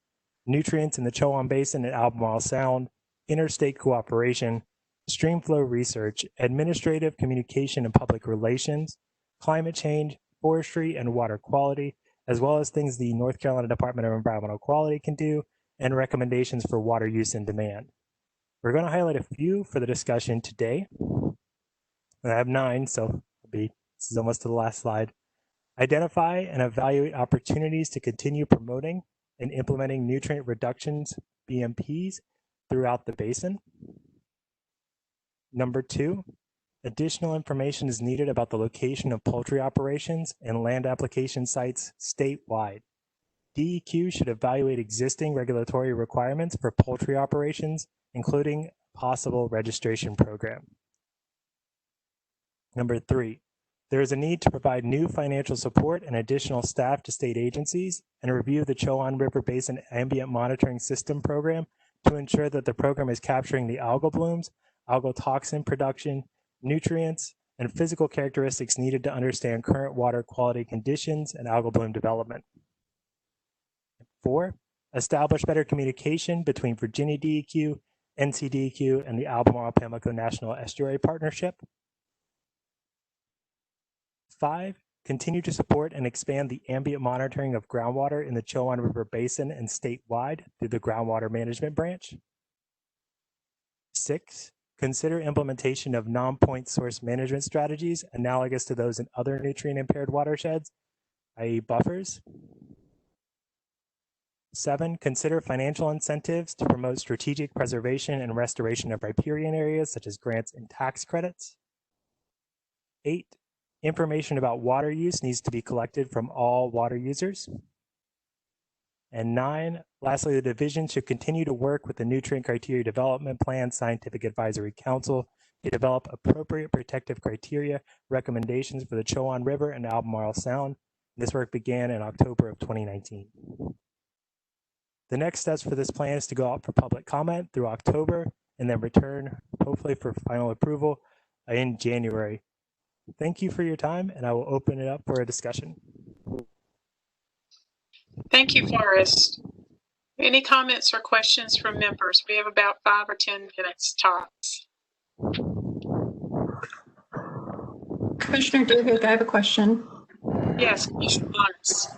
nutrients in the Chowan Basin and Albemarle Sound, interstate cooperation, stream flow research, administrative communication and public relations, climate change, forestry and water quality, as well as things the North Carolina Department of Environmental Quality can do, and recommendations for water use and demand. We're going to highlight a few for the discussion today. I have 9, so this is almost to the last slide. Identify and evaluate opportunities to continue promoting and implementing nutrient reductions, BMPs, throughout the basin. Number 2, additional information is needed about the location of poultry operations and land application sites statewide. DEQ should evaluate existing regulatory requirements for poultry operations, including possible registration program. Number 3, there is a need to provide new financial support and additional staff to state agencies and review the Chowan River Basin Ambient Monitoring System program to ensure that the program is capturing the algal blooms, algal toxin production, nutrients, and physical characteristics needed to understand current water quality conditions and algal bloom development. 4, establish better communication between Virginia DEQ, NCDEQ, and the Albemarle-Pamlico National Estuary Partnership. 5, continue to support and expand the ambient monitoring of groundwater in the Chowan River Basin and statewide through the Groundwater Management Branch. 6, consider implementation of non-point source management strategies analogous to those in other nutrient-impaired watersheds, i.e. buffers. 7, consider financial incentives to promote strategic preservation and restoration of riparian areas such as grants and tax credits. 8, information about water use needs to be collected from all water users. And 9, lastly, the division should continue to work with the Nutrient Criteria Development Plan Scientific Advisory Council to develop appropriate protective criteria recommendations for the Chowan River and Albemarle Sound. This work began in October of 2019. The next steps for this plan is to go out for public comment through October and then return, hopefully for final approval in January. Thank you for your time, and I will open it up for a discussion. Thank you, Forrest. Any comments or questions from members? We have about 5 or 10 minutes tops. Commissioner Duhigg, I have a question. Yes, Commissioner Myers.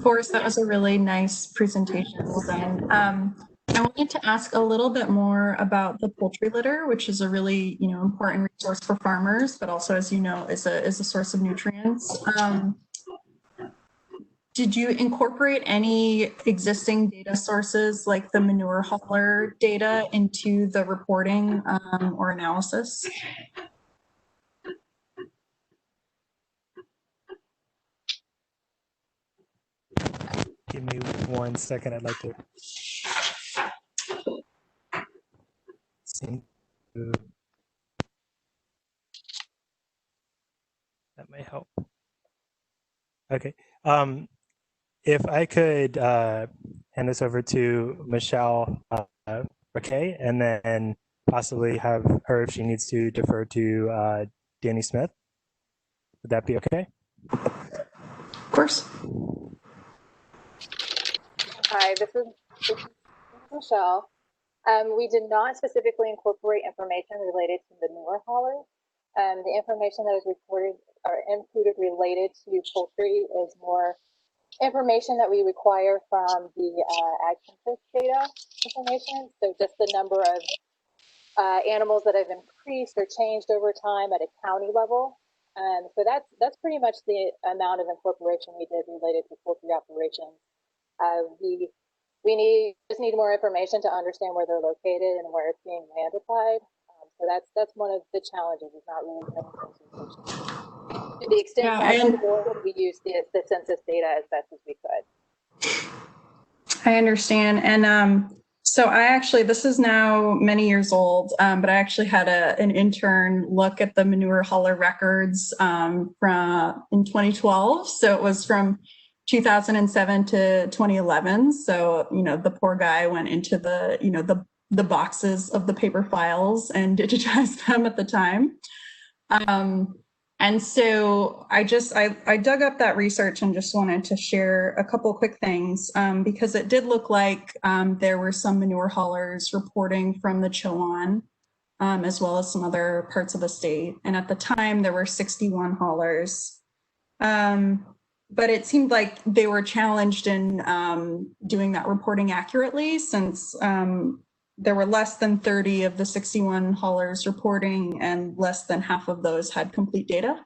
Forrest, that was a really nice presentation. Well done. I wanted to ask a little bit more about the poultry litter, which is a really, important resource for farmers, but also, as you know, is a source of nutrients. Did you incorporate any existing data sources like the manure hauler data into the reporting or analysis? Give me 1 second. I'd like to see. That may help. Okay. If I could hand this over to Michelle Raquet, and then possibly have her, if she needs to, defer to Danny Smith. Would that be okay? Of course. Hi, this is Michelle. We did not specifically incorporate information related to manure haulers. The information that is reported or included related to poultry is more information that we require from the ag census data information. So just the number of animals that have increased or changed over time at a county level. So that's pretty much the amount of incorporation we did related to poultry operations. We just need more information to understand where they're located and where it's being land applied. So that's one of the challenges, is not really getting to the extent possible. We use the census data as best as we could. I understand. And so this is now many years old, but I actually had an intern look at the manure hauler records in 2012. So it was from 2007 to 2011. So, the poor guy went into the boxes of the paper files and digitized them at the time. And so I dug up that research and just wanted to share a couple quick things because it did look like there were some manure haulers reporting from the Chowan as well as some other parts of the state. And at the time there were 61 haulers. But it seemed like they were challenged in doing that reporting accurately, since there were less than 30 of the 61 haulers reporting, and less than half of those had complete data.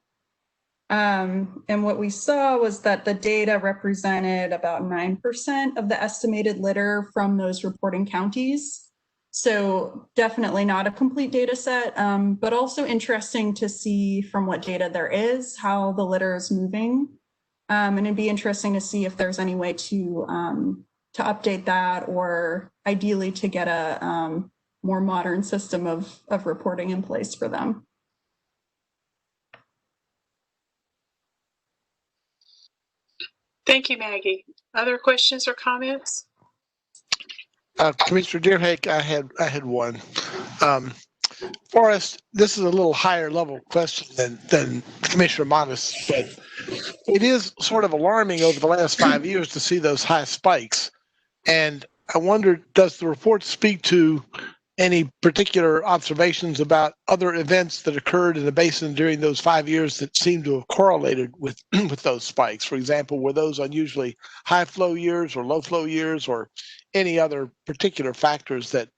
And what we saw was that the data represented about 9% of the estimated litter from those reporting counties. So definitely not a complete data set, but also interesting to see from what data there is, how the litter is moving. And it'd be interesting to see if there's any way to update that, or ideally to get a more modern system of reporting in place for them. Thank you, Maggie. Other questions or comments? Commissioner Deerhake, I had one. Forrest, this is a little higher level question than Commissioner Modis, but it is sort of alarming over the last 5 years to see those high spikes. And I wonder, does the report speak to any particular observations about other events that occurred in the basin during those 5 years that seem to have correlated with those spikes? For example, were those unusually high flow years or low flow years, or any other particular factors that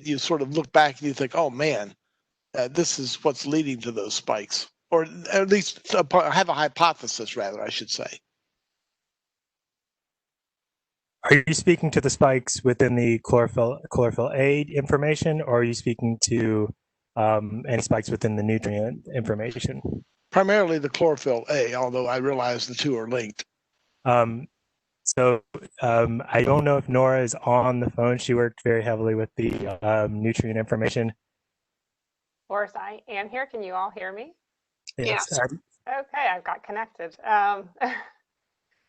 you sort of look back and you think, oh man, this is what's leading to those spikes, or at least have a hypothesis, rather, I should say. Are you speaking to the spikes within the chlorophyll A information, or are you speaking to any spikes within the nutrient information? Primarily the chlorophyll A, although I realize the two are linked. I don't know if Nora is on the phone. She worked very heavily with the nutrient information. Of course, I am here. Can you all hear me? Yes. Okay, I've got connected.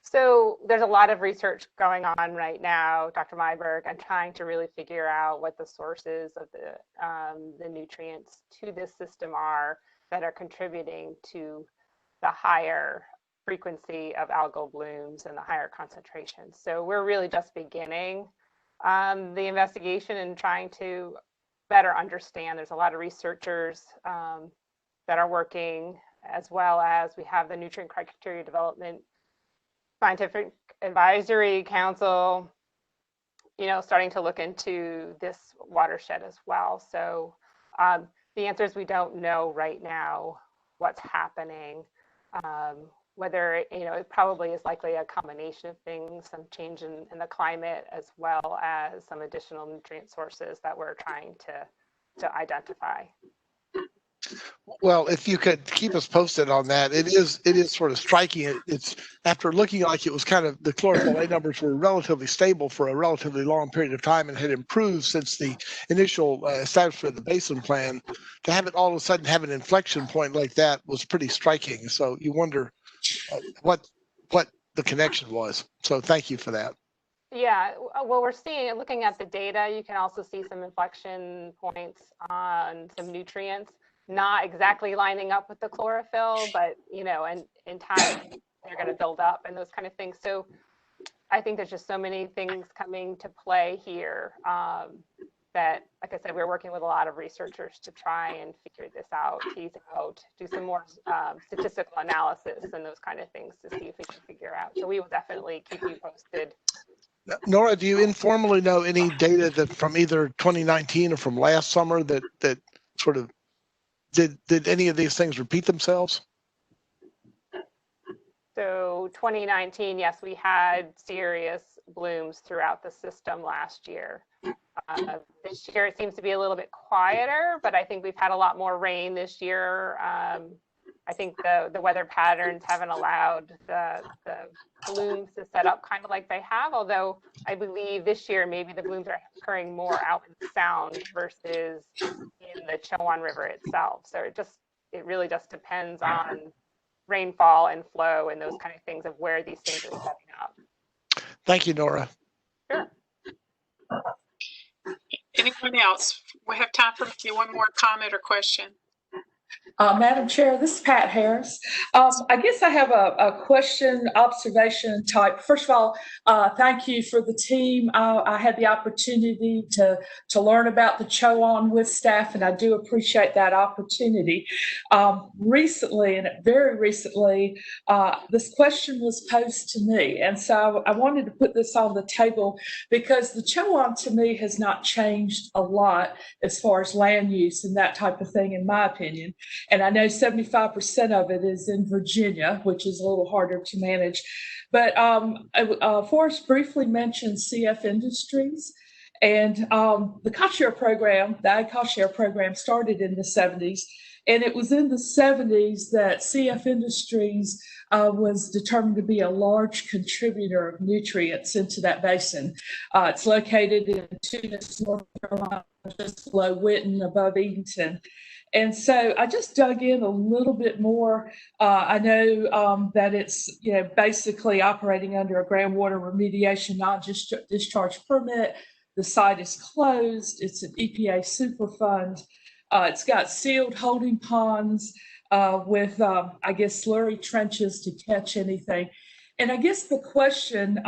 So there's a lot of research going on right now, Dr. Myberg, and trying to really figure out what the sources of the nutrients to this system are that are contributing to the higher frequency of algal blooms and the higher concentrations. So we're really just beginning the investigation and trying to better understand. There's a lot of researchers that are working, as well as we have the Nutrient Criteria Development Scientific Advisory Council, starting to look into this watershed as well. So the answer is we don't know right now what's happening. Whether, it probably is likely a combination of things, some change in the climate, as well as some additional nutrient sources that we're trying to identify. Well, if you could keep us posted on that, it is sort of striking. It's after looking like it was kind of, the chlorophyll A numbers were relatively stable for a relatively long period of time and had improved since the initial establishment of the basin plan. To have it all of a sudden have an inflection point like that was pretty striking. So you wonder what the connection was. So thank you for that. Yeah, well, we're seeing, looking at the data, you can also see some inflection points on some nutrients. Not exactly lining up with the chlorophyll, but and in time they're going to build up and those kind of things. So I think there's just so many things coming to play here that, like I said, we're working with a lot of researchers to try and figure this out, tease out, do some more statistical analysis and those kind of things to see if we can figure out. So we will definitely keep you posted. Nora, do you informally know any data that from either 2019 or from last summer that sort of did any of these things repeat themselves? So 2019, yes, we had serious blooms throughout the system last year. This year it seems to be a little bit quieter, but I think we've had a lot more rain this year. I think the weather patterns haven't allowed the blooms to set up kind of like they have, although I believe this year maybe the blooms are occurring more out in the Sound versus in the Chowan River itself. So it really just depends on rainfall and flow and those kind of things of where these things are setting up. Thank you, Nora. Sure. Anyone else? We have time for one more comment or question. Madam Chair, this is Pat Harris. I guess I have a question, observation type. First of all, thank you for the team. I had the opportunity to learn about the Chowan with staff, and I do appreciate that opportunity. Recently, and very recently, this question was posed to me, and so I wanted to put this on the table because the Chowan to me has not changed a lot as far as land use and that type of thing, in my opinion. And I know 75% of it is in Virginia, which is a little harder to manage. But Forrest briefly mentioned CF Industries. And the cost share program, the Ag Cost Share program, started in the 70s. And it was in the 70s that CF Industries was determined to be a large contributor of nutrients into that basin. It's located in Tunis, North Carolina, just below Winton, above Edenton. And so I just dug in a little bit more. I know that it's basically operating under a groundwater remediation non-discharge permit. The site is closed. It's an EPA Superfund. It's got sealed holding ponds with, I guess, slurry trenches to catch anything. And I guess the question,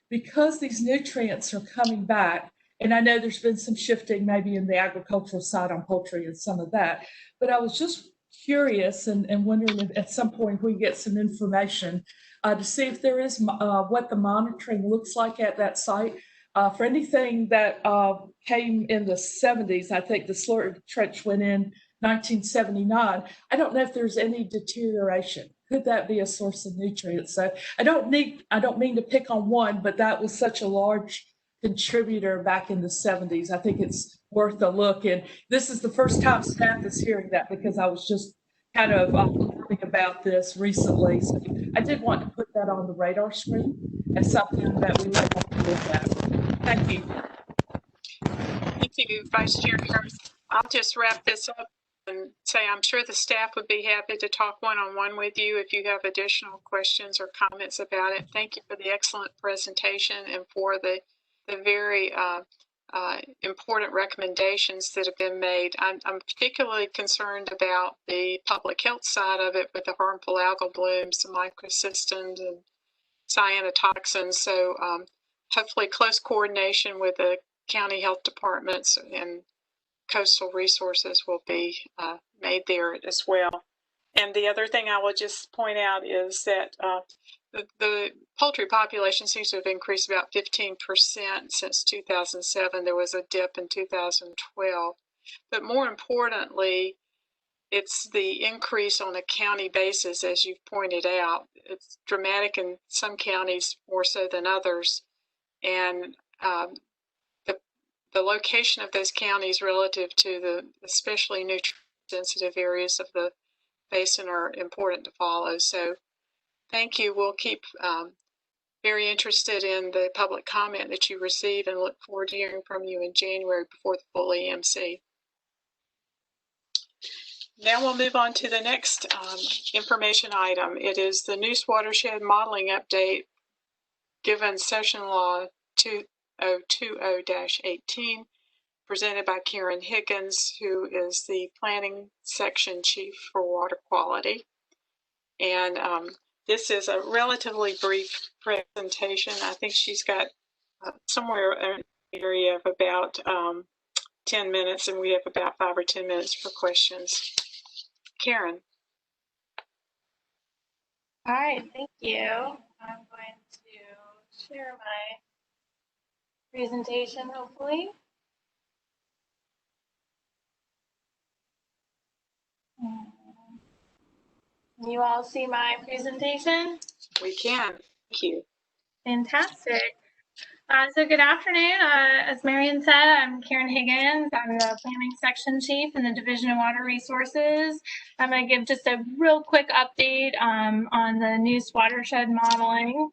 because these nutrients are coming back, and I know there's been some shifting maybe in the agricultural side on poultry and some of that, but I was just curious and wondering if at some point we get some information to see if there is what the monitoring looks like at that site. For anything that came in the 70s, I think the slurry trench went in 1979. I don't know if there's any deterioration. Could that be a source of nutrients? So I don't mean to pick on one, but that was such a large contributor back in the 70s. I think it's worth a look. And this is the first time staff is hearing that, because I was just kind of learning about this recently. So I did want to put that on the radar screen as something that we might want to look at. Thank you. Thank you, Vice Chair Harris. I'll just wrap this up and say I'm sure the staff would be happy to talk one-on-one with you if you have additional questions or comments about it. Thank you for the excellent presentation and for the very important recommendations that have been made. I'm particularly concerned about the public health side of it with the harmful algal blooms, the microcystins and cyanotoxins. So hopefully close coordination with the county health departments and coastal resources will be made there as well. And the other thing I will just point out is that the poultry population seems to have increased about 15% since 2007. There was a dip in 2012. But more importantly, it's the increase on a county basis, as you've pointed out. It's dramatic in some counties more so than others. And the location of those counties relative to the especially nutrient-sensitive areas of the basin are important to follow. So thank you. We'll keep very interested in the public comment that you receive and look forward to hearing from you in January before the full EMC. Now we'll move on to the next information item. It is the Neuse Watershed Modeling Update given Session Law 2020-18, presented by Karen Higgins, who is the Planning Section Chief for Water Quality. And this is a relatively brief presentation. I think she's got somewhere in the area of about 10 minutes, and we have about 5 or 10 minutes for questions. Karen. All right, thank you. I'm going to share my presentation, hopefully. Can you all see my presentation? We can. Thank you. Fantastic. So good afternoon. As Marion said, I'm Karen Higgins. I'm the Planning Section Chief in the Division of Water Resources. I'm going to give just a real quick update on the Neuse Watershed Modeling.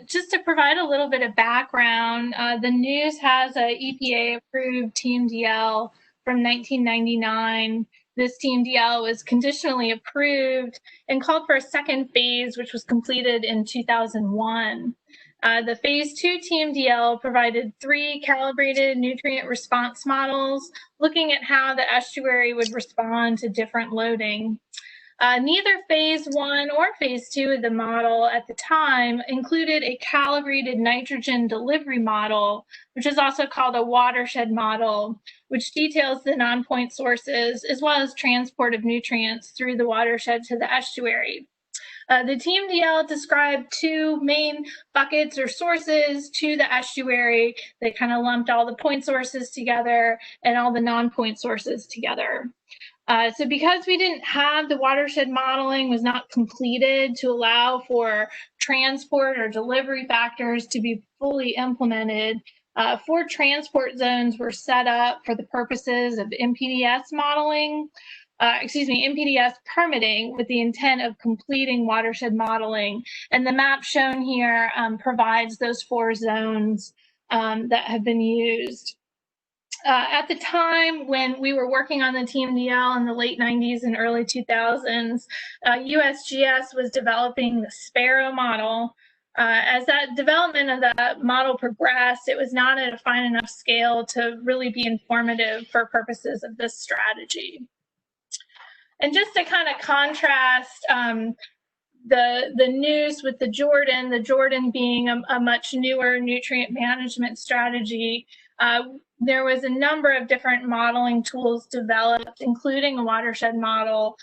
Just to provide a little bit of background, the Neuse has a EPA-approved TMDL from 1999. This TMDL was conditionally approved and called for a second phase, which was completed in 2001. The phase 2 TMDL provided 3 calibrated nutrient response models looking at how the estuary would respond to different loading. Neither phase 1 or phase 2 of the model at the time included a calibrated nitrogen delivery model, which is also called a watershed model, which details the non-point sources as well as transport of nutrients through the watershed to the estuary. The TMDL described 2 main buckets or sources to the estuary. They kind of lumped all the point sources together and all the non-point sources together. So because we didn't have the watershed modeling was not completed to allow for transport or delivery factors to be fully implemented, 4 transport zones were set up for the purposes of MPDS modeling, MPDS permitting with the intent of completing watershed modeling. And the map shown here provides those 4 zones that have been used. At the time when we were working on the TMDL in the late 90s and early 2000s, USGS was developing the Sparrow model. As that development of that model progressed, it was not at a fine enough scale to really be informative for purposes of this strategy. And just to kind of contrast the Neuse with the Jordan being a much newer nutrient management strategy, there was a number of different modeling tools developed, including a watershed model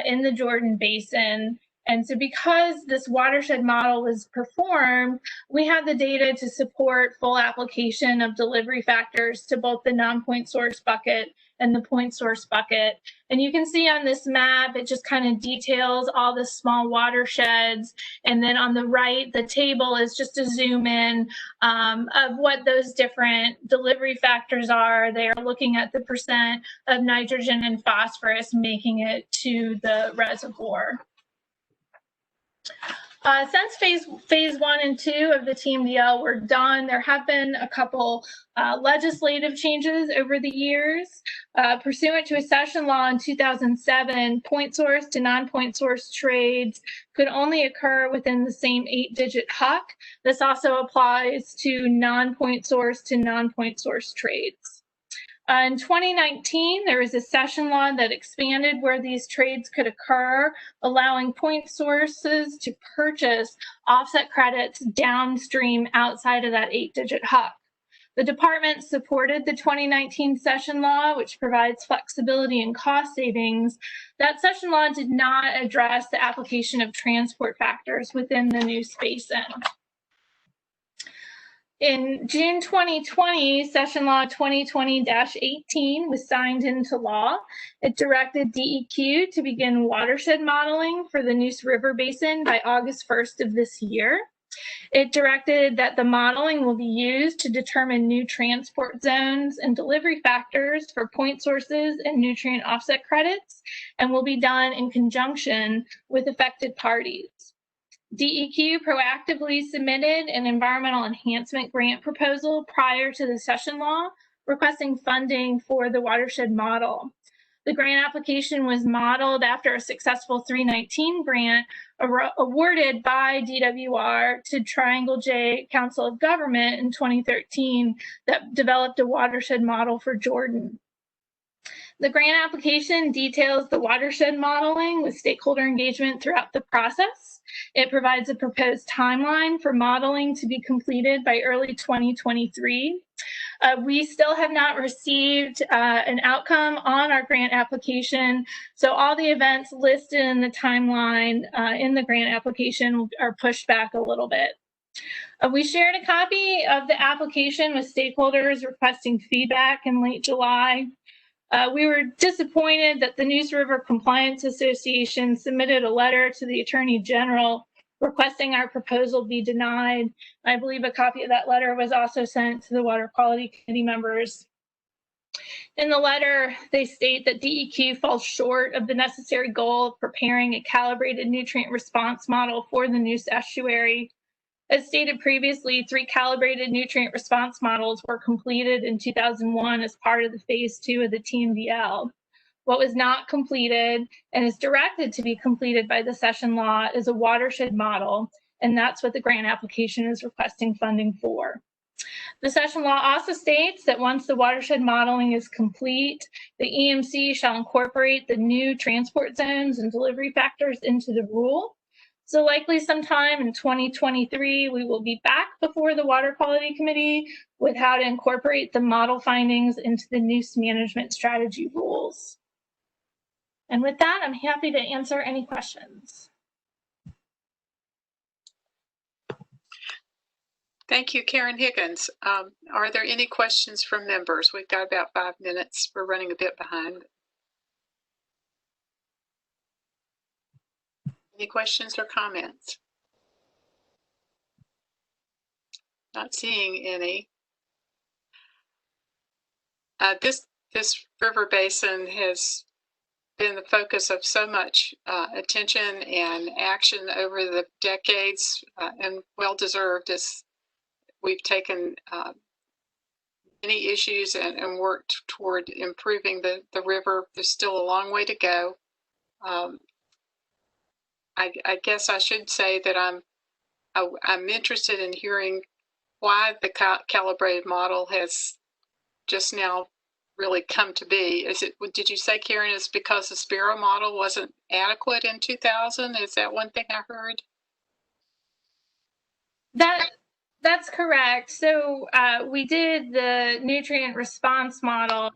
in the Jordan Basin. And so because this watershed model was performed, we had the data to support full application of delivery factors to both the non-point source bucket and the point source bucket. And you can see on this map, it just kind of details all the small watersheds. And then on the right, the table is just a zoom in of what those different delivery factors are. They are looking at the percent of nitrogen and phosphorus making it to the reservoir. Since phase 1 and 2 of the TMDL were done, there have been a couple legislative changes over the years. Pursuant to a session law in 2007, point source to non-point source trades could only occur within the same 8-digit HUC. This also applies to non-point source to non-point source trades. In 2019, there was a session law that expanded where these trades could occur, allowing point sources to purchase offset credits downstream outside of that 8-digit HUC. The department supported the 2019 session law, which provides flexibility and cost savings. That session law did not address the application of transport factors within the Neuse Basin. In June 2020, Session Law 2020-18 was signed into law. It directed DEQ to begin watershed modeling for the Neuse River Basin by August 1st of this year. It directed that the modeling will be used to determine new transport zones and delivery factors for point sources and nutrient offset credits, and will be done in conjunction with affected parties. DEQ proactively submitted an environmental enhancement grant proposal prior to the session law, requesting funding for the watershed model. The grant application was modeled after a successful 319 grant awarded by DWR to Triangle J Council of Government in 2013 that developed a watershed model for Jordan. The grant application details the watershed modeling with stakeholder engagement throughout the process. It provides a proposed timeline for modeling to be completed by early 2023. We still have not received an outcome on our grant application, so all the events listed in the timeline in the grant application are pushed back a little bit. We shared a copy of the application with stakeholders requesting feedback in late July. We were disappointed that the Neuse River Compliance Association submitted a letter to the Attorney General requesting our proposal be denied. I believe a copy of that letter was also sent to the Water Quality Committee members. In the letter, they state that DEQ falls short of the necessary goal of preparing a calibrated nutrient response model for the Neuse estuary. As stated previously, 3 calibrated nutrient response models were completed in 2001 as part of the phase 2 of the TMDL. What was not completed and is directed to be completed by the session law is a watershed model, and that's what the grant application is requesting funding for. The session law also states that once the watershed modeling is complete, the EMC shall incorporate the new transport zones and delivery factors into the rule. So likely sometime in 2023, we will be back before the Water Quality Committee with how to incorporate the model findings into the Neuse management strategy rules. And with that, I'm happy to answer any questions. Thank you, Karen Higgins. Are there any questions from members? We've got about 5 minutes. We're running a bit behind. Any questions or comments? Not seeing any. This river basin has been the focus of so much attention and action over the decades, and well deserved, as we've taken many issues and worked toward improving the river. There's still a long way to go. I guess I should say that I'm interested in hearing why the calibrated model has just now really come to be. Did you say, Karen, it's because the Sparrow model wasn't adequate in 2000? Is that one thing I heard? That's correct. So we did the nutrient response model.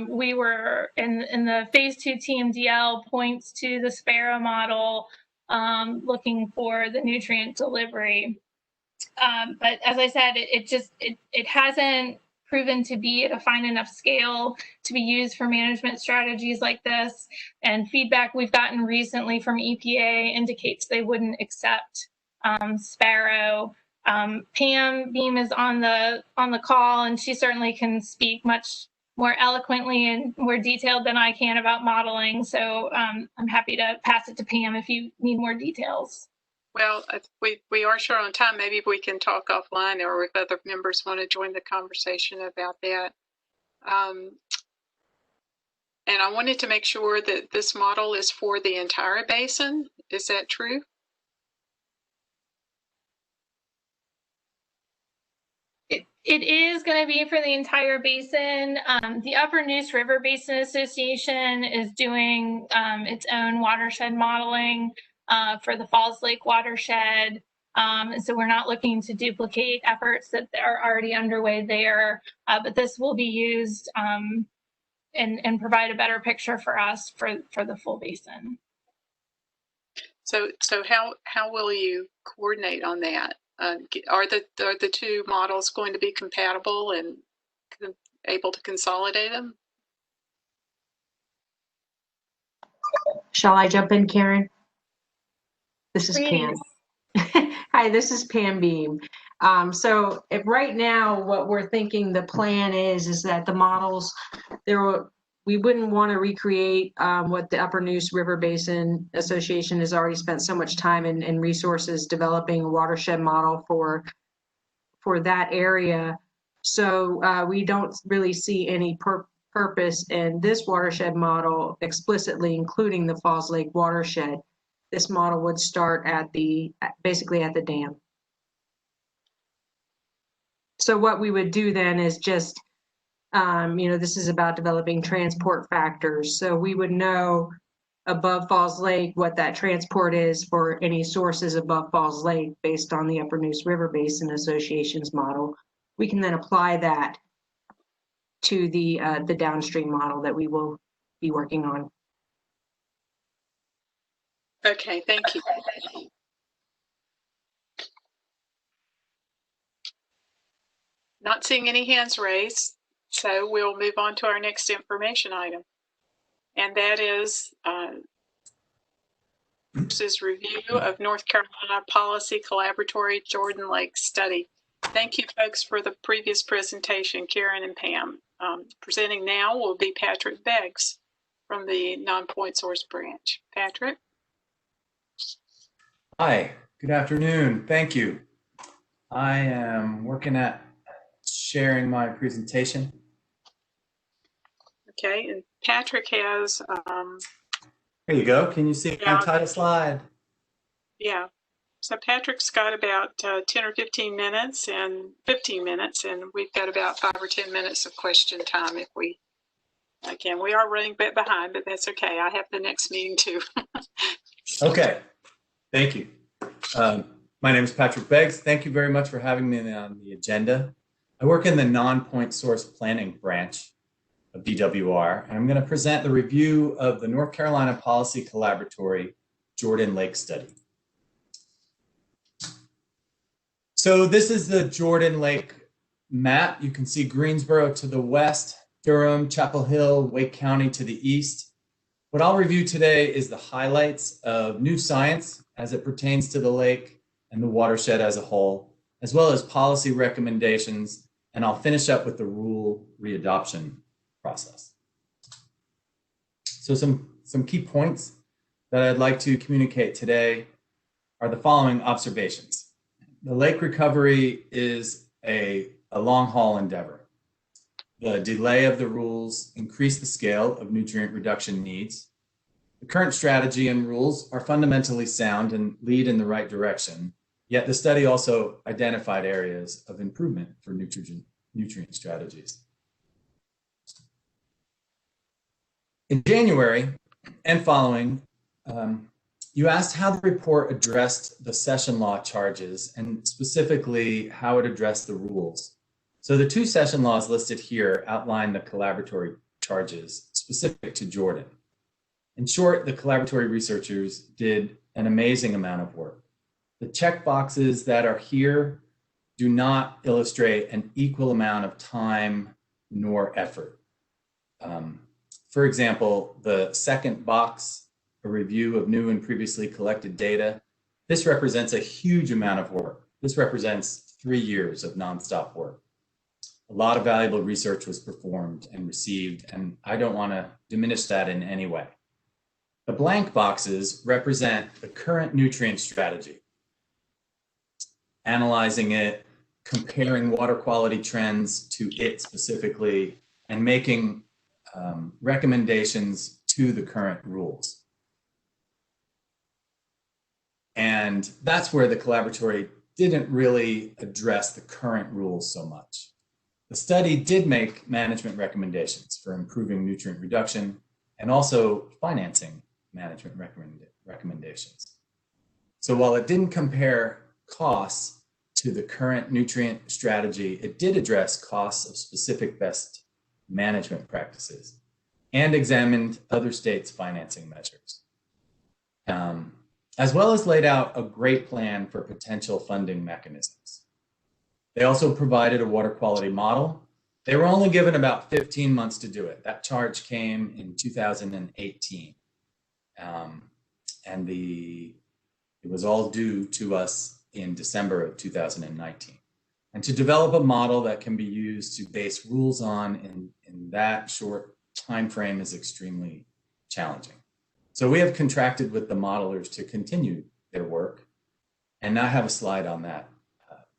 We were in the phase 2 TMDL points to the Sparrow model, looking for the nutrient delivery. But as I said, it hasn't proven to be at a fine enough scale to be used for management strategies like this. And feedback we've gotten recently from EPA indicates they wouldn't accept Sparrow. Pam Beam is on the call, and she certainly can speak much more eloquently and more detailed than I can about modeling. So I'm happy to pass it to Pam if you need more details. Well, we are short on time. Maybe we can talk offline, or if other members want to join the conversation about that. And I wanted to make sure that this model is for the entire basin. Is that true? It is going to be for the entire basin. The Upper Neuse River Basin Association is doing its own watershed modeling for the Falls Lake watershed. So we're not looking to duplicate efforts that are already underway there, but this will be used and provide a better picture for us for the full basin. So how will you coordinate on that? Are the two models going to be compatible and able to consolidate them? Shall I jump in, Karen? This is Pam. Hi, this is Pam Beam. So if right now what we're thinking the plan is that the models, we wouldn't want to recreate what the Upper Neuse River Basin Association has already spent so much time and resources developing a watershed model for that area. So we don't really see any purpose in this watershed model explicitly including the Falls Lake watershed. This model would start at basically at the dam. So what we would do then is just, this is about developing transport factors. So we would know above Falls Lake what that transport is for any sources above Falls Lake based on the Upper Neuse River Basin Association's model. We can then apply that to the downstream model that we will be working on. Okay, thank you. Not seeing any hands raised, so we'll move on to our next information item. And that is review of North Carolina Policy Collaboratory Jordan Lake Study. Thank you, folks, for the previous presentation, Karen and Pam. Presenting now will be Patrick Beggs from the Non-Point Source Branch. Patrick? Hi, good afternoon. Thank you. I am working at sharing my presentation. Okay, and Patrick has... There you go. Can you see my title slide? Yeah. So Patrick's got about 10 or 15 minutes and 15 minutes, and we've got about 5 or 10 minutes of question time if we can. We are running a bit behind, but that's okay. I have the next meeting too. Okay. Thank you. My name is Patrick Beggs. Thank you very much for having me on the agenda. I work in the Non-Point Source Planning branch of DWR, and I'm going to present the review of the North Carolina Policy Collaboratory Jordan Lake Study. So this is the Jordan Lake map. You can see Greensboro to the west, Durham, Chapel Hill, Wake County to the east. What I'll review today is the highlights of new science as it pertains to the lake and the watershed as a whole, as well as policy recommendations and I'll finish up with the rule readoption process. So some key points that I'd like to communicate today are the following observations. The lake recovery is a long haul endeavor. The delay of the rules increase the scale of nutrient reduction needs. The current strategy and rules are fundamentally sound and lead in the right direction, yet the study also identified areas of improvement for nutrient strategies. In January and following, you asked how the report addressed the session law charges and specifically how it addressed the rules. So the 2 session laws listed here outline the collaboratory charges specific to Jordan. In short, the collaboratory researchers did an amazing amount of work. The check boxes that are here do not illustrate an equal amount of time nor effort. For example, the second box, a review of new and previously collected data, this represents a huge amount of work. This represents 3 years of nonstop work. A lot of valuable research was performed and received, and I don't want to diminish that in any way. The blank boxes represent the current nutrient strategy, analyzing it, comparing water quality trends to it specifically, and making recommendations to the current rules. And that's where the collaboratory didn't really address the current rules so much. The study did make management recommendations for improving nutrient reduction and also financing management recommendations. So while it didn't compare costs to the current nutrient strategy, it did address costs of specific best management practices and examined other states' financing measures, as well as laid out a great plan for potential funding mechanisms. They also provided a water quality model. They were only given about 15 months to do it. That charge came in 2018. And it was all due to us in December of 2019. And to develop a model that can be used to base rules on in that short time frame is extremely challenging. So we have contracted with the modelers to continue their work, and I have a slide on that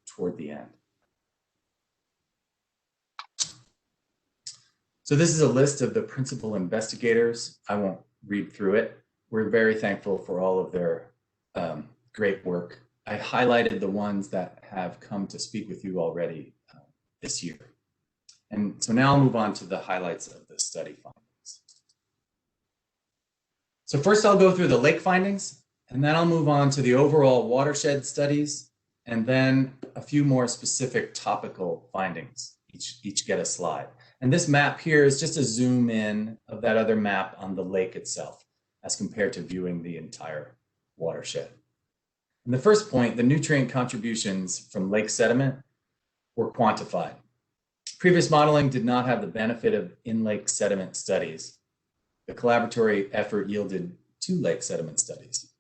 toward the end. So this is a list of the principal investigators. I won't read through it. We're very thankful for all of their great work. I highlighted the ones that have come to speak with you already this year. And so now I'll move on to the highlights of the study findings. So first I'll go through the lake findings, and then I'll move on to the overall watershed studies, and then a few more specific topical findings. Each get a slide. And this map here is just a zoom in of that other map on the lake itself as compared to viewing the entire watershed. And the first point, the nutrient contributions from lake sediment were quantified. Previous modeling did not have the benefit of in-lake sediment studies. The collaboratory effort yielded 2 lake sediment studies.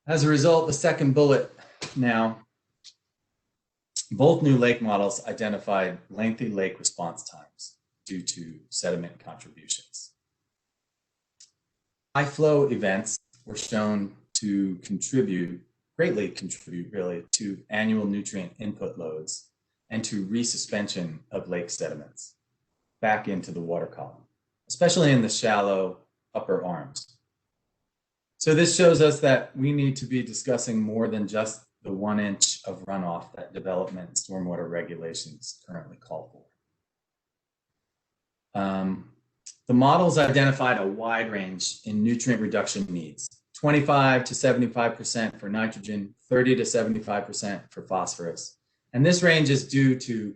As a result, the second bullet now, both new lake models identified lengthy lake response times due to sediment contributions. High flow events were shown to greatly contribute really to annual nutrient input loads and to resuspension of lake sediments back into the water column, especially in the shallow upper arms. So this shows us that we need to be discussing more than just the 1 inch of runoff that development and stormwater regulations currently call for. The models identified a wide range in nutrient reduction needs, 25 to 75% for nitrogen, 30 to 75% for phosphorus. And this range is due to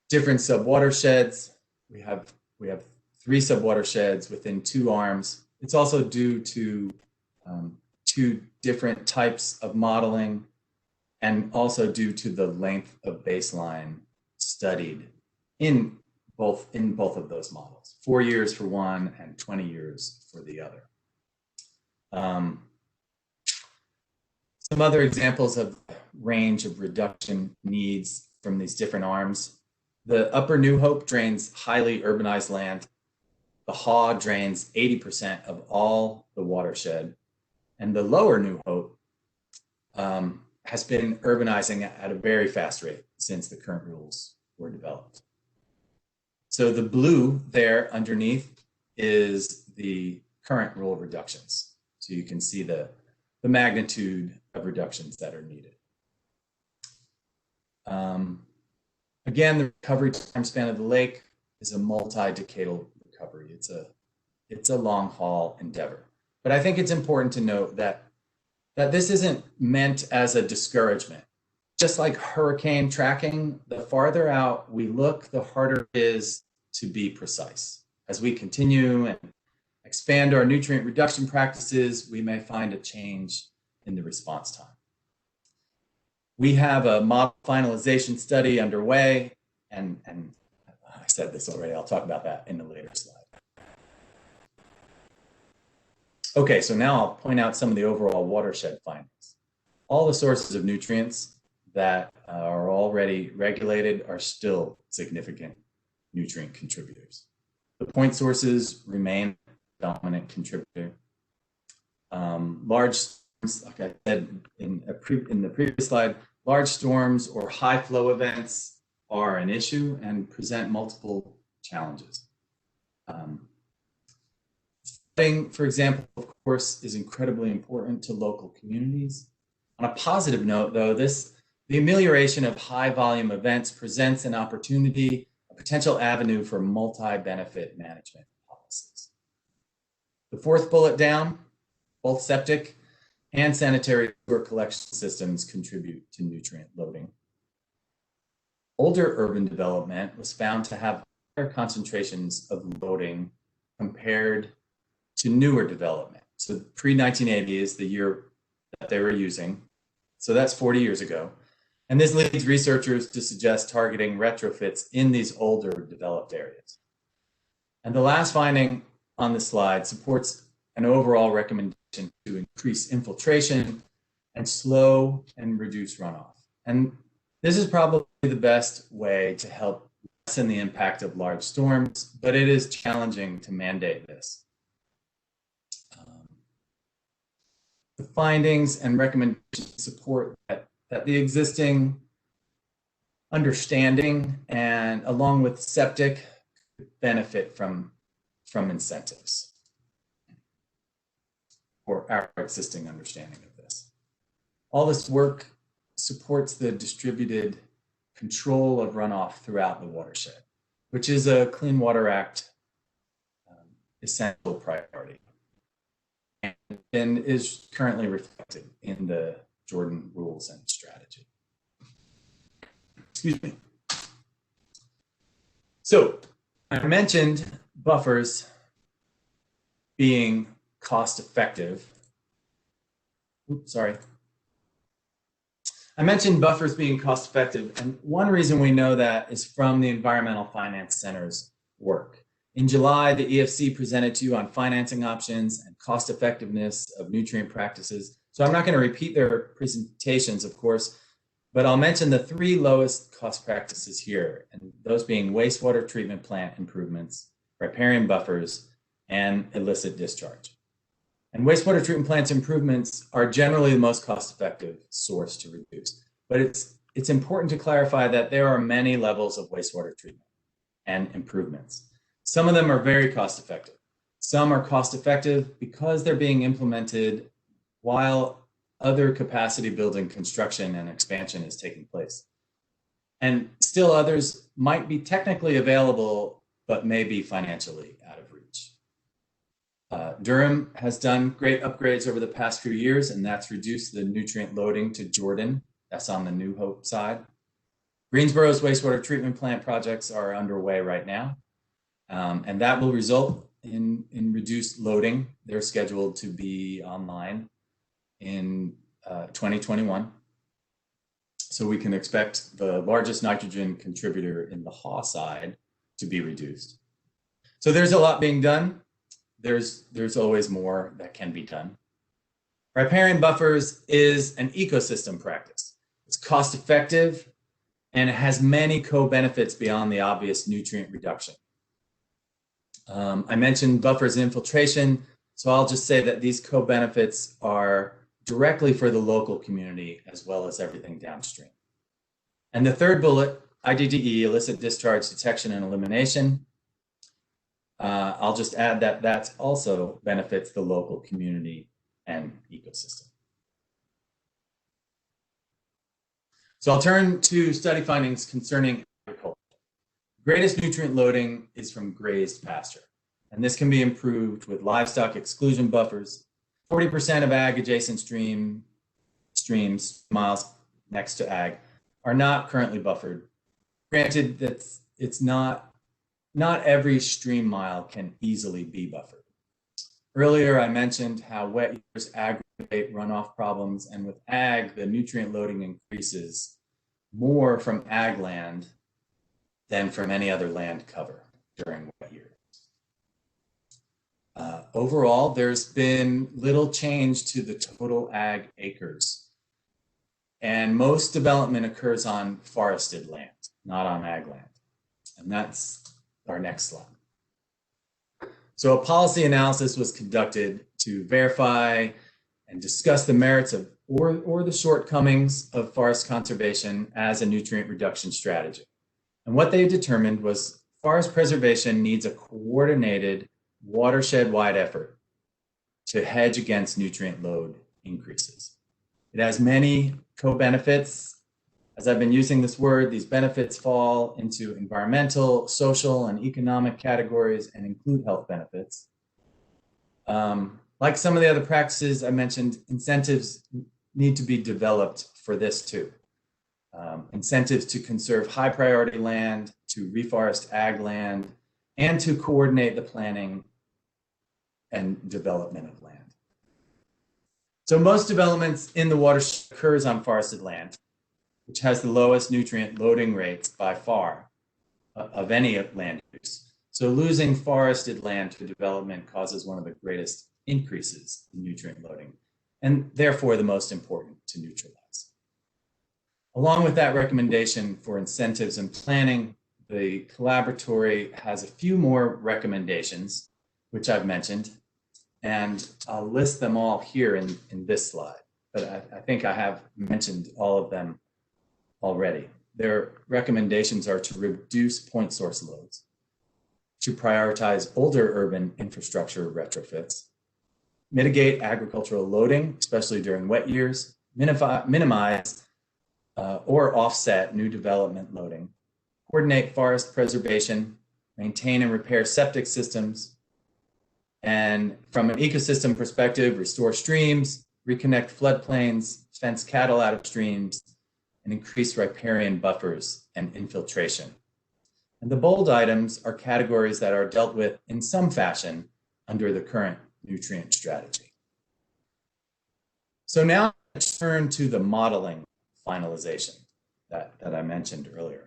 different subwatersheds. We have 3 subwatersheds within 2 arms. It's also due to 2 different types of modeling, and also due to the length of baseline studied in both of those models, 4 years for one and 20 years for the other. Some other examples of range of reduction needs from these different arms. The upper New Hope drains highly urbanized land. The Haw drains 80% of all the watershed. And the lower New Hope has been urbanizing at a very fast rate since the current rules were developed. So the blue there underneath is the current rule reductions. So you can see the magnitude of reductions that are needed. Again, the recovery time span of the lake is a multi-decadal recovery. It's a long haul endeavor. But I think it's important to note that this isn't meant as a discouragement. Just like hurricane tracking, the farther out we look, the harder it is to be precise. As we continue and expand our nutrient reduction practices, we may find a change in the response time. We have a model finalization study underway, and I said this already, I'll talk about that in a later slide. Okay, so now I'll point out some of the overall watershed findings. All the sources of nutrients that are already regulated are still significant nutrient contributors. The point sources remain the dominant contributor. Large storms, like I said in the previous slide, large storms or high flow events are an issue and present multiple challenges. Flooding, for example, of course, is incredibly important to local communities. On a positive note, though, the amelioration of high volume events presents an opportunity, a potential avenue for multi-benefit management policies. The fourth bullet down, both septic and sanitary sewer collection systems contribute to nutrient loading. Older urban development was found to have higher concentrations of loading compared to newer development. So pre-1980 is the year that they were using. So that's 40 years ago. And this leads researchers to suggest targeting retrofits in these older developed areas. And the last finding on the slide supports an overall recommendation to increase infiltration and slow and reduce runoff. And this is probably the best way to help lessen the impact of large storms, but it is challenging to mandate this. The findings and recommendations support that the existing understanding and along with septic benefit from incentives or our existing understanding of this. All this work supports the distributed control of runoff throughout the watershed, which is a Clean Water Act essential priority and is currently reflected in the Jordan rules and strategy. Excuse me. So I mentioned buffers being cost effective. Oops, sorry. I mentioned buffers being cost effective, and one reason we know that is from the Environmental Finance Center's work. In July, the EFC presented to you on financing options and cost effectiveness of nutrient practices. So I'm not going to repeat their presentations, of course, but I'll mention the three lowest cost practices here, and those being wastewater treatment plant improvements, riparian buffers, and illicit discharge. And wastewater treatment plants improvements are generally the most cost-effective source to reduce. But it's important to clarify that there are many levels of wastewater treatment and improvements. Some of them are very cost-effective. Some are cost-effective because they're being implemented while other capacity building construction and expansion is taking place. And still others might be technically available, but may be financially out of reach. Durham has done great upgrades over the past few years, and that's reduced the nutrient loading to Jordan. That's on the New Hope side. Greensboro's wastewater treatment plant projects are underway right now, and that will result in reduced loading. They're scheduled to be online in 2021. So we can expect the largest nitrogen contributor in the Haw side to be reduced. So there's a lot being done. There's always more that can be done. Riparian buffers is an ecosystem practice. It's cost effective and it has many co-benefits beyond the obvious nutrient reduction. I mentioned buffers and infiltration, so I'll just say that these co-benefits are directly for the local community as well as everything downstream. And the third bullet, IDDE, illicit discharge detection and elimination. I'll just add that that also benefits the local community and ecosystem. So I'll turn to study findings concerning agriculture. Greatest nutrient loading is from grazed pasture, and this can be improved with livestock exclusion buffers. 40% of ag adjacent streams, miles next to ag, are not currently buffered. Granted that it's not every stream mile can easily be buffered. Earlier, I mentioned how wet years aggravate runoff problems, and with ag, the nutrient loading increases more from ag land than from any other land cover during wet years. Overall, there's been little change to the total ag acres, and most development occurs on forested land, not on ag land. And that's our next slide. So a policy analysis was conducted to verify and discuss the merits of or the shortcomings of forest conservation as a nutrient reduction strategy. And what they determined was forest preservation needs a coordinated watershed-wide effort to hedge against nutrient load increases. It has many co-benefits. As I've been using this word, these benefits fall into environmental, social, and economic categories and include health benefits. Like some of the other practices I mentioned, incentives need to be developed for this too. Incentives to conserve high priority land, to reforest ag land, and to coordinate the planning and development of land. So most developments in the watershed occurs on forested land, which has the lowest nutrient loading rates by far of any land use. So losing forested land to development causes one of the greatest increases in nutrient loading, and therefore the most important to neutralize. Along with that recommendation for incentives and planning, the collaboratory has a few more recommendations, which I've mentioned, and I'll list them all here in this slide, but I think I have mentioned all of them already. Their recommendations are to reduce point source loads, to prioritize older urban infrastructure retrofits, mitigate agricultural loading, especially during wet years, minimize or offset new development loading, coordinate forest preservation, maintain and repair septic systems, and from an ecosystem perspective, restore streams, reconnect floodplains, fence cattle out of streams, and increase riparian buffers and infiltration. And the bold items are categories that are dealt with in some fashion under the current nutrient strategy. So now let's turn to the modeling finalization that I mentioned earlier.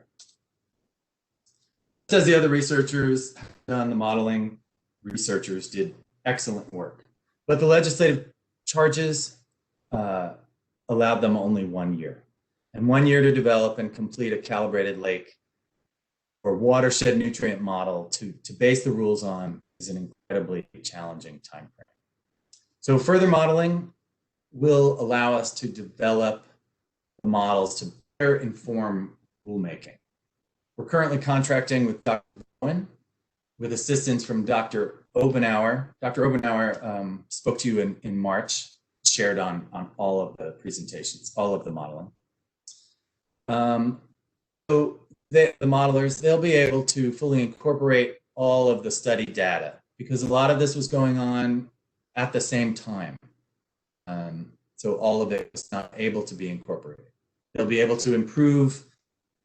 Just as the other researchers done, the modeling researchers did excellent work, but the legislative charges allowed them only 1 year, and 1 year to develop and complete a calibrated lake or watershed nutrient model to base the rules on is an incredibly challenging time frame. So further modeling will allow us to develop the models to better inform rulemaking. We're currently contracting with Dr. Bowen with assistance from Dr. Obenauer. Dr. Obenauer spoke to you in March, shared on all of the presentations, all of the modeling. So the modelers, they'll be able to fully incorporate all of the study data because a lot of this was going on at the same time. So all of it was not able to be incorporated. They'll be able to improve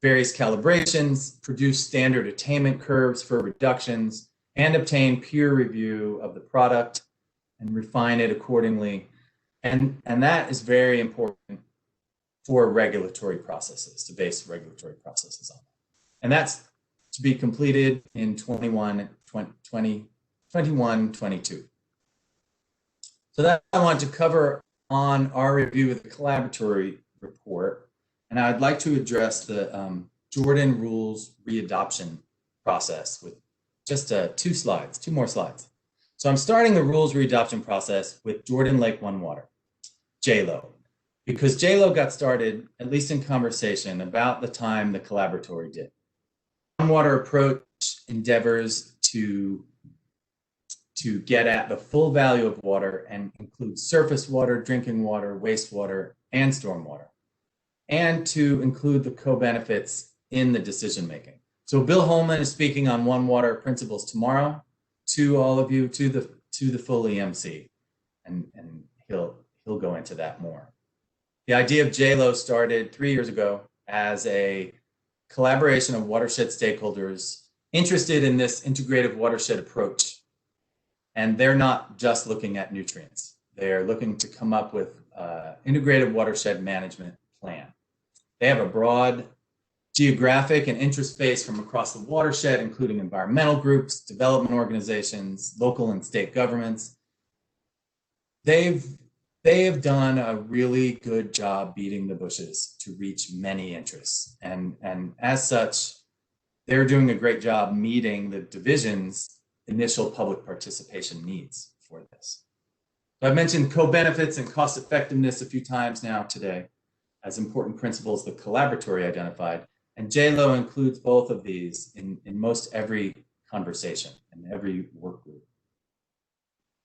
various calibrations, produce standard attainment curves for reductions, and obtain peer review of the product and refine it accordingly. And that is very important for regulatory processes, to base regulatory processes on. And that's to be completed in 21, 22. So that I want to cover on our review of the collaboratory report. And and I'd like to address the Jordan Rules readoption process with just two more slides. So I'm starting the rules readoption process with Jordan Lake One Water, JLO, because JLO got started, at least in conversation, about the time the collaboratory did. One Water approach endeavors to get at the full value of water and include surface water, drinking water, wastewater, and stormwater, and to include the co-benefits in the decision-making. So Bill Holman is speaking on One Water principles tomorrow to all of you, to the full EMC, and he'll go into that more. The idea of JLO started 3 years ago as a collaboration of watershed stakeholders interested in this integrative watershed approach. And they're not just looking at nutrients. They're looking to come up with integrated watershed management plan. They have a broad geographic and interest space from across the watershed, including environmental groups, development organizations, local and state governments. They have done a really good job beating the bushes to reach many interests. And as such, they're doing a great job meeting the division's initial public participation needs for this. So I've mentioned co-benefits and cost effectiveness a few times now today as important principles the collaboratory identified, and JLO includes both of these in most every conversation and every work group.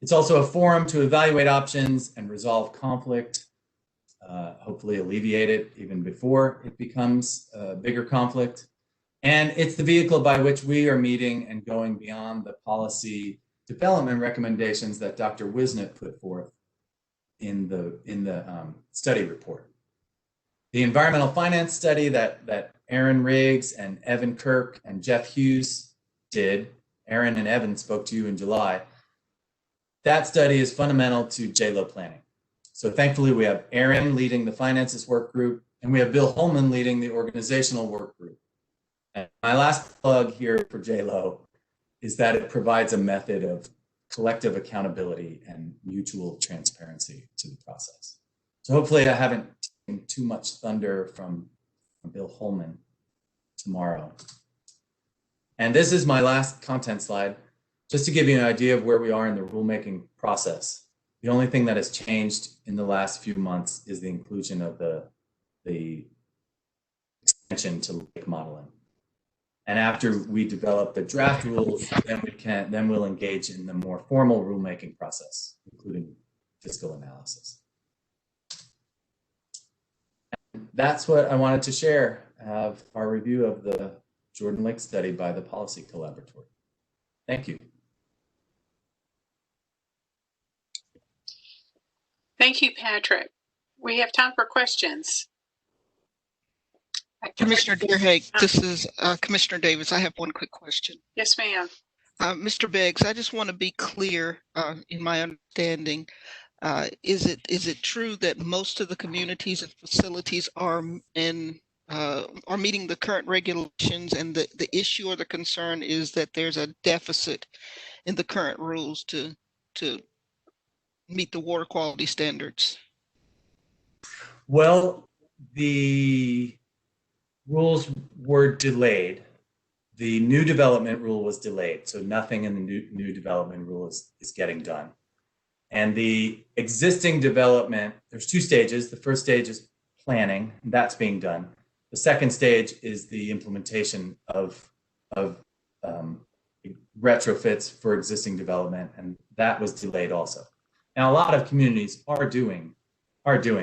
It's also a forum to evaluate options and resolve conflict, hopefully alleviate it even before it becomes a bigger conflict. And it's the vehicle by which we are meeting and going beyond the policy development recommendations that Dr. Wisnett put forth in the study report. The environmental finance study that Aaron Riggs and Evan Kirk and Jeff Hughes did, Aaron and Evan spoke to you in July, that study is fundamental to JLO planning. So thankfully we have Aaron leading the finances work group, and we have Bill Holman leading the organizational work group. And my last plug here for JLO is that it provides a method of collective accountability and mutual transparency to the process. So hopefully I haven't taken too much thunder from Bill Holman tomorrow. And this is my last content slide, just to give you an idea of where we are in the rulemaking process. The only thing that has changed in the last few months is the inclusion of the extension to lake modeling. And after we develop the draft rules, then we'll engage in the more formal rulemaking process, including fiscal analysis. And that's what I wanted to share of our review of the Jordan Lake study by the Policy Collaboratory. Thank you. Thank you, Patrick. We have time for questions. Commissioner Deerhake, this is Commissioner Davis. I have one quick question. Yes, ma'am. Mr. Beggs, I just want to be clear in my understanding. Is it true that most of the communities and facilities are meeting the current regulations, and the issue or the concern is that there's a deficit in the current rules to meet the water quality standards? Well, the rules were delayed. The new development rule was delayed, so nothing in the new development rule is getting done. And the existing development, there's two stages. The first stage is planning, and that's being done. The second stage is the implementation of retrofits for existing development, and that was delayed also. Now, a lot of communities are doing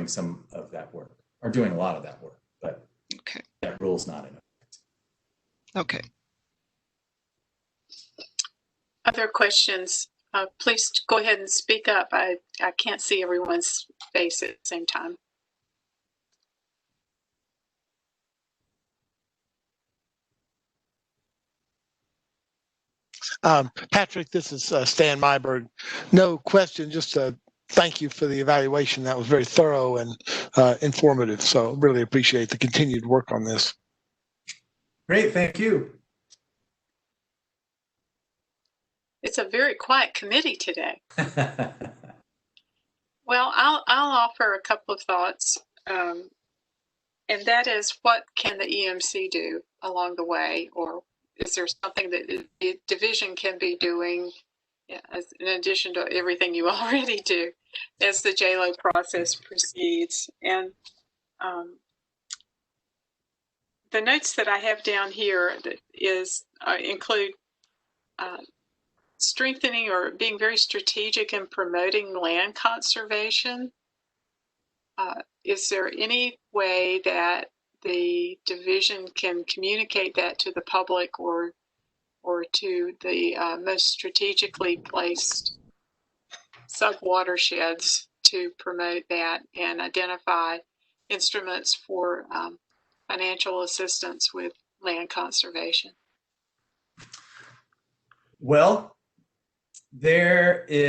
some of that work, are doing a lot of that work, but okay, that rule's not in effect. Okay. Other questions? Please go ahead and speak up. I can't see everyone's face at the same time. Patrick, this is Stan Myberg. No question, just thank you for the evaluation. That was very thorough and informative. So really appreciate the continued work on this. Great, thank you. It's a very quiet committee today. Well, I'll offer a couple of thoughts. And that is, what can the EMC do along the way, or is there something that the division can be doing, in addition to everything you already do, as the JLO process proceeds? And the notes that I have down here include strengthening or being very strategic in promoting land conservation. Is there any way that the division can communicate that to the public or to the most strategically placed sub-watersheds to promote that and identify instruments for financial assistance with land conservation? Well, JLO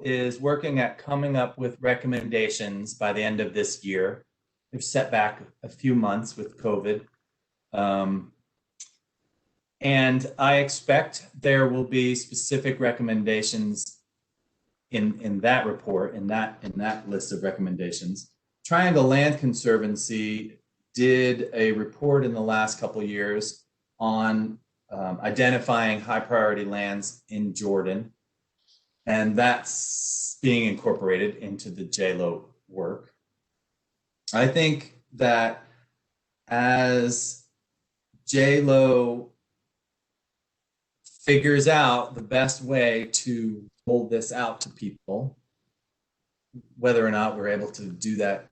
is working at coming up with recommendations by the end of this year. They've set back a few months with COVID. And I expect there will be specific recommendations in that report, in that list of recommendations. Triangle Land Conservancy did a report in the last couple of years on identifying high priority lands in Jordan. And that's being incorporated into the JLO work. I think that as JLO figures out the best way to hold this out to people, whether or not we're able to do that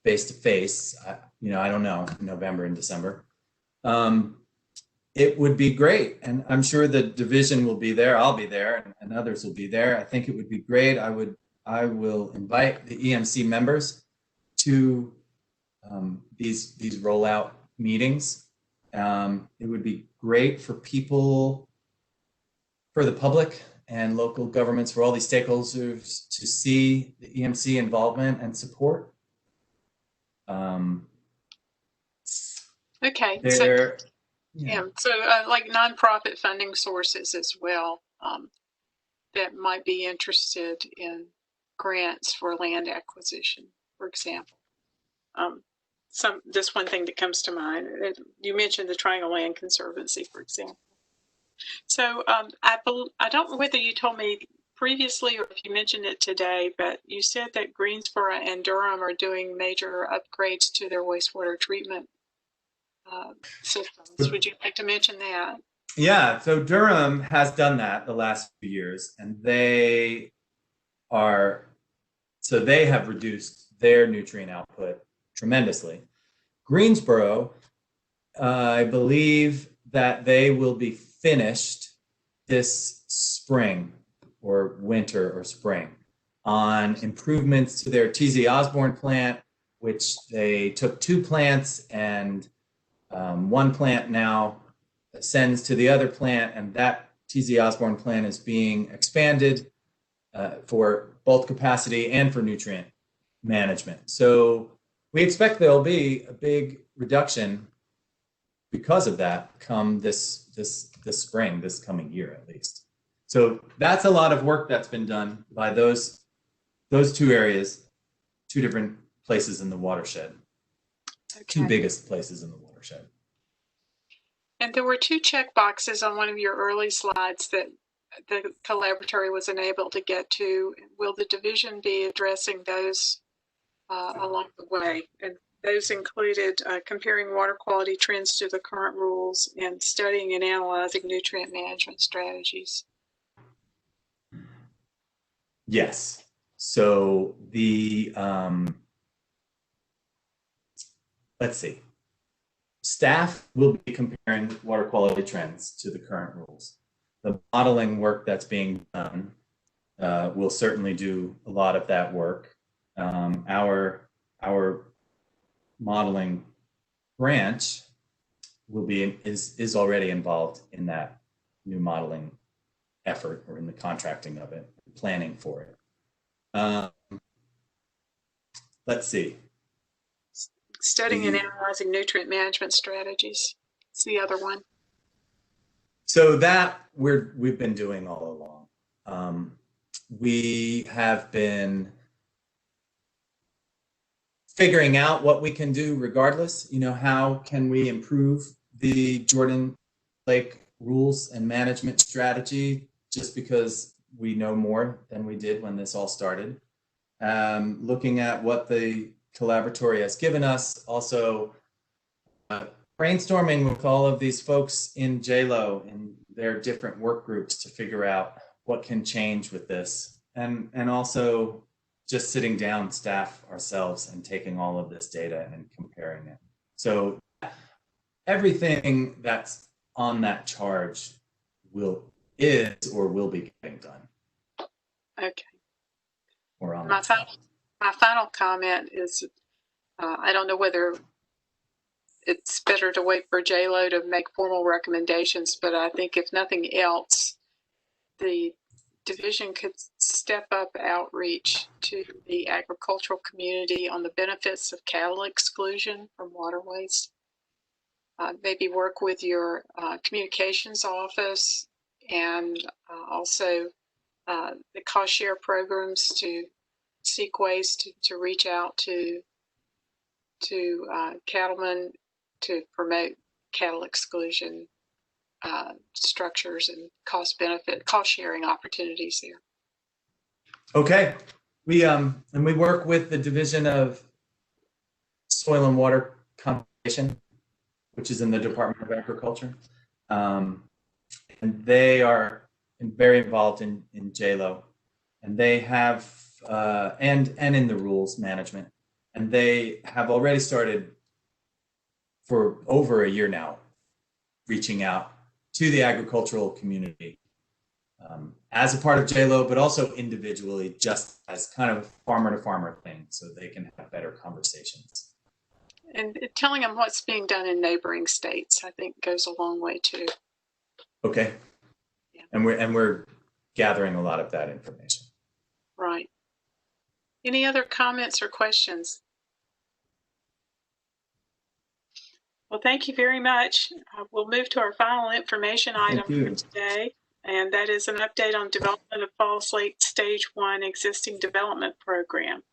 face to face, I don't know, November and December. It would be great. And I'm sure the division will be there. I'll be there and others will be there. I think it would be great. I will invite the EMC members to these rollout meetings. It would be great for people, for the public and local governments, for all these stakeholders to see the EMC involvement and support. Okay. So like nonprofit funding sources as well that might be interested in grants for land acquisition, for example. This one thing that comes to mind, you mentioned the Triangle Land Conservancy, for example. So I don't know whether you told me previously or if you mentioned it today, but you said that Greensboro and Durham are doing major upgrades to their wastewater treatment systems. Would you like to mention that? Yeah, so Durham has done that the last few years, and they have reduced their nutrient output tremendously. Greensboro, I believe that they will be finished this spring or winter or spring on improvements to their TZ Osborne plant, which they took 2 plants and one plant now sends to the other plant, and that TZ Osborne plant is being expanded for both capacity and for nutrient management. So we expect there'll be a big reduction because of that come this spring, this coming year at least. So that's a lot of work that's been done by those 2 areas, 2 different places in the watershed, okay. 2 biggest places in the watershed. And there were 2 check boxes on one of your early slides that the collaboratory was unable to get to. Will the division be addressing those along the way? And those included comparing water quality trends to the current rules and studying and analyzing nutrient management strategies. Yes. So the, let's see. Staff will be comparing water quality trends to the current rules. The modeling work that's being done will certainly do a lot of that work. Our modeling branch is already involved in that new modeling effort, or in the contracting of it, planning for it. Let's see. Studying and analyzing nutrient management strategies. It's the other one. So that we've been doing all along. We have been figuring out what we can do regardless. You know, how can we improve the Jordan Lake rules and management strategy just because we know more than we did when this all started. Looking at what the collaboratory has given us, also brainstorming with all of these folks in JLO and their different work groups to figure out what can change with this. And also just sitting down staff ourselves and taking all of this data and comparing it. So everything that's on that charge will be getting done. Okay. Or on my final comment is, I don't know whether it's better to wait for JLO to make formal recommendations, but I think if nothing else, the division could step up outreach to the agricultural community on the benefits of cattle exclusion from waterways. Maybe work with your communications office and also the cost share programs to seek ways to reach out to cattlemen to promote cattle exclusion structures and cost sharing opportunities there. Okay, we work with the Division of Soil and Water Conservation, which is in the Department of Agriculture, and they are very involved in JLO, and they have and in the rules management, and they have already started for over a year now reaching out to the agricultural community as a part of JLO, but also individually, just as kind of a farmer to farmer thing, so they can have better conversations. And telling them what's being done in neighboring states, I think, goes a long way too. Okay. Yeah. And we're gathering a lot of that information. Right. Any other comments or questions? Well, thank you very much. We'll move to our final information item for today, and that is an update on development of Falls Lake Stage 1 existing development program.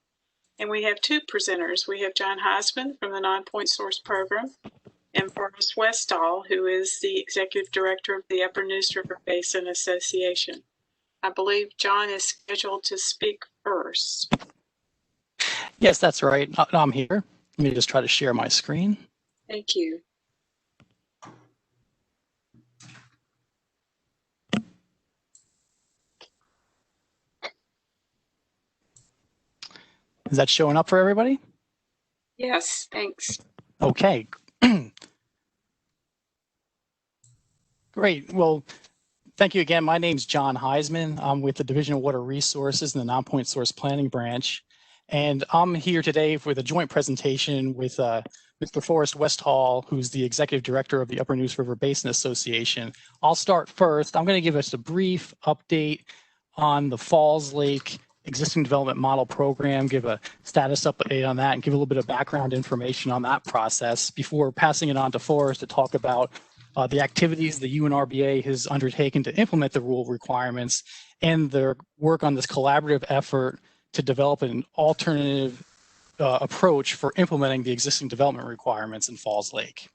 And we have two presenters. We have John Heisman from the Non-Point Source Program and Forrest Westall, who is the Executive Director of the Upper Neuse River Basin Association. I believe John is scheduled to speak first. Yes, that's right. I'm here. Let me just try to share my screen. Thank you. Is that showing up for everybody? Yes, thanks. Okay. Great. Well, thank you again. My name's John Heisman. I'm with the Division of Water Resources in the Non-Point Source Planning Branch. And I'm here today with a joint presentation with Mr. Forrest Westall, who's the Executive Director of the Upper Neuse River Basin Association. I'll start first. I'm going to give us a brief update on the Falls Lake existing development model program, give a status update on that, and give a little bit of background information on that process before passing it on to Forrest to talk about the activities the UNRBA has undertaken to implement the rule requirements and their work on this collaborative effort to develop an alternative approach for implementing the existing development requirements in Falls Lake.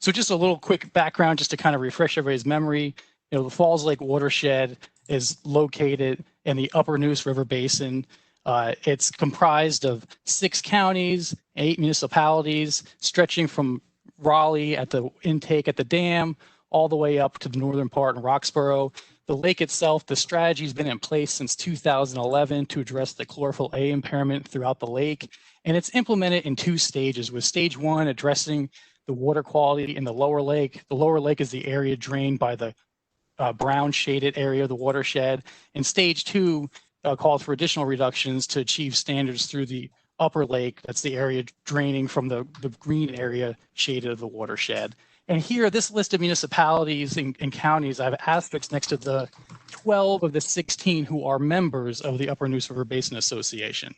So just a little quick background just to kind of refresh everybody's memory. You know, the Falls Lake watershed is located in the Upper Neuse River Basin. It's comprised of 6 counties, 8 municipalities, stretching from Raleigh at the intake at the dam all the way up to the northern part in Roxborough. The lake itself, the strategy has been in place since 2011 to address the chlorophyll A impairment throughout the lake. And it's implemented in 2 stages, with stage 1 addressing the water quality in the lower lake. The lower lake is the area drained by the brown shaded area of the watershed. And stage 2 called for additional reductions to achieve standards through the upper lake. That's the area draining from the green area shaded of the watershed. And here, this list of municipalities and counties, I have asterisks next to the 12 of the 16 who are members of the Upper Neuse River Basin Association.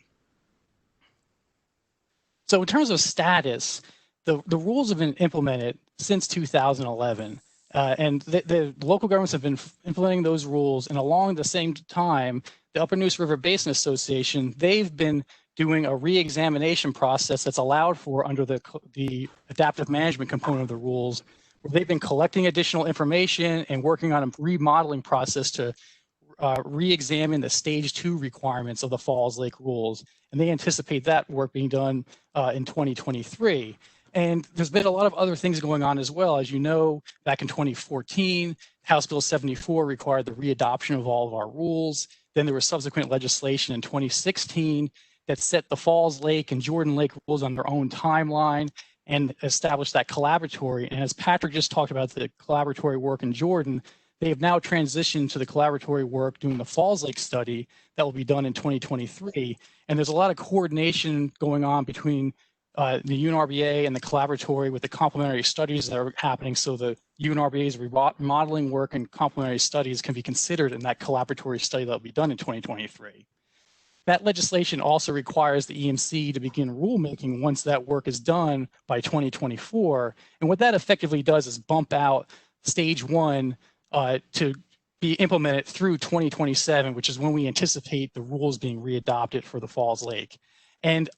So in terms of status, the rules have been implemented since 2011. And the local governments have been implementing those rules. And along the same time, the Upper Neuse River Basin Association, they've been doing a re-examination process that's allowed for under the adaptive management component of the rules, where they've been collecting additional information and working on a remodeling process to re-examine the stage 2 requirements of the Falls Lake rules. And they anticipate that work being done in 2023. And there's been a lot of other things going on as well. As you know, back in 2014, House Bill 74 required the readoption of all of our rules. Then there was subsequent legislation in 2016 that set the Falls Lake and Jordan Lake rules on their own timeline and established that collaboratory. And as Patrick just talked about the collaboratory work in Jordan, they have now transitioned to the collaboratory work doing the Falls Lake study that will be done in 2023. And there's a lot of coordination going on between the UNRBA and the collaboratory with the complementary studies that are happening. So the UNRBA's remodeling work and complementary studies can be considered in that collaboratory study that will be done in 2023. That legislation also requires the EMC to begin rulemaking once that work is done by 2024. And what that effectively does is bump out stage 1 to be implemented through 2027, which is when we anticipate the rules being readopted for the Falls Lake. And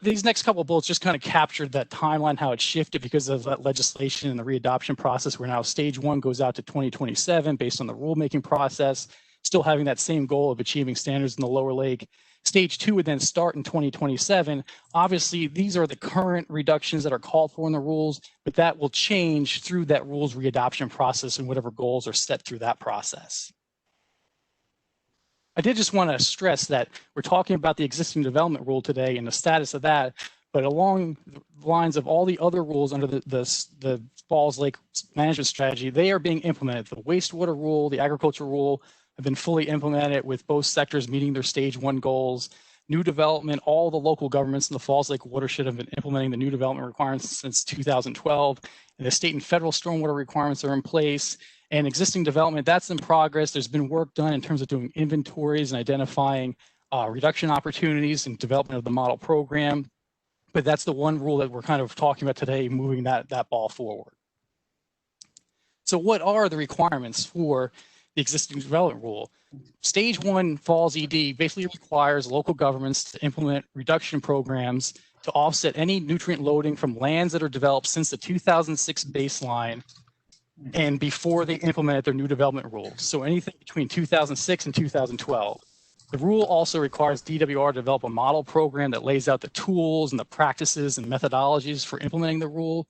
these next couple of bullets just kind of captured that timeline, how it shifted because of that legislation and the readoption process, where now stage 1 goes out to 2027 based on the rulemaking process, still having that same goal of achieving standards in the lower lake. Stage 2 would then start in 2027. Obviously, these are the current reductions that are called for in the rules, but that will change through that rules readoption process and whatever goals are set through that process. I did just want to stress that we're talking about the existing development rule today and the status of that, but along the lines of all the other rules under the Falls Lake management strategy, they are being implemented. The wastewater rule, the agriculture rule have been fully implemented with both sectors meeting their stage 1 goals. New development, all the local governments in the Falls Lake watershed have been implementing the new development requirements since 2012. And the state and federal stormwater requirements are in place. And existing development, that's in progress. There's been work done in terms of doing inventories and identifying reduction opportunities and development of the model program. But that's the one rule that we're kind of talking about today, moving that ball forward. So what are the requirements for the existing development rule? Stage 1 Falls ED basically requires local governments to implement reduction programs to offset any nutrient loading from lands that are developed since the 2006 baseline and before they implemented their new development rules. So anything between 2006 and 2012. The rule also requires DWR to develop a model program that lays out the tools and the practices and methodologies for implementing the rule.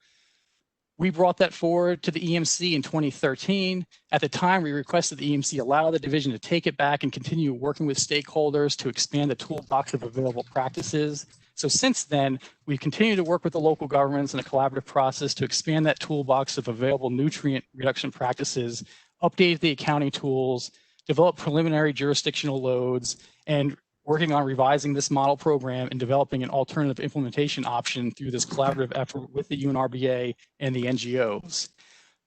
We brought that forward to the EMC in 2013. At the time, we requested the EMC allow the division to take it back and continue working with stakeholders to expand the toolbox of available practices. So since then, we've continued to work with the local governments in a collaborative process to expand that toolbox of available nutrient reduction practices, update the accounting tools, develop preliminary jurisdictional loads, and working on revising this model program and developing an alternative implementation option through this collaborative effort with the UNRBA and the NGOs.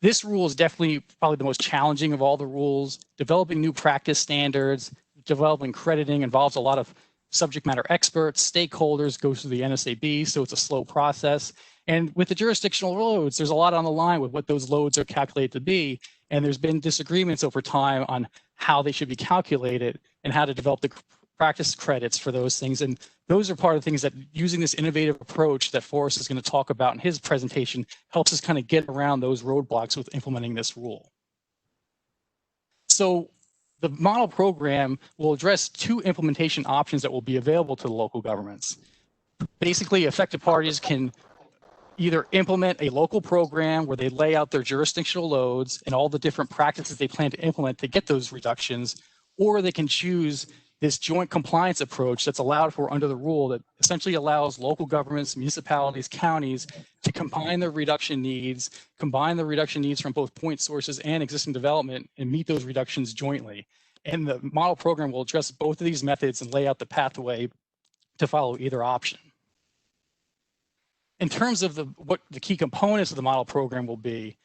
This rule is definitely probably the most challenging of all the rules. Developing new practice standards, developing crediting involves a lot of subject matter experts, stakeholders, goes through the NSAB, so it's a slow process. And with the jurisdictional loads, there's a lot on the line with what those loads are calculated to be. And there's been disagreements over time on how they should be calculated and how to develop the practice credits for those things. And those are part of the things that using this innovative approach that Forrest is going to talk about in his presentation helps us kind of get around those roadblocks with implementing this rule. So the model program will address 2 implementation options that will be available to the local governments. Basically, affected parties can either implement a local program where they lay out their jurisdictional loads and all the different practices they plan to implement to get those reductions, or they can choose this joint compliance approach that's allowed for under the rule that essentially allows local governments, municipalities, counties to combine their reduction needs, from both point sources and existing development and meet those reductions jointly. And the model program will address both of these methods and lay out the pathway to follow either option. In terms of what the key components of the model program will be,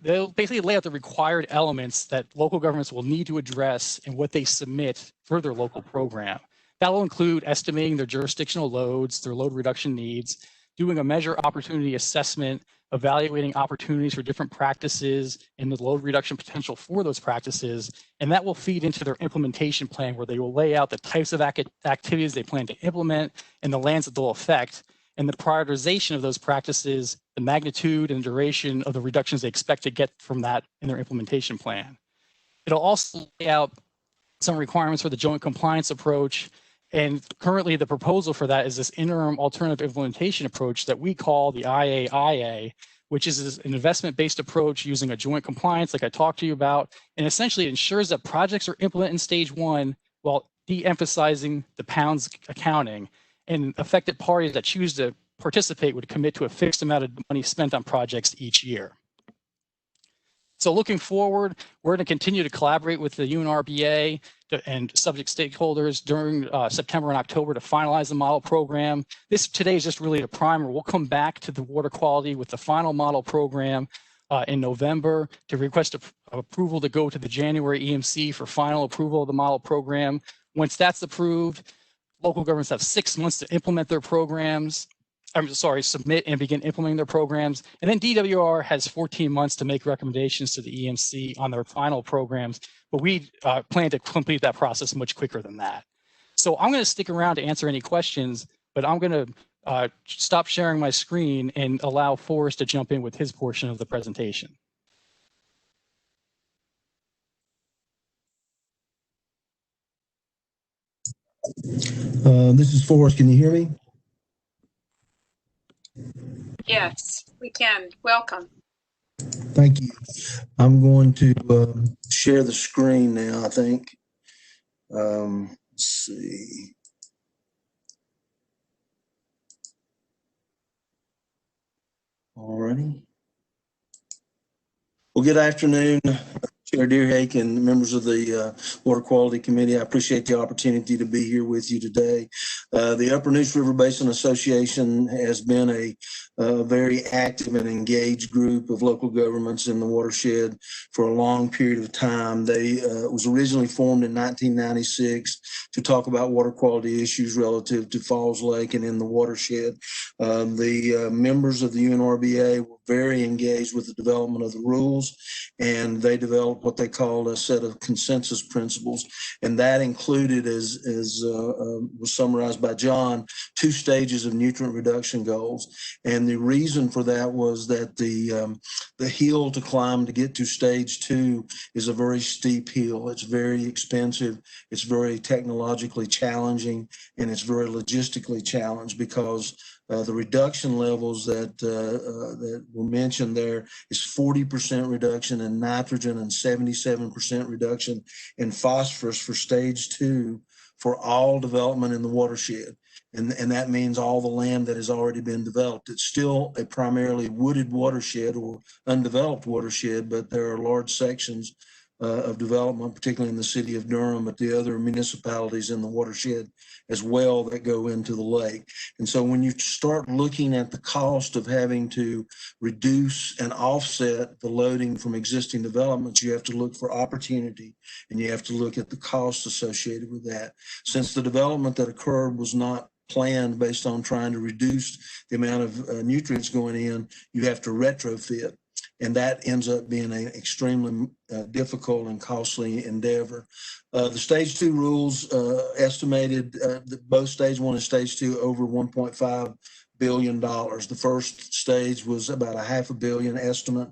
they'll basically lay out the required elements that local governments will need to address in what they submit for their local program. That will include estimating their jurisdictional loads, their load reduction needs, doing a measure opportunity assessment, evaluating opportunities for different practices and the load reduction potential for those practices. And that will feed into their implementation plan, where they will lay out the types of activities they plan to implement and the lands that they'll affect, and the prioritization of those practices, the magnitude and duration of the reductions they expect to get from that in their implementation plan. It'll also lay out some requirements for the joint compliance approach. And currently the proposal for that is this interim alternative implementation approach that we call the IAIA, which is an investment-based approach using a joint compliance like I talked to you about, and essentially ensures that projects are implemented in stage 1 while de-emphasizing the pounds accounting, and affected parties that choose to participate would commit to a fixed amount of money spent on projects each year. So looking forward, we're going to continue to collaborate with the UNRBA and subject stakeholders during September and October to finalize the model program. This today is just really a primer. We'll come back to the water quality with the final model program in November to request approval to go to the January EMC for final approval of the model program. Once that's approved, local governments have 6 months to implement their programs. Submit and begin implementing their programs. And then DWR has 14 months to make recommendations to the EMC on their final programs, but we plan to complete that process much quicker than that. So I'm going to stick around to answer any questions, but I'm going to stop sharing my screen and allow Forrest to jump in with his portion of the presentation. This is Forrest. Can you hear me? Yes, we can. Welcome. Thank you. I'm going to share the screen now, I think. Let's see. All righty. Well, good afternoon, Chair Deerhake and members of the Water Quality Committee. I appreciate the opportunity to be here with you today. The Upper Neuse River Basin Association has been a very active and engaged group of local governments in the watershed for a long period of time. They was originally formed in 1996 to talk about water quality issues relative to Falls Lake and in the watershed. The members of the UNRBA were very engaged with the development of the rules, and they developed what they called a set of consensus principles, and that included, as was summarized by John, 2 stages of nutrient reduction goals. And the reason for that was that the hill to climb to get to stage 2 is a very steep hill. It's very expensive, it's very technologically challenging, and it's very logistically challenged, because the reduction levels that were mentioned there is 40% reduction in nitrogen and 77% reduction in phosphorus for stage 2 for all development in the watershed. And that means all the land that has already been developed. It's still a primarily wooded watershed or undeveloped watershed, but there are large sections of development, particularly in the city of Durham, but the other municipalities in the watershed as well that go into the lake. And so when you start looking at the cost of having to reduce and offset the loading from existing developments, you have to look for opportunity, and you have to look at the cost associated with that. Since the development that occurred was not planned based on trying to reduce the amount of nutrients going in, you have to retrofit. And that ends up being an extremely difficult and costly endeavor. The stage 2 rules estimated both stage 1 and stage 2 over $1.5 billion. The first stage was about a $500 million estimate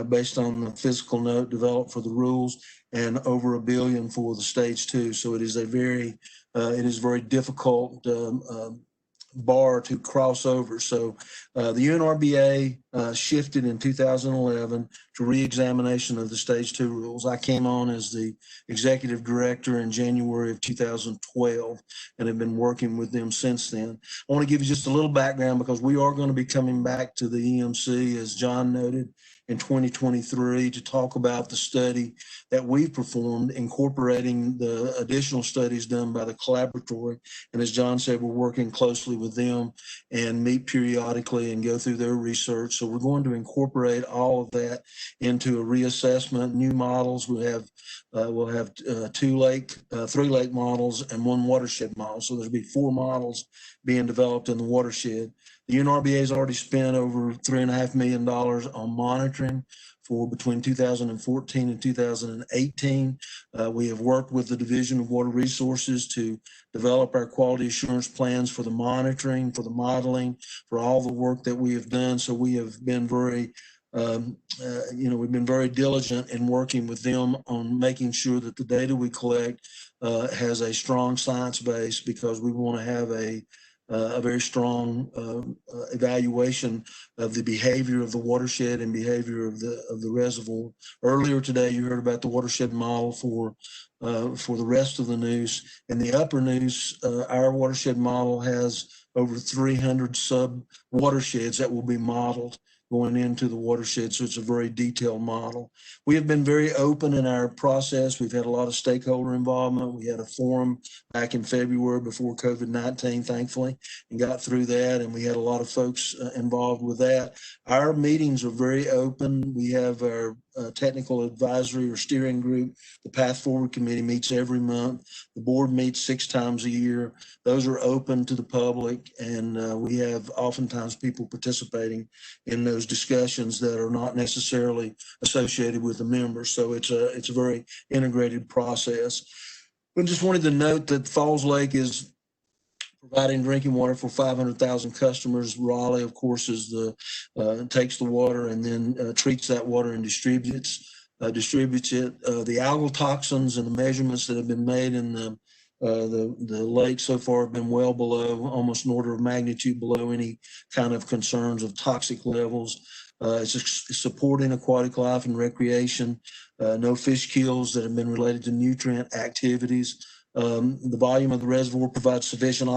based on the physical note developed for the rules, and over $1 billion for the stage 2. So it is a very difficult bar to cross over. So the UNRBA shifted in 2011 to re-examination of the stage 2 rules. I came on as the executive director in January of 2012 and have been working with them since then. I want to give you just a little background, because we are going to be coming back to the EMC, as John noted, in 2023 to talk about the study that we've performed, incorporating the additional studies done by the collaboratory. And as John said, we're working closely with them and meet periodically and go through their research. So we're going to incorporate all of that into a reassessment, new models. We'll have 3 lake models and 1 watershed model. So there'll be 4 models being developed in the watershed. The NRBA has already spent over $3.5 million on monitoring for between 2014 and 2018. We have worked with the Division of Water Resources to develop our quality assurance plans for the monitoring, for the modeling, for all the work that we have done. So we have been very we've been very diligent in working with them on making sure that the data we collect has a strong science base, because we want to have a very strong evaluation of the behavior of the watershed and behavior of the reservoir. Earlier today, you heard about the watershed model for the rest of the Neuse. In the upper Neuse, our watershed model has over 300 sub watersheds that will be modeled going into the watershed. So it's a very detailed model. We have been very open in our process. We've had a lot of stakeholder involvement. We had a forum back in February before COVID-19, thankfully, and got through that. And we had a lot of folks involved with that. Our meetings are very open. We have our technical advisory or steering group. The Path Forward Committee meets every month. The board meets 6 times a year. Those are open to the public, and we have oftentimes people participating in those discussions that are not necessarily associated with the members. So it's a very integrated process. We just wanted to note that Falls Lake is providing drinking water for 500,000 customers. Raleigh, of course, is takes the water and then treats that water and distributes it. The algal toxins and the measurements that have been made in the lake so far have been well below, almost an order of magnitude below any kind of concerns of toxic levels. It's supporting aquatic life and recreation. No fish kills that have been related to nutrient activities. The volume of the reservoir provides sufficient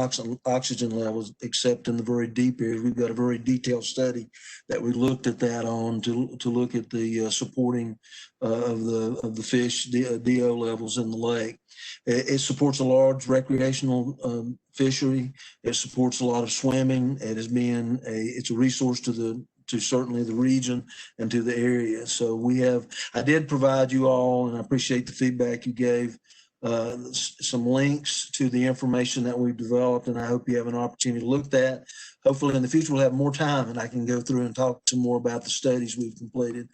oxygen levels, except in the very deep areas. We've got a very detailed study that we looked at that on to look at the supporting of the fish DO levels in the lake. It supports a large recreational fishery. It supports a lot of swimming. It's a resource to certainly the region and to the area. So I did provide you all, and I appreciate the feedback you gave, some links to the information that we've developed, and I hope you have an opportunity to look at that. Hopefully in the future we'll have more time and I can go through and talk some more about the studies we've completed.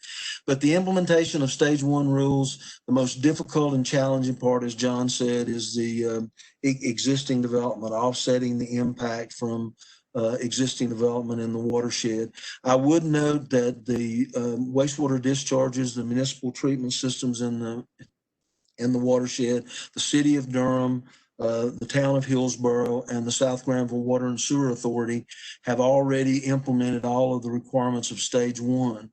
But the implementation of stage 1 rules, the most difficult and challenging part, as John said, is the existing development, offsetting the impact from existing development in the watershed. I would note that the wastewater discharges, the municipal treatment systems in the watershed, the city of Durham, the town of Hillsborough, and the South Granville Water and Sewer Authority have already implemented all of the requirements of stage 1.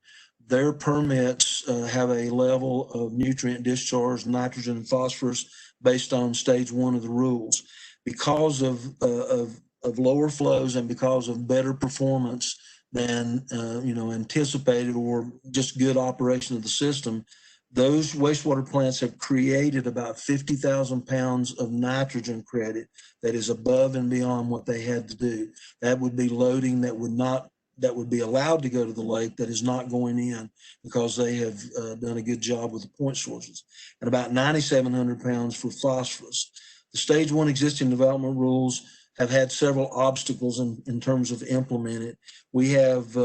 Their permits have a level of nutrient discharge, nitrogen and phosphorus, based on stage 1 of the rules. Because of lower flows and because of better performance than anticipated, or just good operation of the system, those wastewater plants have created about 50,000 pounds of nitrogen credit that is above and beyond what they had to do. That would be loading that would be allowed to go to the lake that is not going in, because they have done a good job with the point sources, and about 9,700 pounds for phosphorus. The stage 1 existing development rules have had several obstacles in terms of implementing it. We have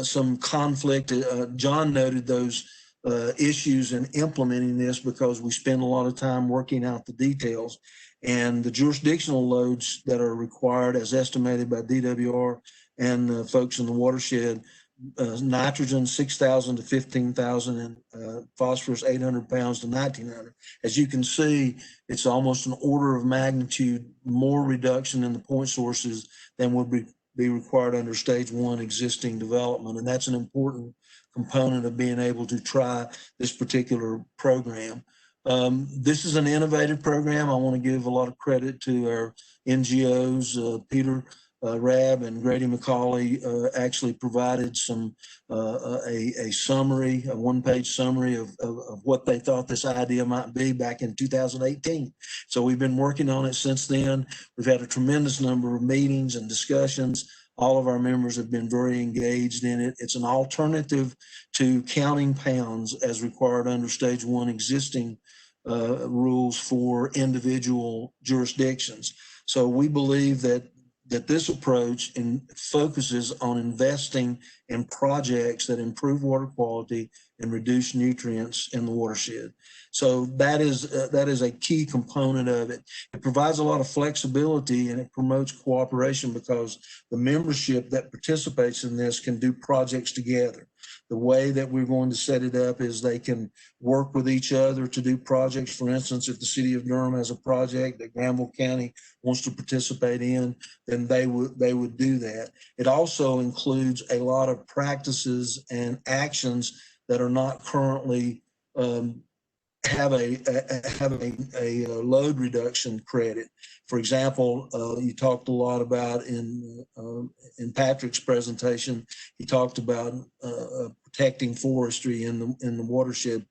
some conflict. John noted those issues in implementing this because we spend a lot of time working out the details, and the jurisdictional loads that are required as estimated by DWR and folks in the watershed, nitrogen 6,000 to 15,000 and phosphorus 800 pounds to 1,900. As you can see, it's almost an order of magnitude more reduction in the point sources than would be required under stage 1 existing development, and that's an important component of being able to try this particular program. This is an innovative program. I want to give a lot of credit to our NGOs. Peter Rabb and Grady McCauley actually provided a summary, a one-page summary of what they thought this idea might be back in 2018. So we've been working on it since then. We've had a tremendous number of meetings and discussions. All of our members have been very engaged in it. It's an alternative to counting pounds as required under stage 1 existing rules for individual jurisdictions. So we believe that that this approach focuses on investing in projects that improve water quality and reduce nutrients in the watershed. So that is a key component of it. It provides a lot of flexibility and it promotes cooperation because the membership that participates in this can do projects together. The way that we're going to set it up is they can work with each other to do projects. For instance, if the city of Durham has a project that Granville County wants to participate in, then they would do that. It also includes a lot of practices and actions that are not currently have a load reduction credit. For example, you talked a lot about in Patrick's presentation, he talked about protecting forestry in the watershed,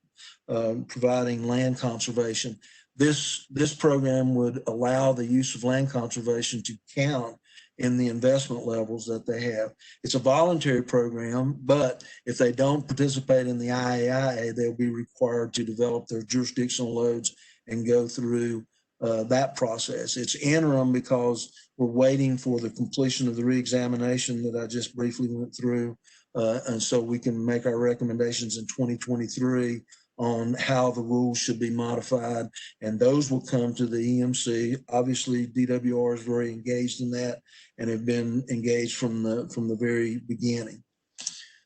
providing land conservation. This program would allow the use of land conservation to count in the investment levels that they have. It's a voluntary program, but if they don't participate in the IAIA, they'll be required to develop their jurisdictional loads and go through that process. It's interim because we're waiting for the completion of the reexamination that I just briefly went through. And so we can make our recommendations in 2023 on how the rules should be modified, and those will come to the EMC. Obviously, DWR is very engaged in that and have been engaged from the very beginning.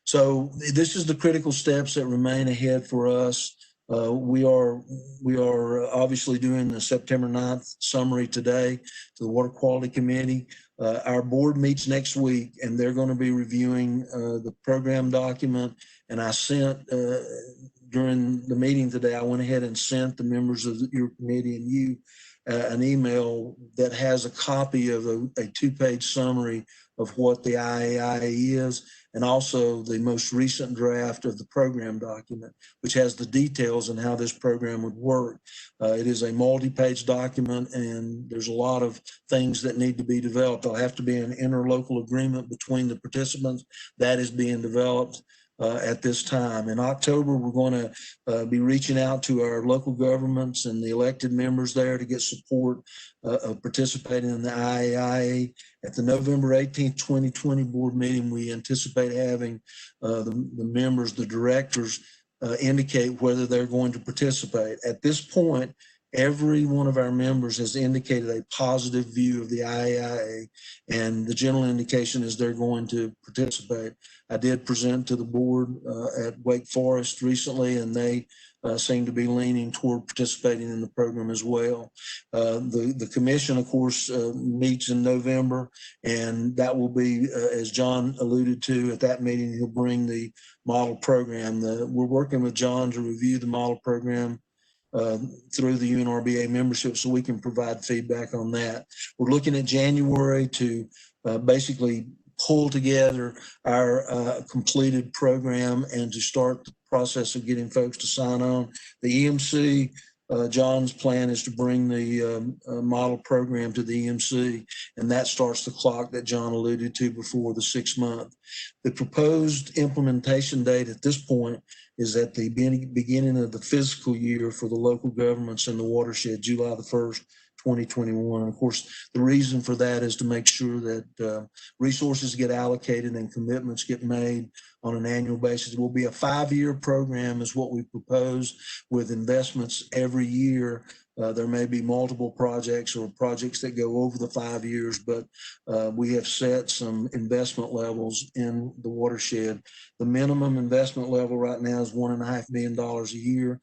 So this is the critical steps that remain ahead for us. We are obviously doing the September 9th summary today to the Water Quality Committee. Our board meets next week, and they're going to be reviewing the program document. And I sent, during the meeting today, I went ahead and sent the members of your committee and you an email that has a copy of a two-page summary of what the IAIA is, and also the most recent draft of the program document, which has the details on how this program would work. It is a multi-page document, and there's a lot of things that need to be developed. There'll have to be an interlocal agreement between the participants. That is being developed at this time. In October, we're going to be reaching out to our local governments and the elected members there to get support of participating in the IAIA. At the November 18th, 2020 board meeting, we anticipate having the members, the directors, indicate whether they're going to participate. At this point, every one of our members has indicated a positive view of the IAIA, and the general indication is they're going to participate. I did present to the board at Wake Forest recently, and they seem to be leaning toward participating in the program as well. The commission, of course, meets in November, and that will be, as John alluded to at that meeting, he'll bring the model program. We're working with John to review the model program through the UNRBA membership so we can provide feedback on that. We're looking at January to basically pull together our completed program and to start the process of getting folks to sign on. The EMC, John's plan is to bring the model program to the EMC, and that starts the clock that John alluded to before, the 6 month. The proposed implementation date at this point is at the beginning of the fiscal year for the local governments in the watershed, July the 1st, 2021. Of course, the reason for that is to make sure that resources get allocated and commitments get made on an annual basis. It will be a 5-year program is what we propose, with investments every year. There may be multiple projects or projects that go over the 5 years, but we have set some investment levels in the watershed. The minimum investment level right now is $1.5 million a year.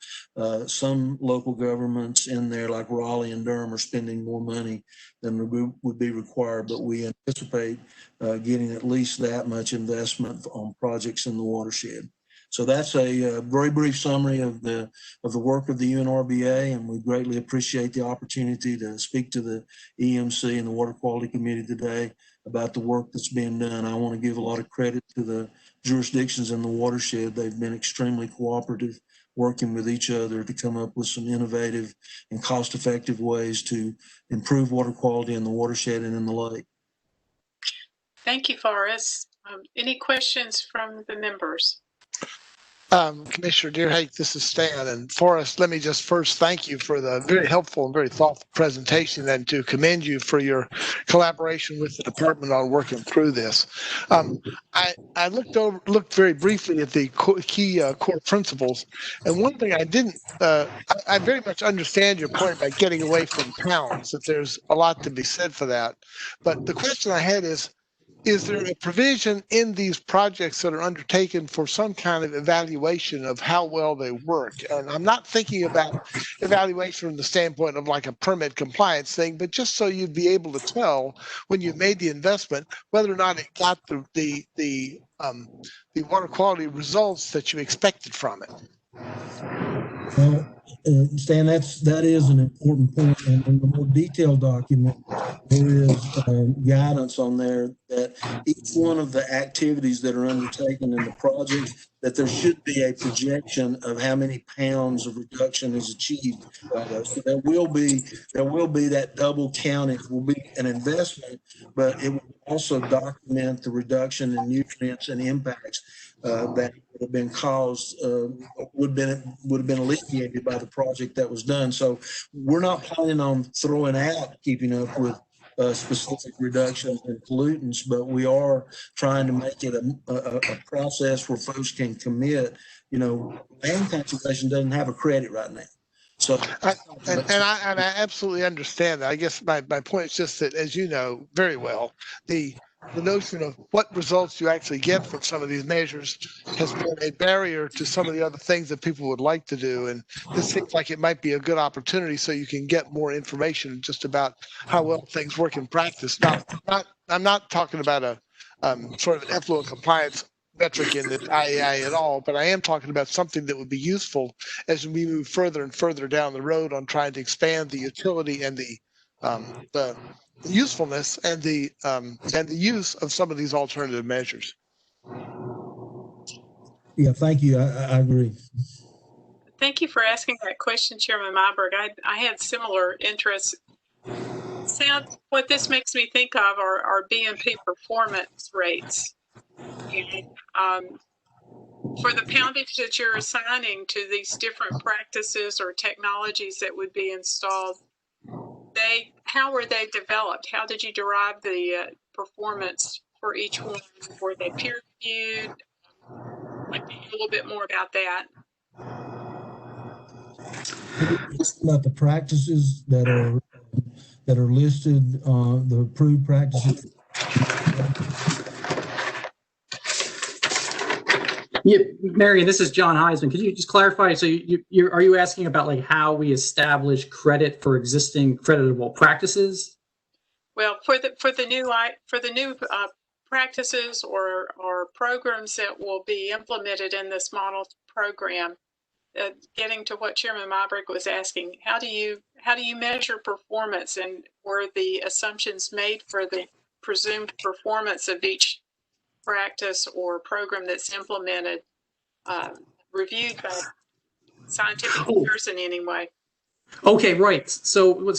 Some local governments in there, like Raleigh and Durham, are spending more money than would be required, but we anticipate getting at least that much investment on projects in the watershed. So that's a very brief summary of the work of the UNRBA, and we greatly appreciate the opportunity to speak to the EMC and the Water Quality Committee today about the work that's being done. I want to give a lot of credit to the jurisdictions in the watershed. They've been extremely cooperative, working with each other to come up with some innovative and cost-effective ways to improve water quality in the watershed and in the lake. Thank you, Forrest. Any questions from the members? Commissioner Deerhake, this is Stan. And Forrest, let me just first thank you for the very helpful and very thoughtful presentation, and to commend you for your collaboration with the department on working through this. I looked very briefly at the key core principles, and one thing I didn't, I very much understand your point about getting away from pounds, that there's a lot to be said for that. But the question I had is there a provision in these projects that are undertaken for some kind of evaluation of how well they work? And I'm not thinking about evaluation from the standpoint of like a permit compliance thing, but just so you'd be able to tell when you made the investment whether or not it got the water quality results that you expected from it. Well, Stan, that is an important point. And in the more detailed document, there is guidance on there that each one of the activities that are undertaken in the project, that there should be a projection of how many pounds of reduction is achieved by those. So there will be that double count. It will be an investment, but it will also document the reduction in nutrients and impacts that would have been caused, would have been alleviated by the project that was done. So we're not planning on throwing out keeping up with specific reductions in pollutants, but we are trying to make it a process where folks can commit. You know, land conservation doesn't have a credit right now. So, I absolutely understand that. I guess my point is just that, as you know very well, the notion of what results you actually get from some of these measures has been a barrier to some of the other things that people would like to do. And this seems like it might be a good opportunity so you can get more information just about how well things work in practice. Now, I'm not talking about a sort of an effluent compliance metric in the IAI at all, but I am talking about something that would be useful as we move further and further down the road on trying to expand the utility and the usefulness and the use of some of these alternative measures. Yeah, thank you. I agree. Thank you for asking that question, Chairman Myberg. I had similar interests. What this makes me think of are BMP performance rates. And, for the poundage that you're assigning to these different practices or technologies that would be installed, how were they developed? How did you derive the performance for each one? Were they peer reviewed? Like a little bit more about that. About the practices that are listed, the approved practices. Yeah, Marion, this is John Heisman. Could you just clarify? So, are you asking about like how we establish credit for existing creditable practices? Well, for the new practices or programs that will be implemented in this model program, getting to what Chairman Myberg was asking, how do you measure performance, and were the assumptions made for the presumed performance of each practice or program that's implemented reviewed by scientific person anyway? Okay, right. So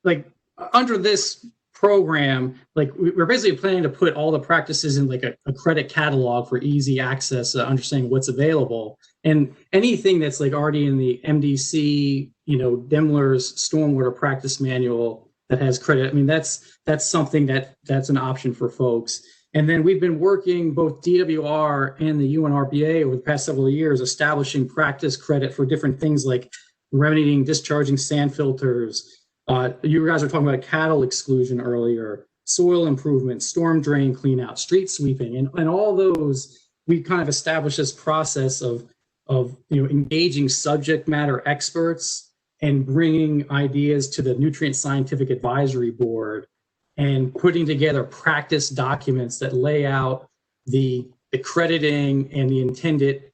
like under this program, like we're basically planning to put all the practices in like a credit catalog for easy access, understanding what's available, and anything that's like already in the MDC, Demler's stormwater practice manual that has credit. I mean, that's something that's an option for folks. And then we've been working, both DWR and the UNRPA over the past several years, establishing practice credit for different things like remedying, discharging sand filters. You guys were talking about cattle exclusion earlier, soil improvement, storm drain cleanout, street sweeping, and all those. We kind of established this process of engaging subject matter experts and bringing ideas to the Nutrient Scientific Advisory Board, and putting together practice documents that lay out the crediting and the intended,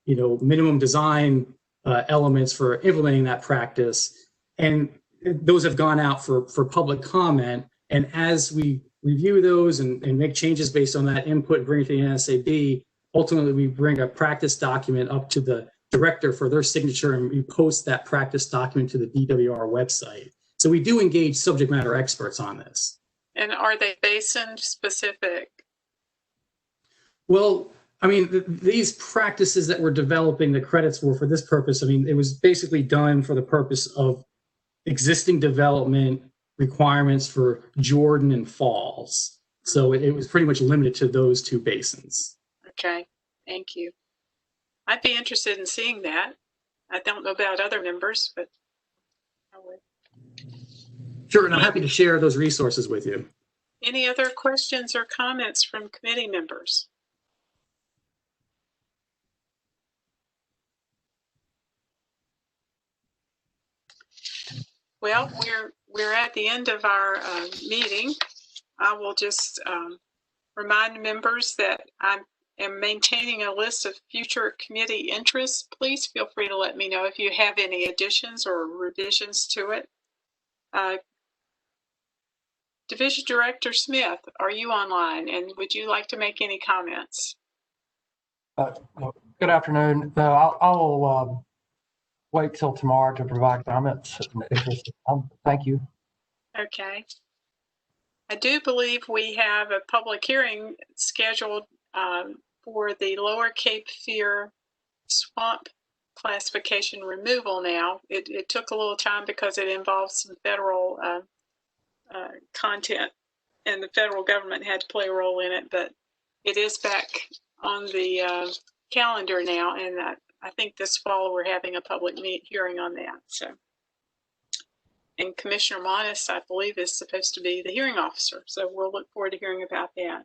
minimum design elements for implementing that practice. And those have gone out for public comment. And as we review those and make changes based on that input and bring it to the NSAB, ultimately we bring a practice document up to the director for their signature, and we post that practice document to the DWR website. So we do engage subject matter experts on this. And are they basin specific? Well, I mean, these practices that we're developing the credits for this purpose, I mean, it was basically done for the purpose of existing development requirements for Jordan and Falls. So it was pretty much limited to those two basins. Okay, thank you. I'd be interested in seeing that. I don't know about other members, but I would. Sure, and I'm happy to share those resources with you. Any other questions or comments from committee members? Well, we're at the end of our meeting. I will just remind members that I am maintaining a list of future committee interests. Please feel free to let me know if you have any additions or revisions to it. Division Director Smith, are you online, and would you like to make any comments? Good afternoon. No, I'll wait till tomorrow to provide comments. Thank you. Okay. I do believe we have a public hearing scheduled for the Lower Cape Fear swamp classification removal now. It took a little time because it involves some federal content, and the federal government had to play a role in it, but it is back on the calendar now, and I think this fall we're having a public hearing on that. So, and Commissioner Monis, I believe, is supposed to be the hearing officer, so we'll look forward to hearing about that.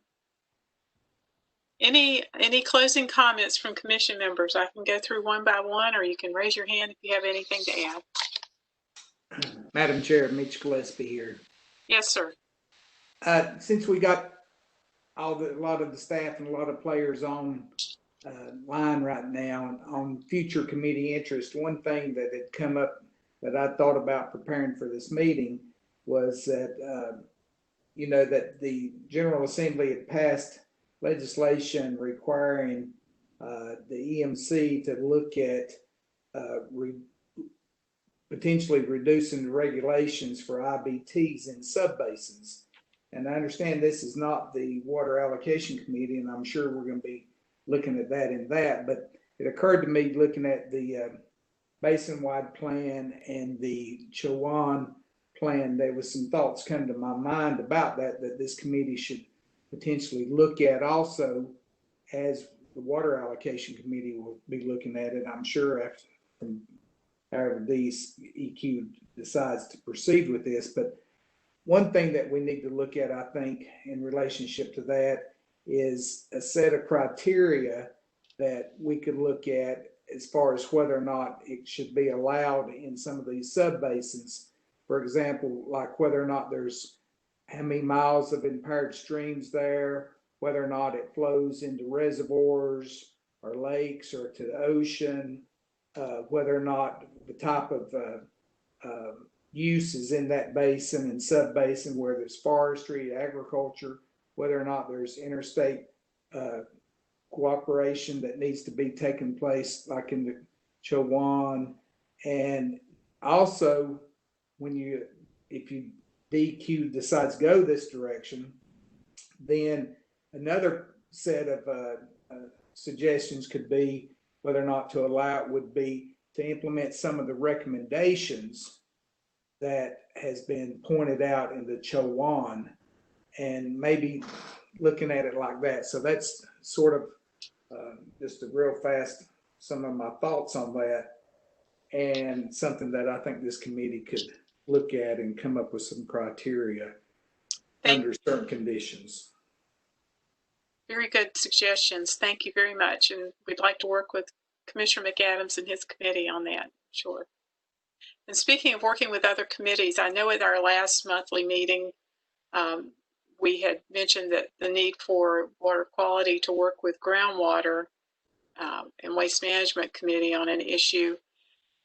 Any closing comments from commission members? I can go through one by one, or you can raise your hand if you have anything to add. Madam Chair, Mitch Gillespie here. Yes, sir. Since we got a lot of the staff and a lot of players on line right now on future committee interest, one thing that had come up that I thought about preparing for this meeting was that, that the General Assembly had passed legislation requiring the EMC to look at potentially reducing the regulations for IBTs in subbasins. And I understand this is not the Water Allocation Committee, and I'm sure we're going to be looking at that but it occurred to me looking at the basin-wide plan and the Chowan plan, there was some thoughts come to my mind about that this committee should potentially look at also, as the Water Allocation Committee will be looking at it, I'm sure, after however these EQ decides to proceed with this. But one thing that we need to look at, I think, in relationship to that is a set of criteria that we could look at as far as whether or not it should be allowed in some of these subbasins. For example, like whether or not there's how many miles of impaired streams there, whether or not it flows into reservoirs or lakes or to the ocean, whether or not the type of use is in that basin and sub-basin, where there's forestry, agriculture, whether or not there's interstate cooperation that needs to be taking place, like in the Chowan. And also, if DEQ decides to go this direction, then another set of suggestions could be whether or not to allow it would be to implement some of the recommendations that has been pointed out in the Chowan, and maybe looking at it like that. So that's sort of just a real fast, some of my thoughts on that, and something that I think this committee could look at and come up with some criteria under certain conditions. Very good suggestions. Thank you very much. And we'd like to work with Commissioner McAdams and his committee on that, sure. And speaking of working with other committees, I know at our last monthly meeting, we had mentioned that the need for water quality to work with groundwater and waste management committee on an issue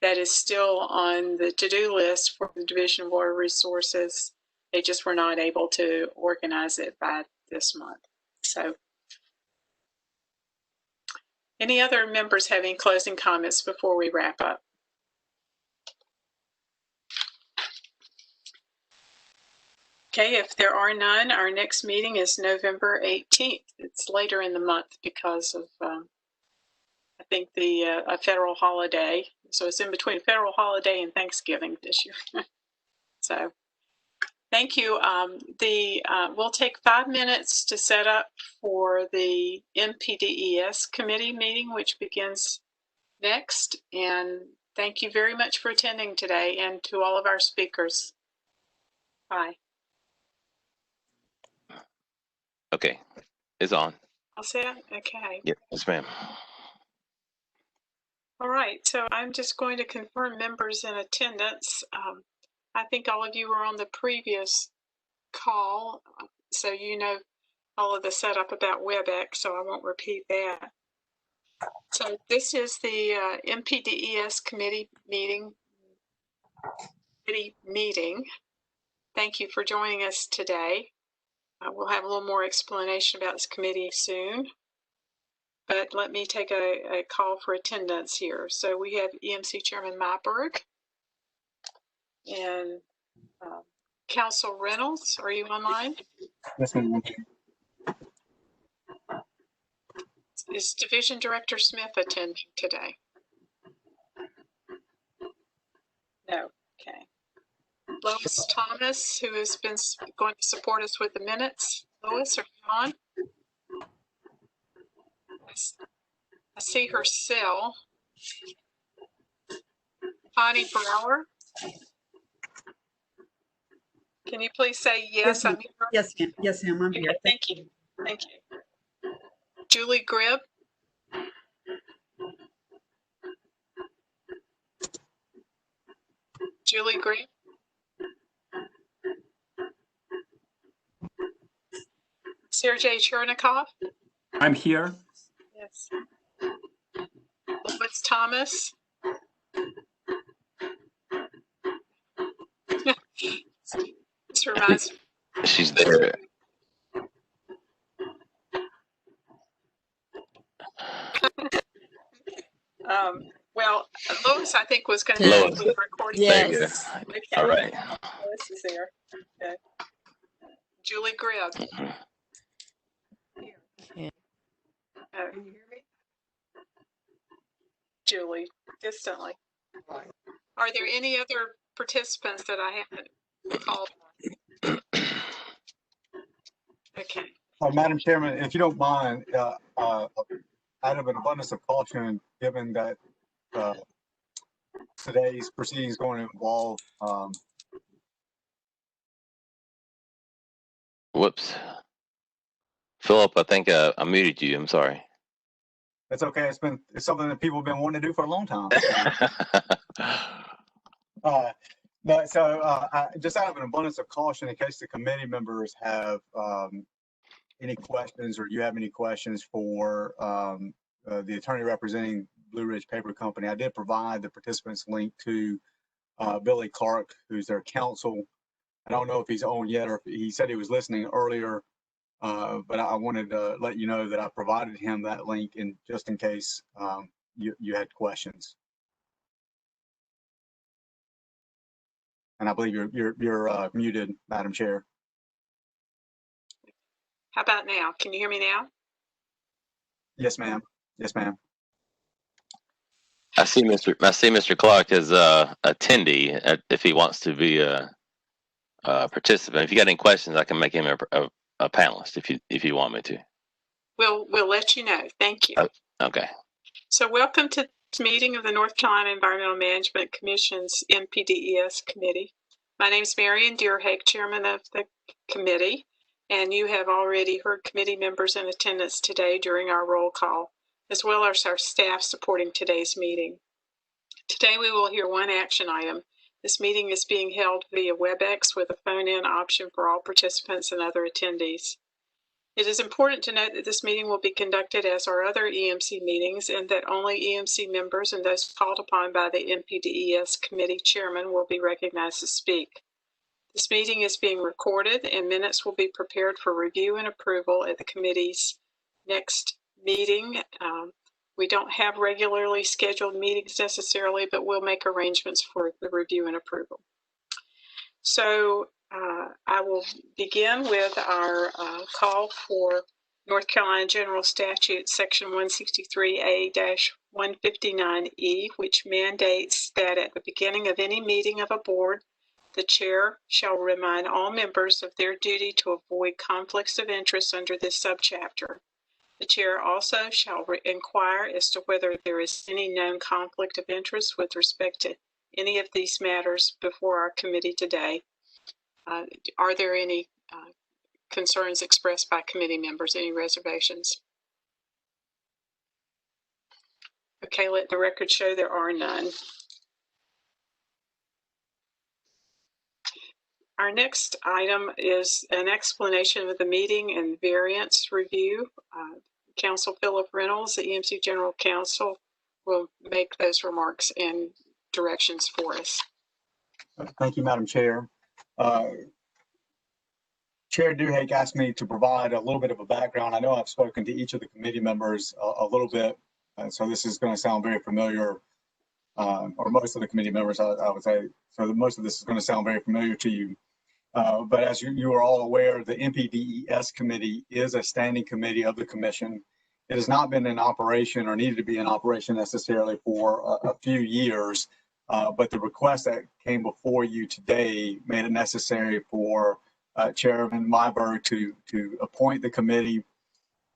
that is still on the to-do list for the Division of Water Resources. They just were not able to organize it by this month. So any other members have any closing comments before we wrap up? Okay, if there are none, our next meeting is November 18th. It's later in the month because of, I think, a federal holiday. So it's in between federal holiday and Thanksgiving this year. So thank you. We'll take 5 minutes to set up for the MPDES committee meeting, which begins next. And thank you very much for attending today, and to all of our speakers. Bye. Okay, it's on. I'll say it. Okay. Yes, ma'am. All right. So I'm just going to confirm members in attendance. I think all of you were on the previous call, so you know all of the setup about WebEx, so I won't repeat that. So this is the MPDES committee meeting. Thank you for joining us today. We'll have a little more explanation about this committee soon, but let me take a call for attendance here. So we have EMC Chairman Myberg and Council Reynolds. Are you online? Yes, ma'am. Is Division Director Smith attending today? No. Okay. Lois Thomas, who has been going to support us with the minutes. Lois, are you on? I see her cell. Connie Brower. Can you please say yes? Yes, ma'am. I'm here. Thank you. Thank you. Julie Gribb. Julie Gribb. Sergey Chernikov. I'm here. Yes. Lois Thomas. This reminds me. She's there. Well, Lois, I think, was going to Lois. be recording. Yes. Okay. All right. Lois is there. Okay. Julie Gribb. Can you hear me? Julie, distantly. Are there any other participants that I haven't called? Okay. Madam Chairman, if you don't mind, out of an abundance of caution, given that today's proceeding is going to involve Whoops. Philip, I think I muted you. I'm sorry. It's okay. It's something that people have been wanting to do for a long time. Just out of an abundance of caution, in case the committee members have any questions, or you have any questions for the attorney representing Blue Ridge Paper Company, I did provide the participants link to Billy Clark, who's their counsel. I don't know if he's on yet, or if he said he was listening earlier. But I wanted to let you know that I provided him that link, and just in case you had questions. And I believe you're muted, Madam Chair. How about now? Can you hear me now? Yes, ma'am. Yes, ma'am. I see Mr. Clark as a attendee. If he wants to be a participant, if you got any questions, I can make him a panelist if you want me to. We'll let you know. Thank you. Okay. So welcome to this meeting of the North Carolina Environmental Management Commission's MPDES committee. My name is Marion Deerhake, chairman of the committee, and you have already heard committee members in attendance today during our roll call, as well as our staff supporting today's meeting. Today we will hear one action item. This meeting is being held via WebEx with a phone-in option for all participants and other attendees. It is important to note that this meeting will be conducted as our other EMC meetings, and that only EMC members and those called upon by the MPDES committee chairman will be recognized to speak. This meeting is being recorded, and minutes will be prepared for review and approval at the committee's next meeting. We don't have regularly scheduled meetings necessarily, but we'll make arrangements for the review and approval. So I will begin with our call for North Carolina General Statute Section 163A-159E, which mandates that at the beginning of any meeting of a board, the chair shall remind all members of their duty to avoid conflicts of interest under this subchapter. The chair also shall inquire as to whether there is any known conflict of interest with respect to any of these matters before our committee today. Are there any concerns expressed by committee members, any reservations? Okay, let the record show there are none. Our next item is an explanation of the meeting and variance review. Council Philip Reynolds, the EMC General Counsel, will make those remarks and directions for us. Thank you, Madam Chair. Chair Duhake asked me to provide a little bit of a background. I know I've spoken to each of the committee members a little bit, so this is going to sound very familiar, or most of the committee members, I would say. So most of this is going to sound very familiar to you. But as you are all aware, the NPDES committee is a standing committee of the commission. It has not been in operation or needed to be in operation necessarily for a few years, but the request that came before you today made it necessary for Chairman Myberg to appoint the committee.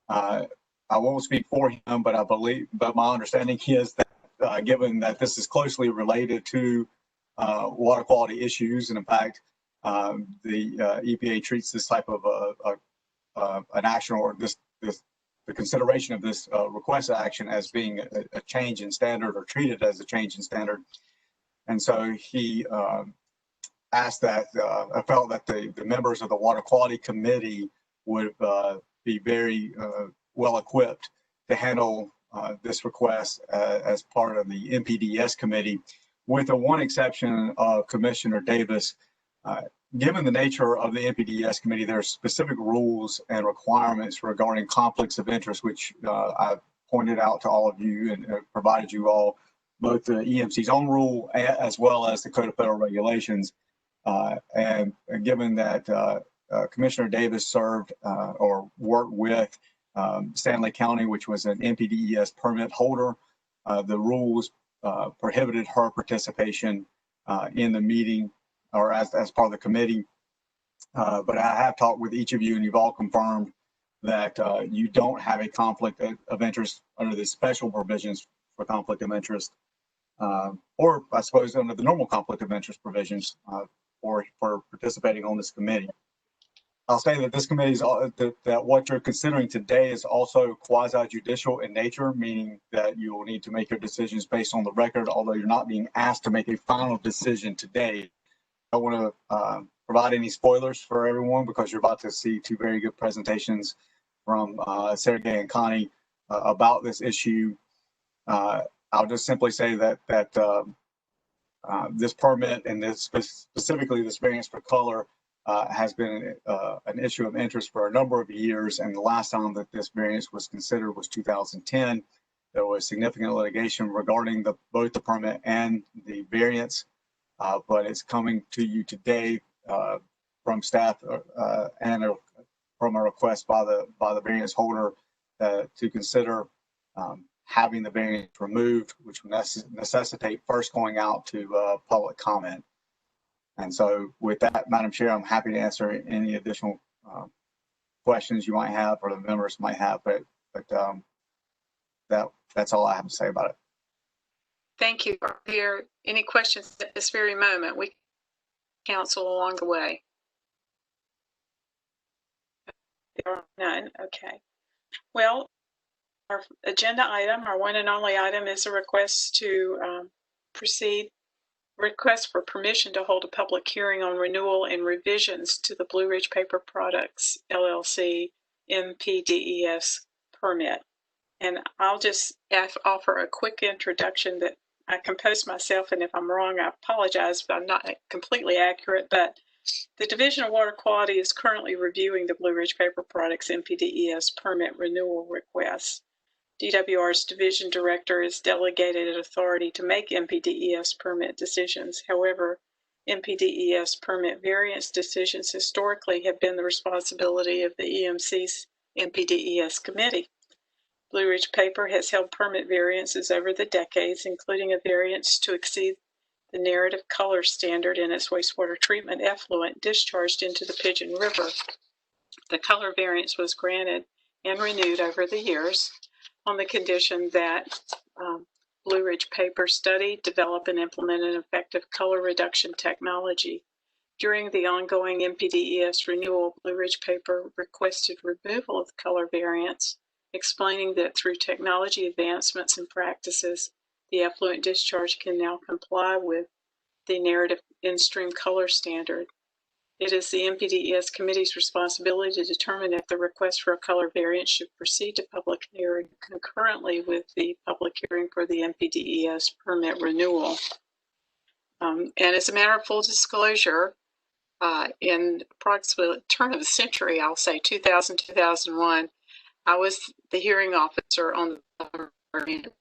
I won't speak for him, but my understanding is that given that this is closely related to water quality issues, and in fact, the EPA treats this type of an action, or the consideration of this request action as being a change in standard, or treated as a change in standard. And so he asked that, I felt that the members of the Water Quality Committee would be very well equipped to handle this request as part of the NPDES committee, with the one exception of Commissioner Davis. Given the nature of the NPDES committee, there are specific rules and requirements regarding conflicts of interest, which I've pointed out to all of you and provided you all both the EMC's own rule as well as the Code of Federal Regulations. And given that Commissioner Davis served or worked with Stanley County, which was an NPDES permit holder, the rules prohibited her participation in the meeting or as part of the committee. But I have talked with each of you, and you've all confirmed that you don't have a conflict of interest under the special provisions for conflict of interest, or I suppose under the normal conflict of interest provisions for participating on this committee. I'll say that this committee is that what you're considering today is also quasi-judicial in nature, meaning that you will need to make your decisions based on the record, although you're not being asked to make a final decision today. I don't want to provide any spoilers for everyone because you're about to see two very good presentations from Sergey and Connie about this issue. I'll just simply say that this permit and this specifically this variance for color has been an issue of interest for a number of years, and the last time that this variance was considered was 2010. There was significant litigation regarding both the permit and the variance, but it's coming to you today from staff and from a request by the variance holder to consider having the variance removed, which would necessitate first going out to public comment. And so with that, Madam Chair, I'm happy to answer any additional questions you might have or the members might have, but that's all I have to say about it. Thank you. Are there any questions at this very moment? We counsel along the way. There are none. Okay. Well, our agenda item, our one and only item, is a request to request for permission to hold a public hearing on renewal and revisions to the Blue Ridge Paper Products LLC NPDES permit. And I'll just offer a quick introduction that I composed myself, and if I'm wrong, I apologize, but I'm not completely accurate. But the Division of Water Quality is currently reviewing the Blue Ridge Paper Products NPDES permit renewal request. DWR's division director is delegated authority to make NPDES permit decisions. However, NPDES permit variance decisions historically have been the responsibility of the EMC's NPDES committee. Blue Ridge Paper has held permit variances over the decades, including a variance to exceed the narrative color standard in its wastewater treatment effluent discharged into the Pigeon River. The color variance was granted and renewed over the years on the condition that Blue Ridge Paper study, develop, and implement an effective color reduction technology. During the ongoing NPDES renewal, Blue Ridge Paper requested removal of the color variance, explaining that through technology advancements and practices, the effluent discharge can now comply with the narrative in-stream color standard. It is the NPDES committee's responsibility to determine if the request for a color variance should proceed to public hearing concurrently with the public hearing for the NPDES permit renewal. And as a matter of full disclosure, in approximately turn of the century, I'll say 2000, 2001, I was the hearing officer on the permit.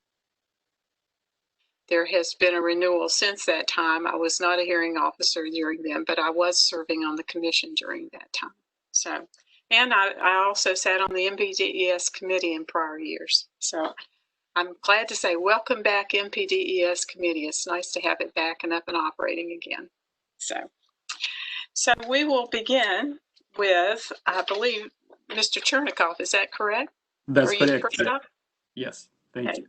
There has been a renewal since that time. I was not a hearing officer during then, but I was serving on the commission during that time. So, and I also sat on the NPDES committee in prior years. So I'm glad to say welcome back NPDES committee. It's nice to have it back and up and operating again. So we will begin with, I believe, Mr. Chernikoff. Is that correct? That's correct. Yes, thank you.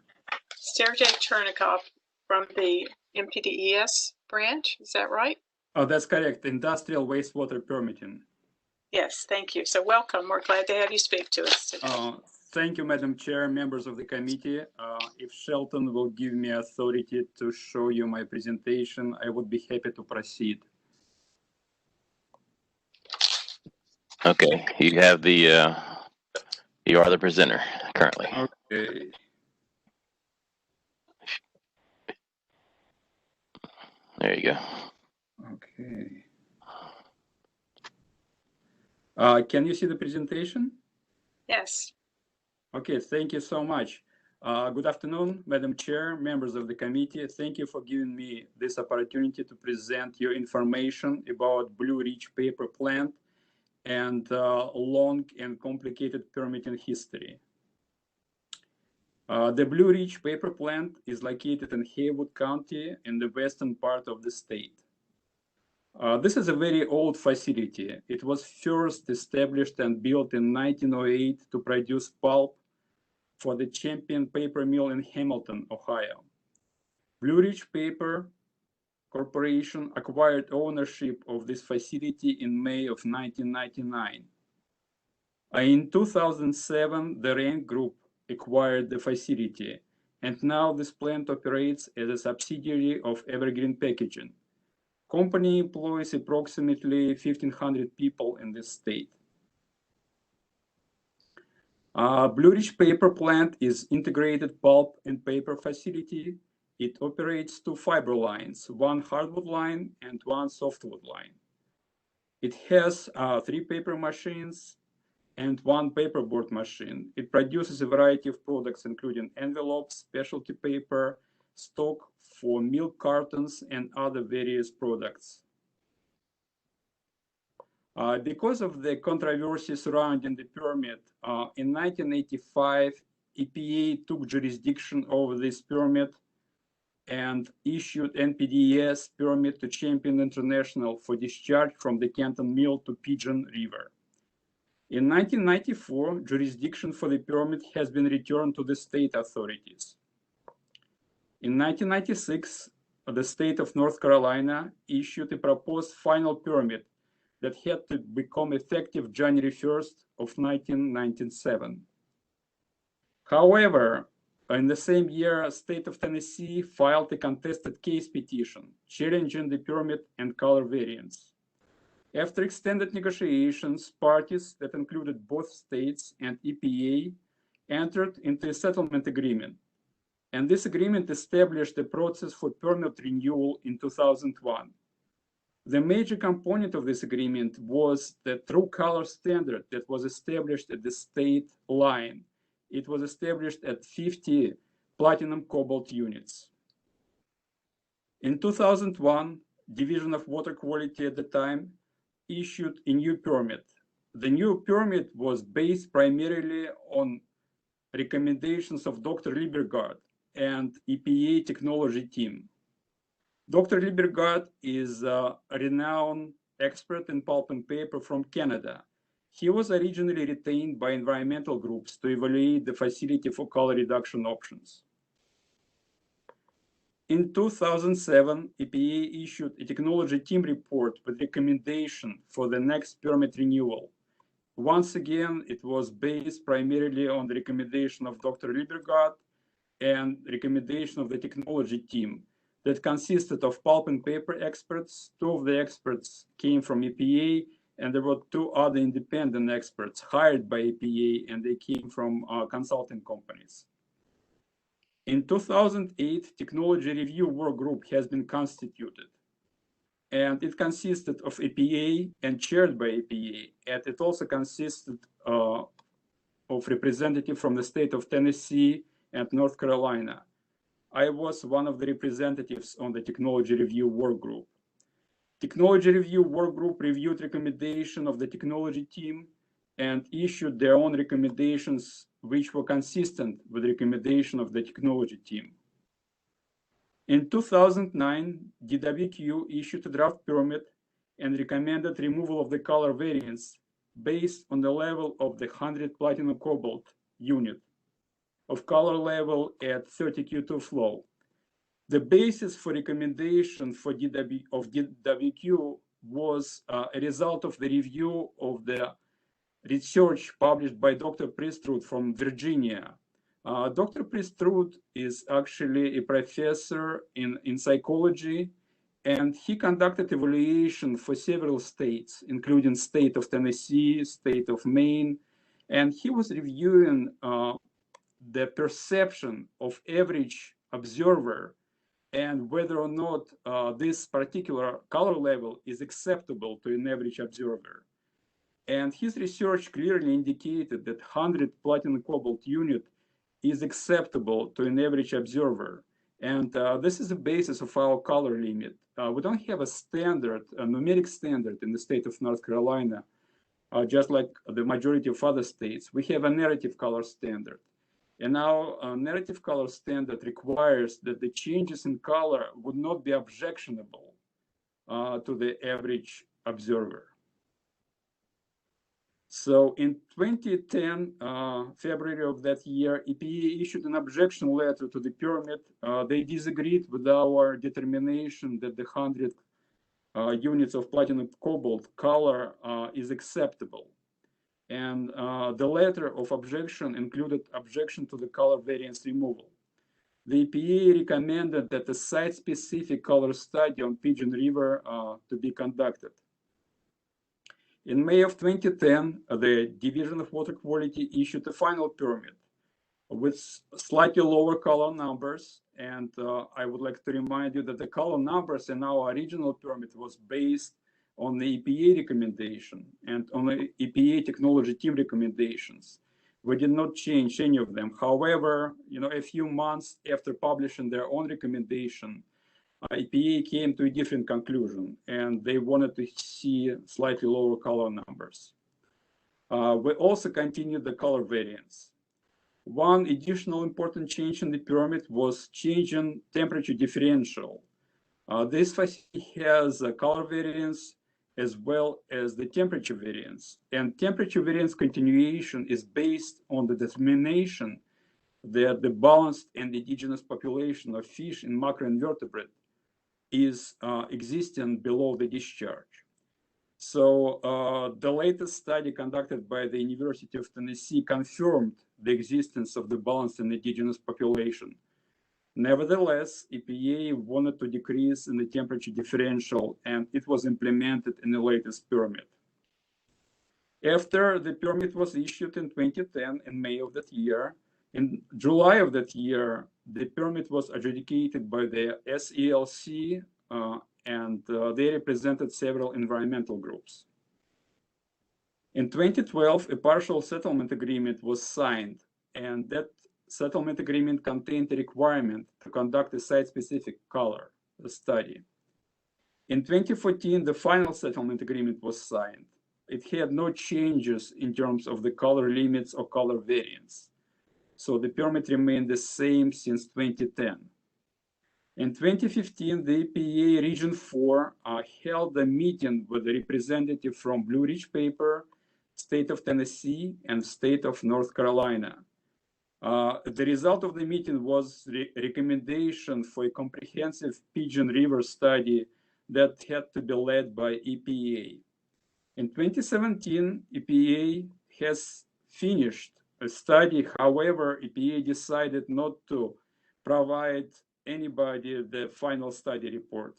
Sergey Chernikoff from the NPDES branch, is that right? Oh, that's correct. Industrial wastewater permitting. Yes, thank you. So welcome. We're glad to have you speak to us today. Thank you, Madam Chair, members of the committee. If Shelton will give me authority to show you my presentation, I would be happy to proceed. Okay, you have the, you are the presenter currently. Okay. There you go. Okay. Can you see the presentation? Yes. Okay, thank you so much. Good afternoon, Madam Chair, members of the committee. Thank you for giving me this opportunity to present you information about Blue Ridge Paper Plant and long and complicated permitting history. The Blue Ridge Paper Plant is located in Haywood County in the western part of the state. This is a very old facility. It was first established and built in 1908 to produce pulp for the Champion Paper Mill in Hamilton, Ohio. Blue Ridge Paper Corporation acquired ownership of this facility in May of 1999. In 2007, the Rank Group acquired the facility, and now this plant operates as a subsidiary of Evergreen Packaging. Company employs approximately 1,500 people in this state. Blue Ridge Paper Plant is integrated pulp and paper facility. It operates 2 fiber lines, 1 hardwood line and 1 softwood line. It has 3 paper machines and 1 paperboard machine. It produces a variety of products, including envelopes, specialty paper, stock for milk cartons, and other various products. Because of the controversy surrounding the permit, in 1985, EPA took jurisdiction over this permit and issued NPDES permit to Champion International for discharge from the Canton Mill to Pigeon River. In 1994, jurisdiction for the permit has been returned to the state authorities. In 1996, the state of North Carolina issued a proposed final permit that had to become effective January 1st of 1997. However, in the same year, state of Tennessee filed a contested case petition challenging the permit and color variance. After extended negotiations, parties that included both states and EPA entered into a settlement agreement, and this agreement established a process for permit renewal in 2001. The major component of this agreement was the true color standard that was established at the state line. It was established at 50 platinum cobalt units. In 2001, Division of Water Quality at the time issued a new permit. The new permit was based primarily on recommendations of Dr. Liebergard and EPA technology team. Dr. Liebergard is a renowned expert in pulp and paper from Canada. He was originally retained by environmental groups to evaluate the facility for color reduction options. In 2007, EPA issued a technology team report with recommendation for the next permit renewal. Once again, it was based primarily on the recommendation of Dr. Liebergard and recommendation of the technology team that consisted of pulp and paper experts. Two of the experts came from EPA, and there were two other independent experts hired by EPA, and they came from consulting companies. In 2008, Technology Review Work Group has been constituted, and it consisted of EPA and chaired by EPA, and it also consisted of representatives from the state of Tennessee and North Carolina. I was one of the representatives on the Technology Review Work Group. Technology Review Work Group reviewed recommendation of the technology team and issued their own recommendations, which were consistent with the recommendation of the technology team. In 2009, DWQ issued a draft permit and recommended removal of the color variance based on the level of the 100 platinum cobalt unit of color level at 30 Q2 flow. The basis for recommendation for DWQ was a result of the review of the research published by Dr. Pristrud from Virginia. Dr. Pristrud is actually a professor in psychology, and he conducted evaluation for several states, including state of Tennessee, state of Maine, and he was reviewing the perception of average observer and whether or not this particular color level is acceptable to an average observer. And his research clearly indicated that 100 platinum cobalt unit is acceptable to an average observer. And this is the basis of our color limit. We don't have a standard, a numeric standard in the state of North Carolina, just like the majority of other states. We have a narrative color standard. And our narrative color standard requires that the changes in color would not be objectionable to the average observer. So in 2010, February of that year, EPA issued an objection letter to the permit. They disagreed with our determination that the 100 units of platinum cobalt color is acceptable. And the letter of objection included objection to the color variance removal. The EPA recommended that a site-specific color study on Pigeon River to be conducted. In May of 2010, the Division of Water Quality issued a final permit with slightly lower color numbers. And I would like to remind you that the color numbers in our original permit was based on the EPA recommendation and on the EPA technology team recommendations. We did not change any of them. However, a few months after publishing their own recommendation, EPA came to a different conclusion, and they wanted to see slightly lower color numbers. We also continued the color variance. One additional important change in the permit was changing temperature differential. This facility has a color variance as well as the temperature variance. And temperature variance continuation is based on the determination that the balanced and indigenous population of fish and macroinvertebrate is existing below the discharge. So the latest study conducted by the University of Tennessee confirmed the existence of the balanced and indigenous population. Nevertheless, EPA wanted to decrease in the temperature differential, and it was implemented in the latest permit. After the permit was issued in 2010, in May of that year, in July of that year, the permit was adjudicated by the SELC, and they represented several environmental groups. In 2012, a partial settlement agreement was signed, and that settlement agreement contained a requirement to conduct a site-specific color study. In 2014, the final settlement agreement was signed. It had no changes in terms of the color limits or color variants. So the permit remained the same since 2010. In 2015, the EPA Region 4 held a meeting with a representative from Blue Ridge Paper, State of Tennessee, and State of North Carolina. The result of the meeting was recommendation for a comprehensive Pigeon River study that had to be led by EPA. In 2017, EPA has finished a study. However, EPA decided not to provide anybody the final study report.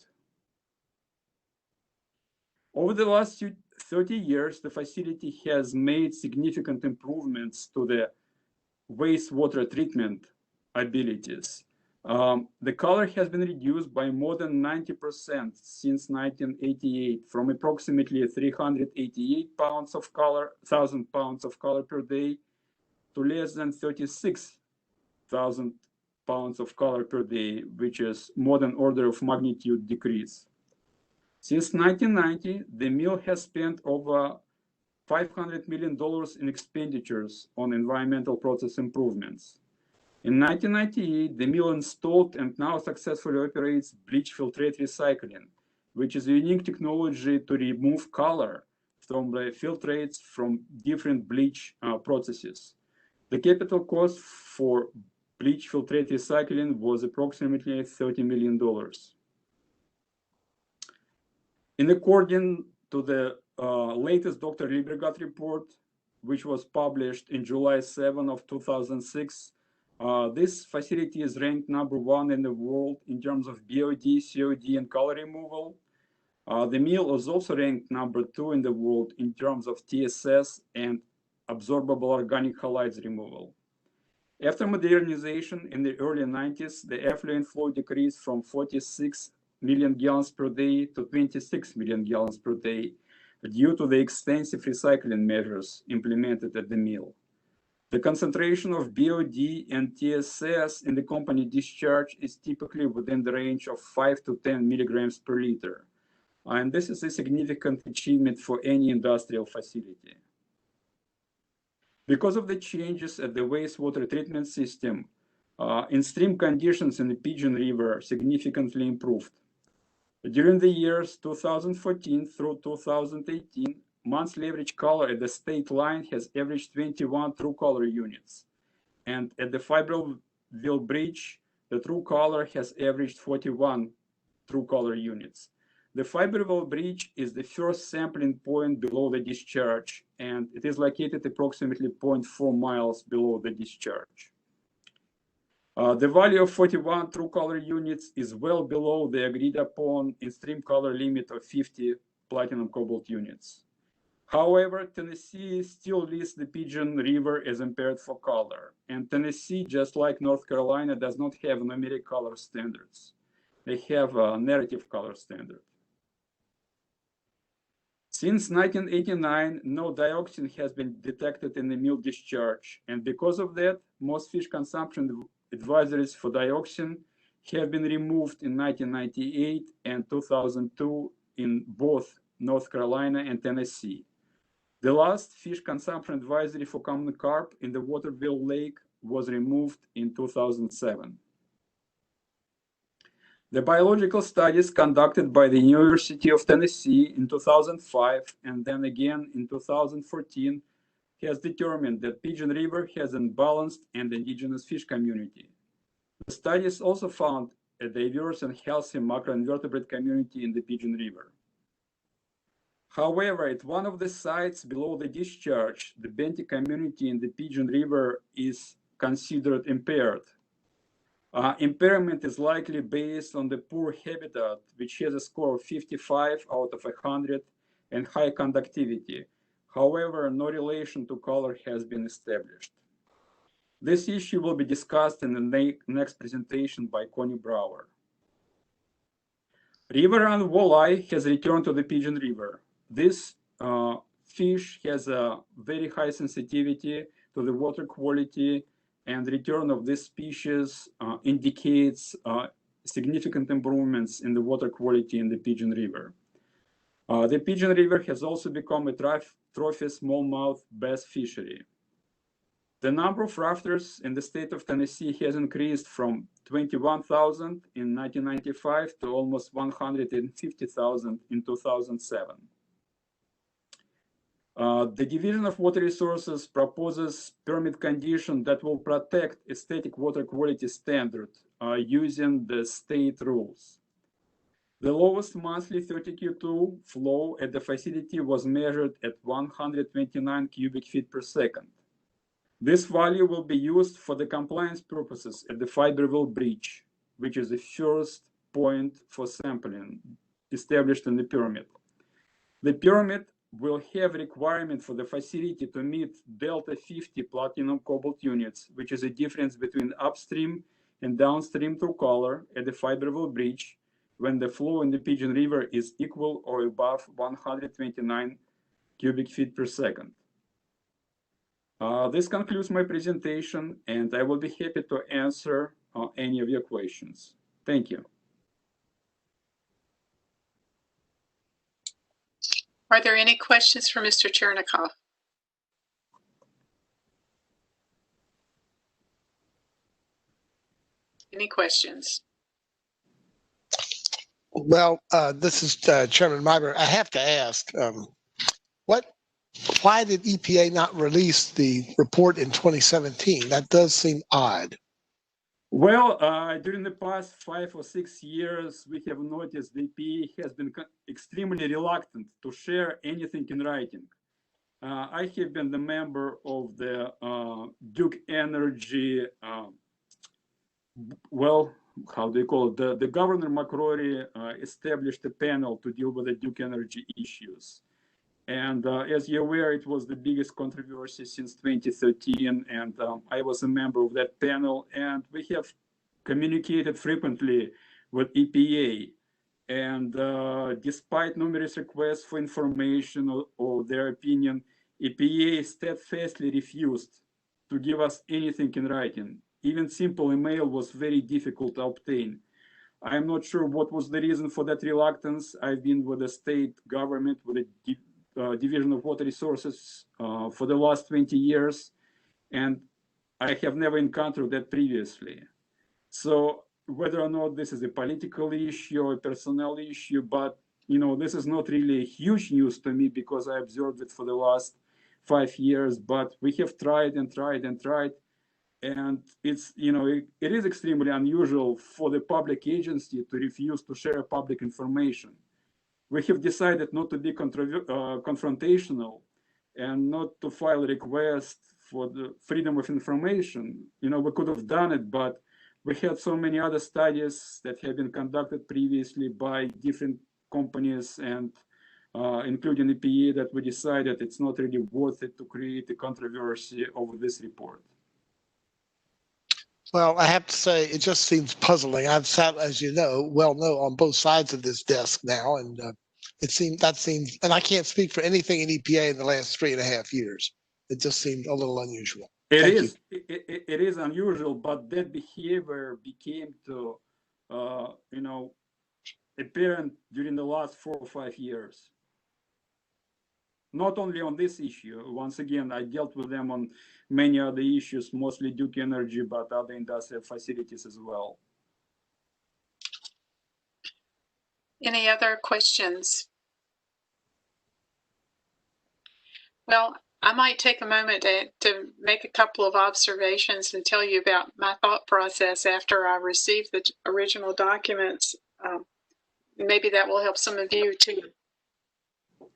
Over the last 30 years, the facility has made significant improvements to the wastewater treatment abilities. The color has been reduced by more than 90% since 1988, from approximately 388 pounds of color, 1,000 pounds of color per day, to less than 36,000 pounds of color per day, which is more than order of magnitude decrease. Since 1990, the mill has spent over $500 million in expenditures on environmental process improvements. In 1998, the mill installed and now successfully operates bleach filtrate recycling, which is a unique technology to remove color from the filtrates from different bleach processes. The capital cost for bleach filtrate recycling was approximately $30 million. In accordance to the latest Dr. Liebergut report, which was published in July 7 of 2006, this facility is ranked #1 in the world in terms of BOD, COD, and color removal. The mill was also ranked #2 in the world in terms of TSS and absorbable organic halides removal. After modernization in the early 90s, the effluent flow decreased from 46 million gallons per day to 26 million gallons per day due to the extensive recycling measures implemented at the mill. The concentration of BOD and TSS in the company discharge is typically within the range of 5 to 10 milligrams per liter. And this is a significant achievement for any industrial facility. Because of the changes at the wastewater treatment system, in-stream conditions in the Pigeon River significantly improved. During the years 2014 through 2018, monthly average color at the state line has averaged 21 true color units. And at the Fibreville Bridge, the true color has averaged 41 true color units. The Fibreville Bridge is the first sampling point below the discharge, and it is located approximately 0.4 miles below the discharge. The value of 41 true color units is well below the agreed upon in-stream color limit of 50 platinum cobalt units. However, Tennessee still lists the Pigeon River as impaired for color, and Tennessee, just like North Carolina, does not have numeric color standards. They have a narrative color standard. Since 1989, no dioxin has been detected in the mill discharge, and because of that, most fish consumption advisories for dioxin have been removed in 1998 and 2002 in both North Carolina and Tennessee. The last fish consumption advisory for common carp in the Waterville Lake was removed in 2007. The biological studies conducted by the University of Tennessee in 2005 and then again in 2014 has determined that Pigeon River has an imbalanced and indigenous fish community. The studies also found a diverse and healthy macroinvertebrate community in the Pigeon River. However, at one of the sites below the discharge, the benthic community in the Pigeon River is considered impaired. Impairment is likely based on the poor habitat, which has a score of 55 out of 100 and high conductivity. However, no relation to color has been established. This issue will be discussed in the next presentation by Connie Brower. River run walleye has returned to the Pigeon River. This fish has a very high sensitivity to the water quality, and return of this species indicates significant improvements in the water quality in the Pigeon River. The Pigeon River has also become a trophy smallmouth bass fishery. The number of rafters in the state of Tennessee has increased from 21,000 in 1995 to almost 150,000 in 2007. The Division of Water Resources proposes permit condition that will protect aesthetic water quality standard using the state rules. The lowest monthly 30Q2 flow at the facility was measured at 129 cubic feet per second. This value will be used for the compliance purposes at the Fiberville Bridge, which is the first point for sampling established in the permit. The permit will have a requirement for the facility to meet Delta 50 platinum cobalt units, which is a difference between upstream and downstream true color at the Fiberville Bridge when the flow in the Pigeon River is equal or above 129 cubic feet per second. This concludes my presentation, and I will be happy to answer any of your questions. Thank you. Are there any questions for Mr. Chernikov? Any questions? Well, this is Chairman Myberg. I have to ask, why did EPA not release the report in 2017? That does seem odd. Well, during the past 5 or 6 years, we have noticed the EPA has been extremely reluctant to share anything in writing. I have been the member of the Duke Energy, well, how do you call it? The Governor McCrory established a panel to deal with the Duke Energy issues. And as you're aware, it was the biggest controversy since 2013, and I was a member of that panel, and we have communicated frequently with EPA. And despite numerous requests for information or their opinion, EPA steadfastly refused to give us anything in writing. Even simple email was very difficult to obtain. I'm not sure what was the reason for that reluctance. I've been with the state government, with the Division of Water Resources for the last 20 years, and I have never encountered that previously. So whether or not this is a political issue or a personnel issue, but this is not really a huge news to me because I observed it for the last 5 years, but we have tried and tried and tried. And it's, it is extremely unusual for the public agency to refuse to share public information. We have decided not to be confrontational and not to file a request for the freedom of information. We could have done it, but we had so many other studies that have been conducted previously by different companies and including EPA that we decided it's not really worth it to create a controversy over this report. Well, I have to say, it just seems puzzling. I've sat, as you know, on both sides of this desk now, and it seems, and I can't speak for anything in EPA in the last 3.5 years. It just seemed a little unusual. It is unusual, but that behavior became to, apparent during the last 4 or 5 years. Not only on this issue. Once again, I dealt with them on many other issues, mostly Duke Energy, but other industrial facilities as well. Any other questions? Well, I might take a moment to make a couple of observations and tell you about my thought process after I received the original documents. Maybe that will help some of you too.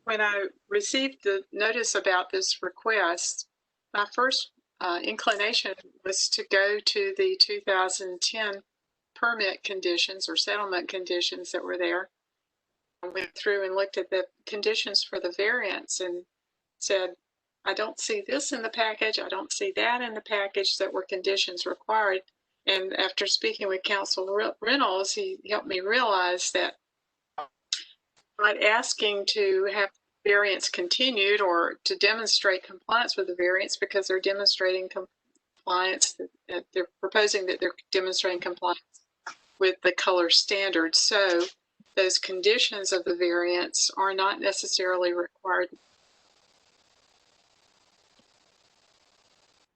When I received the notice about this request, my first inclination was to go to the 2010 permit conditions or settlement conditions that were there. I went through and looked at the conditions for the variance and said, I don't see this in the package. I don't see that in the package that were conditions required. And after speaking with Council Reynolds, he helped me realize that not asking to have variance continued or to demonstrate compliance with the variance because they're demonstrating compliance, they're proposing that they're demonstrating compliance with the color standard. So those conditions of the variance are not necessarily required.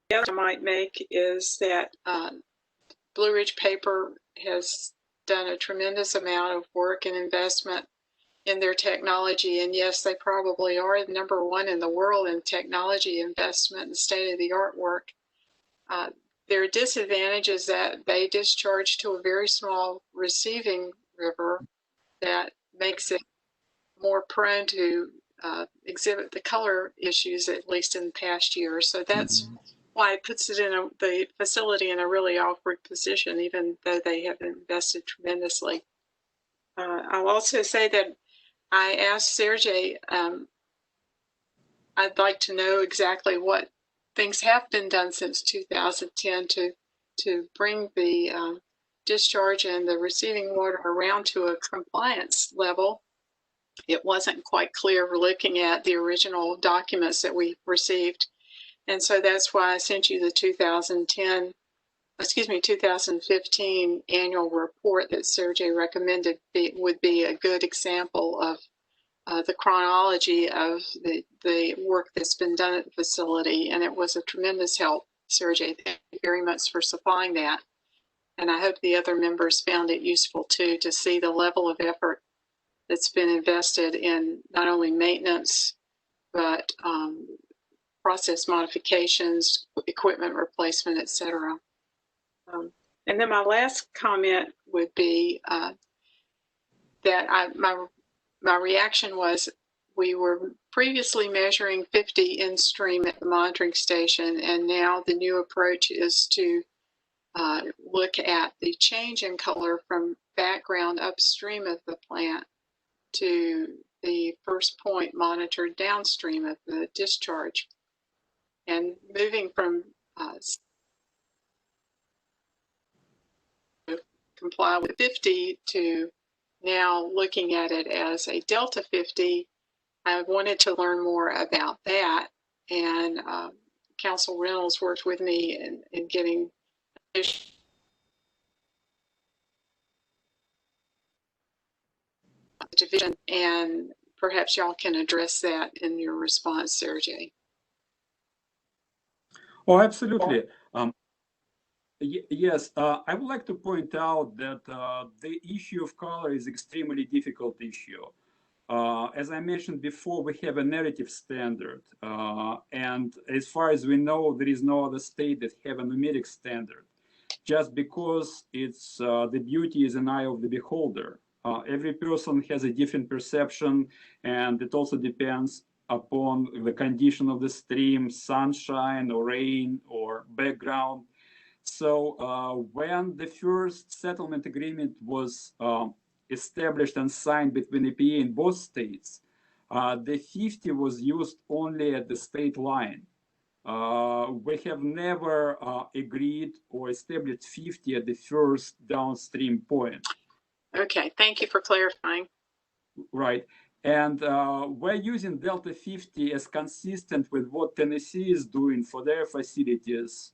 The other I might make is that Blue Ridge Paper has done a tremendous amount of work and investment in their technology. And yes, they probably are #1 in the world in technology investment and state-of-the-art work. There are disadvantages that they discharge to a very small receiving river that makes it more prone to exhibit the color issues, at least in the past year. So that's why it puts it in the facility in a really awkward position, even though they have invested tremendously. I'll also say that I asked Sergey, I'd like to know exactly what things have been done since 2010 to bring the discharge and the receiving water around to a compliance level. It wasn't quite clear looking at the original documents that we received. And so that's why I sent you the 2015 annual report that Sergey recommended would be a good example of the chronology of the work that's been done at the facility. And it was a tremendous help, Sergey. Thank you very much for supplying that. And I hope the other members found it useful too, to see the level of effort that's been invested in not only maintenance, but process modifications, equipment replacement, et cetera. And then my last comment would be that my reaction was, we were previously measuring 50 in stream at the monitoring station, and now the new approach is to look at the change in color from background upstream of the plant to the first point monitored downstream of the discharge. And moving from comply with 50 to now looking at it as a Delta 50, I wanted to learn more about that. And Council Reynolds worked with me in getting division, and perhaps y'all can address that in your response, Sergey. Oh, absolutely. Yes, I would like to point out that the issue of color is extremely difficult issue. As I mentioned before, we have a narrative standard. And as far as we know, there is no other state that have a numeric standard. Just because it's the beauty is an eye of the beholder. Every person has a different perception, and it also depends upon the condition of the stream, sunshine or rain or background. So when the first settlement agreement was established and signed between EPA and both states, the 50 was used only at the state line. We have never agreed or established 50 at the first downstream point. Okay, thank you for clarifying. Right. And we're using Delta 50 as consistent with what Tennessee is doing for their facilities.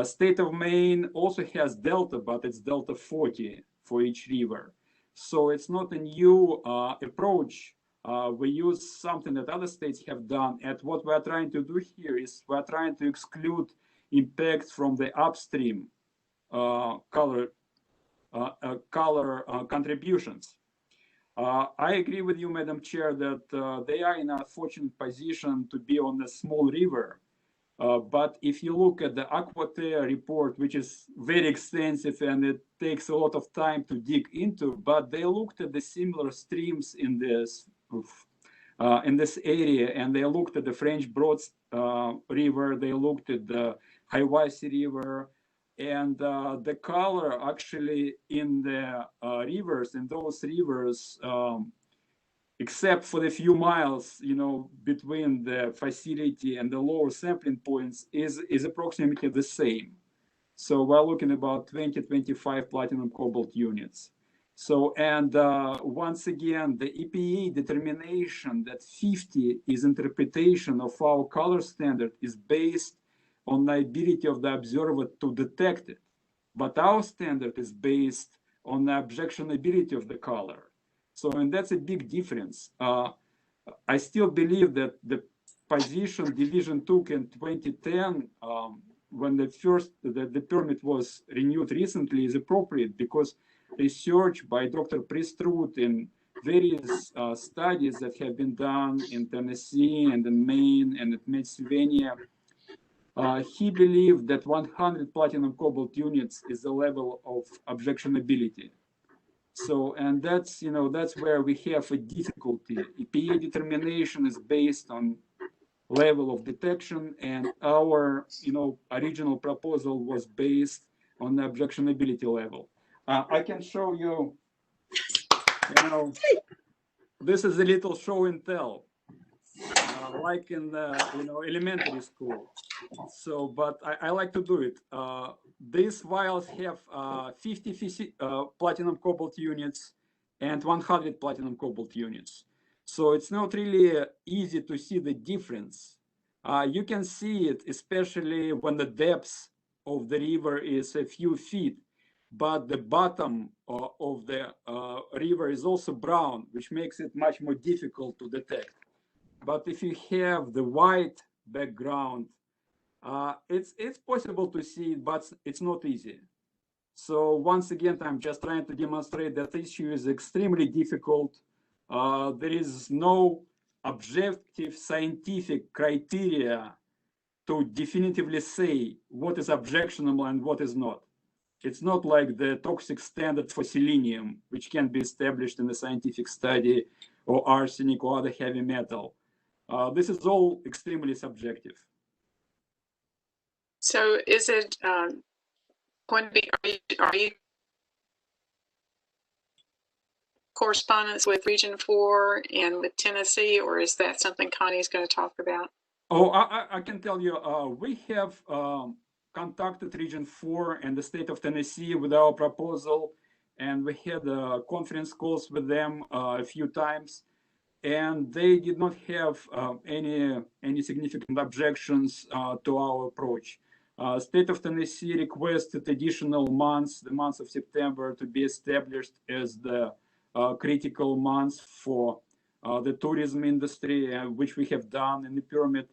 State of Maine also has Delta, but it's Delta 40 for each river. So it's not a new approach. We use something that other states have done. And what we're trying to do here is we're trying to exclude impacts from the upstream color contributions. I agree with you, Madam Chair, that they are in a fortunate position to be on a small river. But if you look at the Aquaterra report, which is very extensive and it takes a lot of time to dig into, but they looked at the similar streams in this area, and they looked at the French Broad River, they looked at the Hiwassee River, and the color actually in the rivers, in those rivers, except for the few miles, between the facility and the lower sampling points, is approximately the same. So we're looking about 20-25 platinum cobalt units. So, and once again, the EPA determination that 50 is interpretation of our color standard is based on the ability of the observer to detect it. But our standard is based on the objectionability of the color. So, and that's a big difference. I still believe that the position division took in 2010, when the permit was renewed recently, is appropriate, because research by Dr. Pristrud in various studies that have been done in Tennessee and in Maine and in Pennsylvania, he believed that 100 platinum cobalt units is the level of objectionability. So, and that's, you know, that's where we have a difficulty. EPA determination is based on level of detection, and our, you know, original proposal was based on the objectionability level. I can show you, you know, this is a little show and tell, like in the, you know, elementary school. So, but I like to do it. These vials have 50 platinum cobalt units and 100 platinum cobalt units. So it's not really easy to see the difference. You can see it, especially when the depth of the river is a few feet, but the bottom of the river is also brown, which makes it much more difficult to detect. But if you have the white background, it's possible to see it, but it's not easy. So once again, I'm just trying to demonstrate that the issue is extremely difficult. There is no objective scientific criteria to definitively say what is objectionable and what is not. It's not like the toxic standard for selenium, which can be established in a scientific study, or arsenic or other heavy metal. This is all extremely subjective. So is it going to be, are you correspondence with Region 4 and with Tennessee, or is that something Connie's going to talk about? Oh, I can tell you, we have contacted Region 4 and the state of Tennessee with our proposal, and we had conference calls with them a few times, and they did not have any significant objections to our approach. State of Tennessee requested additional months, the month of September, to be established as the critical months for the tourism industry, which we have done in the permit.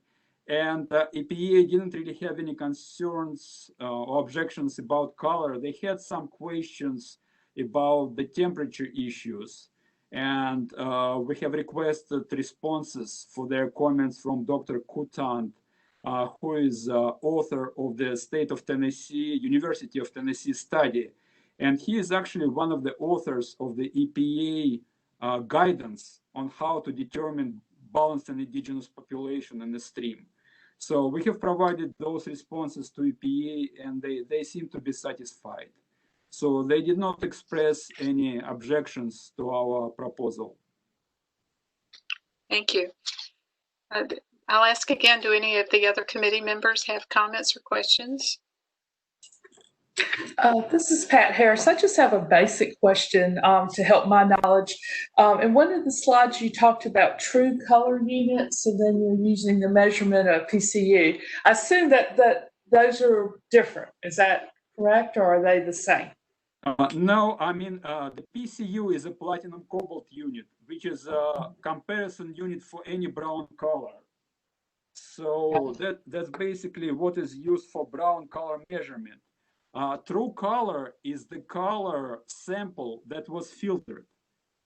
And EPA didn't really have any concerns or objections about color. They had some questions about the temperature issues. And we have requested responses for their comments from Dr. Kutant, who is author of the State of Tennessee, University of Tennessee study. And he is actually one of the authors of the EPA guidance on how to determine balanced and indigenous population in the stream. So we have provided those responses to EPA, and they seem to be satisfied. So they did not express any objections to our proposal. Thank you. I'll ask again, do any of the other committee members have comments or questions? This is Pat Harris. I just have a basic question to help my knowledge. In one of the slides, you talked about true color units, and then you're using the measurement of PCU. I assume that those are different. Is that correct, or are they the same? No, I mean, the PCU is a platinum cobalt unit, which is a comparison unit for any brown color. So that's basically what is used for brown color measurement. True color is the color sample that was filtered.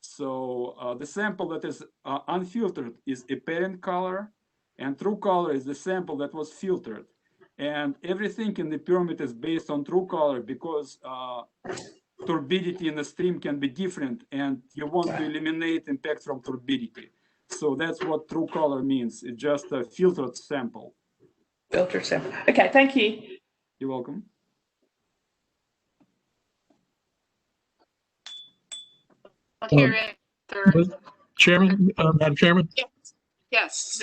So the sample that is unfiltered is apparent color, and true color is the sample that was filtered. And everything in the permit is based on true color, because turbidity in the stream can be different, and you want to eliminate impact from turbidity. So that's what true color means. It's just a filtered sample. Filtered sample. Okay, thank you. You're welcome. Chairman, Madam Chairman? Yes.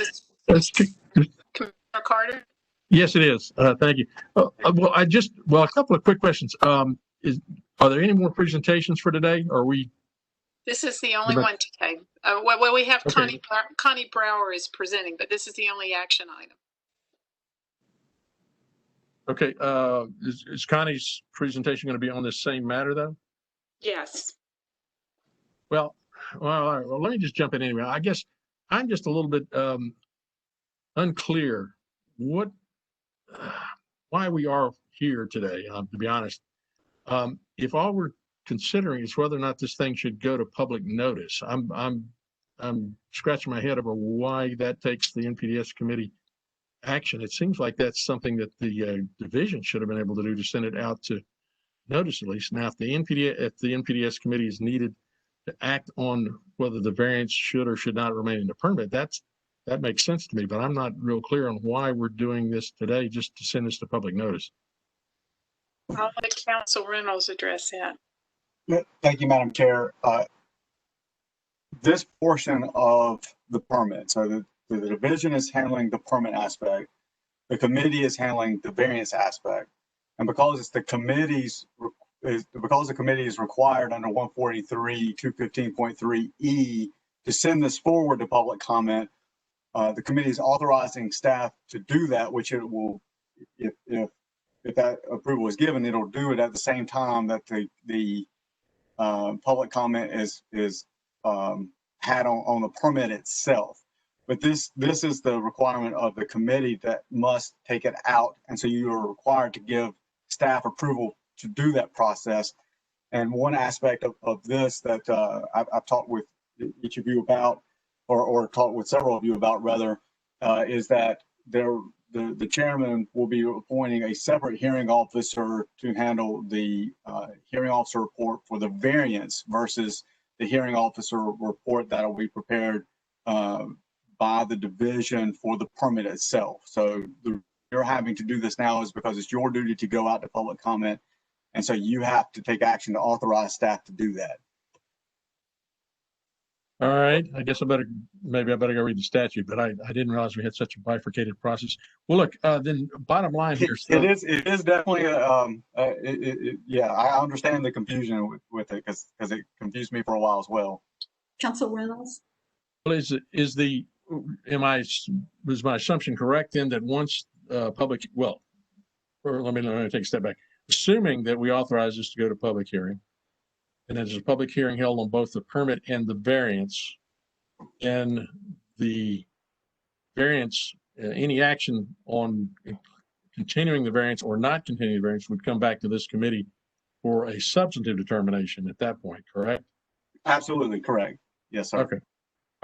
Commissioner Carter? Yes, it is. Thank you. Well, a couple of quick questions. Are there any more presentations for today? Or are we? This is the only one today. Well, we have Connie Brower is presenting, but this is the only action item. Okay. Is Connie's presentation going to be on this same matter, though? Yes. Well, all right, well, let me just jump in anyway. I guess I'm just a little bit unclear why we are here today, to be honest. If all we're considering is whether or not this thing should go to public notice, I'm scratching my head over why that takes the NPDES committee action. It seems like that's something that the division should have been able to do, to send it out to notice at least. Now, if the NPDES committee is needed to act on whether the variance should or should not remain in the permit, that makes sense to me, but I'm not real clear on why we're doing this today, just to send this to public notice. I'll let Council Reynolds address that. Thank you, Madam Chair. This portion of the permit, so the division is handling the permit aspect, the committee is handling the variance aspect, and because it's the committee's, because the committee is required under 143 215.3E to send this forward to public comment, the committee is authorizing staff to do that, which it will, if that approval is given, it'll do it at the same time that the public comment is had on the permit itself. But this is the requirement of the committee that must take it out, and so you are required to give staff approval to do that process. And one aspect of this that I've talked with each of you about, or talked with several of you about rather, is that the chairman will be appointing a separate hearing officer to handle the hearing officer report for the variance versus the hearing officer report that will be prepared by the division for the permit itself. So you're having to do this now is because it's your duty to go out to public comment. And so you have to take action to authorize staff to do that. All right, I guess maybe I better go read the statute, but I didn't realize we had such a bifurcated process. Well, look, then bottom line here. So, it is definitely yeah, I understand the confusion with it because it confused me for a while as well. Council Reynolds? Well, is my assumption correct then that once public, well, or let me take a step back. Assuming that we authorize this to go to public hearing, and there's a public hearing held on both the permit and the variance, and the variance, any action on continuing the variance or not continuing the variance would come back to this committee for a substantive determination at that point, correct? Absolutely correct. Yes, sir. Okay.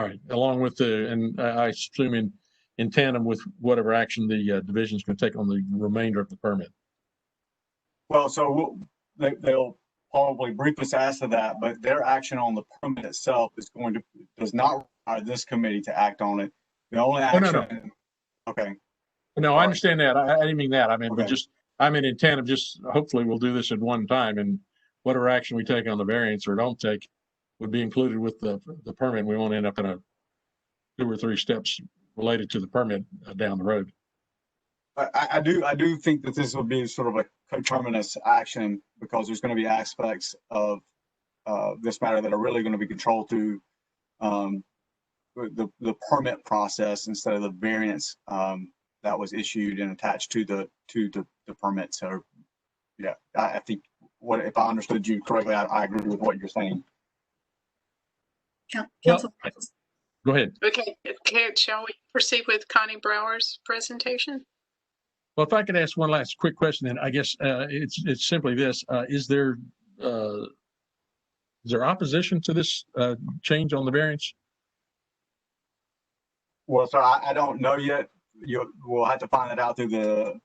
All right. Along with and I assume in tandem with whatever action the division is going to take on the remainder of the permit. Well, so they'll probably brief us as to that, but their action on the permit itself does not require this committee to act on it. The only action. No. Okay. No, I understand that. I didn't mean that. I mean, okay. But just in tandem. Just hopefully we'll do this at one time, and whatever action we take on the variance or don't take would be included with the permit. We won't end up in a 2 or 3 steps related to the permit down the road. I do think that this will be sort of a coterminous action because there's going to be aspects of this matter that are really going to be controlled through the permit process instead of the variance that was issued and attached to the permit. So yeah, I think if I understood you correctly, I agree with what you're saying. Council. Go ahead. Okay, shall we proceed with Connie Brower's presentation? Well, if I could ask one last quick question, then I guess it's simply this: is there opposition to this change on the variance? Well, sir, I don't know yet. We'll have to find it out through the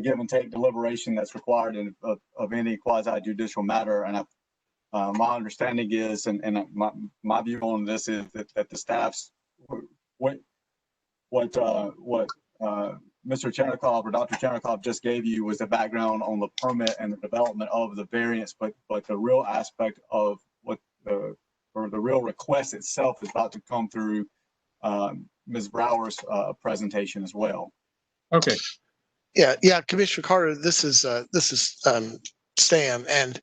give and take deliberation that's required of any quasi judicial matter. And my understanding is, and my view on this is that the staff's what Mr. Chernikov or Dr. Chernikov just gave you was the background on the permit and the development of the variance, but the real aspect of the real request itself is about to come through Ms. Brower's presentation as well. Okay. Yeah, Commissioner Carter, this is Stan, and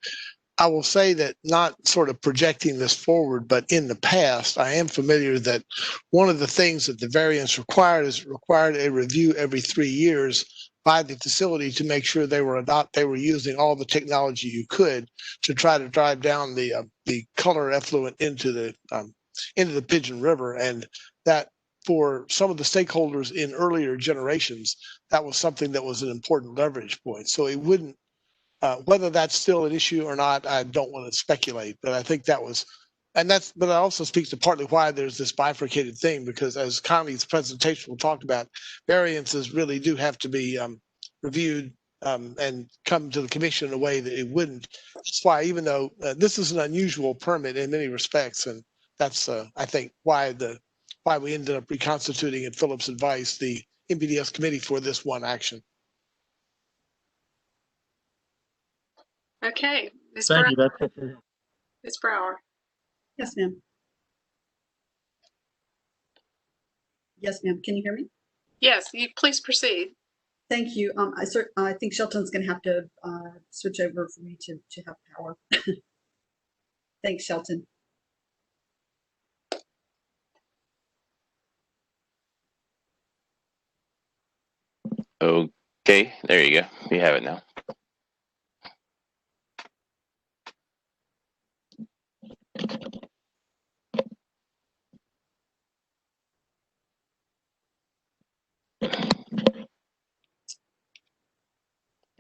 I will say that not sort of projecting this forward, but in the past, I am familiar that one of the things that the variance required is a review every 3 years by the facility to make sure they were using all the technology you could to try to drive down the color effluent into the Pigeon River. And that, for some of the stakeholders in earlier generations, that was something that was an important leverage point. So it wouldn't, whether that's still an issue or not, I don't want to speculate, but I think that was, but it also speaks to partly why there's this bifurcated thing, because as Connie's presentation talked about, variances really do have to be reviewed and come to the commission in a way that it wouldn't. That's why, even though this is an unusual permit in many respects, and that's I think why we ended up reconstituting at Phillips' advice the MPDS committee for this one action. Okay, Ms. Thank Brower. you. That's it. Ms. Brower. Yes, ma'am. Yes, ma'am. Can you hear me? Yes, you please proceed. Thank you. I think Shelton's going to have to switch over for me to have power. Thanks, Shelton. Okay, there you go. You have it now.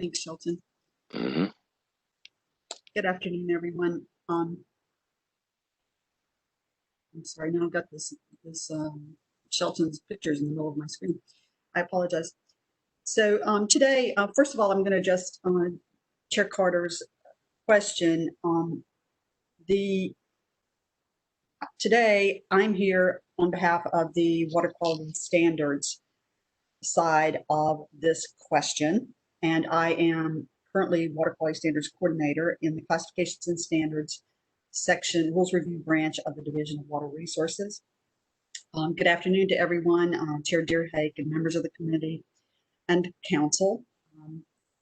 Thanks, Shelton. Mm-hmm. Good afternoon, everyone. I'm sorry, now I've got this Shelton's pictures in the middle of my screen. I apologize. So today, first of all, I'm going to just Chair Carter's question. Today, I'm here on behalf of the water quality standards side of this question, and I am currently water quality standards coordinator in the classifications and standards section rules review branch of the Division of Water Resources. Good afternoon to everyone, Chair Deerhake and members of the committee and council.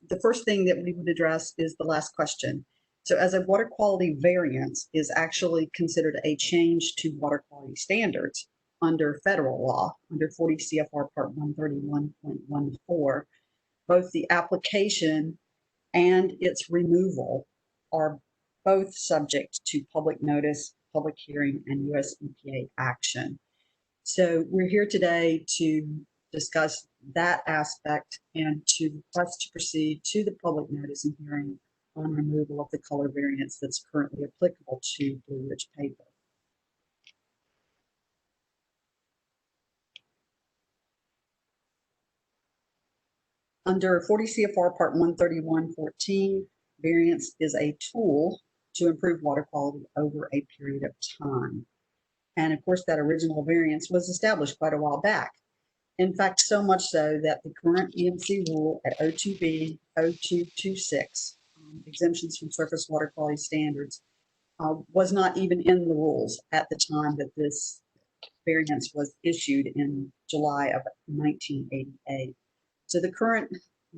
The first thing that we would address is the last question. So as a water quality variance is actually considered a change to water quality standards under federal law, under 40 CFR Part 131.14, both the application and its removal are both subject to public notice, public hearing, and US EPA action. So we're here today to discuss that aspect and to request to proceed to the public notice and hearing on removal of the color variance that's currently applicable to Blue Ridge paper. Under 40 CFR Part 131.14, variance is a tool to improve water quality over a period of time. And of course, that original variance was established quite a while back. In fact, so much so that the current EMC rule at 02B 0226, exemptions from surface water quality standards, was not even in the rules at the time that this variance was issued in July of 1988. So the current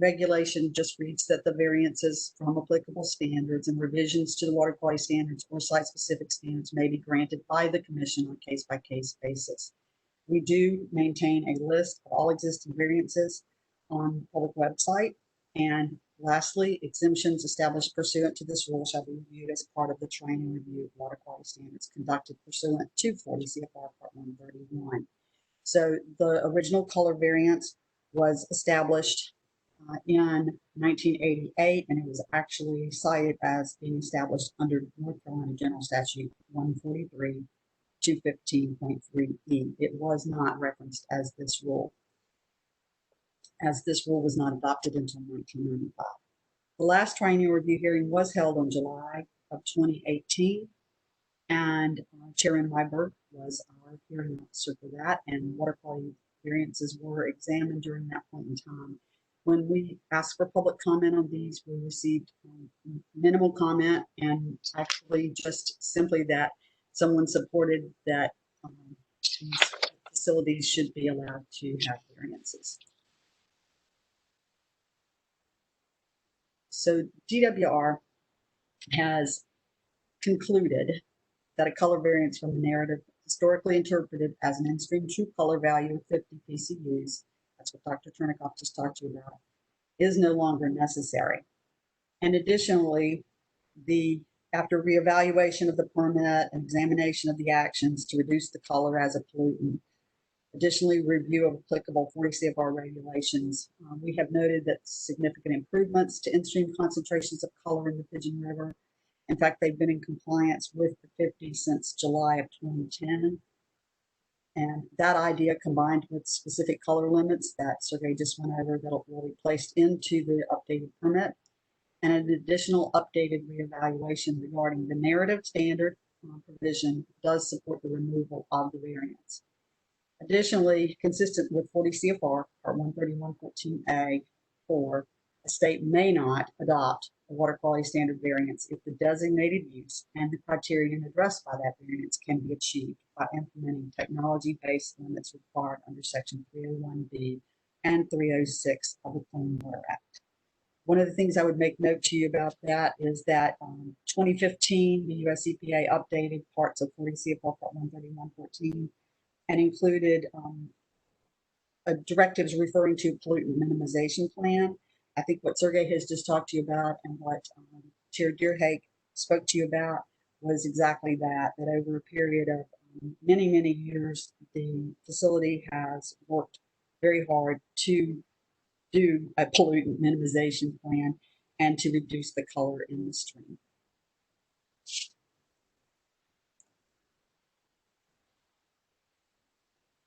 regulation just reads that the variances from applicable standards and revisions to the water quality standards or site-specific standards may be granted by the commission on a case-by-case basis. We do maintain a list of all existing variances on the public website. And lastly, exemptions established pursuant to this rule shall be reviewed as part of the training review of water quality standards conducted pursuant to 40 CFR Part 131. So the original color variance was established in 1988, and it was actually cited as being established under North Carolina General Statute 143. 215.3E. It was not referenced as this rule was not adopted until 1995. The last triennial review hearing was held on July of 2018, and Chairman Weiberg was our hearing officer for that, and water quality variances were examined during that point in time. When we asked for public comment on these, we received minimal comment, and actually just simply that someone supported that these facilities should be allowed to have variances. So DWR has concluded that a color variance from the narrative historically interpreted as an in-stream true color value of 50 PCUs, that's what Dr. Turnikoff just talked to you about, is no longer necessary. And additionally, after reevaluation of the permit and examination of the actions to reduce the color as a pollutant, additionally review of applicable 40 CFR regulations, we have noted that significant improvements to in-stream concentrations of color in the Pigeon River. In fact, they've been in compliance with the 50 since July of 2010. And that idea, combined with specific color limits that Sergey just went over, that will be placed into the updated permit, and an additional updated reevaluation regarding the narrative standard provision does support the removal of the variance. Additionally, consistent with 40 CFR Part 131.14a.4, a state may not adopt a water quality standard variance if the designated use and the criterion addressed by that variance can be achieved by implementing technology-based limits required under Section 301B and 306 of the Clean Water Act. One of the things I would make note to you about that is that 2015, the US EPA updated parts of 40 CFR Part 131.14 and included directives referring to pollutant minimization plan. I think what Sergey has just talked to you about and what Chair Deerhake spoke to you about was exactly that over a period of many, many years, the facility has worked very hard to do a pollutant minimization plan and to reduce the color in the stream.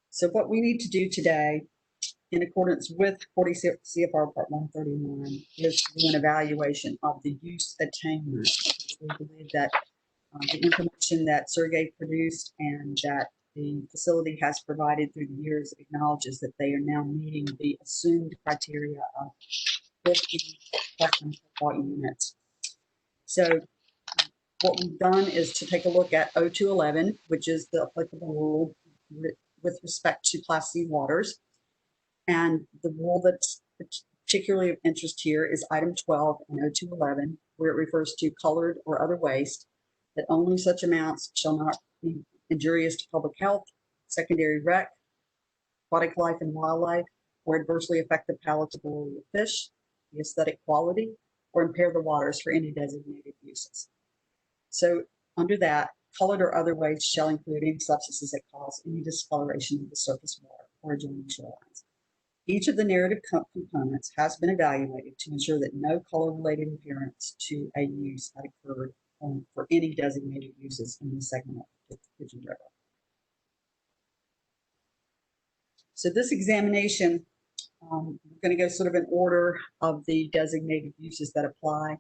So what we need to do today, in accordance with 40 CFR Part 131, is to do an evaluation of the use attainment. We believe that the information that Sergey produced and that the facility has provided through the years acknowledges that they are now meeting the assumed criteria of 50 spectrum units. So what we've done is to take a look at 0211, which is the applicable rule with respect to Class C waters. And the rule that's particularly of interest here is item 12 in 0211, where it refers to colored or other waste, that only such amounts shall not be injurious to public health, secondary rec, aquatic life and wildlife, or adversely affect the palatability of fish, the aesthetic quality, or impair the waters for any designated uses. So under that, colored or other waste shall include any substances that cause any discoloration of the surface water or adjoining shorelines. Each of the narrative components has been evaluated to ensure that no color-related impairments to a use had occurred for any designated uses in the segment of the Pigeon River. So this examination, we're going to go sort of in order of the designated uses that apply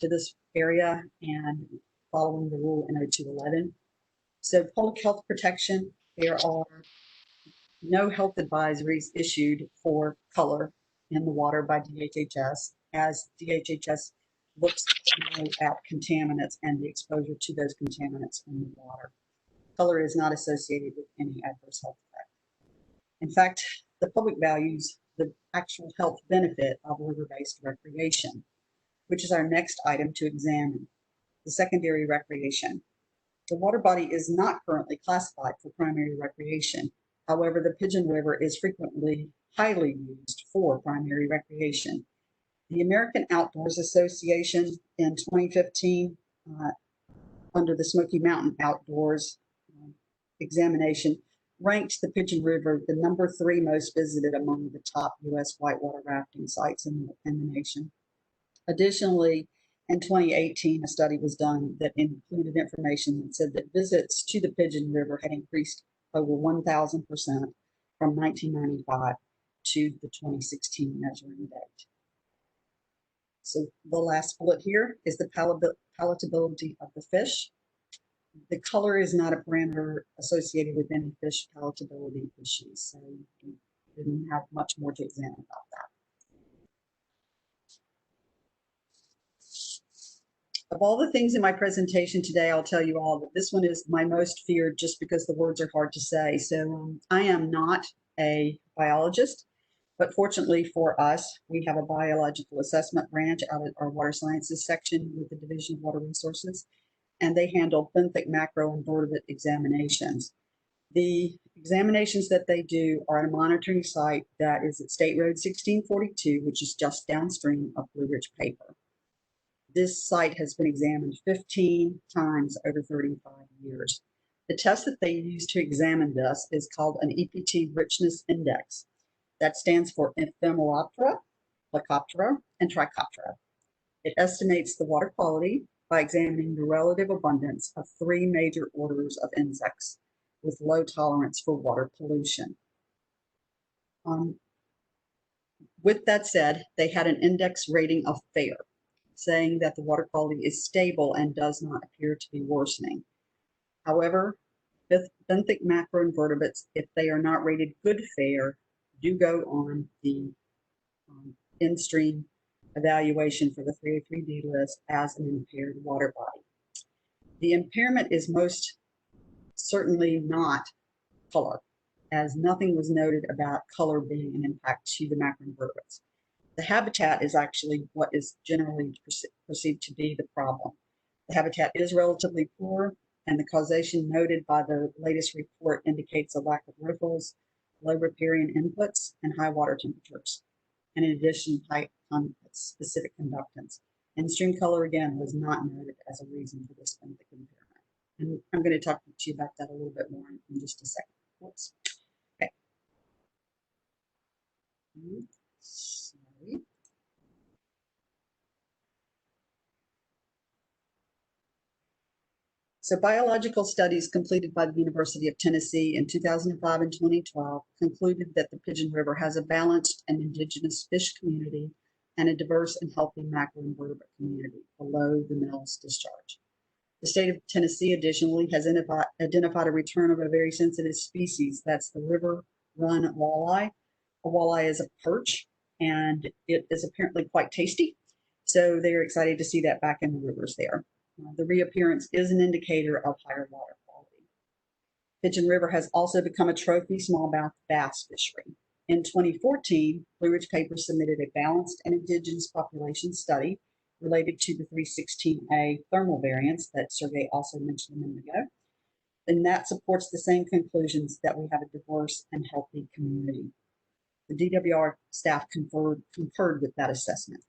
to this area and following the rule in 0211. So public health protection, there are no health advisories issued for color in the water by DHHS, as DHHS looks at contaminants and the exposure to those contaminants in the water. Color is not associated with any adverse health effect. In fact, the public values the actual health benefit of river-based recreation, which is our next item to examine, the secondary recreation. The water body is not currently classified for primary recreation. However, the Pigeon River is frequently highly used for primary recreation. The American Outdoors Association in 2015, under the Smoky Mountain Outdoors examination, ranked the Pigeon River the #3 most visited among the top U.S. whitewater rafting sites in the nation. Additionally, in 2018, a study was done that included information that said that visits to the Pigeon River had increased over 1,000% from 1995 to the 2016 measuring date. So the last bullet here is the palatability of the fish. The color is not a parameter associated with any fish palatability issues, so we didn't have much more to examine about that. Of all the things in my presentation today, I'll tell you all that this one is my most feared just because the words are hard to say. So I am not a biologist, but fortunately for us, we have a biological assessment branch out at our water sciences section with the Division of Water Resources, and they handle benthic macro invertebrate examinations. The examinations that they do are at a monitoring site that is at State Road 1642, which is just downstream of Blue Ridge Paper. This site has been examined 15 times over 35 years. The test that they use to examine this is called an EPT Richness Index. That stands for Ephemeroptera, Plecoptera, and Trichoptera. It estimates the water quality by examining the relative abundance of 3 major orders of insects with low tolerance for water pollution. With that said, they had an index rating of fair, saying that the water quality is stable and does not appear to be worsening. However, benthic macroinvertebrates, if they are not rated good fair, do go on the in-stream evaluation for the 303D list as an impaired water body. The impairment is most certainly not color, as nothing was noted about color being an impact to the macroinvertebrates. The habitat is actually what is generally perceived to be the problem. The habitat is relatively poor, and the causation noted by the latest report indicates a lack of riffles, low riparian inputs, and high water temperatures. And in addition, high specific conductance. In-stream color, again, was not noted as a reason for this benthic impairment. And I'm going to talk to you about that a little bit more in just a second. Whoops. Okay. Sorry. So biological studies completed by the University of Tennessee in 2005 and 2012 concluded that the Pigeon River has a balanced and indigenous fish community and a diverse and healthy macroinvertebrate community below the mill's discharge. The state of Tennessee additionally has identified a return of a very sensitive species. That's the river run walleye. A walleye is a perch, and it is apparently quite tasty. So they are excited to see that back in the rivers there. The reappearance is an indicator of higher water quality. Pigeon River has also become a trophy smallmouth bass fishery. In 2014, Blue Ridge Paper submitted a balanced and indigenous population study related to the 316A thermal variants that Sergey also mentioned a minute ago. And that supports the same conclusions that we have a diverse and healthy community. The DWR staff concurred with that assessment.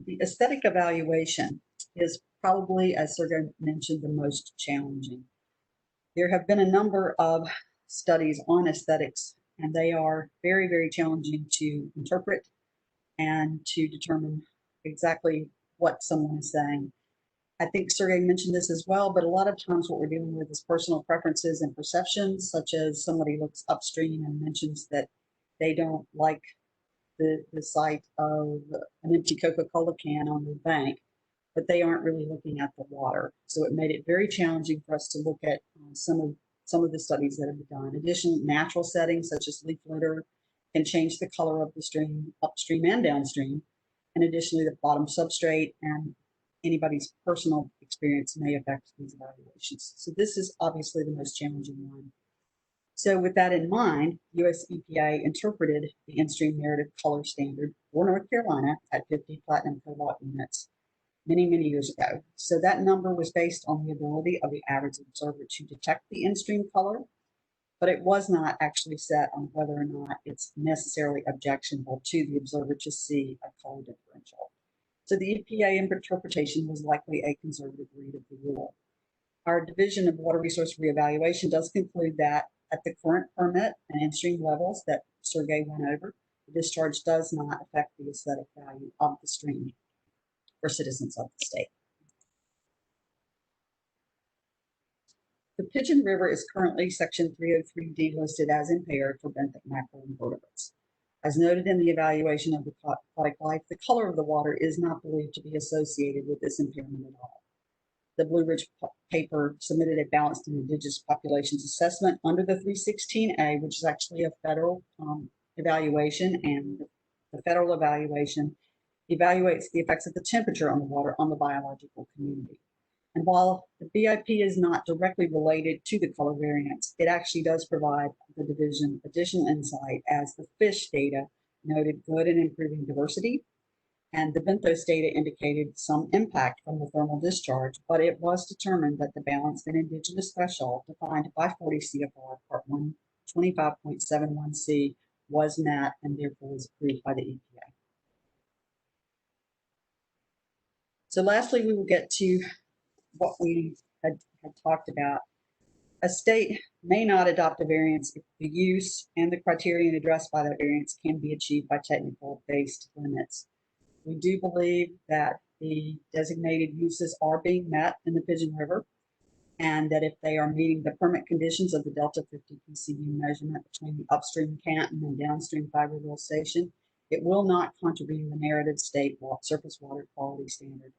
The aesthetic evaluation is probably, as Sergey mentioned, the most challenging. There have been a number of studies on aesthetics, and they are very, very challenging to interpret and to determine exactly what someone is saying. I think Sergey mentioned this as well, but a lot of times what we're dealing with is personal preferences and perceptions, such as somebody looks upstream and mentions that they don't like the sight of an empty Coca-Cola can on the bank, but they aren't really looking at the water. So it made it very challenging for us to look at some of the studies that have been done. Additionally, natural settings such as leaf litter can change the color of the stream upstream and downstream. And additionally, the bottom substrate and anybody's personal experience may affect these evaluations. So this is obviously the most challenging one. So with that in mind, US EPA interpreted the in-stream narrative color standard for North Carolina at 50 platinum cobalt units many, many years ago. So that number was based on the ability of the average observer to detect the in-stream color, but it was not actually set on whether or not it's necessarily objectionable to the observer to see a color differential. So the EPA interpretation was likely a conservative read of the rule. Our Division of Water Resource Reevaluation does conclude that at the current permit and in-stream levels that Sergey went over, the discharge does not affect the aesthetic value of the stream for citizens of the state. The Pigeon River is currently Section 303D listed as impaired for benthic macroinvertebrates. As noted in the evaluation of the aquatic life, the color of the water is not believed to be associated with this impairment at all. The Blue Ridge paper submitted a balanced and indigenous populations assessment under the 316A, which is actually a federal evaluation, and the federal evaluation evaluates the effects of the temperature on the water on the biological community. And while the BIP is not directly related to the color variance, it actually does provide the division additional insight as the fish data noted good and improving diversity And the Benthos data indicated some impact from the thermal discharge, but it was determined that the balanced and indigenous threshold defined by 40 CFR Part 125.71C was met and therefore was approved by the EPA. So lastly, we will get to what we had talked about. A state may not adopt a variance if the use and the criterion addressed by that variance can be achieved by technical-based limits. We do believe that the designated uses are being met in the Pigeon River, and that if they are meeting the permit conditions of the Delta 50 PCU measurement between the upstream Canton and downstream Fiberville Station, it will not contravene the narrative state surface water quality standard.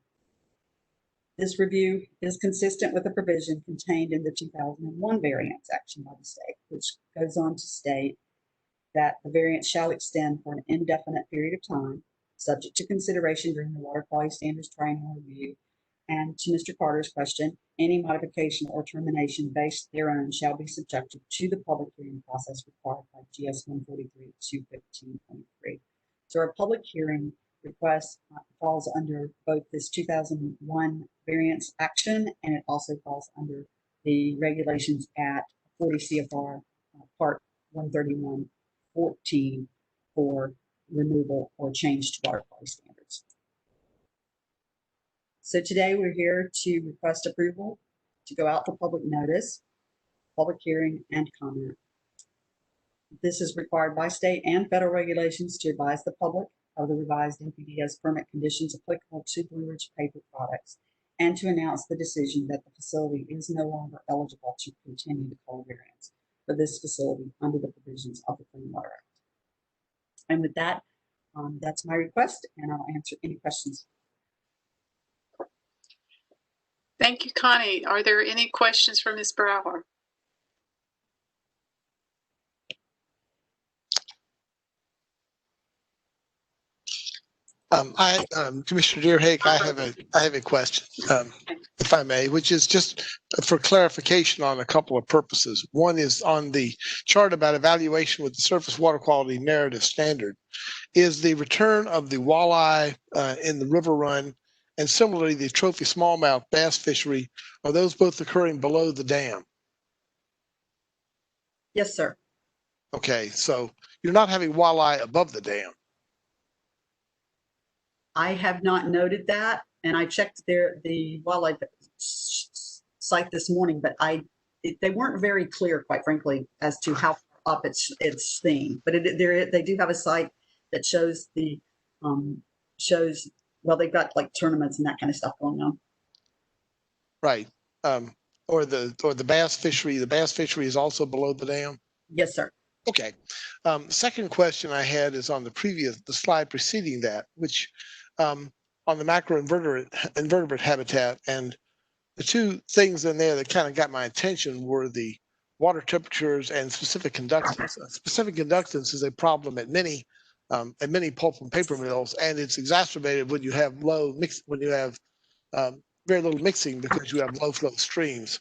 This review is consistent with the provision contained in the 2001 variance action by the state, which goes on to state that the variance shall extend for an indefinite period of time, subject to consideration during the water quality standards triennial review. And to Mr. Carter's question, any modification or termination based thereon shall be subjected to the public hearing process required by GS 143-215.3. So our public hearing request falls under both this 2001 variance action, and it also falls under the regulations at 40 CFR Part 131.14 for removal or change to water quality standards. So today we're here to request approval to go out for public notice, public hearing, and comment. This is required by state and federal regulations to advise the public of the revised NPDES permit conditions applicable to Blue Ridge paper products, and to announce the decision that the facility is no longer eligible to continue the coal variance for this facility under the provisions of the Clean Water Act. And with that, that's my request, and I'll answer any questions. Thank you, Connie. Are there any questions for Ms. Brower? Commissioner Deerhake, I have a question, if I may, which is just for clarification on a couple of purposes. One is on the chart about evaluation with the surface water quality narrative standard. Is the return of the walleye in the river run, and similarly the trophy smallmouth bass fishery, are those both occurring below the dam? Yes, sir. Okay, so you're not having walleye above the dam. I have not noted that, and I checked the wildlife site this morning, but they weren't very clear, quite frankly, as to how far up it's seen. But they do have a site that shows the well, they've got like tournaments and that kind of stuff going on. Right. Or the bass fishery. The bass fishery is also below the dam. Yes, sir. Okay. Second question I had is on the slide preceding that, which on the macroinvertebrate habitat, and the two things in there that kind of got my attention were the water temperatures and specific conductance. Specific conductance is a problem at many pulp and paper mills, and it's exacerbated when you have very little mixing because you have low flow streams,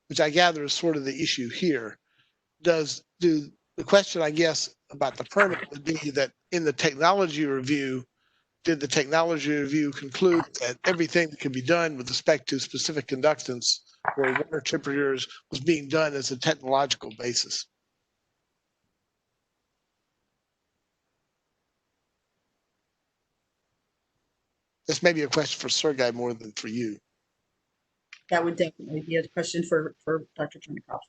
which I gather is sort of the issue here. The question, I guess, about the permit would be that in the technology review, did the technology review conclude that everything that could be done with respect to specific conductance or water temperatures was being done as a technological basis? This may be a question for Sergei more than for you. That would definitely be a question for Dr. Chernikov.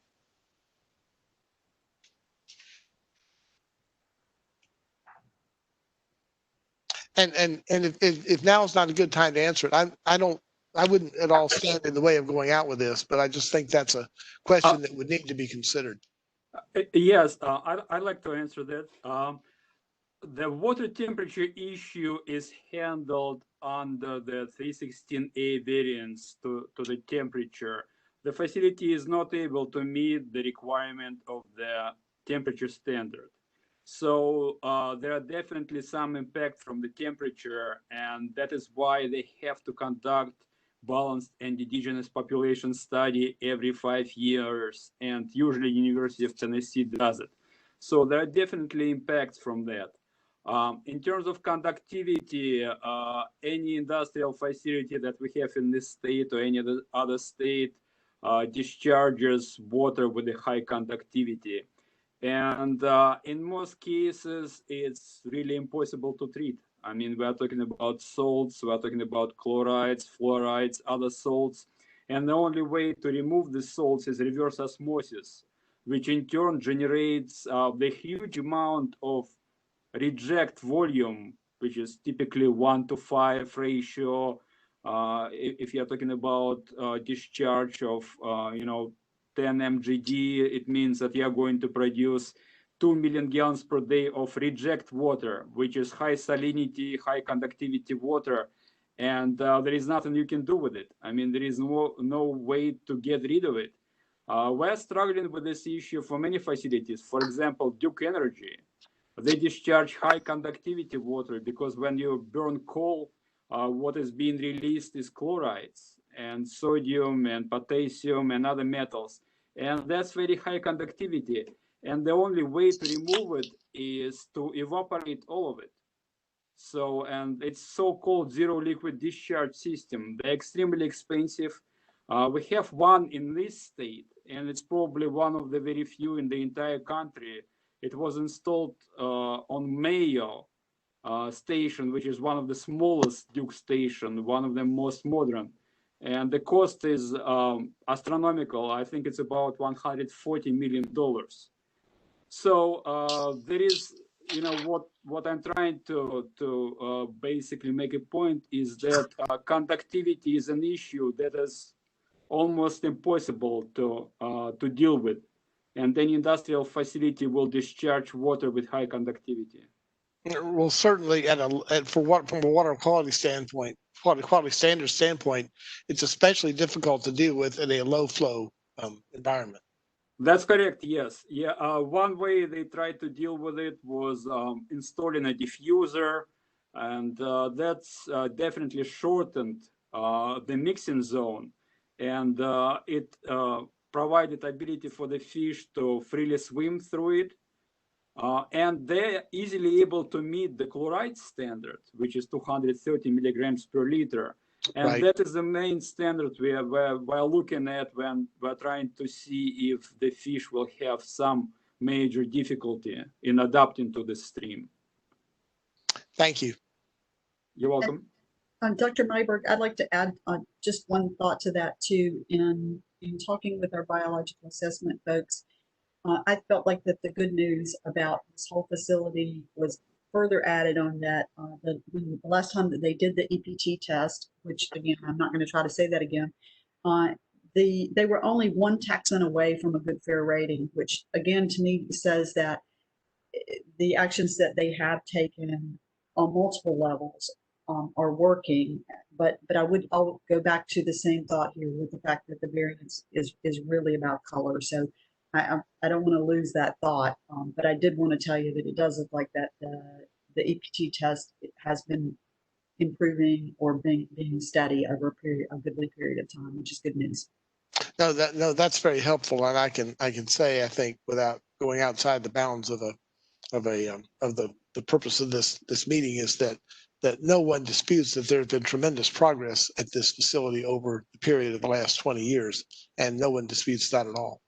And if now is not a good time to answer it, I wouldn't at all stand in the way of going out with this, but I just think that's a question that would need to be considered. Yes, I'd like to answer that. The water temperature issue is handled under the 316A variance to the temperature. The facility is not able to meet the requirement of the temperature standard. So there are definitely some impact from the temperature, and that is why they have to conduct balanced and indigenous population study every 5 years, and usually University of Tennessee does it. So there are definitely impacts from that. In terms of conductivity, any industrial facility that we have in this state or any other state discharges water with a high conductivity. And in most cases, it's really impossible to treat. I mean, we're talking about salts, we're talking about chlorides, fluorides, other salts. And the only way to remove the salts is reverse osmosis, which in turn generates the huge amount of reject volume, which is typically 1:5 ratio. If you're talking about discharge of 10 mgd, it means that you're going to produce 2 million gallons per day of reject water, which is high salinity, high conductivity water, and there is nothing you can do with it. I mean, there is no way to get rid of it. We're struggling with this issue for many facilities. For example, Duke Energy. They discharge high conductivity water because when you burn coal, what is being released is chlorides and sodium and potassium and other metals. And that's very high conductivity. And the only way to remove it is to evaporate all of it. So, and it's so-called zero liquid discharge system. They're extremely expensive. We have one in this state, and it's probably one of the very few in the entire country. It was installed on Mayo station, which is one of the smallest Duke station, one of the most modern. And the cost is astronomical. I think it's about $140 million. So there is, what I'm trying to basically make a point is that conductivity is an issue that is almost impossible to deal with. And any industrial facility will discharge water with high conductivity. Well, certainly from a water quality standpoint, quality standards standpoint, it's especially difficult to deal with in a low flow environment. That's correct. Yes. Yeah. One way they tried to deal with it was installing a diffuser, and that's definitely shortened the mixing zone, and it provided ability for the fish to freely swim through it. And they're easily able to meet the chloride standard, which is 230 milligrams per liter. And Right. that is the main standard we're looking at when we're trying to see if the fish will have some major difficulty in adapting to the stream. Thank you. You're welcome. Dr. Myberg, I'd like to add just one thought to that too. In talking with our biological assessment folks, I felt like that the good news about this whole facility was further added on that the last time that they did the EPT test, which again, I'm not going to try to say that again, they were only one taxon away from a good fair rating, which again to me says that the actions that they have taken on multiple levels are working. But I'll go back to the same thought here with the fact that the variance is really about color. So I don't want to lose that thought, but I did want to tell you that it does look like that the EPT test has been improving or being steady over a goodly period of time, which is good news. No, that's very helpful, and I can say I think without going outside the bounds of the purpose of this meeting is that no one disputes that there has been tremendous progress at this facility over the period of the last 20 years, and no one disputes that at all.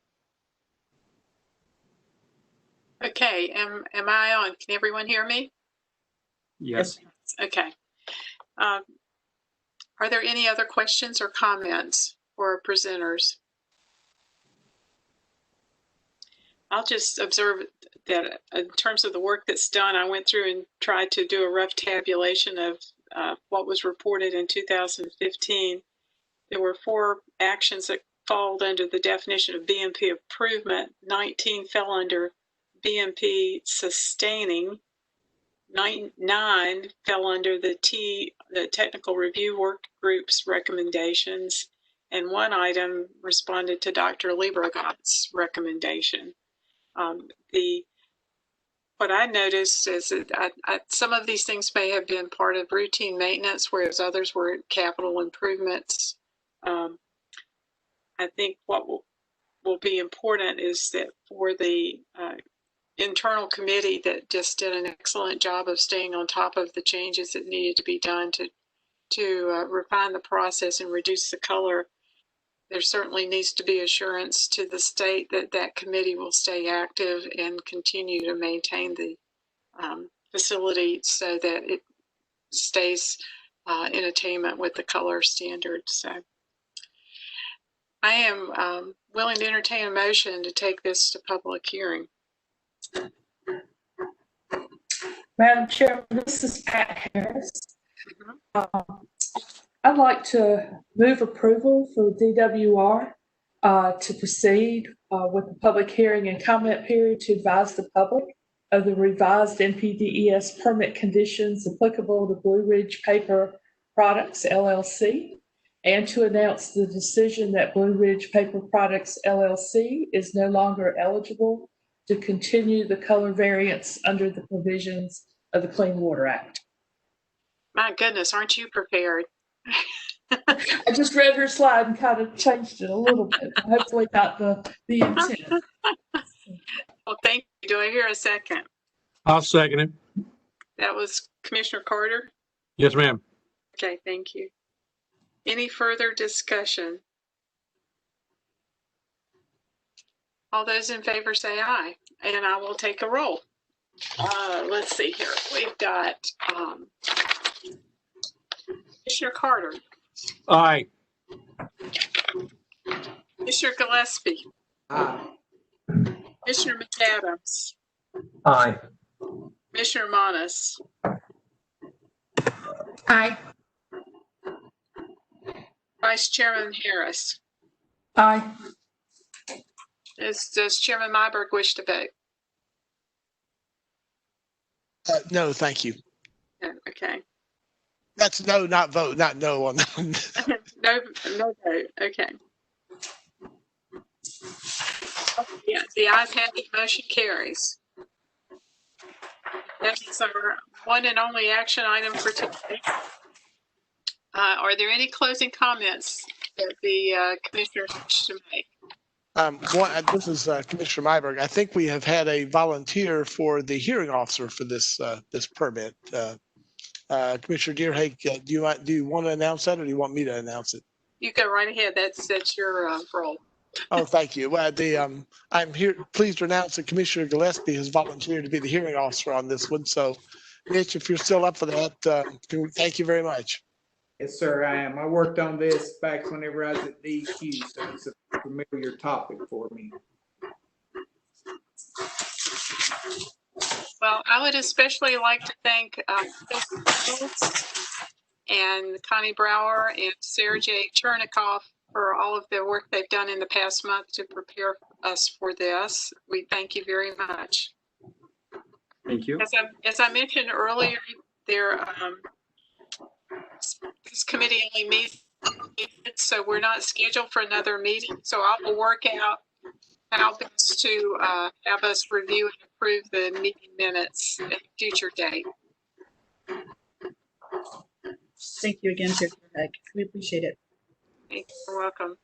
Okay, am I on? Can everyone hear me? Yes. Okay. Are there any other questions or comments for our presenters? I'll just observe that in terms of the work that's done, I went through and tried to do a rough tabulation of what was reported in 2015. There were 4 actions that fall under the definition of BMP improvement. 19 fell under BMP sustaining. 9 fell under the technical review work group's recommendations, and 1 item responded to Dr. Liebergott's recommendation. What I noticed is that some of these things may have been part of routine maintenance, whereas others were capital improvements. I think what will be important is that for the internal committee that just did an excellent job of staying on top of the changes that needed to be done to refine the process and reduce the color. There certainly needs to be assurance to the state that that committee will stay active and continue to maintain the facility so that it stays in attainment with the color standards. So I am willing to entertain a motion to take this to public hearing. Madam Chair, this is Pat Harris. I'd like to move approval for DWR to proceed with the public hearing and comment period to advise the public of the revised NPDES permit conditions applicable to Blue Ridge Paper Products, LLC, and to announce the decision that Blue Ridge Paper Products, LLC is no longer eligible to continue the color variance under the provisions of the Clean Water Act. My goodness, aren't you prepared? I just read her slide and kind of changed it a little bit. Hopefully not the intent. Well, thank you. Do I hear a second? I'll second it. That was Commissioner Carter. Yes, ma'am. Okay, thank you. Any further discussion? All those in favor say aye, and I will take a roll. Let's see here. We've got Commissioner Carter. Aye. Commissioner Gillespie. Aye. Commissioner McAdams. Aye. Commissioner Monas. Aye. Vice Chairman Harris. Aye. Does Chairman Myberg wish to vote? No, thank you. Yeah, okay. That's no, not vote, not no on that one. No vote. Okay. Yeah, the ayes have it, motion carries. That is our one and only action item for today. Are there any closing comments that the commissioners wish to make? This is Commissioner Myberg. I think we have had a volunteer for the hearing officer for this this permit. Commissioner Deerhake, do you want to announce that, or do you want me to announce it? You go right ahead. That's your role. Oh, thank you. I'm here pleased to announce that Commissioner Gillespie has volunteered to be the hearing officer on this one. So, Mitch, if you're still up for that, thank you very much. Yes, sir, I am. I worked on this back whenever I was at DEQ, so it's a familiar topic for me. Well, I would especially like to thank Phil and Connie Brower and Sarah J. Chernikoff for all of the work they've done in the past month to prepare us for this. We thank you very much. Thank you. As I mentioned earlier, this committee only meets, so we're not scheduled for another meeting. So I will work out how best to have us review and approve the meeting minutes at a future date. Thank you again, Chair Beck. We appreciate it. You're welcome.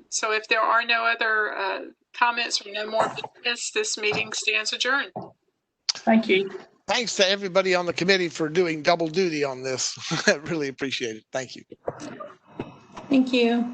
So if there are no other comments or no more business, this meeting stands adjourned. Thank you. Thanks to everybody on the committee for doing double duty on this. I really appreciate it. Thank you. Thank you.